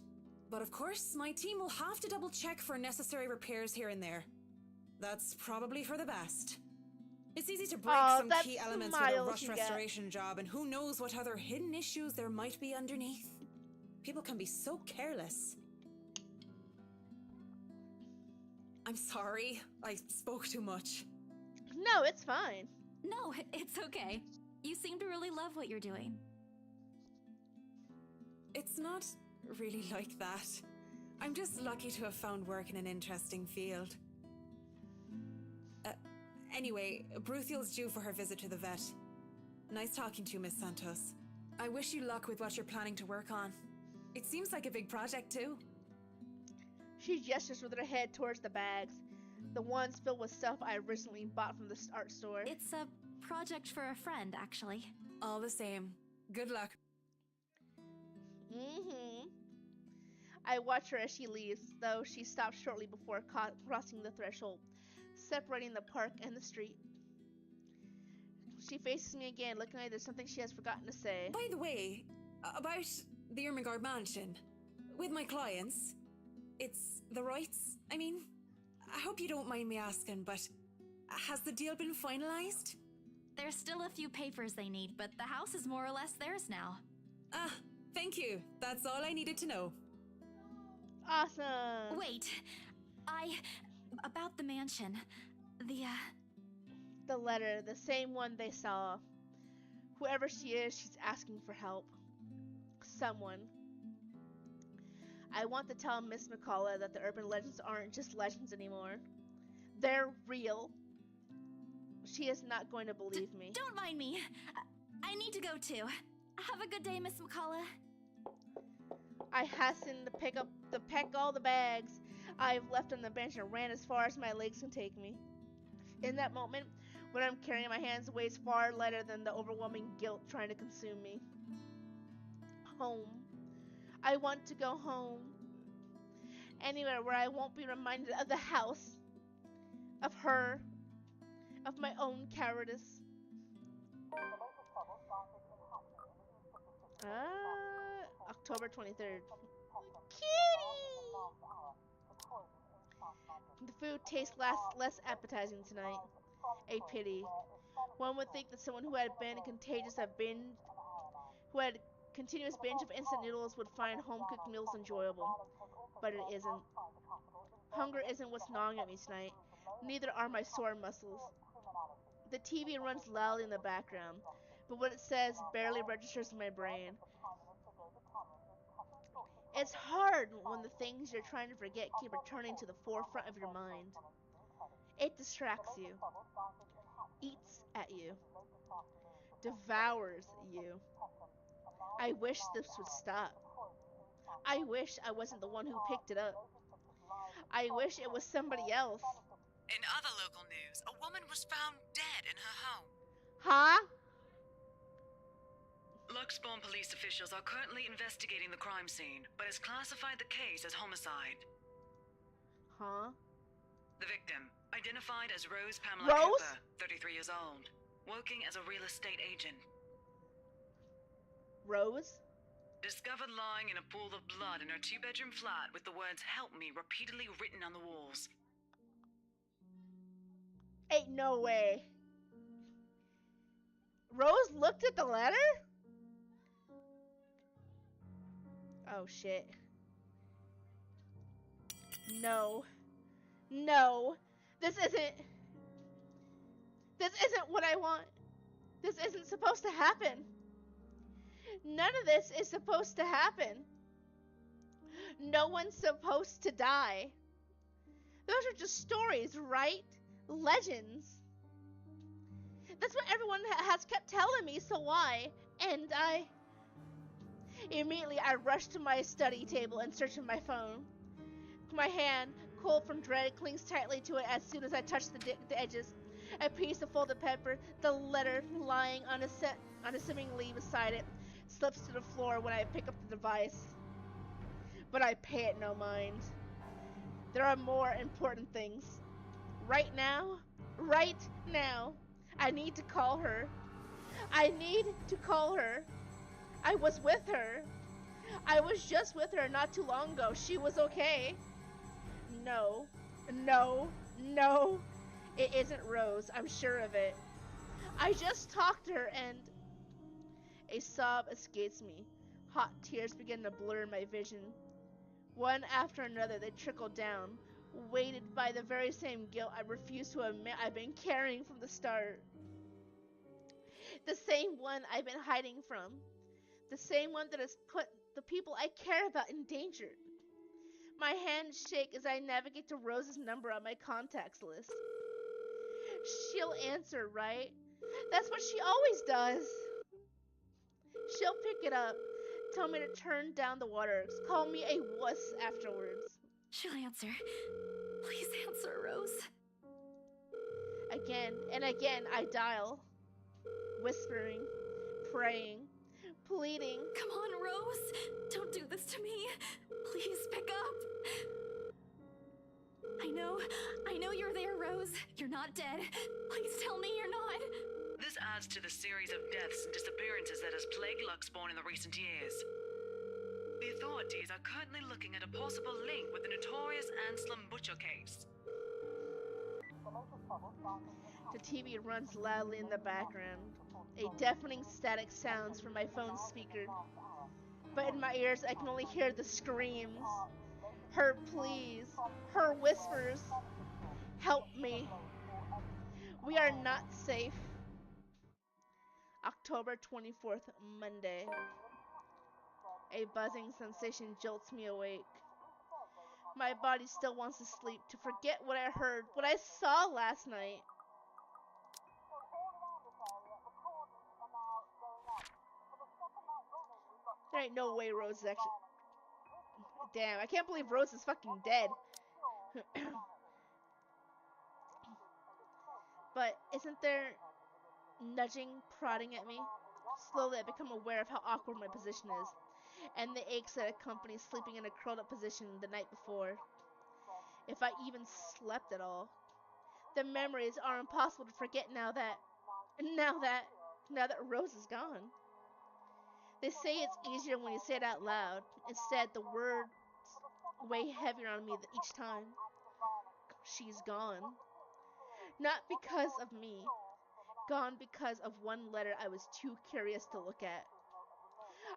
But of course, my team will have to double check for necessary repairs here and there. That's probably for the best. It's easy to break some key elements with a rush restoration job, and who knows what other hidden issues there might be underneath. People can be so careless. I'm sorry, I spoke too much. No, it's fine. No, it's okay. You seem to really love what you're doing. It's not really like that. I'm just lucky to have found work in an interesting field. Anyway, Bruthiel's due for her visit to the vet. Nice talking to you, Miss Santos. I wish you luck with what you're planning to work on. It seems like a big project, too. She gestures with her head towards the bags, the ones filled with stuff I recently bought from the art store. It's a project for a friend, actually. All the same. Good luck. I watch her as she leaves, though she stops shortly before crossing the threshold, separating the park and the street. She faces me again, looking like there's something she has forgotten to say. By the way, about the Ermengarde Mansion, with my clients, it's the rights. I mean, I hope you don't mind me asking, but has the deal been finalized? There's still a few papers they need, but the house is more or less theirs now. Ah, thank you. That's all I needed to know. Awesome. Wait, about the mansion, the letter, the same one they saw. Whoever she is, she's asking for help. Someone. I want to tell Miss McCullough that the urban legends aren't just legends anymore. They're real. She is not going to believe me. Don't mind me. I need to go too. Have a good day, Miss McCullough. I hasten to pack all the bags I've left on the bench and ran as far as my legs can take me. In that moment, what I'm carrying in my hands weighs far lighter than the overwhelming guilt trying to consume me. Home. I want to go home. Anywhere where I won't be reminded of the house, of her, of my own cowardice. October 23rd. Kitty! The food tastes less appetizing tonight. A pity. One would think that someone who had been who had continuous binge of instant noodles would find home-cooked meals enjoyable. But it isn't. Hunger isn't what's gnawing at me tonight. Neither are my sore muscles. The TV runs loudly in the background, but what it says barely registers in my brain. It's hard when the things you're trying to forget keep returning to the forefront of your mind. It distracts you, eats at you, devours you. I wish this would stop. I wish I wasn't the one who picked it up. I wish it was somebody else. In other local news, a woman was found dead in her home. Huh? Luxbourne police officials are currently investigating the crime scene, but has classified the case as homicide. Huh? The victim, identified as Rose Pamela Rose? Cooper, 33 years old, working as a real estate agent. Rose? Discovered lying in a pool of blood in her two-bedroom flat with the words "Help me" repeatedly written on the walls. Ain't no way. Rose looked at the letter? Oh shit. No. No. This isn't what I want. This isn't supposed to happen. None of this is supposed to happen. No one's supposed to die. Those are just stories, right? Legends. That's what everyone has kept telling me, so why? And Immediately I rushed to my study table and searched my phone. My hand, cold from dread, clings tightly to it as soon as I touch the edges. A piece of folded paper, the letter lying unassumingly beside it, slips to the floor when I pick up the device. But I pay it no mind. There are more important things. Right now, I need to call her. I need to call her. I was with her. I was just with her not too long ago. She was okay. No. It isn't Rose. I'm sure of it. I just talked to her and... A sob escapes me. Hot tears begin to blur my vision. One after another, they trickle down, weighted by the very same guilt I refuse to admit I've been carrying from the start. The same one I've been hiding from. The same one that has put the people I care about in danger. My hands shake as I navigate to Rose's number on my contacts list. She'll answer, right? That's what she always does. She'll pick it up, tell me to turn down the water, call me a wuss afterwards. She'll answer. Please answer, Rose. Again and again I dial, whispering, praying, pleading. Come on, Rose. Don't do this to me. Please pick up. I know you're there, Rose. You're not dead. Please tell me you're not. This adds to the series of deaths and disappearances that has plagued Luxbourne in the recent years. The authorities are currently looking at a possible link with the notorious Anselm Butcher case. The TV runs loudly in the background. A deafening static sounds from my phone speaker. But in my ears I can only hear the screams, her pleas, her whispers. Help me. We are not safe. October 24th, Monday. A buzzing sensation jolts me awake. My body still wants to sleep, to forget what I heard, what I saw last night. There ain't no way Rose is actually... Damn, I can't believe Rose is fucking dead. But isn't there nudging, prodding at me? Slowly I become aware of how awkward my position is, and the aches that accompany sleeping in a curled up position the night before. If I even slept at all. The memories are impossible to forget now that Rose is gone. They say it's easier when you say it out loud. Instead, the words weigh heavier on me each time. She's gone. Not because of me. Gone because of one letter I was too curious to look at.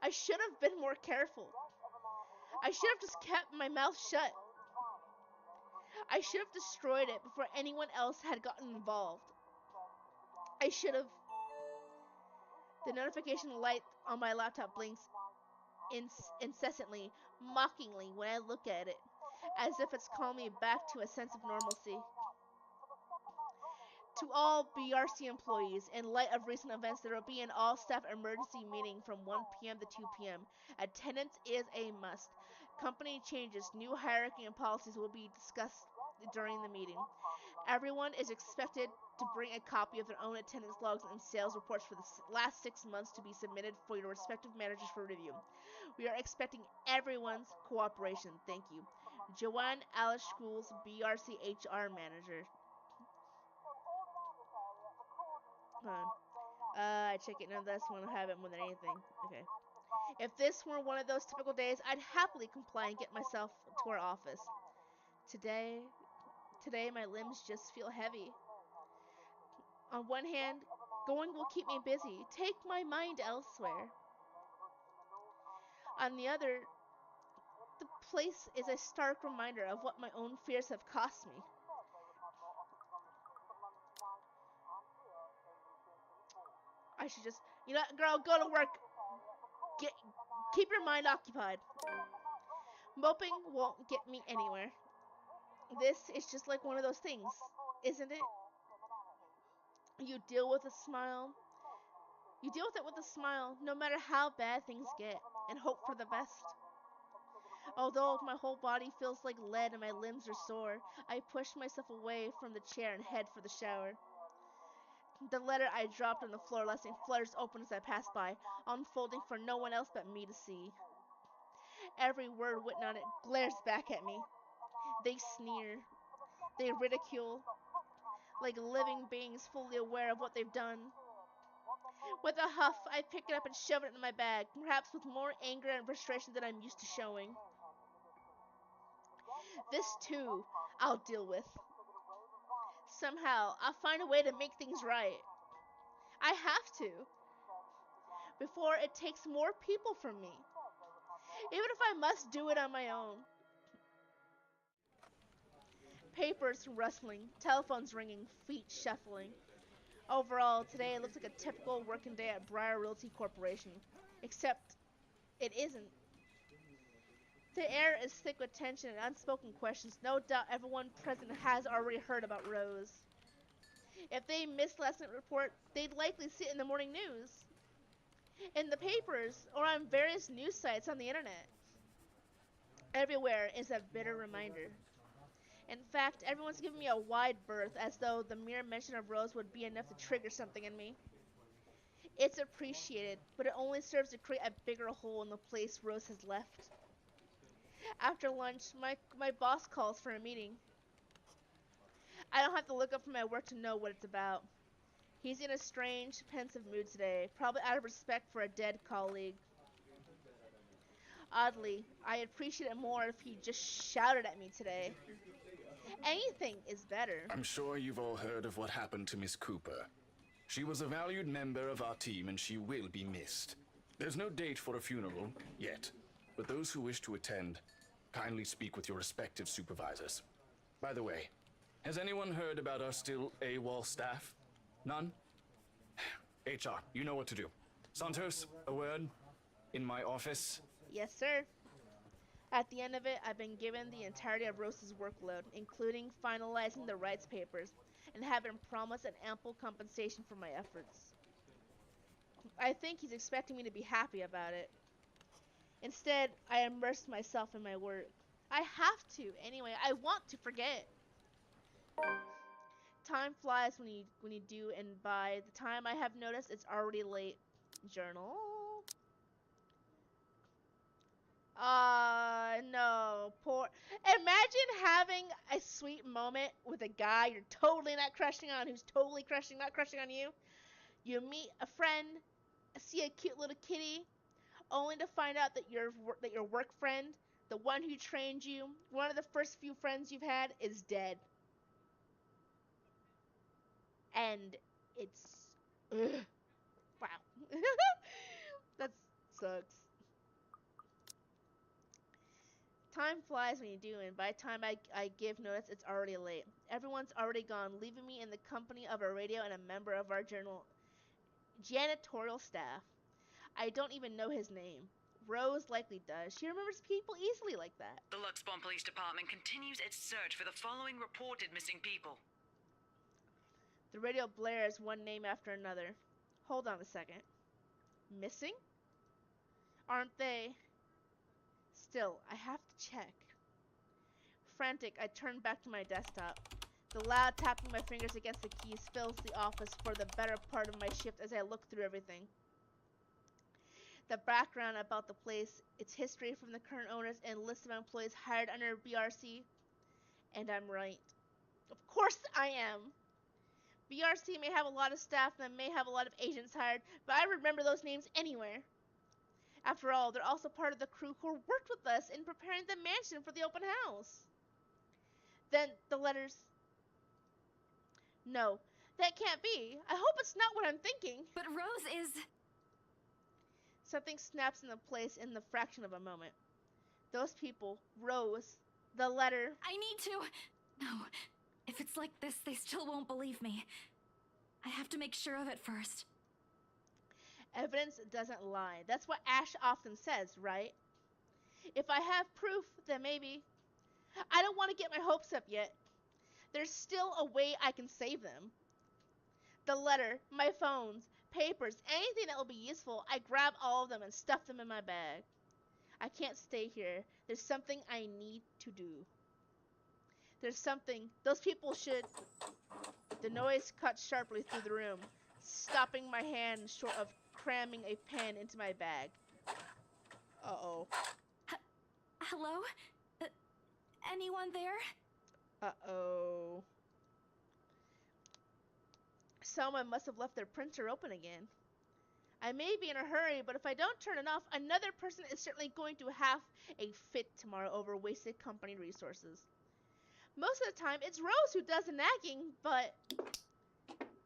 I should have been more careful. I should have just kept my mouth shut. I should have destroyed it before anyone else had gotten involved. I should have... The notification light on my laptop blinks incessantly, mockingly when I look at it, as if it's calling me back to a sense of normalcy. To all BRC employees, in light of recent events, there will be an all-staff emergency meeting from 1 p.m. to 2 p.m. Attendance is a must. Company changes, new hierarchy and policies will be discussed during the meeting. Everyone is expected to bring a copy of their own attendance logs and sales reports for the last 6 months to be submitted for your respective managers for review. We are expecting everyone's cooperation. Thank you. Joanne Alice Schools, BRC HR Manager. I check it. None of this one will have it more than anything. Okay. If this were one of those typical days, I'd happily comply and get myself to our office. Today my limbs just feel heavy. On one hand, going will keep me busy, take my mind elsewhere. On the other, the place is a stark reminder of what my own fears have cost me. I should just, you know, girl, go to work. Keep your mind occupied. Moping won't get me anywhere. This is just like one of those things, isn't it? You deal with a smile. You deal with it with a smile, no matter how bad things get, and hope for the best. Although my whole body feels like lead and my limbs are sore, I push myself away from the chair and head for the shower. The letter I dropped on the floor last night flutters open as I pass by, unfolding for no one else but me to see. Every word written on it glares back at me. They sneer. They ridicule. Like living beings fully aware of what they've done. With a huff, I pick it up and shove it in my bag, perhaps with more anger and frustration than I'm used to showing. This too, I'll deal with. Somehow, I'll find a way to make things right. I have to. Before it takes more people from me. Even if I must do it on my own. Papers rustling, telephones ringing, feet shuffling. Overall, today looks like a typical working day at Briar Realty Corporation. Except, it isn't. The air is thick with tension and unspoken questions. No doubt everyone present has already heard about Rose. If they missed last night's report, they'd likely see it in the morning news, in the papers, or on various news sites on the internet. Everywhere is a bitter reminder. In fact, everyone's giving me a wide berth, as though the mere mention of Rose would be enough to trigger something in me. It's appreciated, but it only serves to create a bigger hole in the place Rose has left. After lunch, my boss calls for a meeting. I don't have to look up from my work to know what it's about. He's in a strange, pensive mood today, probably out of respect for a dead colleague. Oddly, I'd appreciate it more if he just shouted at me today. Anything is better. I'm sure you've all heard of what happened to Miss Cooper. She was a valued member of our team and she will be missed. There's no date for a funeral yet, but those who wish to attend, kindly speak with your respective supervisors. By the way, has anyone heard about our still AWOL staff? None? HR, you know what to do. Santos, a word? In my office? Yes, sir. At the end of it, I've been given the entirety of Rose's workload, including finalizing the rights papers, and have been promised an ample compensation for my efforts. I think he's expecting me to be happy about it. Instead, I immersed myself in my work. I have to, anyway. I want to forget. Time flies when you do, and by the time I have noticed, it's already late. Journal. No. Poor. Imagine having a sweet moment with a guy you're totally not crushing on, who's totally not crushing on you. You meet a friend, see a cute little kitty, only to find out that your work friend, the one who trained you, one of the first few friends you've had, is dead. And it's... Ugh. Wow. That sucks. Time flies when you do, and by the time I give notice, it's already late. Everyone's already gone, leaving me in the company of a radio and a member of our janitorial staff. I don't even know his name. Rose likely does. She remembers people easily like that. The Luxbourne Police Department continues its search for the following reported missing people. The radio blares one name after another. Hold on a second. Missing? Aren't they? Still, I have to check. Frantic, I turn back to my desktop. The loud tapping my fingers against the keys fills the office for the better part of my shift as I look through everything. The background about the place, its history from the current owners, and list of employees hired under BRC. And I'm right. Of course I am! BRC may have a lot of staff and may have a lot of agents hired, but I remember those names anywhere. After all, they're also part of the crew who worked with us in preparing the mansion for the open house. Then the letters... No, that can't be. I hope it's not what I'm thinking. But Rose is... Something snaps into place in the fraction of a moment. Those people, Rose, the letter... I need to... No, if it's like this, they still won't believe me. I have to make sure of it first. Evidence doesn't lie. That's what Ash often says, right? If I have proof, then maybe. I don't want to get my hopes up yet. There's still a way I can save them. The letter, my phones, papers, anything that will be useful, I grab all of them and stuff them in my bag. I can't stay here. There's something I need to do. There's something. Those people should... The noise cut sharply through the room, stopping my hand short of cramming a pen into my bag. Uh-oh. Hello? Anyone there? Uh-oh. Someone must have left their printer open again. I may be in a hurry, but if I don't turn it off, another person is certainly going to have a fit tomorrow over wasted company resources. Most of the time, it's Rose who does the nagging, but...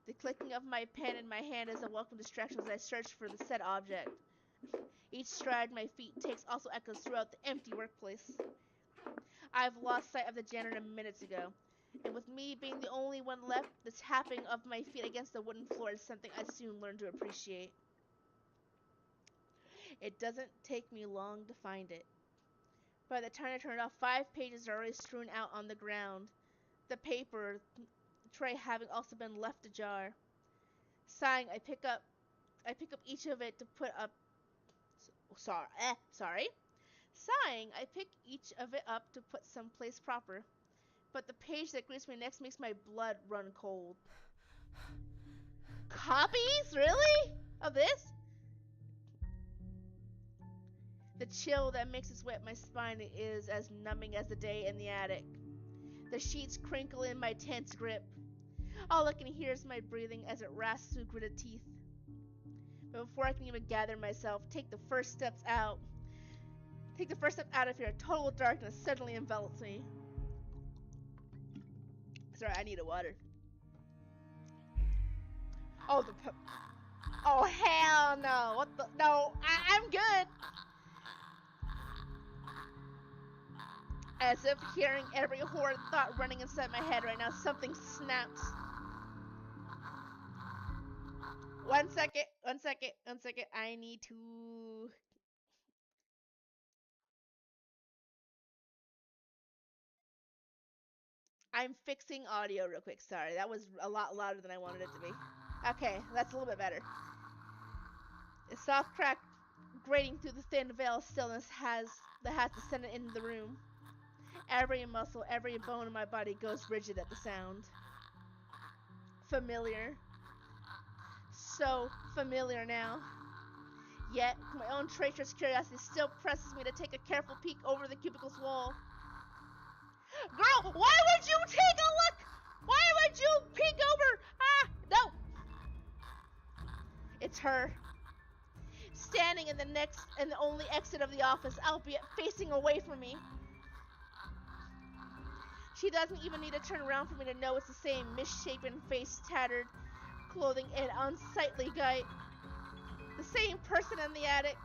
The clicking of my pen in my hand is a welcome distraction as I search for the said object. Each stride my feet takes also echoes throughout the empty workplace. I've lost sight of the janitor minutes ago, and with me being the only one left, the tapping of my feet against the wooden floor is something I soon learned to appreciate. It doesn't take me long to find it. By the time I turn it off, 5 pages are already strewn out on the ground, the paper tray having also been left ajar. Sighing, I pick up each of it to put up. Sorry. Sighing, I pick each of it up to put someplace proper. But the page that greets me next makes my blood run cold. Copies? Really? Of this? The chill that makes its way up my spine is as numbing as the day in the attic. The sheets crinkle in my tense grip. All I can hear is my breathing as it rasps through gritted teeth. But before I can even gather myself, take the first step out of here, total darkness suddenly envelops me. Sorry, I need a water. Oh, oh hell no! What the? No, I'm good. As if hearing every horrid thought running inside my head right now, something snaps. One second. I need to... I'm fixing audio real quick. Sorry, that was a lot louder than I wanted it to be. Okay, that's a little bit better. A soft crack grating through the thin veil of stillness has descended into the room. Every muscle, every bone in my body goes rigid at the sound. Familiar. So familiar now. Yet, my own traitorous curiosity still presses me to take a careful peek over the cubicle's wall. Girl, why would you take a look? Why would you peek over? No. It's her. Standing in the only exit of the office, albeit facing away from me. She doesn't even need to turn around for me to know it's the same misshapen face, tattered clothing, and unsightly guy. The same person in the attic.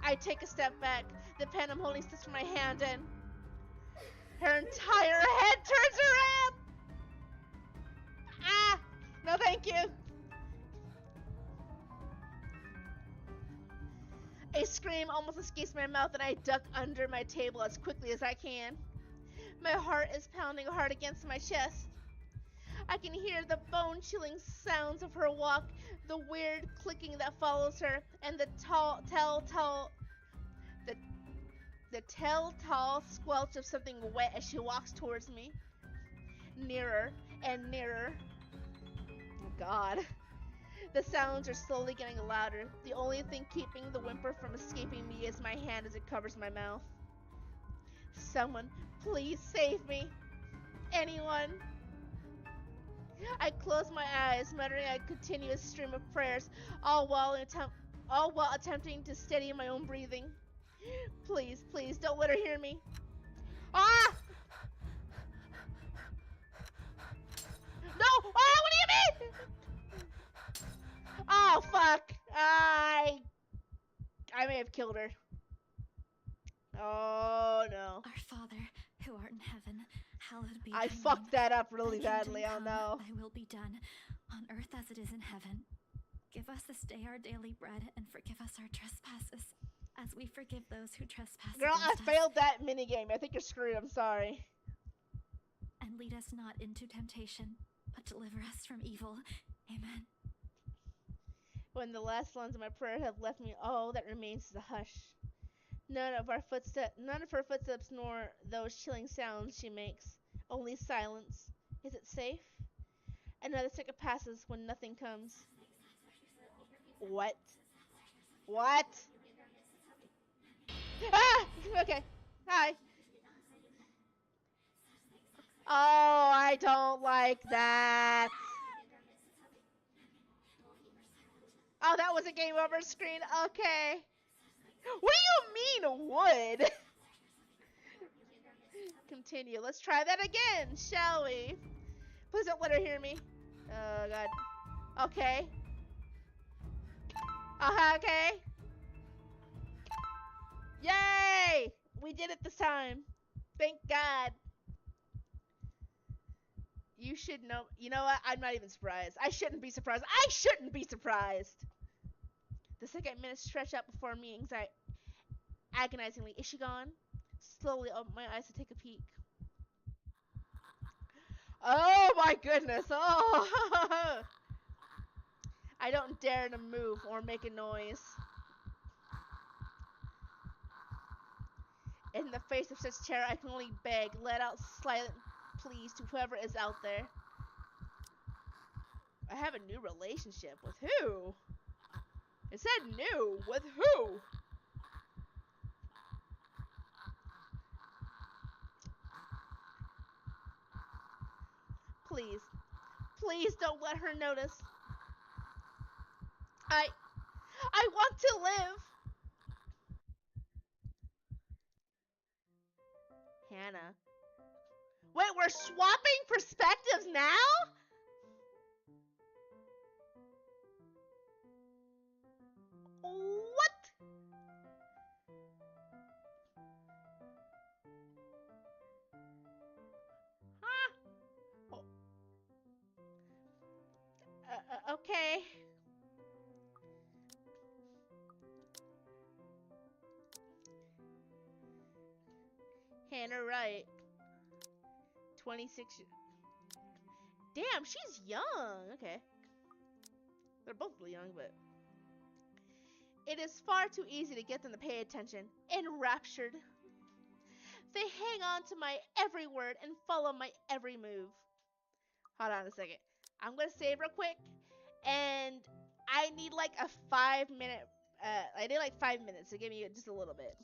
I take a step back. The pen I'm holding slips from my hand and her entire head turns around. No thank you. A scream almost escapes my mouth and I duck under my table as quickly as I can. My heart is pounding hard against my chest. I can hear the bone-chilling sounds of her walk, the weird clicking that follows her, and the telltale squelch of something wet as she walks towards me. Nearer and nearer. Oh God. The sounds are slowly getting louder. The only thing keeping the whimper from escaping me is my hand as it covers my mouth. Someone, please save me. Anyone. I close my eyes, muttering a continuous stream of prayers, all while attempting to steady my own breathing. Please, please, don't let her hear me. Ah! No! Oh, what do you mean? Oh, fuck. I may have killed her. Oh, no. Our Father, who art in heaven, hallowed be I thy fucked name. that up really Thy kingdom badly, oh come, no. Thy will be done, on earth as it is in heaven. Give us this day our daily bread, and forgive us our trespasses, as we forgive those who trespass Girl, I against us. failed that minigame. I think you're screwed. I'm sorry. And lead us not into temptation, but deliver us from evil. Amen. When the last lines of my prayer have left me, all that remains is a hush. None of her footsteps, nor those chilling sounds she makes. Only silence. Is it safe? Another second passes when nothing comes. What? What? Ah! Okay. Hi. Oh, I don't like that. Oh, that was a game over screen. Okay. What do you mean, would? Continue. Let's try that again, shall we? Please don't let her hear me. Oh, God. Okay. Okay. Yay! We did it this time. Thank God. You should know. You know what? I'm not even surprised. I shouldn't be surprised. I shouldn't be surprised. The second minute stretched out before me, agonizingly. Is she gone? Slowly open my eyes to take a peek. Oh my goodness. Oh. I don't dare to move or make a noise. In the face of such terror, I can only beg, let out silent pleas to whoever is out there. I have a new relationship. With who? It said new. With who? Please. Please don't let her notice. I want to live. Hannah. Wait, we're swapping perspectives now? What? Huh? Oh. Okay. Hannah Wright. 26. Damn, she's young. Okay. They're both really young, but it is far too easy to get them to pay attention. Enraptured. They hang on to my every word and follow my every move. Hold on a second. I'm gonna save real quick, and I need like a 5-minute. I need like 5 minutes, so give me just a little bit.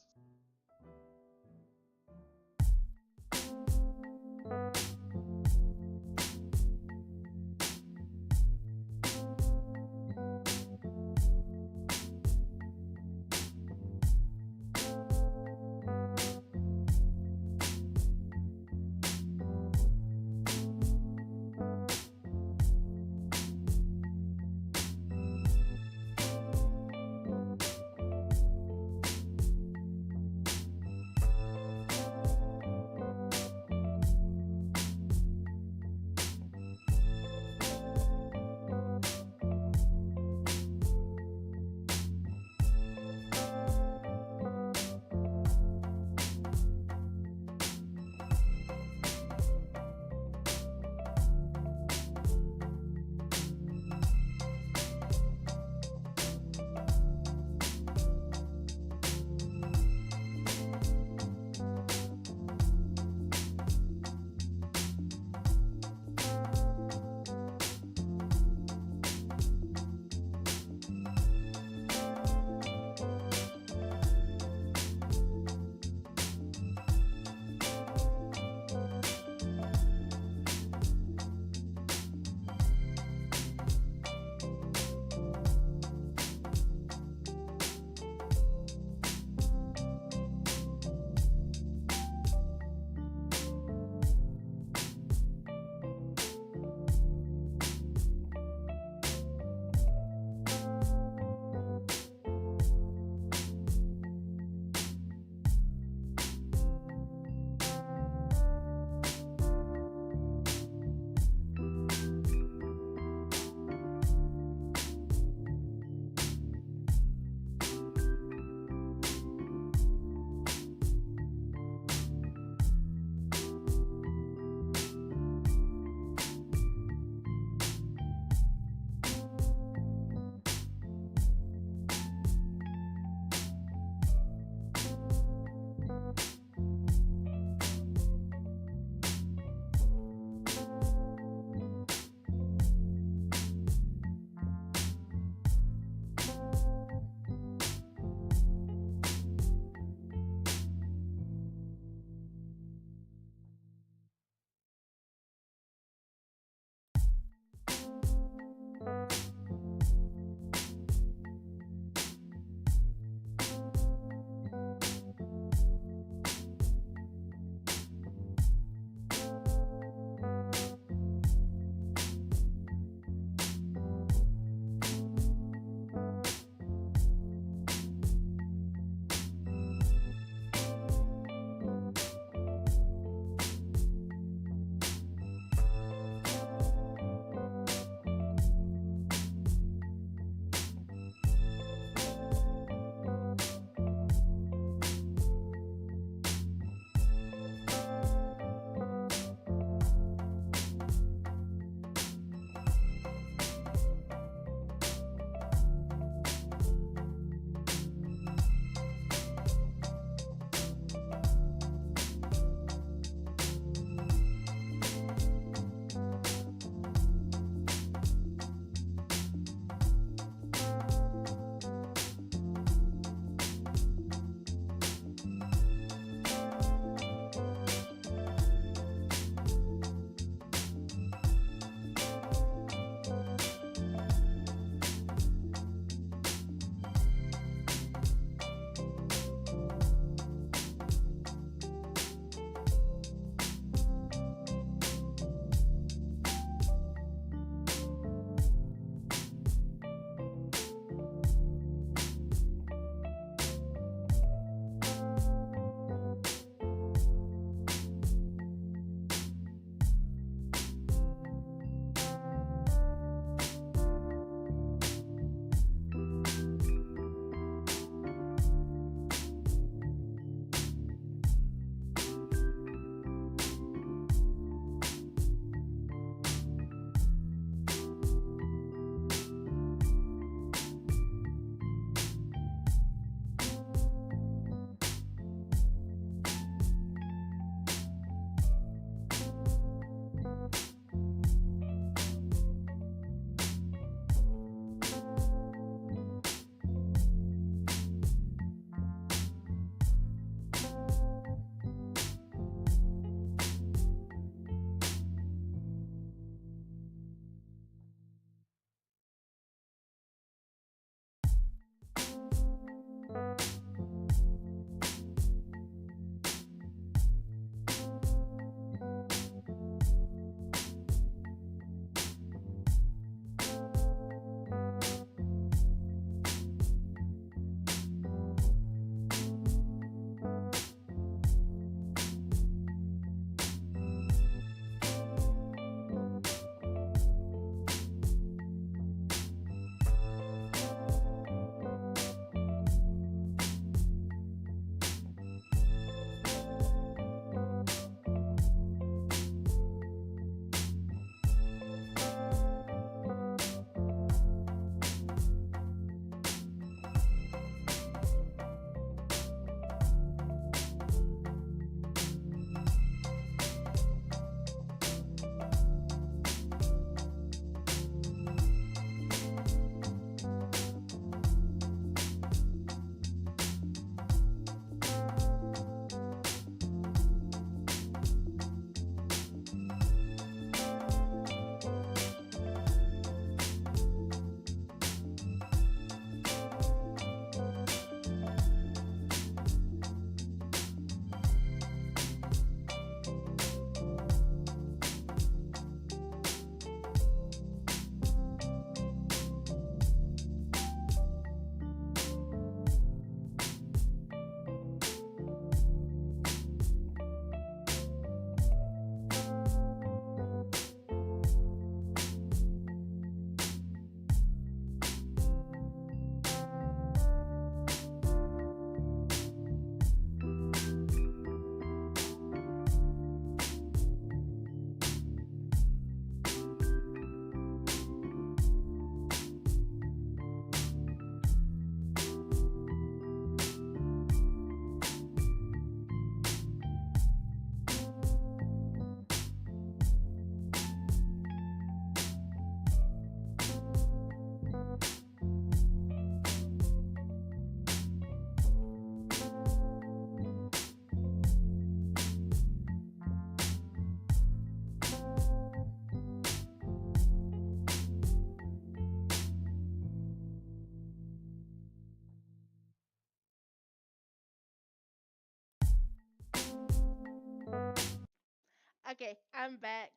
Okay, I'm back.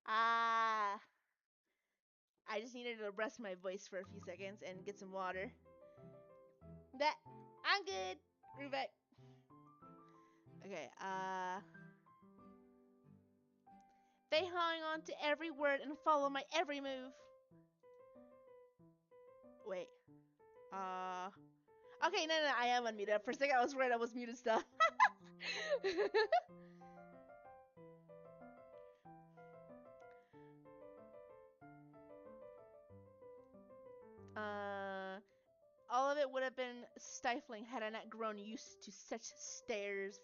I just needed to rest my voice for a few seconds and get some water. I'm good. We're back. Okay, they hang on to every word and follow my every move. Wait. Okay, no, I am unmuted. For a second I was worried I was muted stuff. All of it would have been stifling had I not grown used to such stares.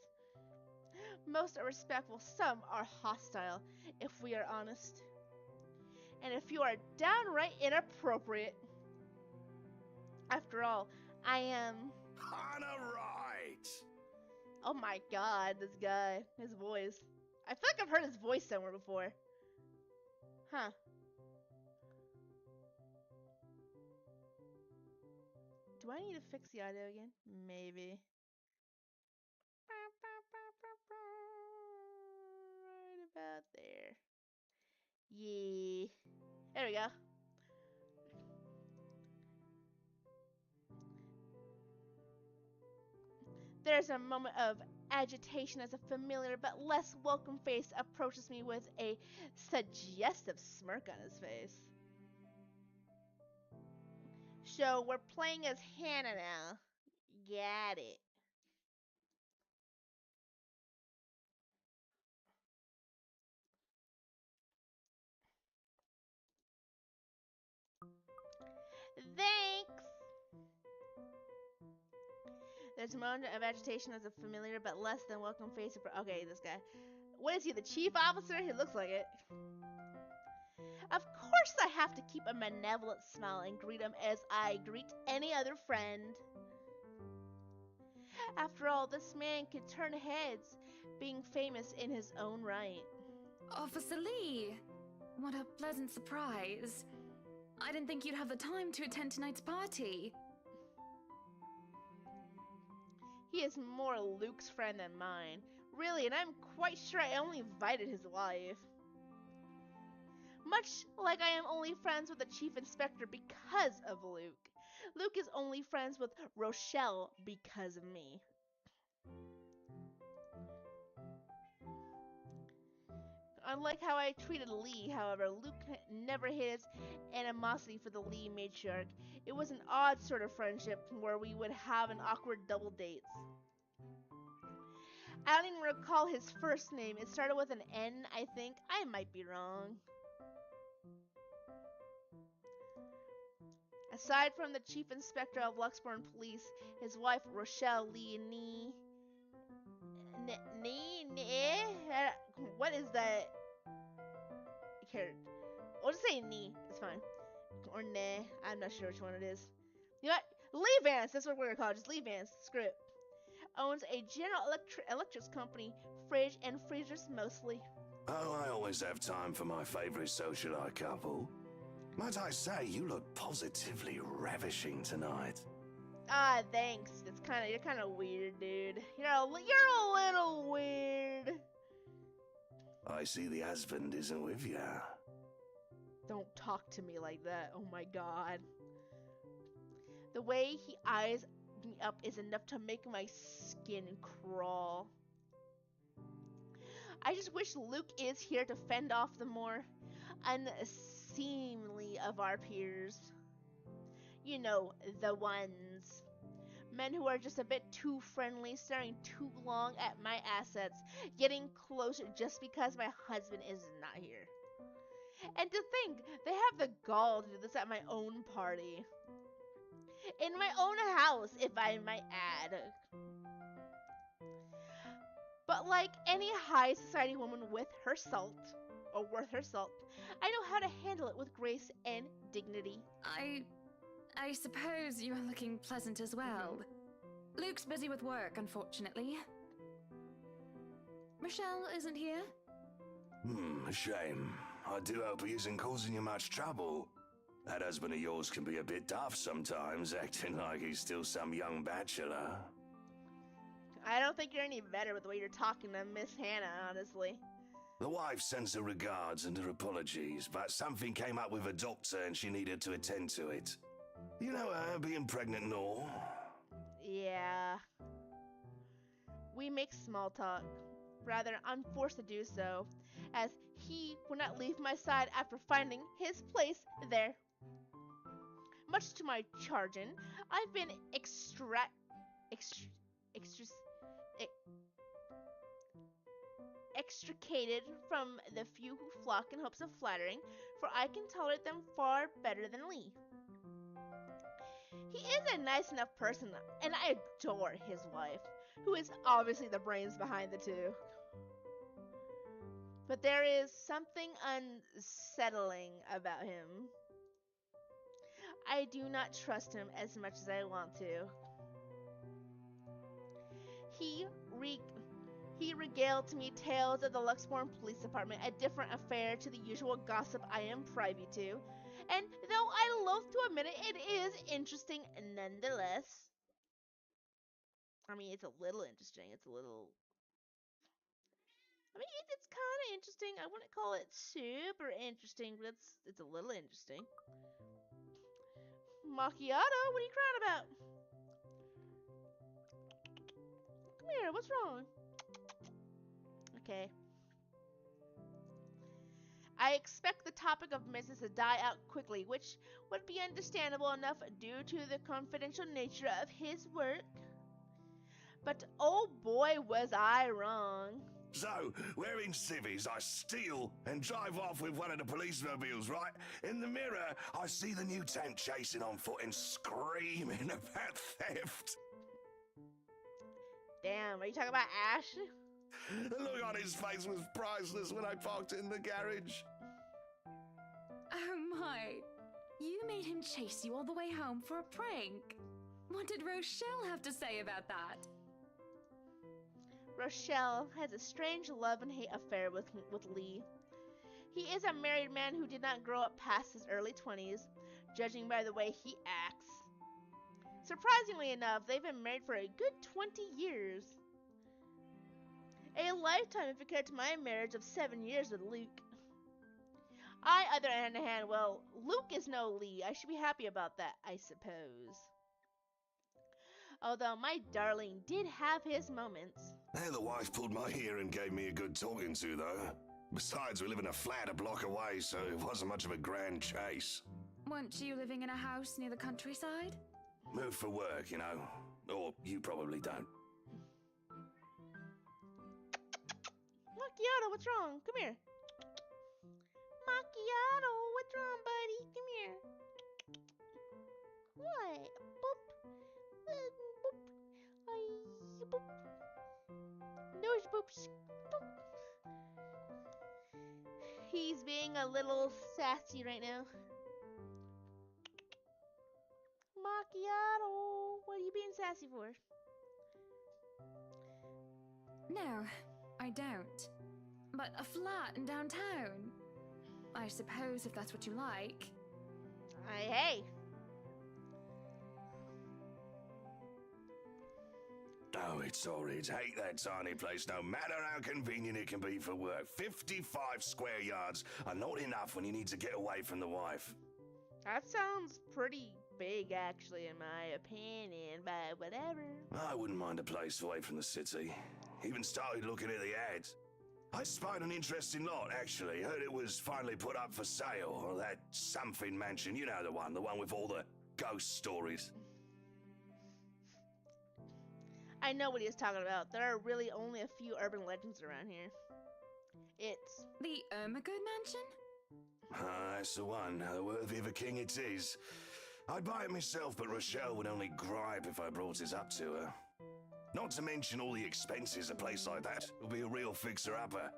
Most are respectful, some are hostile, if we are honest. And if you are downright inappropriate. After all, I am... Hannah Wright! Oh my god, this guy. His voice. I feel like I've heard his voice somewhere before. Huh. Do I need to fix the audio again? Maybe. Right about there. Yeah. There we go. There's a moment of agitation as a familiar but less welcome face approaches me with a suggestive smirk on his face. So we're playing as Hannah now. Got it. Thanks. There's a moment of agitation as a familiar but less than welcome face. Okay, this guy. What is he, the chief officer? He looks like it. Of course I have to keep a malevolent smile and greet him as I greet any other friend. After all, this man could turn heads, being famous in his own right. Officer Lee! What a pleasant surprise. I didn't think you'd have the time to attend tonight's party. He is more Luke's friend than mine. Really, and I'm quite sure I only invited his wife. Much like I am only friends with the chief inspector because of Luke. Luke is only friends with Rochelle because of me. Unlike how I treated Lee, however, Luke never hid his animosity for the Lee matriarch. It was an odd sort of friendship where we would have an awkward double dates. I don't even recall his first name. It started with an N, I think. I might be wrong. Aside from the chief inspector of Luxbourne Police, his wife Rochelle Lee what is that? I'll just say Nee. It's fine. Or Nah. I'm not sure which one it is. You know what? Lee Vance. That's what we're gonna call it. Just Lee Vance. Screw it. Owns a General Electric company, fridge and freezers mostly. Oh, I always have time for my favorite socialite couple. Might I say, you look positively ravishing tonight. Ah, thanks. You're kind of weird, dude. You're a little weird. I see the husband isn't with ya. Don't talk to me like that. Oh my god. The way he eyes me up is enough to make my skin crawl. I just wish Luke is here to fend off the more unseemly of our peers. You know, the ones. Men who are just a bit too friendly, staring too long at my assets, getting closer just because my husband is not here. And to think, they have the gall to do this at my own party. In my own house, if I might add. But like any high society woman with her salt, or worth her salt, I know how to handle it with grace and dignity. I suppose you are looking pleasant as well. Luke's busy with work, unfortunately. Rochelle isn't here? A shame. I do hope he isn't causing you much trouble. That husband of yours can be a bit daft sometimes, acting like he's still some young bachelor. I don't think you're any better with the way you're talking to Miss Hannah, honestly. The wife sends her regards and her apologies, but something came up with a doctor and she needed to attend to it. You know her being pregnant and all. Yeah. We make small talk. Rather, I'm forced to do so, as he would not leave my side after finding his place there. Much to my chagrin, I've been extricated from the few who flock in hopes of flattering, for I can tolerate them far better than Lee. He is a nice enough person, and I adore his wife, who is obviously the brains behind the two. But there is something unsettling about him. I do not trust him as much as I want to. He regaled to me tales of the Luxbourne Police Department, a different affair to the usual gossip I am privy to, and though I loathe to admit it, it is interesting nonetheless. I mean, it's a little interesting. It's kind of interesting. I wouldn't call it super interesting, but it's a little interesting. Macchiato, what are you crying about? Come here, what's wrong? Okay. I expect the topic of Mrs. to die out quickly, which would be understandable enough due to the confidential nature of his work. But oh boy, was I wrong. So, we're in civvies, I steal and drive off with one of the police mobiles, right? In the mirror, I see the mutant chasing on foot and screaming about theft. Damn, are you talking about Ash? The look on his face was priceless when I parked in the garage. Oh my. You made him chase you all the way home for a prank. What did Rochelle have to say about that? Rochelle has a strange love and hate affair with Lee. He is a married man who did not grow up past his early 20s, judging by the way he acts. Surprisingly enough, they've been married for a good 20 years. A lifetime if compared to my marriage of 7 years with Luke. I, on the other hand, well, Luke is no Lee. I should be happy about that, I suppose. Although my darling did have his moments. The wife pulled my ear and gave me a good talking to, though. Besides, we live in a flat a block away, so it wasn't much of a grand chase. Weren't you living in a house near the countryside? Moved for work, you know. Or you probably don't. Macchiato, what's wrong? Come here. Macchiato, what's wrong, buddy? Come here. What? Boop. Boop. Boop. Nose boops. Boop. He's being a little sassy right now. Macchiato, what are you being sassy for? No, I don't. But a flat in downtown. I suppose if that's what you like. Hey. Oh, it's sorry. Hate that tiny place, no matter how convenient it can be for work. 55 square yards are not enough when you need to get away from the wife. That sounds pretty big, actually, in my opinion, but whatever. I wouldn't mind a place away from the city. Even started looking at the ads. I spied an interesting lot, actually. Heard it was finally put up for sale. Or that something mansion, you know the one with all the ghost stories. I know what he's talking about. There are really only a few urban legends around here. It's... the Ermagood Mansion? That's the one. Worthy of a king it is. I'd buy it myself, but Rochelle would only gripe if I brought it up to her. Not to mention all the expenses a place like that will be a real fixer-upper.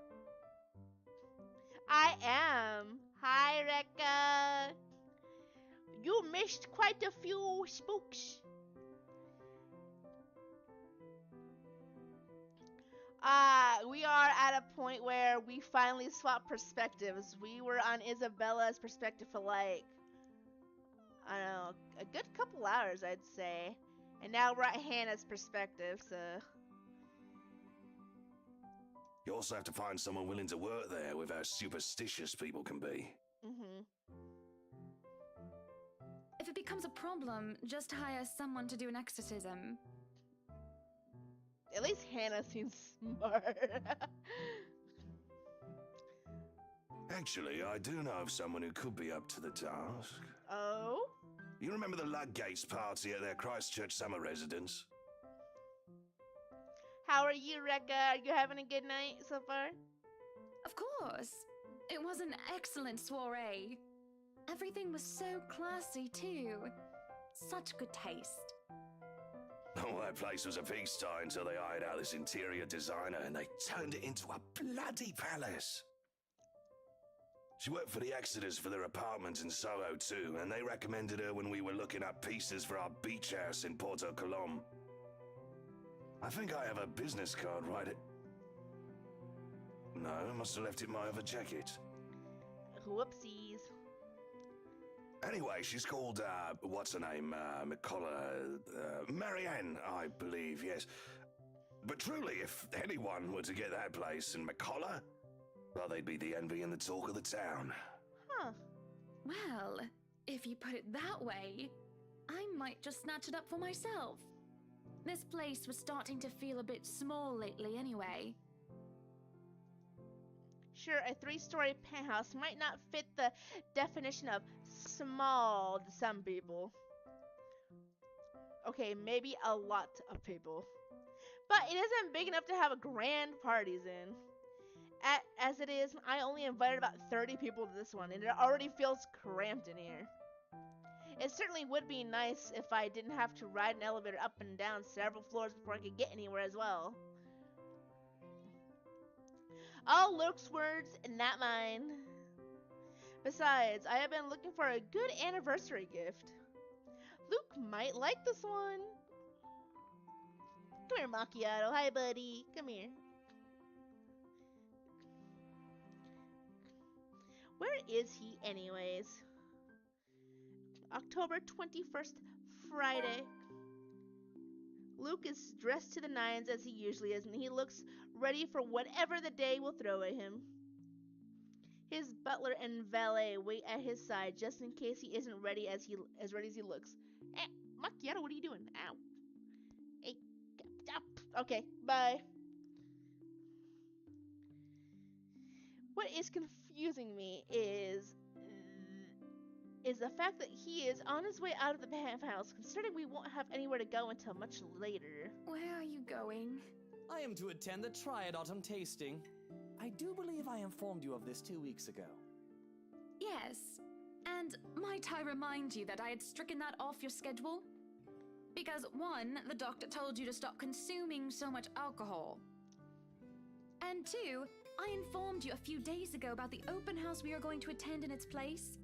I am. Hi, Rekka. You missed quite a few spooks. We are at a point where we finally swap perspectives. We were on Isabella's perspective for like, I don't know, a good couple hours, I'd say. And now we're at Hannah's perspective, so... You also have to find someone willing to work there with how superstitious people can be. Mm-hmm. If it becomes a problem, just hire someone to do an exorcism. At least Hannah seems smart. Actually, I do know of someone who could be up to the task. Oh? You remember the Ludgates party at their Christchurch summer residence? How are you, Rekka? Are you having a good night so far? Of course. It was an excellent soiree. Everything was so classy, too. Such good taste. Oh, that place was a pigsty until they hired out this interior designer and they turned it into a bloody palace. She worked for the Exodus for their apartment in Soho too, and they recommended her when we were looking up pieces for our beach house in Porto Colom. I think I have a business card right at... No, I must have left it in my other jacket. Whoopsies. Anyway, she's called, what's her name? McCullough, Marianne, I believe, yes. But truly, if anyone were to get that place in McCullough, well, they'd be the envy and the talk of the town. Huh. Well, if you put it that way, I might just snatch it up for myself. This place was starting to feel a bit small lately anyway. Sure, a 3-story penthouse might not fit the definition of small to some people. Okay, maybe a lot of people. But it isn't big enough to have grand parties in. As it is, I only invited about 30 people to this one, and it already feels cramped in here. It certainly would be nice if I didn't have to ride an elevator up and down several floors before I could get anywhere as well. All Luke's words, not mine. Besides, I have been looking for a good anniversary gift. Luke might like this one. Come here, Macchiato. Hi, buddy. Come here. Where is he anyways? October 21st, Friday. Luke is dressed to the nines as he usually is, and he looks ready for whatever the day will throw at him. His butler and valet wait at his side just in case he isn't ready as ready as he looks. Hey, Macchiato, what are you doing? Ow. Hey, okay, bye. What is confusing me is the fact that he is on his way out of the penthouse, considering we won't have anywhere to go until much later. Where are you going? I am to attend the Triad Autumn Tasting. I do believe I informed you of this 2 weeks ago. Yes. And might I remind you that I had stricken that off your schedule? Because 1, the doctor told you to stop consuming so much alcohol. And 2, I informed you a few days ago about the open house we are going to attend in its place.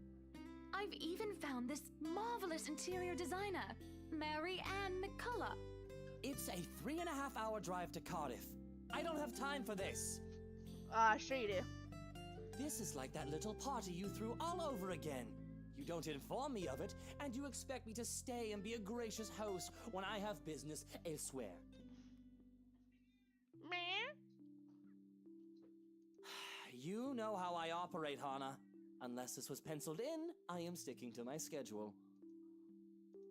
I've even found this marvelous interior designer, Mary Ann McCullough. It's a 3.5-hour drive to Cardiff. I don't have time for this. Sure you do. This is like that little party you threw all over again. You don't inform me of it, and you expect me to stay and be a gracious host when I have business elsewhere. Meh? You know how I operate, Hana. Unless this was penciled in, I am sticking to my schedule.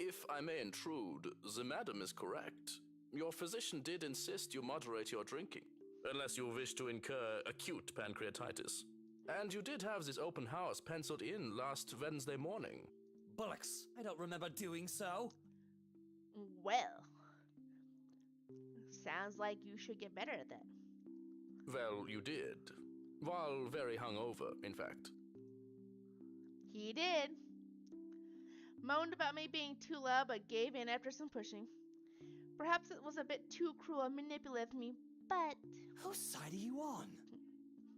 If I may intrude, the madam is correct. Your physician did insist you moderate your drinking, unless you wish to incur acute pancreatitis. And you did have this open house penciled in last Wednesday morning. Bullocks, I don't remember doing so. Well, sounds like you should get better at that. Well, you did. While very hungover, in fact. He did. Moaned about me being too loud, but gave in after some pushing. Perhaps it was a bit too cruel and manipulative of me, but... Whose side are you on?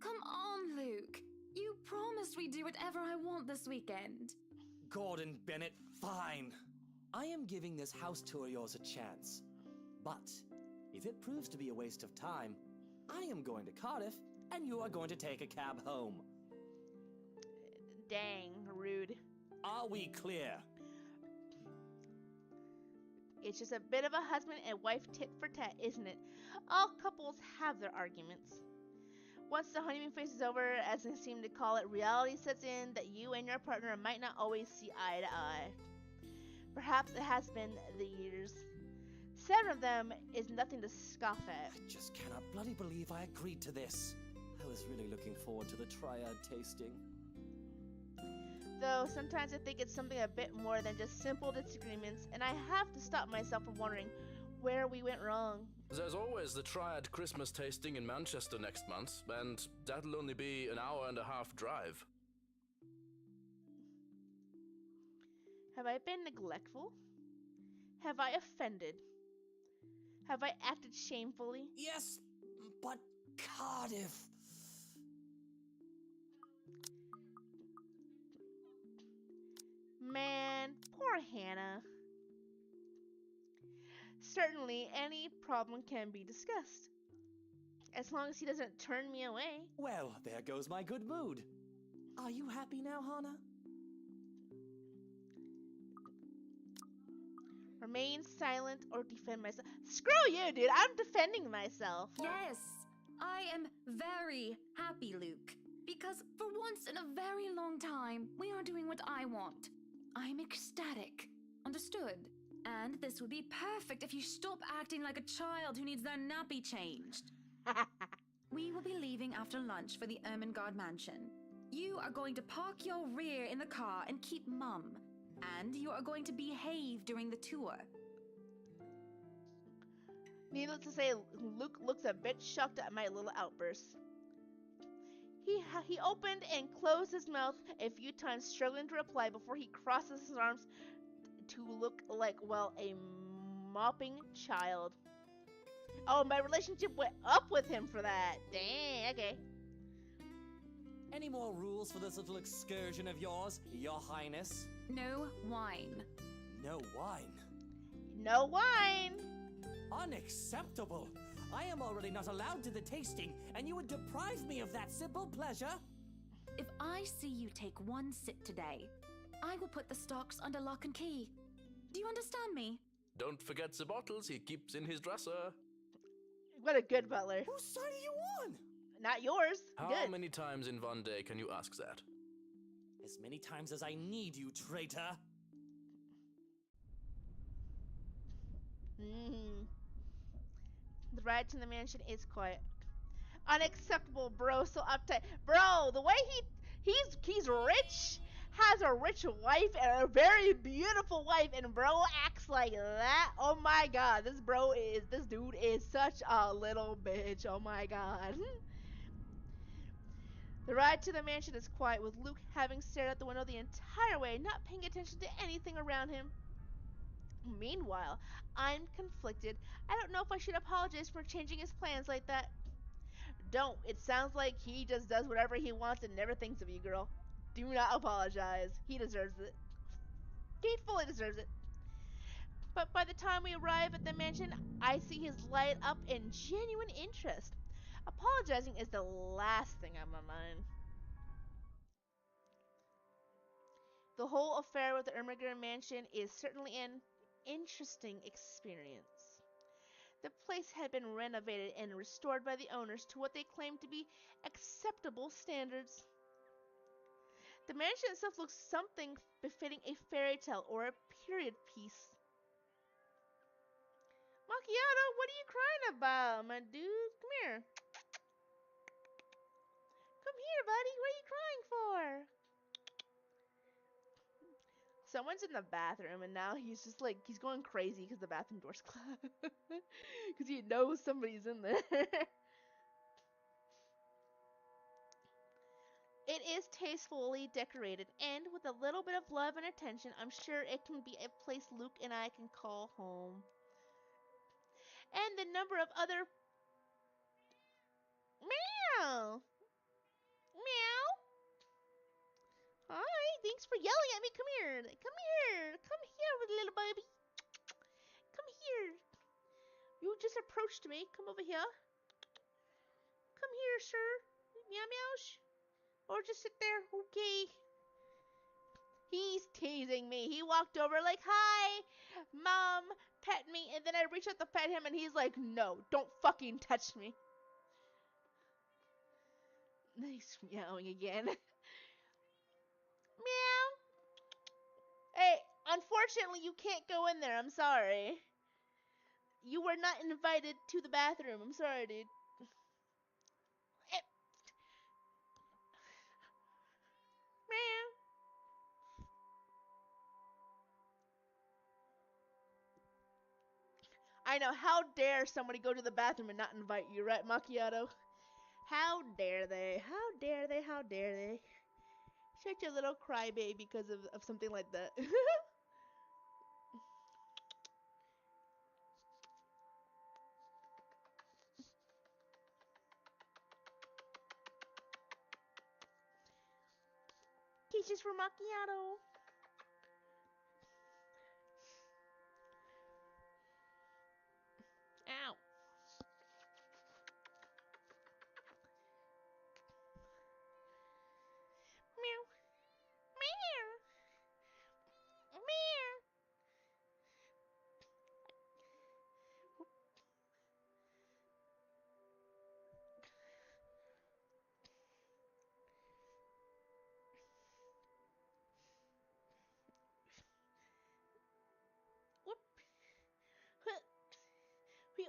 Come on, Luke. You promised we'd do whatever I want this weekend. Gordon Bennett, fine. I am giving this house tour of yours a chance. But if it proves to be a waste of time, I am going to Cardiff, and you are going to take a cab home. Dang, rude. Are we clear? It's just a bit of a husband and wife tit for tat, isn't it? All couples have their arguments. Once the honeymoon phase is over, as they seem to call it, reality sets in that you and your partner might not always see eye to eye. Perhaps it has been the years. 7 of them is nothing to scoff at. I just cannot bloody believe I agreed to this. I was really looking forward to the triad tasting. Though sometimes I think it's something a bit more than just simple disagreements, and I have to stop myself from wondering where we went wrong. There's always the Triad Christmas tasting in Manchester next month, and that'll only be an hour and a half drive. Have I been neglectful? Have I offended? Have I acted shamefully? Yes, but Cardiff. Man, poor Hannah. Certainly, any problem can be discussed. As long as he doesn't turn me away. Well, there goes my good mood. Are you happy now, Hannah? Remain silent or defend myself. Screw you, dude. I'm defending myself. Yes, I am very happy, Luke. Because for once in a very long time, we are doing what I want. I'm ecstatic. Understood? And this would be perfect if you stop acting like a child who needs their nappy changed. We will be leaving after lunch for the Ermengarde mansion. You are going to park your rear in the car and keep mum. And you are going to behave during the tour. Needless to say, Luke looks a bit shocked at my little outburst. He opened and closed his mouth a few times, struggling to reply before he crosses his arms to look like, well, a mopping child. Oh, my relationship went up with him for that. Dang, okay. Any more rules for this little excursion of yours, Your Highness? No wine. No wine? No wine! Unacceptable! I am already not allowed to the tasting, and you would deprive me of that simple pleasure? If I see you take one sip today, I will put the stocks under lock and key. Do you understand me? Don't forget the bottles he keeps in his dresser. What a good butler. Whose side are you on? Not yours. How Good. many times in one day can you ask that? As many times as I need you, traitor. The ride to the mansion is quiet. Unacceptable, bro. So uptight. Bro, the way he's rich, has a rich wife and a very beautiful wife, and bro acts like that. Oh my god, this dude is such a little bitch. Oh my god. The ride to the mansion is quiet, with Luke having stared out the window the entire way, not paying attention to anything around him. Meanwhile, I'm conflicted. I don't know if I should apologize for changing his plans like that. Don't. It sounds like he just does whatever he wants and never thinks of you, girl. Do not apologize. He deserves it. He fully deserves it. But by the time we arrive at the mansion, I see his light up in genuine interest. Apologizing is the last thing on my mind. The whole affair with the Ermengarde mansion is certainly an interesting experience. The place had been renovated and restored by the owners to what they claimed to be acceptable standards. The mansion itself looks something befitting a fairy tale or a period piece. Macchiato, what are you crying about, my dude? Come here. Come here, buddy. What are you crying for? Someone's in the bathroom, and now he's just like, he's going crazy because the bathroom door's closed. Because he knows somebody's in there. It is tastefully decorated, and with a little bit of love and attention, I'm sure it can be a place Luke and I can call home. And the number of other... Meow! Meow! Hi, thanks for yelling at me. Come here. Come here. Come here, little baby. Come here. You just approached me. Come over here. Come here, sir. Meow meows. Or just sit there. Okay. He's teasing me. He walked over like, hi, mom, pet me. And then I reached out to pet him, and he's like, no, don't fucking touch me. He's meowing again. Meow. Hey, unfortunately, you can't go in there. I'm sorry. You were not invited to the bathroom. I'm sorry, dude. Meow. I know. How dare somebody go to the bathroom and not invite you, right, Macchiato? How dare they? How dare they? How dare they? Such a little crybaby because of something like that. Kisses for Macchiato. Ow. Meow. Meow. Meow. Whoop. Huh. Whew.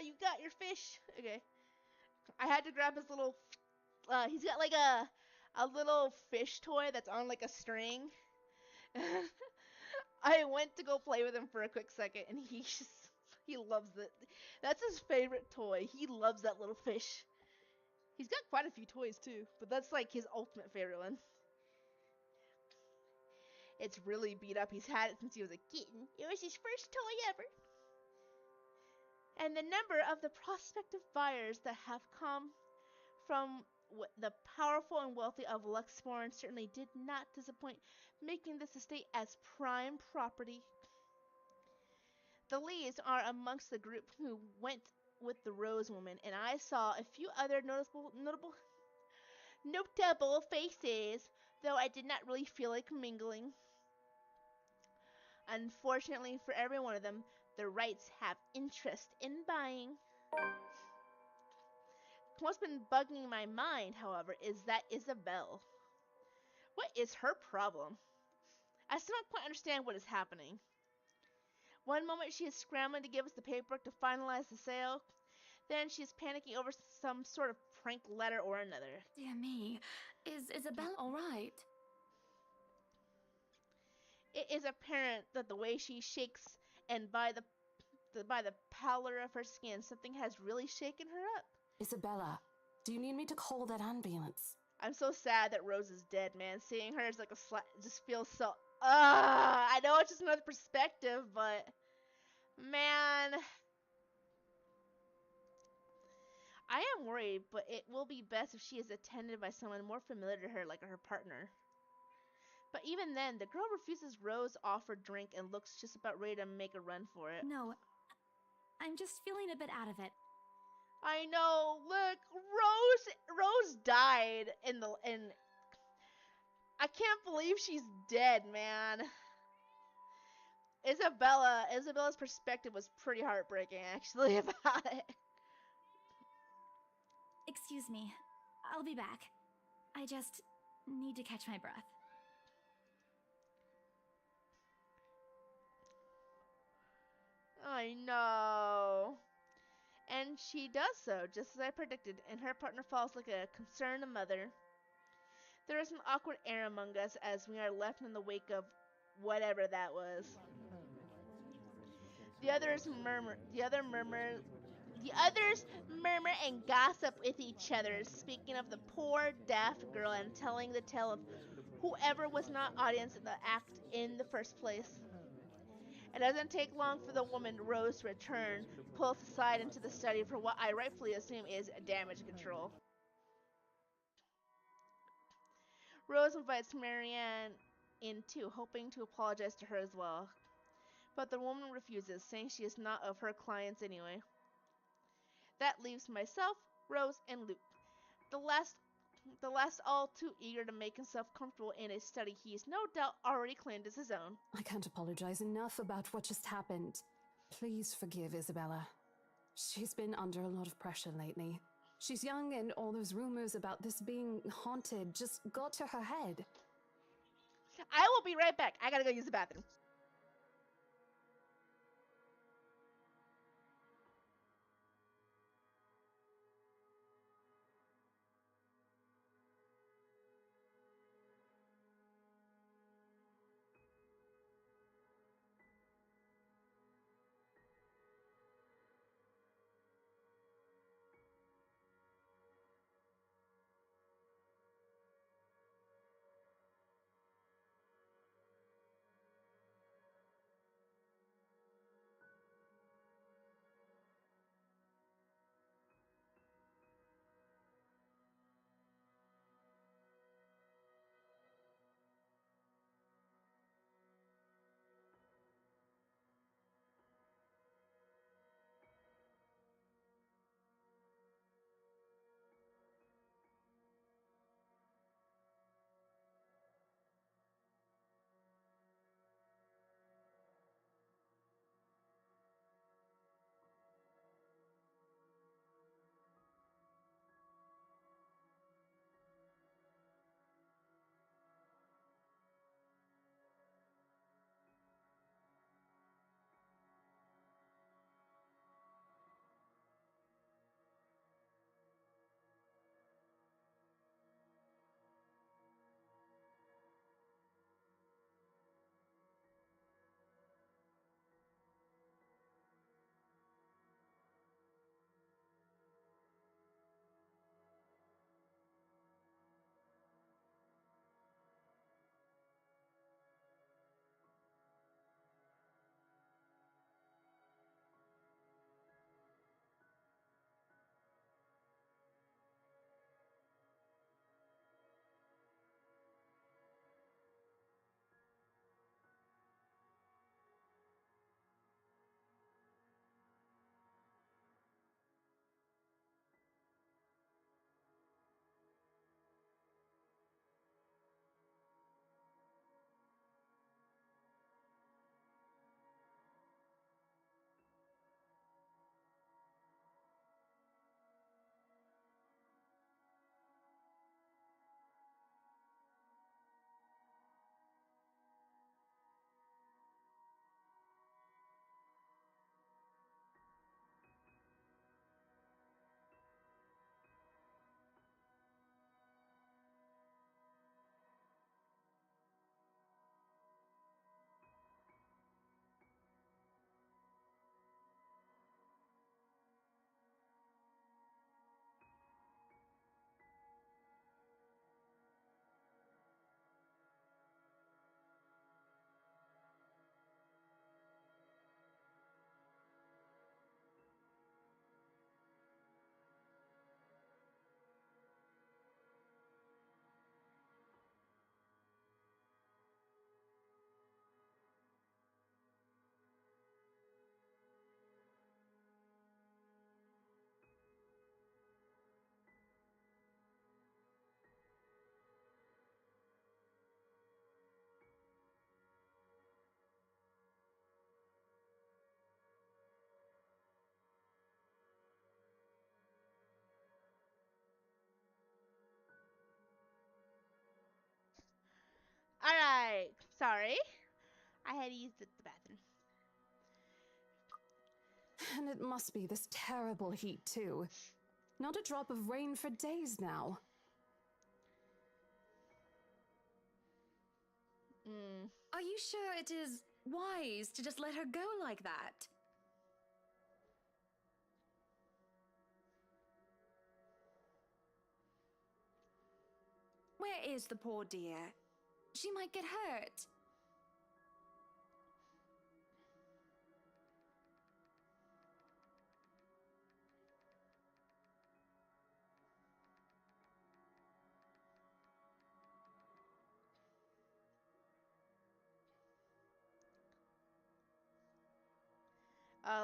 You got your fish. Okay. I had to grab his little. He's got like a little fish toy that's on like a string. I went to go play with him for a quick second, and he loves it. That's his favorite toy. He loves that little fish. He's got quite a few toys too, but that's like his ultimate favorite one. It's really beat up. He's had it since he was a kitten. It was his first toy ever. And the number of the prospective buyers that have come from the powerful and wealthy of Luxborn certainly did not disappoint, making this estate as prime property. The Lees are amongst the group who went with the Rose Woman, and I saw a few other notable faces, though I did not really feel like mingling. Unfortunately for every one of them, the Wrights have interest in buying. What's been bugging my mind, however, is that Isabelle. What is her problem? I still don't quite understand what is happening. One moment she is scrambling to give us the paperwork to finalize the sale, then she is panicking over some sort of prank letter or another. Dear me, is Isabelle alright? It is apparent that the way she shakes and by the pallor of her skin, something has really shaken her up. Isabella, do you need me to call that ambulance? I'm so sad that Rose is dead, man. Seeing her is like just feels so. I know it's just another perspective, but man, I am worried. But it will be best if she is attended by someone more familiar to her, like her partner. But even then, the girl refuses Rose's offered drink and looks just about ready to make a run for it. No, I'm just feeling a bit out of it. I know. Look, Rose died in. I can't believe she's dead, man. Isabella's perspective was pretty heartbreaking, actually, about it. Excuse me. I'll be back. I just need to catch my breath. I know. And she does so, just as I predicted, and her partner falls like a concerned mother. There is an awkward air among us as we are left in the wake of whatever that was. The others murmur and gossip with each other, speaking of the poor deaf girl and telling the tale of whoever was not audience in the act in the first place. It doesn't take long for the woman Rose to return, pull us aside into the study for what I rightfully assume is damage control. Rose invites Marianne in too, hoping to apologize to her as well. But the woman refuses, saying she is not of her clients anyway. That leaves myself, Rose, and Luke. The last the last all too eager to make himself comfortable in a study he is no doubt already claimed as his own. I can't apologize enough about what just happened. Please forgive Isabella. She's been under a lot of pressure lately. She's young, and all those rumors about this being haunted just got to her head. I will be right back. I gotta go use the bathroom. Alright. Sorry. I had to use the bathroom. And it must be this terrible heat, too. Not a drop of rain for days now. Are you sure it is wise to just let her go like that? Where is the poor dear? She might get hurt.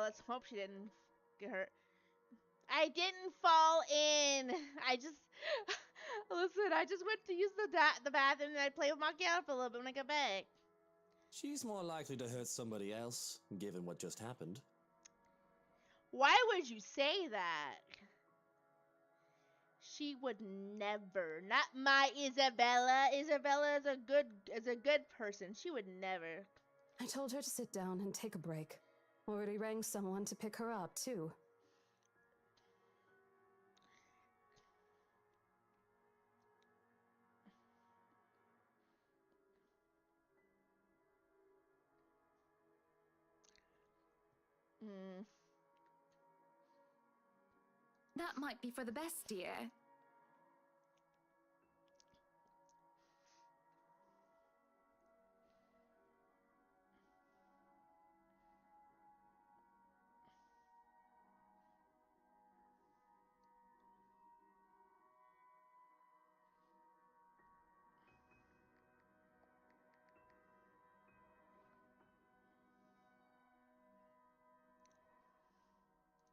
Let's hope she didn't get hurt. I didn't fall in. I just Listen, I just went to use the bathroom and I played with my cat for a little bit when I got back. She's more likely to hurt somebody else, given what just happened. Why would you say that? She would never. Not my Isabella. Isabella is a good person. She would never. I told her to sit down and take a break. Already rang someone to pick her up, too. That might be for the best, dear.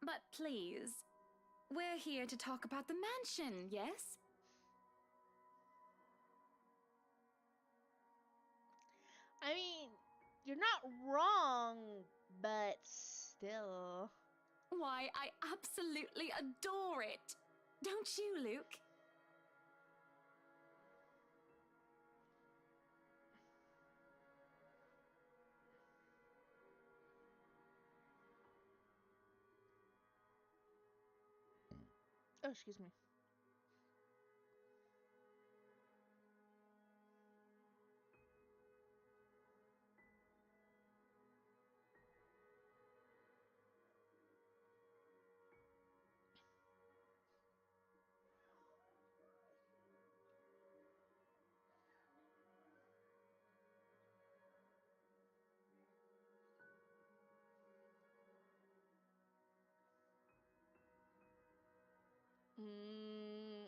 But please, we're here to talk about the mansion, yes? I mean, you're not wrong, but still. Why, I absolutely adore it. Don't you, Luke? Oh, excuse me.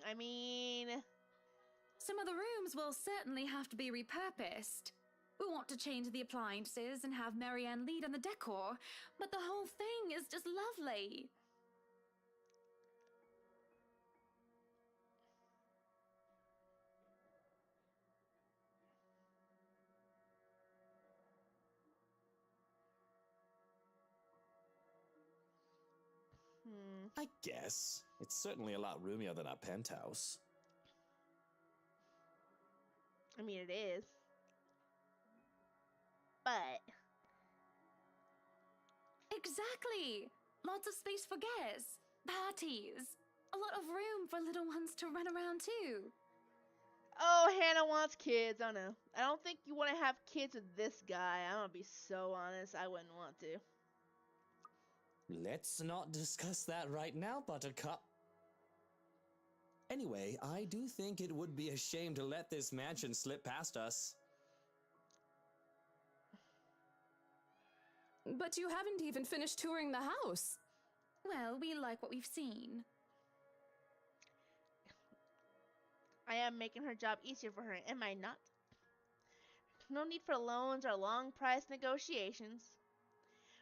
I mean... Some of the rooms will certainly have to be repurposed. We want to change the appliances and have Marianne lead on the decor, but the whole thing is just lovely. I guess. It's certainly a lot roomier than our penthouse. I mean, it is. But... Exactly! Lots of space for guests, parties, a lot of room for little ones to run around too. Oh, Hannah wants kids. Oh no. I don't think you want to have kids with this guy. I'm gonna be so honest. I wouldn't want to. Let's not discuss that right now, Buttercup. Anyway, I do think it would be a shame to let this mansion slip past us. But you haven't even finished touring the house. Well, we like what we've seen. I am making her job easier for her, am I not? No need for loans or long price negotiations.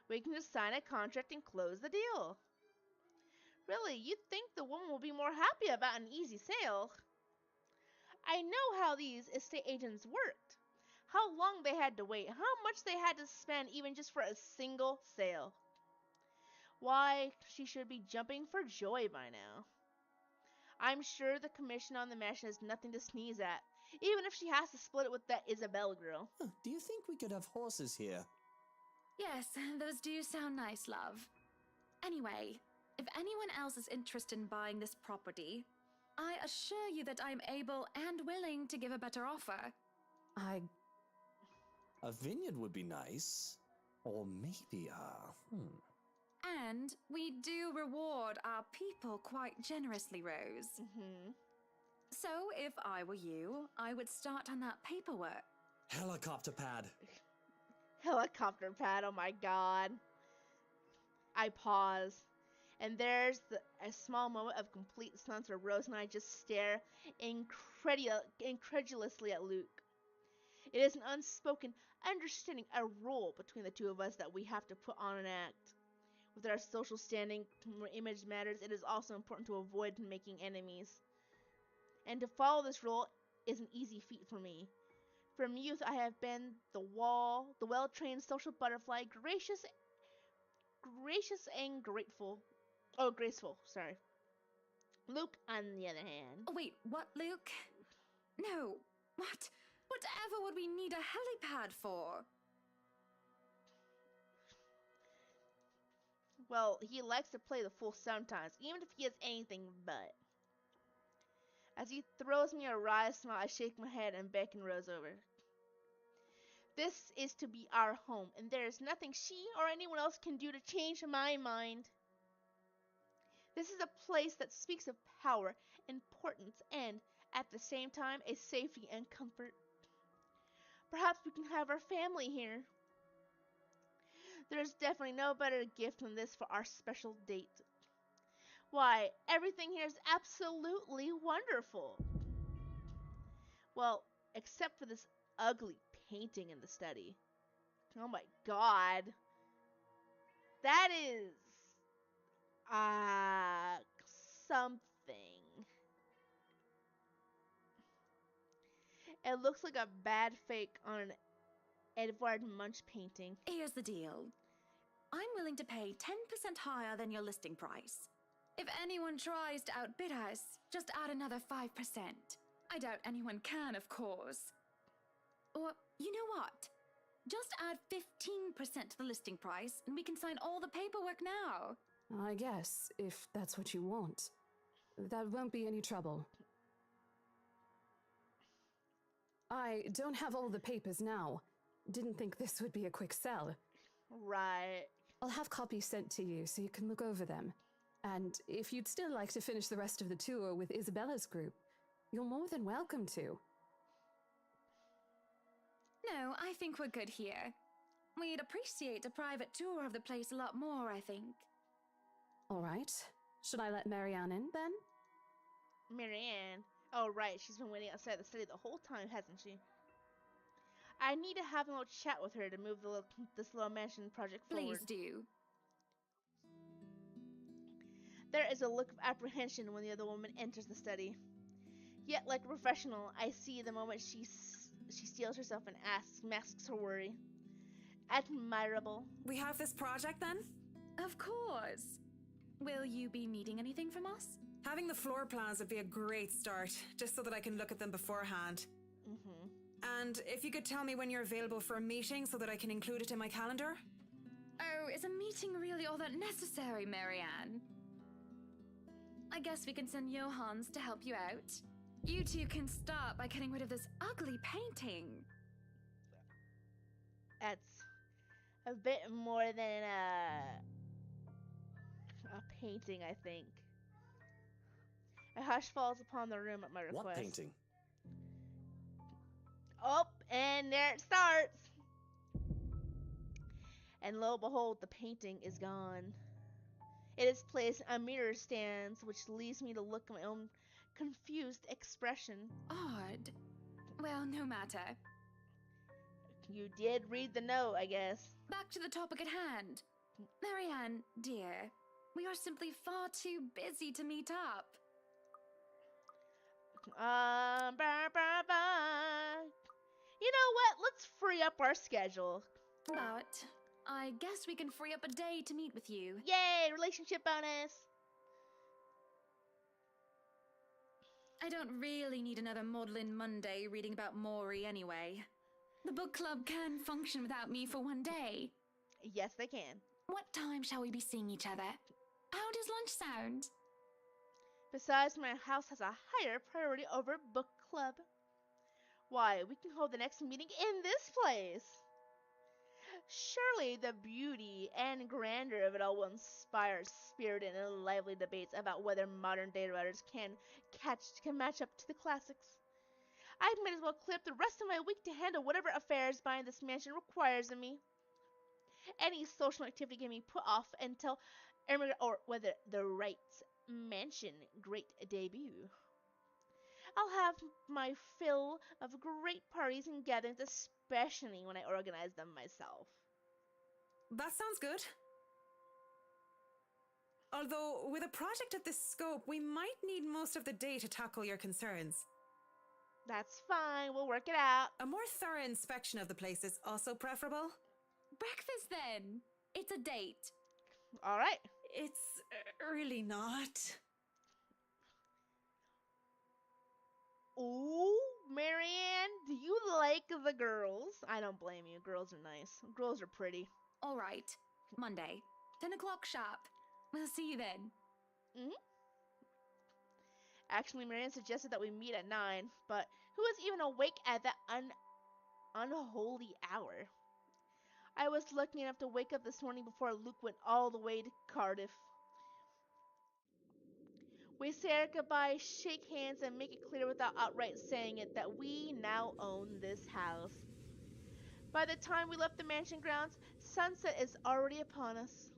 We can just sign a contract and close the deal. Really, you'd think the woman will be more happy about an easy sale. I know how these estate agents worked. How long they had to wait, how much they had to spend even just for a single sale. Why, she should be jumping for joy by now. I'm sure the commission on the mansion is nothing to sneeze at, even if she has to split it with that Isabel girl. Do you think we could have horses here? Yes, those do sound nice, love. Anyway, if anyone else is interested in buying this property, I assure you that I'm able and willing to give a better offer. A vineyard would be nice. Or maybe And we do reward our people quite generously, Rose. So, if I were you, I would start on that paperwork. Helicopter pad. Helicopter pad, oh my god. I pause. And there's a small moment of complete silence where Rose and I just stare incredulously at Luke. It is an unspoken understanding, a rule between the two of us that we have to put on an act. With our social standing, where image matters, it is also important to avoid making enemies. and to follow this role is an easy feat for me. From youth, I have been the well-trained social butterfly, gracious and grateful. Oh, graceful, sorry. Luke, on the other hand. Oh, wait, what, Luke? No, what? Whatever would we need a helipad for? Well, he likes to play the fool sometimes, even if he is anything but. As he throws me a wry smile, I shake my head and beckon Rose over. This is to be our home, and there is nothing she or anyone else can do to change my mind. This is a place that speaks of power, importance, and, at the same time, a safety and comfort. Perhaps we can have our family here. There's definitely no better gift than this for our special date. Why, everything here is absolutely wonderful. Well, except for this ugly painting in the study. Oh my god. That is... something. It looks like a bad fake on an Edvard Munch painting. Here's the deal. I'm willing to pay 10% higher than your listing price. If anyone tries to outbid us, just add another 5%. I doubt anyone can, of course. Or, you know what? Just add 15% to the listing price, and we can sign all the paperwork now. I guess, if that's what you want. That won't be any trouble. I don't have all the papers now. Didn't think this would be a quick sell. Right. I'll have copies sent to you so you can look over them. And if you'd still like to finish the rest of the tour with Isabella's group, you're more than welcome to. No, I think we're good here. We'd appreciate a private tour of the place a lot more, I think. All right. Should I let Marianne in, then? Marianne? Oh, right. She's been waiting outside the study the whole time, hasn't she? I need to have a little chat with her to move this little mansion project forward. Please do. There is a look of apprehension when the other woman enters the study. Yet, like a professional, I see the moment she steels herself and masks her worry. Admirable. We have this project, then? Of course. Will you be needing anything from us? Having the floor plans would be a great start, just so that I can look at them beforehand. Mm-hmm. And if you could tell me when you're available for a meeting so that I can include it in my calendar? Oh, is a meeting really all that necessary, Marianne? I guess we can send Johans to help you out. You two can start by getting rid of this ugly painting. That's a bit more than a painting, I think. A hush falls upon the room at my request. What painting? Oh, and there it starts. And lo and behold, the painting is gone. In its place, a mirror stands, which leaves me to look at my own confused expression. Odd. Well, no matter. You did read the note, I guess. Back to the topic at hand. Marianne, dear, we are simply far too busy to meet up. You know what? Let's free up our schedule. But I guess we can free up a day to meet with you. Yay, relationship bonus. I don't really need another Maudlin Monday reading about Maury anyway. The book club can function without me for one day. Yes, they can. What time shall we be seeing each other? How does lunch sound? Besides, my house has a higher priority over book club. Why, we can hold the next meeting in this place. Surely the beauty and grandeur of it all will inspire spirited and lively debates about whether modern day writers can match up to the classics. I might as well clear up the rest of my week to handle whatever affairs buying this mansion requires of me. Any social activity can be put off until or whether the Wrights Mansion great debut. I'll have my fill of great parties and gatherings, especially when I organize them myself. That sounds good. Although, with a project of this scope, we might need most of the day to tackle your concerns. That's fine. We'll work it out. A more thorough inspection of the place is also preferable. Breakfast then. It's a date. All right. It's really not. Ooh, Marianne, do you like the girls? I don't blame you. Girls are nice. Girls are pretty. All right. Monday, 10 o'clock sharp. We'll see you then. Actually, Marianne suggested that we meet at 9, but who was even awake at that unholy hour? I was lucky enough to wake up this morning before Luke went all the way to Cardiff. We say our goodbye, shake hands, and make it clear without outright saying it that we now own this house. By the time we left the mansion grounds, sunset is already upon us.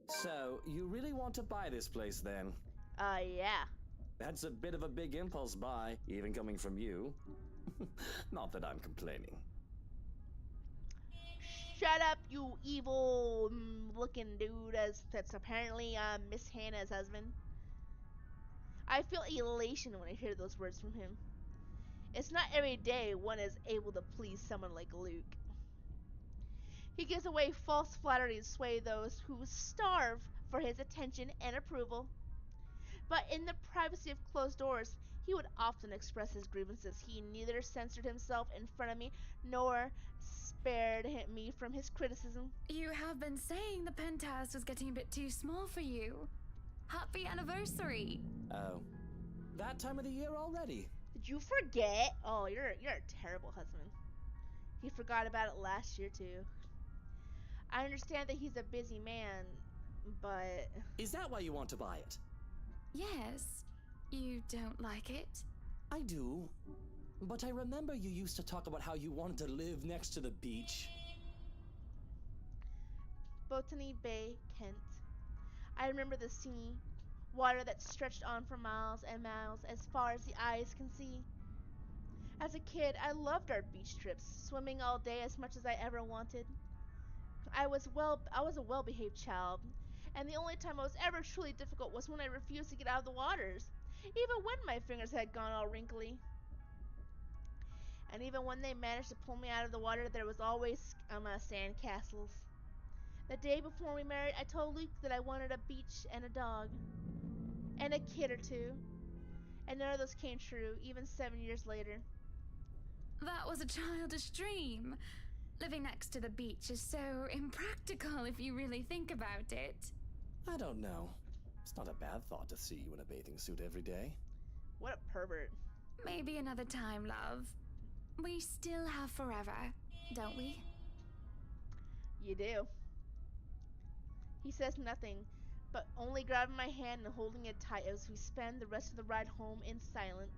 So, you really want to buy this place then? Yeah. That's a bit of a big impulse buy, even coming from you. Not that I'm complaining. Shut up, you evil looking dude, that's apparently Miss Hannah's husband. I feel elation when I hear those words from him. It's not every day one is able to please someone like Luke. He gives away false flattery to sway those who starve for his attention and approval. But in the privacy of closed doors, he would often express his grievances. He neither censored himself in front of me nor spared me from his criticism. You have been saying the penthouse was getting a bit too small for you. Happy anniversary! Oh, that time of the year already? Did you forget? Oh, you're a terrible husband. He forgot about it last year too. I understand that he's a busy man, but... Is that why you want to buy it? Yes. You don't like it? I do. But I remember you used to talk about how you wanted to live next to the beach. Botany Bay, Kent. I remember the sea, water that stretched on for miles and miles as far as the eyes can see. As a kid, I loved our beach trips, swimming all day as much as I ever wanted. I was a well-behaved child, and the only time I was ever truly difficult was when I refused to get out of the waters, even when my fingers had gone all wrinkly. And even when they managed to pull me out of the water, there was always sand castles. The day before we married, I told Luke that I wanted a beach and a dog. And a kid or two. And none of those came true, even 7 years later. That was a childish dream. Living next to the beach is so impractical if you really think about it. I don't know. It's not a bad thought to see you in a bathing suit every day. What a pervert. Maybe another time, love. We still have forever, don't we? You do. He says nothing, but only grabbing my hand and holding it tight as we spend the rest of the ride home in silence.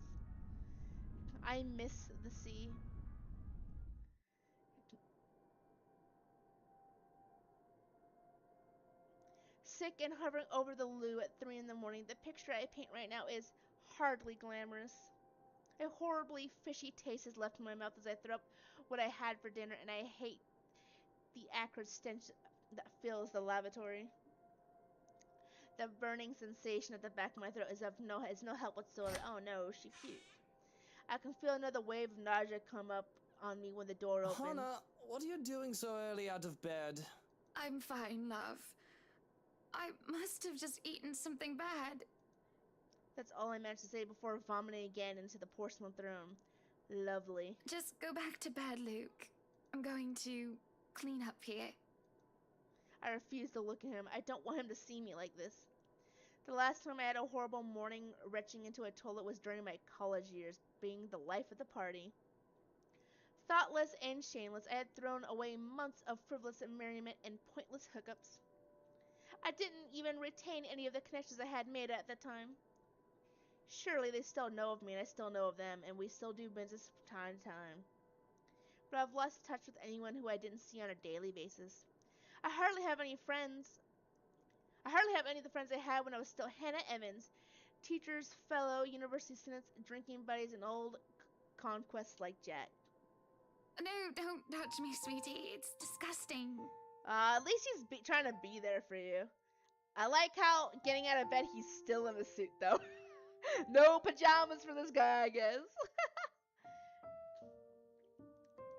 I miss the sea. Sick and hovering over the loo at 3 in the morning, the picture I paint right now is hardly glamorous. A horribly fishy taste is left in my mouth as I throw up what I had for dinner, and I hate the acrid stench that fills the lavatory. The burning sensation at the back of my throat is no help whatsoever. Oh no, she puked. I can feel another wave of nausea come up on me when the door opens. Hannah, what are you doing so early out of bed? I'm fine, love. I must have just eaten something bad. That's all I managed to say before vomiting again into the porcelain throne. Lovely. Just go back to bed, Luke. I'm going to clean up here. I refuse to look at him. I don't want him to see me like this. The last time I had a horrible morning retching into a toilet was during my college years, being the life of the party. Thoughtless and shameless, I had thrown away months of frivolous merriment and pointless hookups. I didn't even retain any of the connections I had made at that time. Surely they still know of me and I still know of them, and we still do business from time to time. But I've lost touch with anyone who I didn't see on a daily basis. I hardly have any friends. I hardly have any of the friends I had when I was still Hannah Evans. Teachers, fellow university students, drinking buddies, and old conquests like Jack. No, don't touch me, sweetie. It's disgusting. At least he's trying to be there for you. I like how getting out of bed, he's still in a suit, though. No pajamas for this guy, I guess.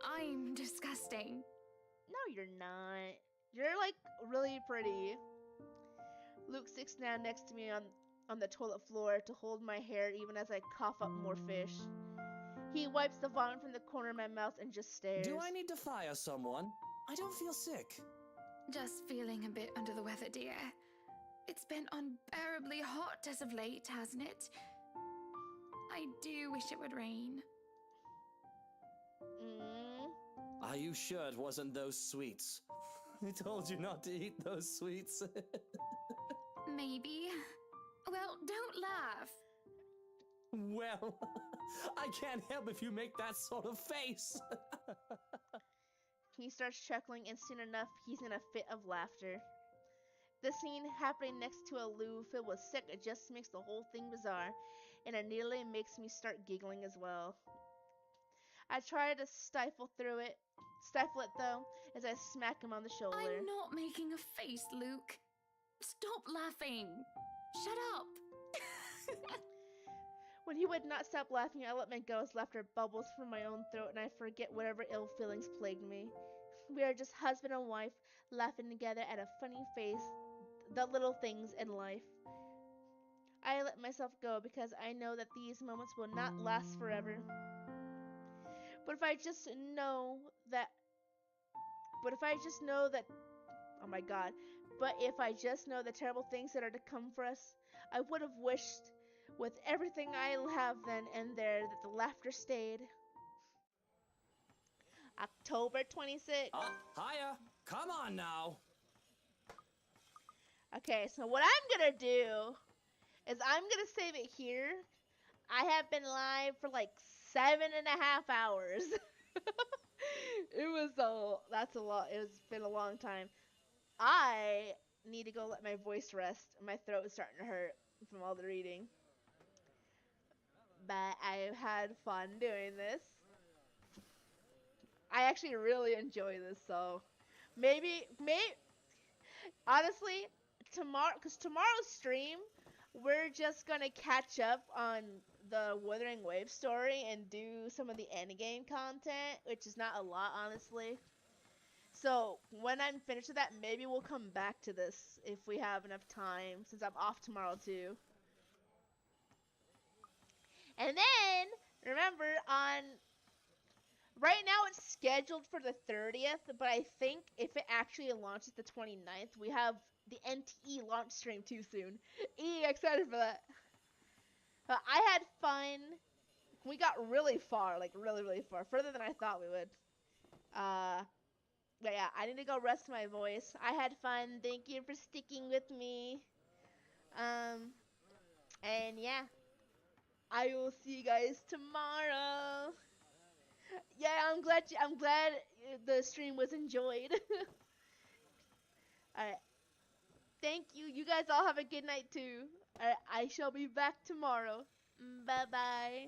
I'm disgusting. No, you're not. You're, like, really pretty. Luke sits down next to me on the toilet floor to hold my hair even as I cough up more fish. He wipes the vomit from the corner of my mouth and just stares. Do I need to fire someone? I don't feel sick. Just feeling a bit under the weather, dear. It's been unbearably hot as of late, hasn't it? I do wish it would rain. Are you sure it wasn't those sweets? I told you not to eat those sweets. Maybe. Well, don't laugh. Well, I can't help if you make that sort of face. He starts chuckling, and soon enough, he's in a fit of laughter. The scene happening next to a loo filled with sick just makes the whole thing bizarre, and it nearly makes me start giggling as well. I try to stifle it though, as I smack him on the shoulder. I'm not making a face, Luke. Stop laughing. Shut up. When he would not stop laughing, I let my go as laughter bubbles from my own throat and I forget whatever ill feelings plagued me. We are just husband and wife, laughing together at a funny face, the little things in life. I let myself go because I know that these moments will not last forever. But if I just know that, oh my god, but if I just know the terrible things that are to come for us, I would have wished with everything I have then and there that the laughter stayed. October 26th. Hiya! Come on now! Okay, so what I'm gonna do is I'm gonna save it here. I have been live for like 7.5 hours. That's a lot. It's been a long time. I need to go let my voice rest. My throat is starting to hurt from all the reading. But I've had fun doing this. I actually really enjoy this, so maybe honestly, tomorrow's stream, we're just gonna catch up on the Wuthering Waves story and do some of the endgame content, which is not a lot, honestly. So when I'm finished with that, maybe we'll come back to this if we have enough time, since I'm off tomorrow too. And then, remember, right now it's scheduled for the 30th, but I think if it actually launches the 29th, we have the NTE launch stream too soon. Excited for that. But I had fun. We got really far, like really, really far. Further than I thought we would. But yeah, I need to go rest my voice. I had fun. Thank you for sticking with me. And yeah. I will see you guys tomorrow. Yeah, I'm glad the stream was enjoyed. Alright. Thank you. You guys all have a good night too. Alright, I shall be back tomorrow. Bye bye.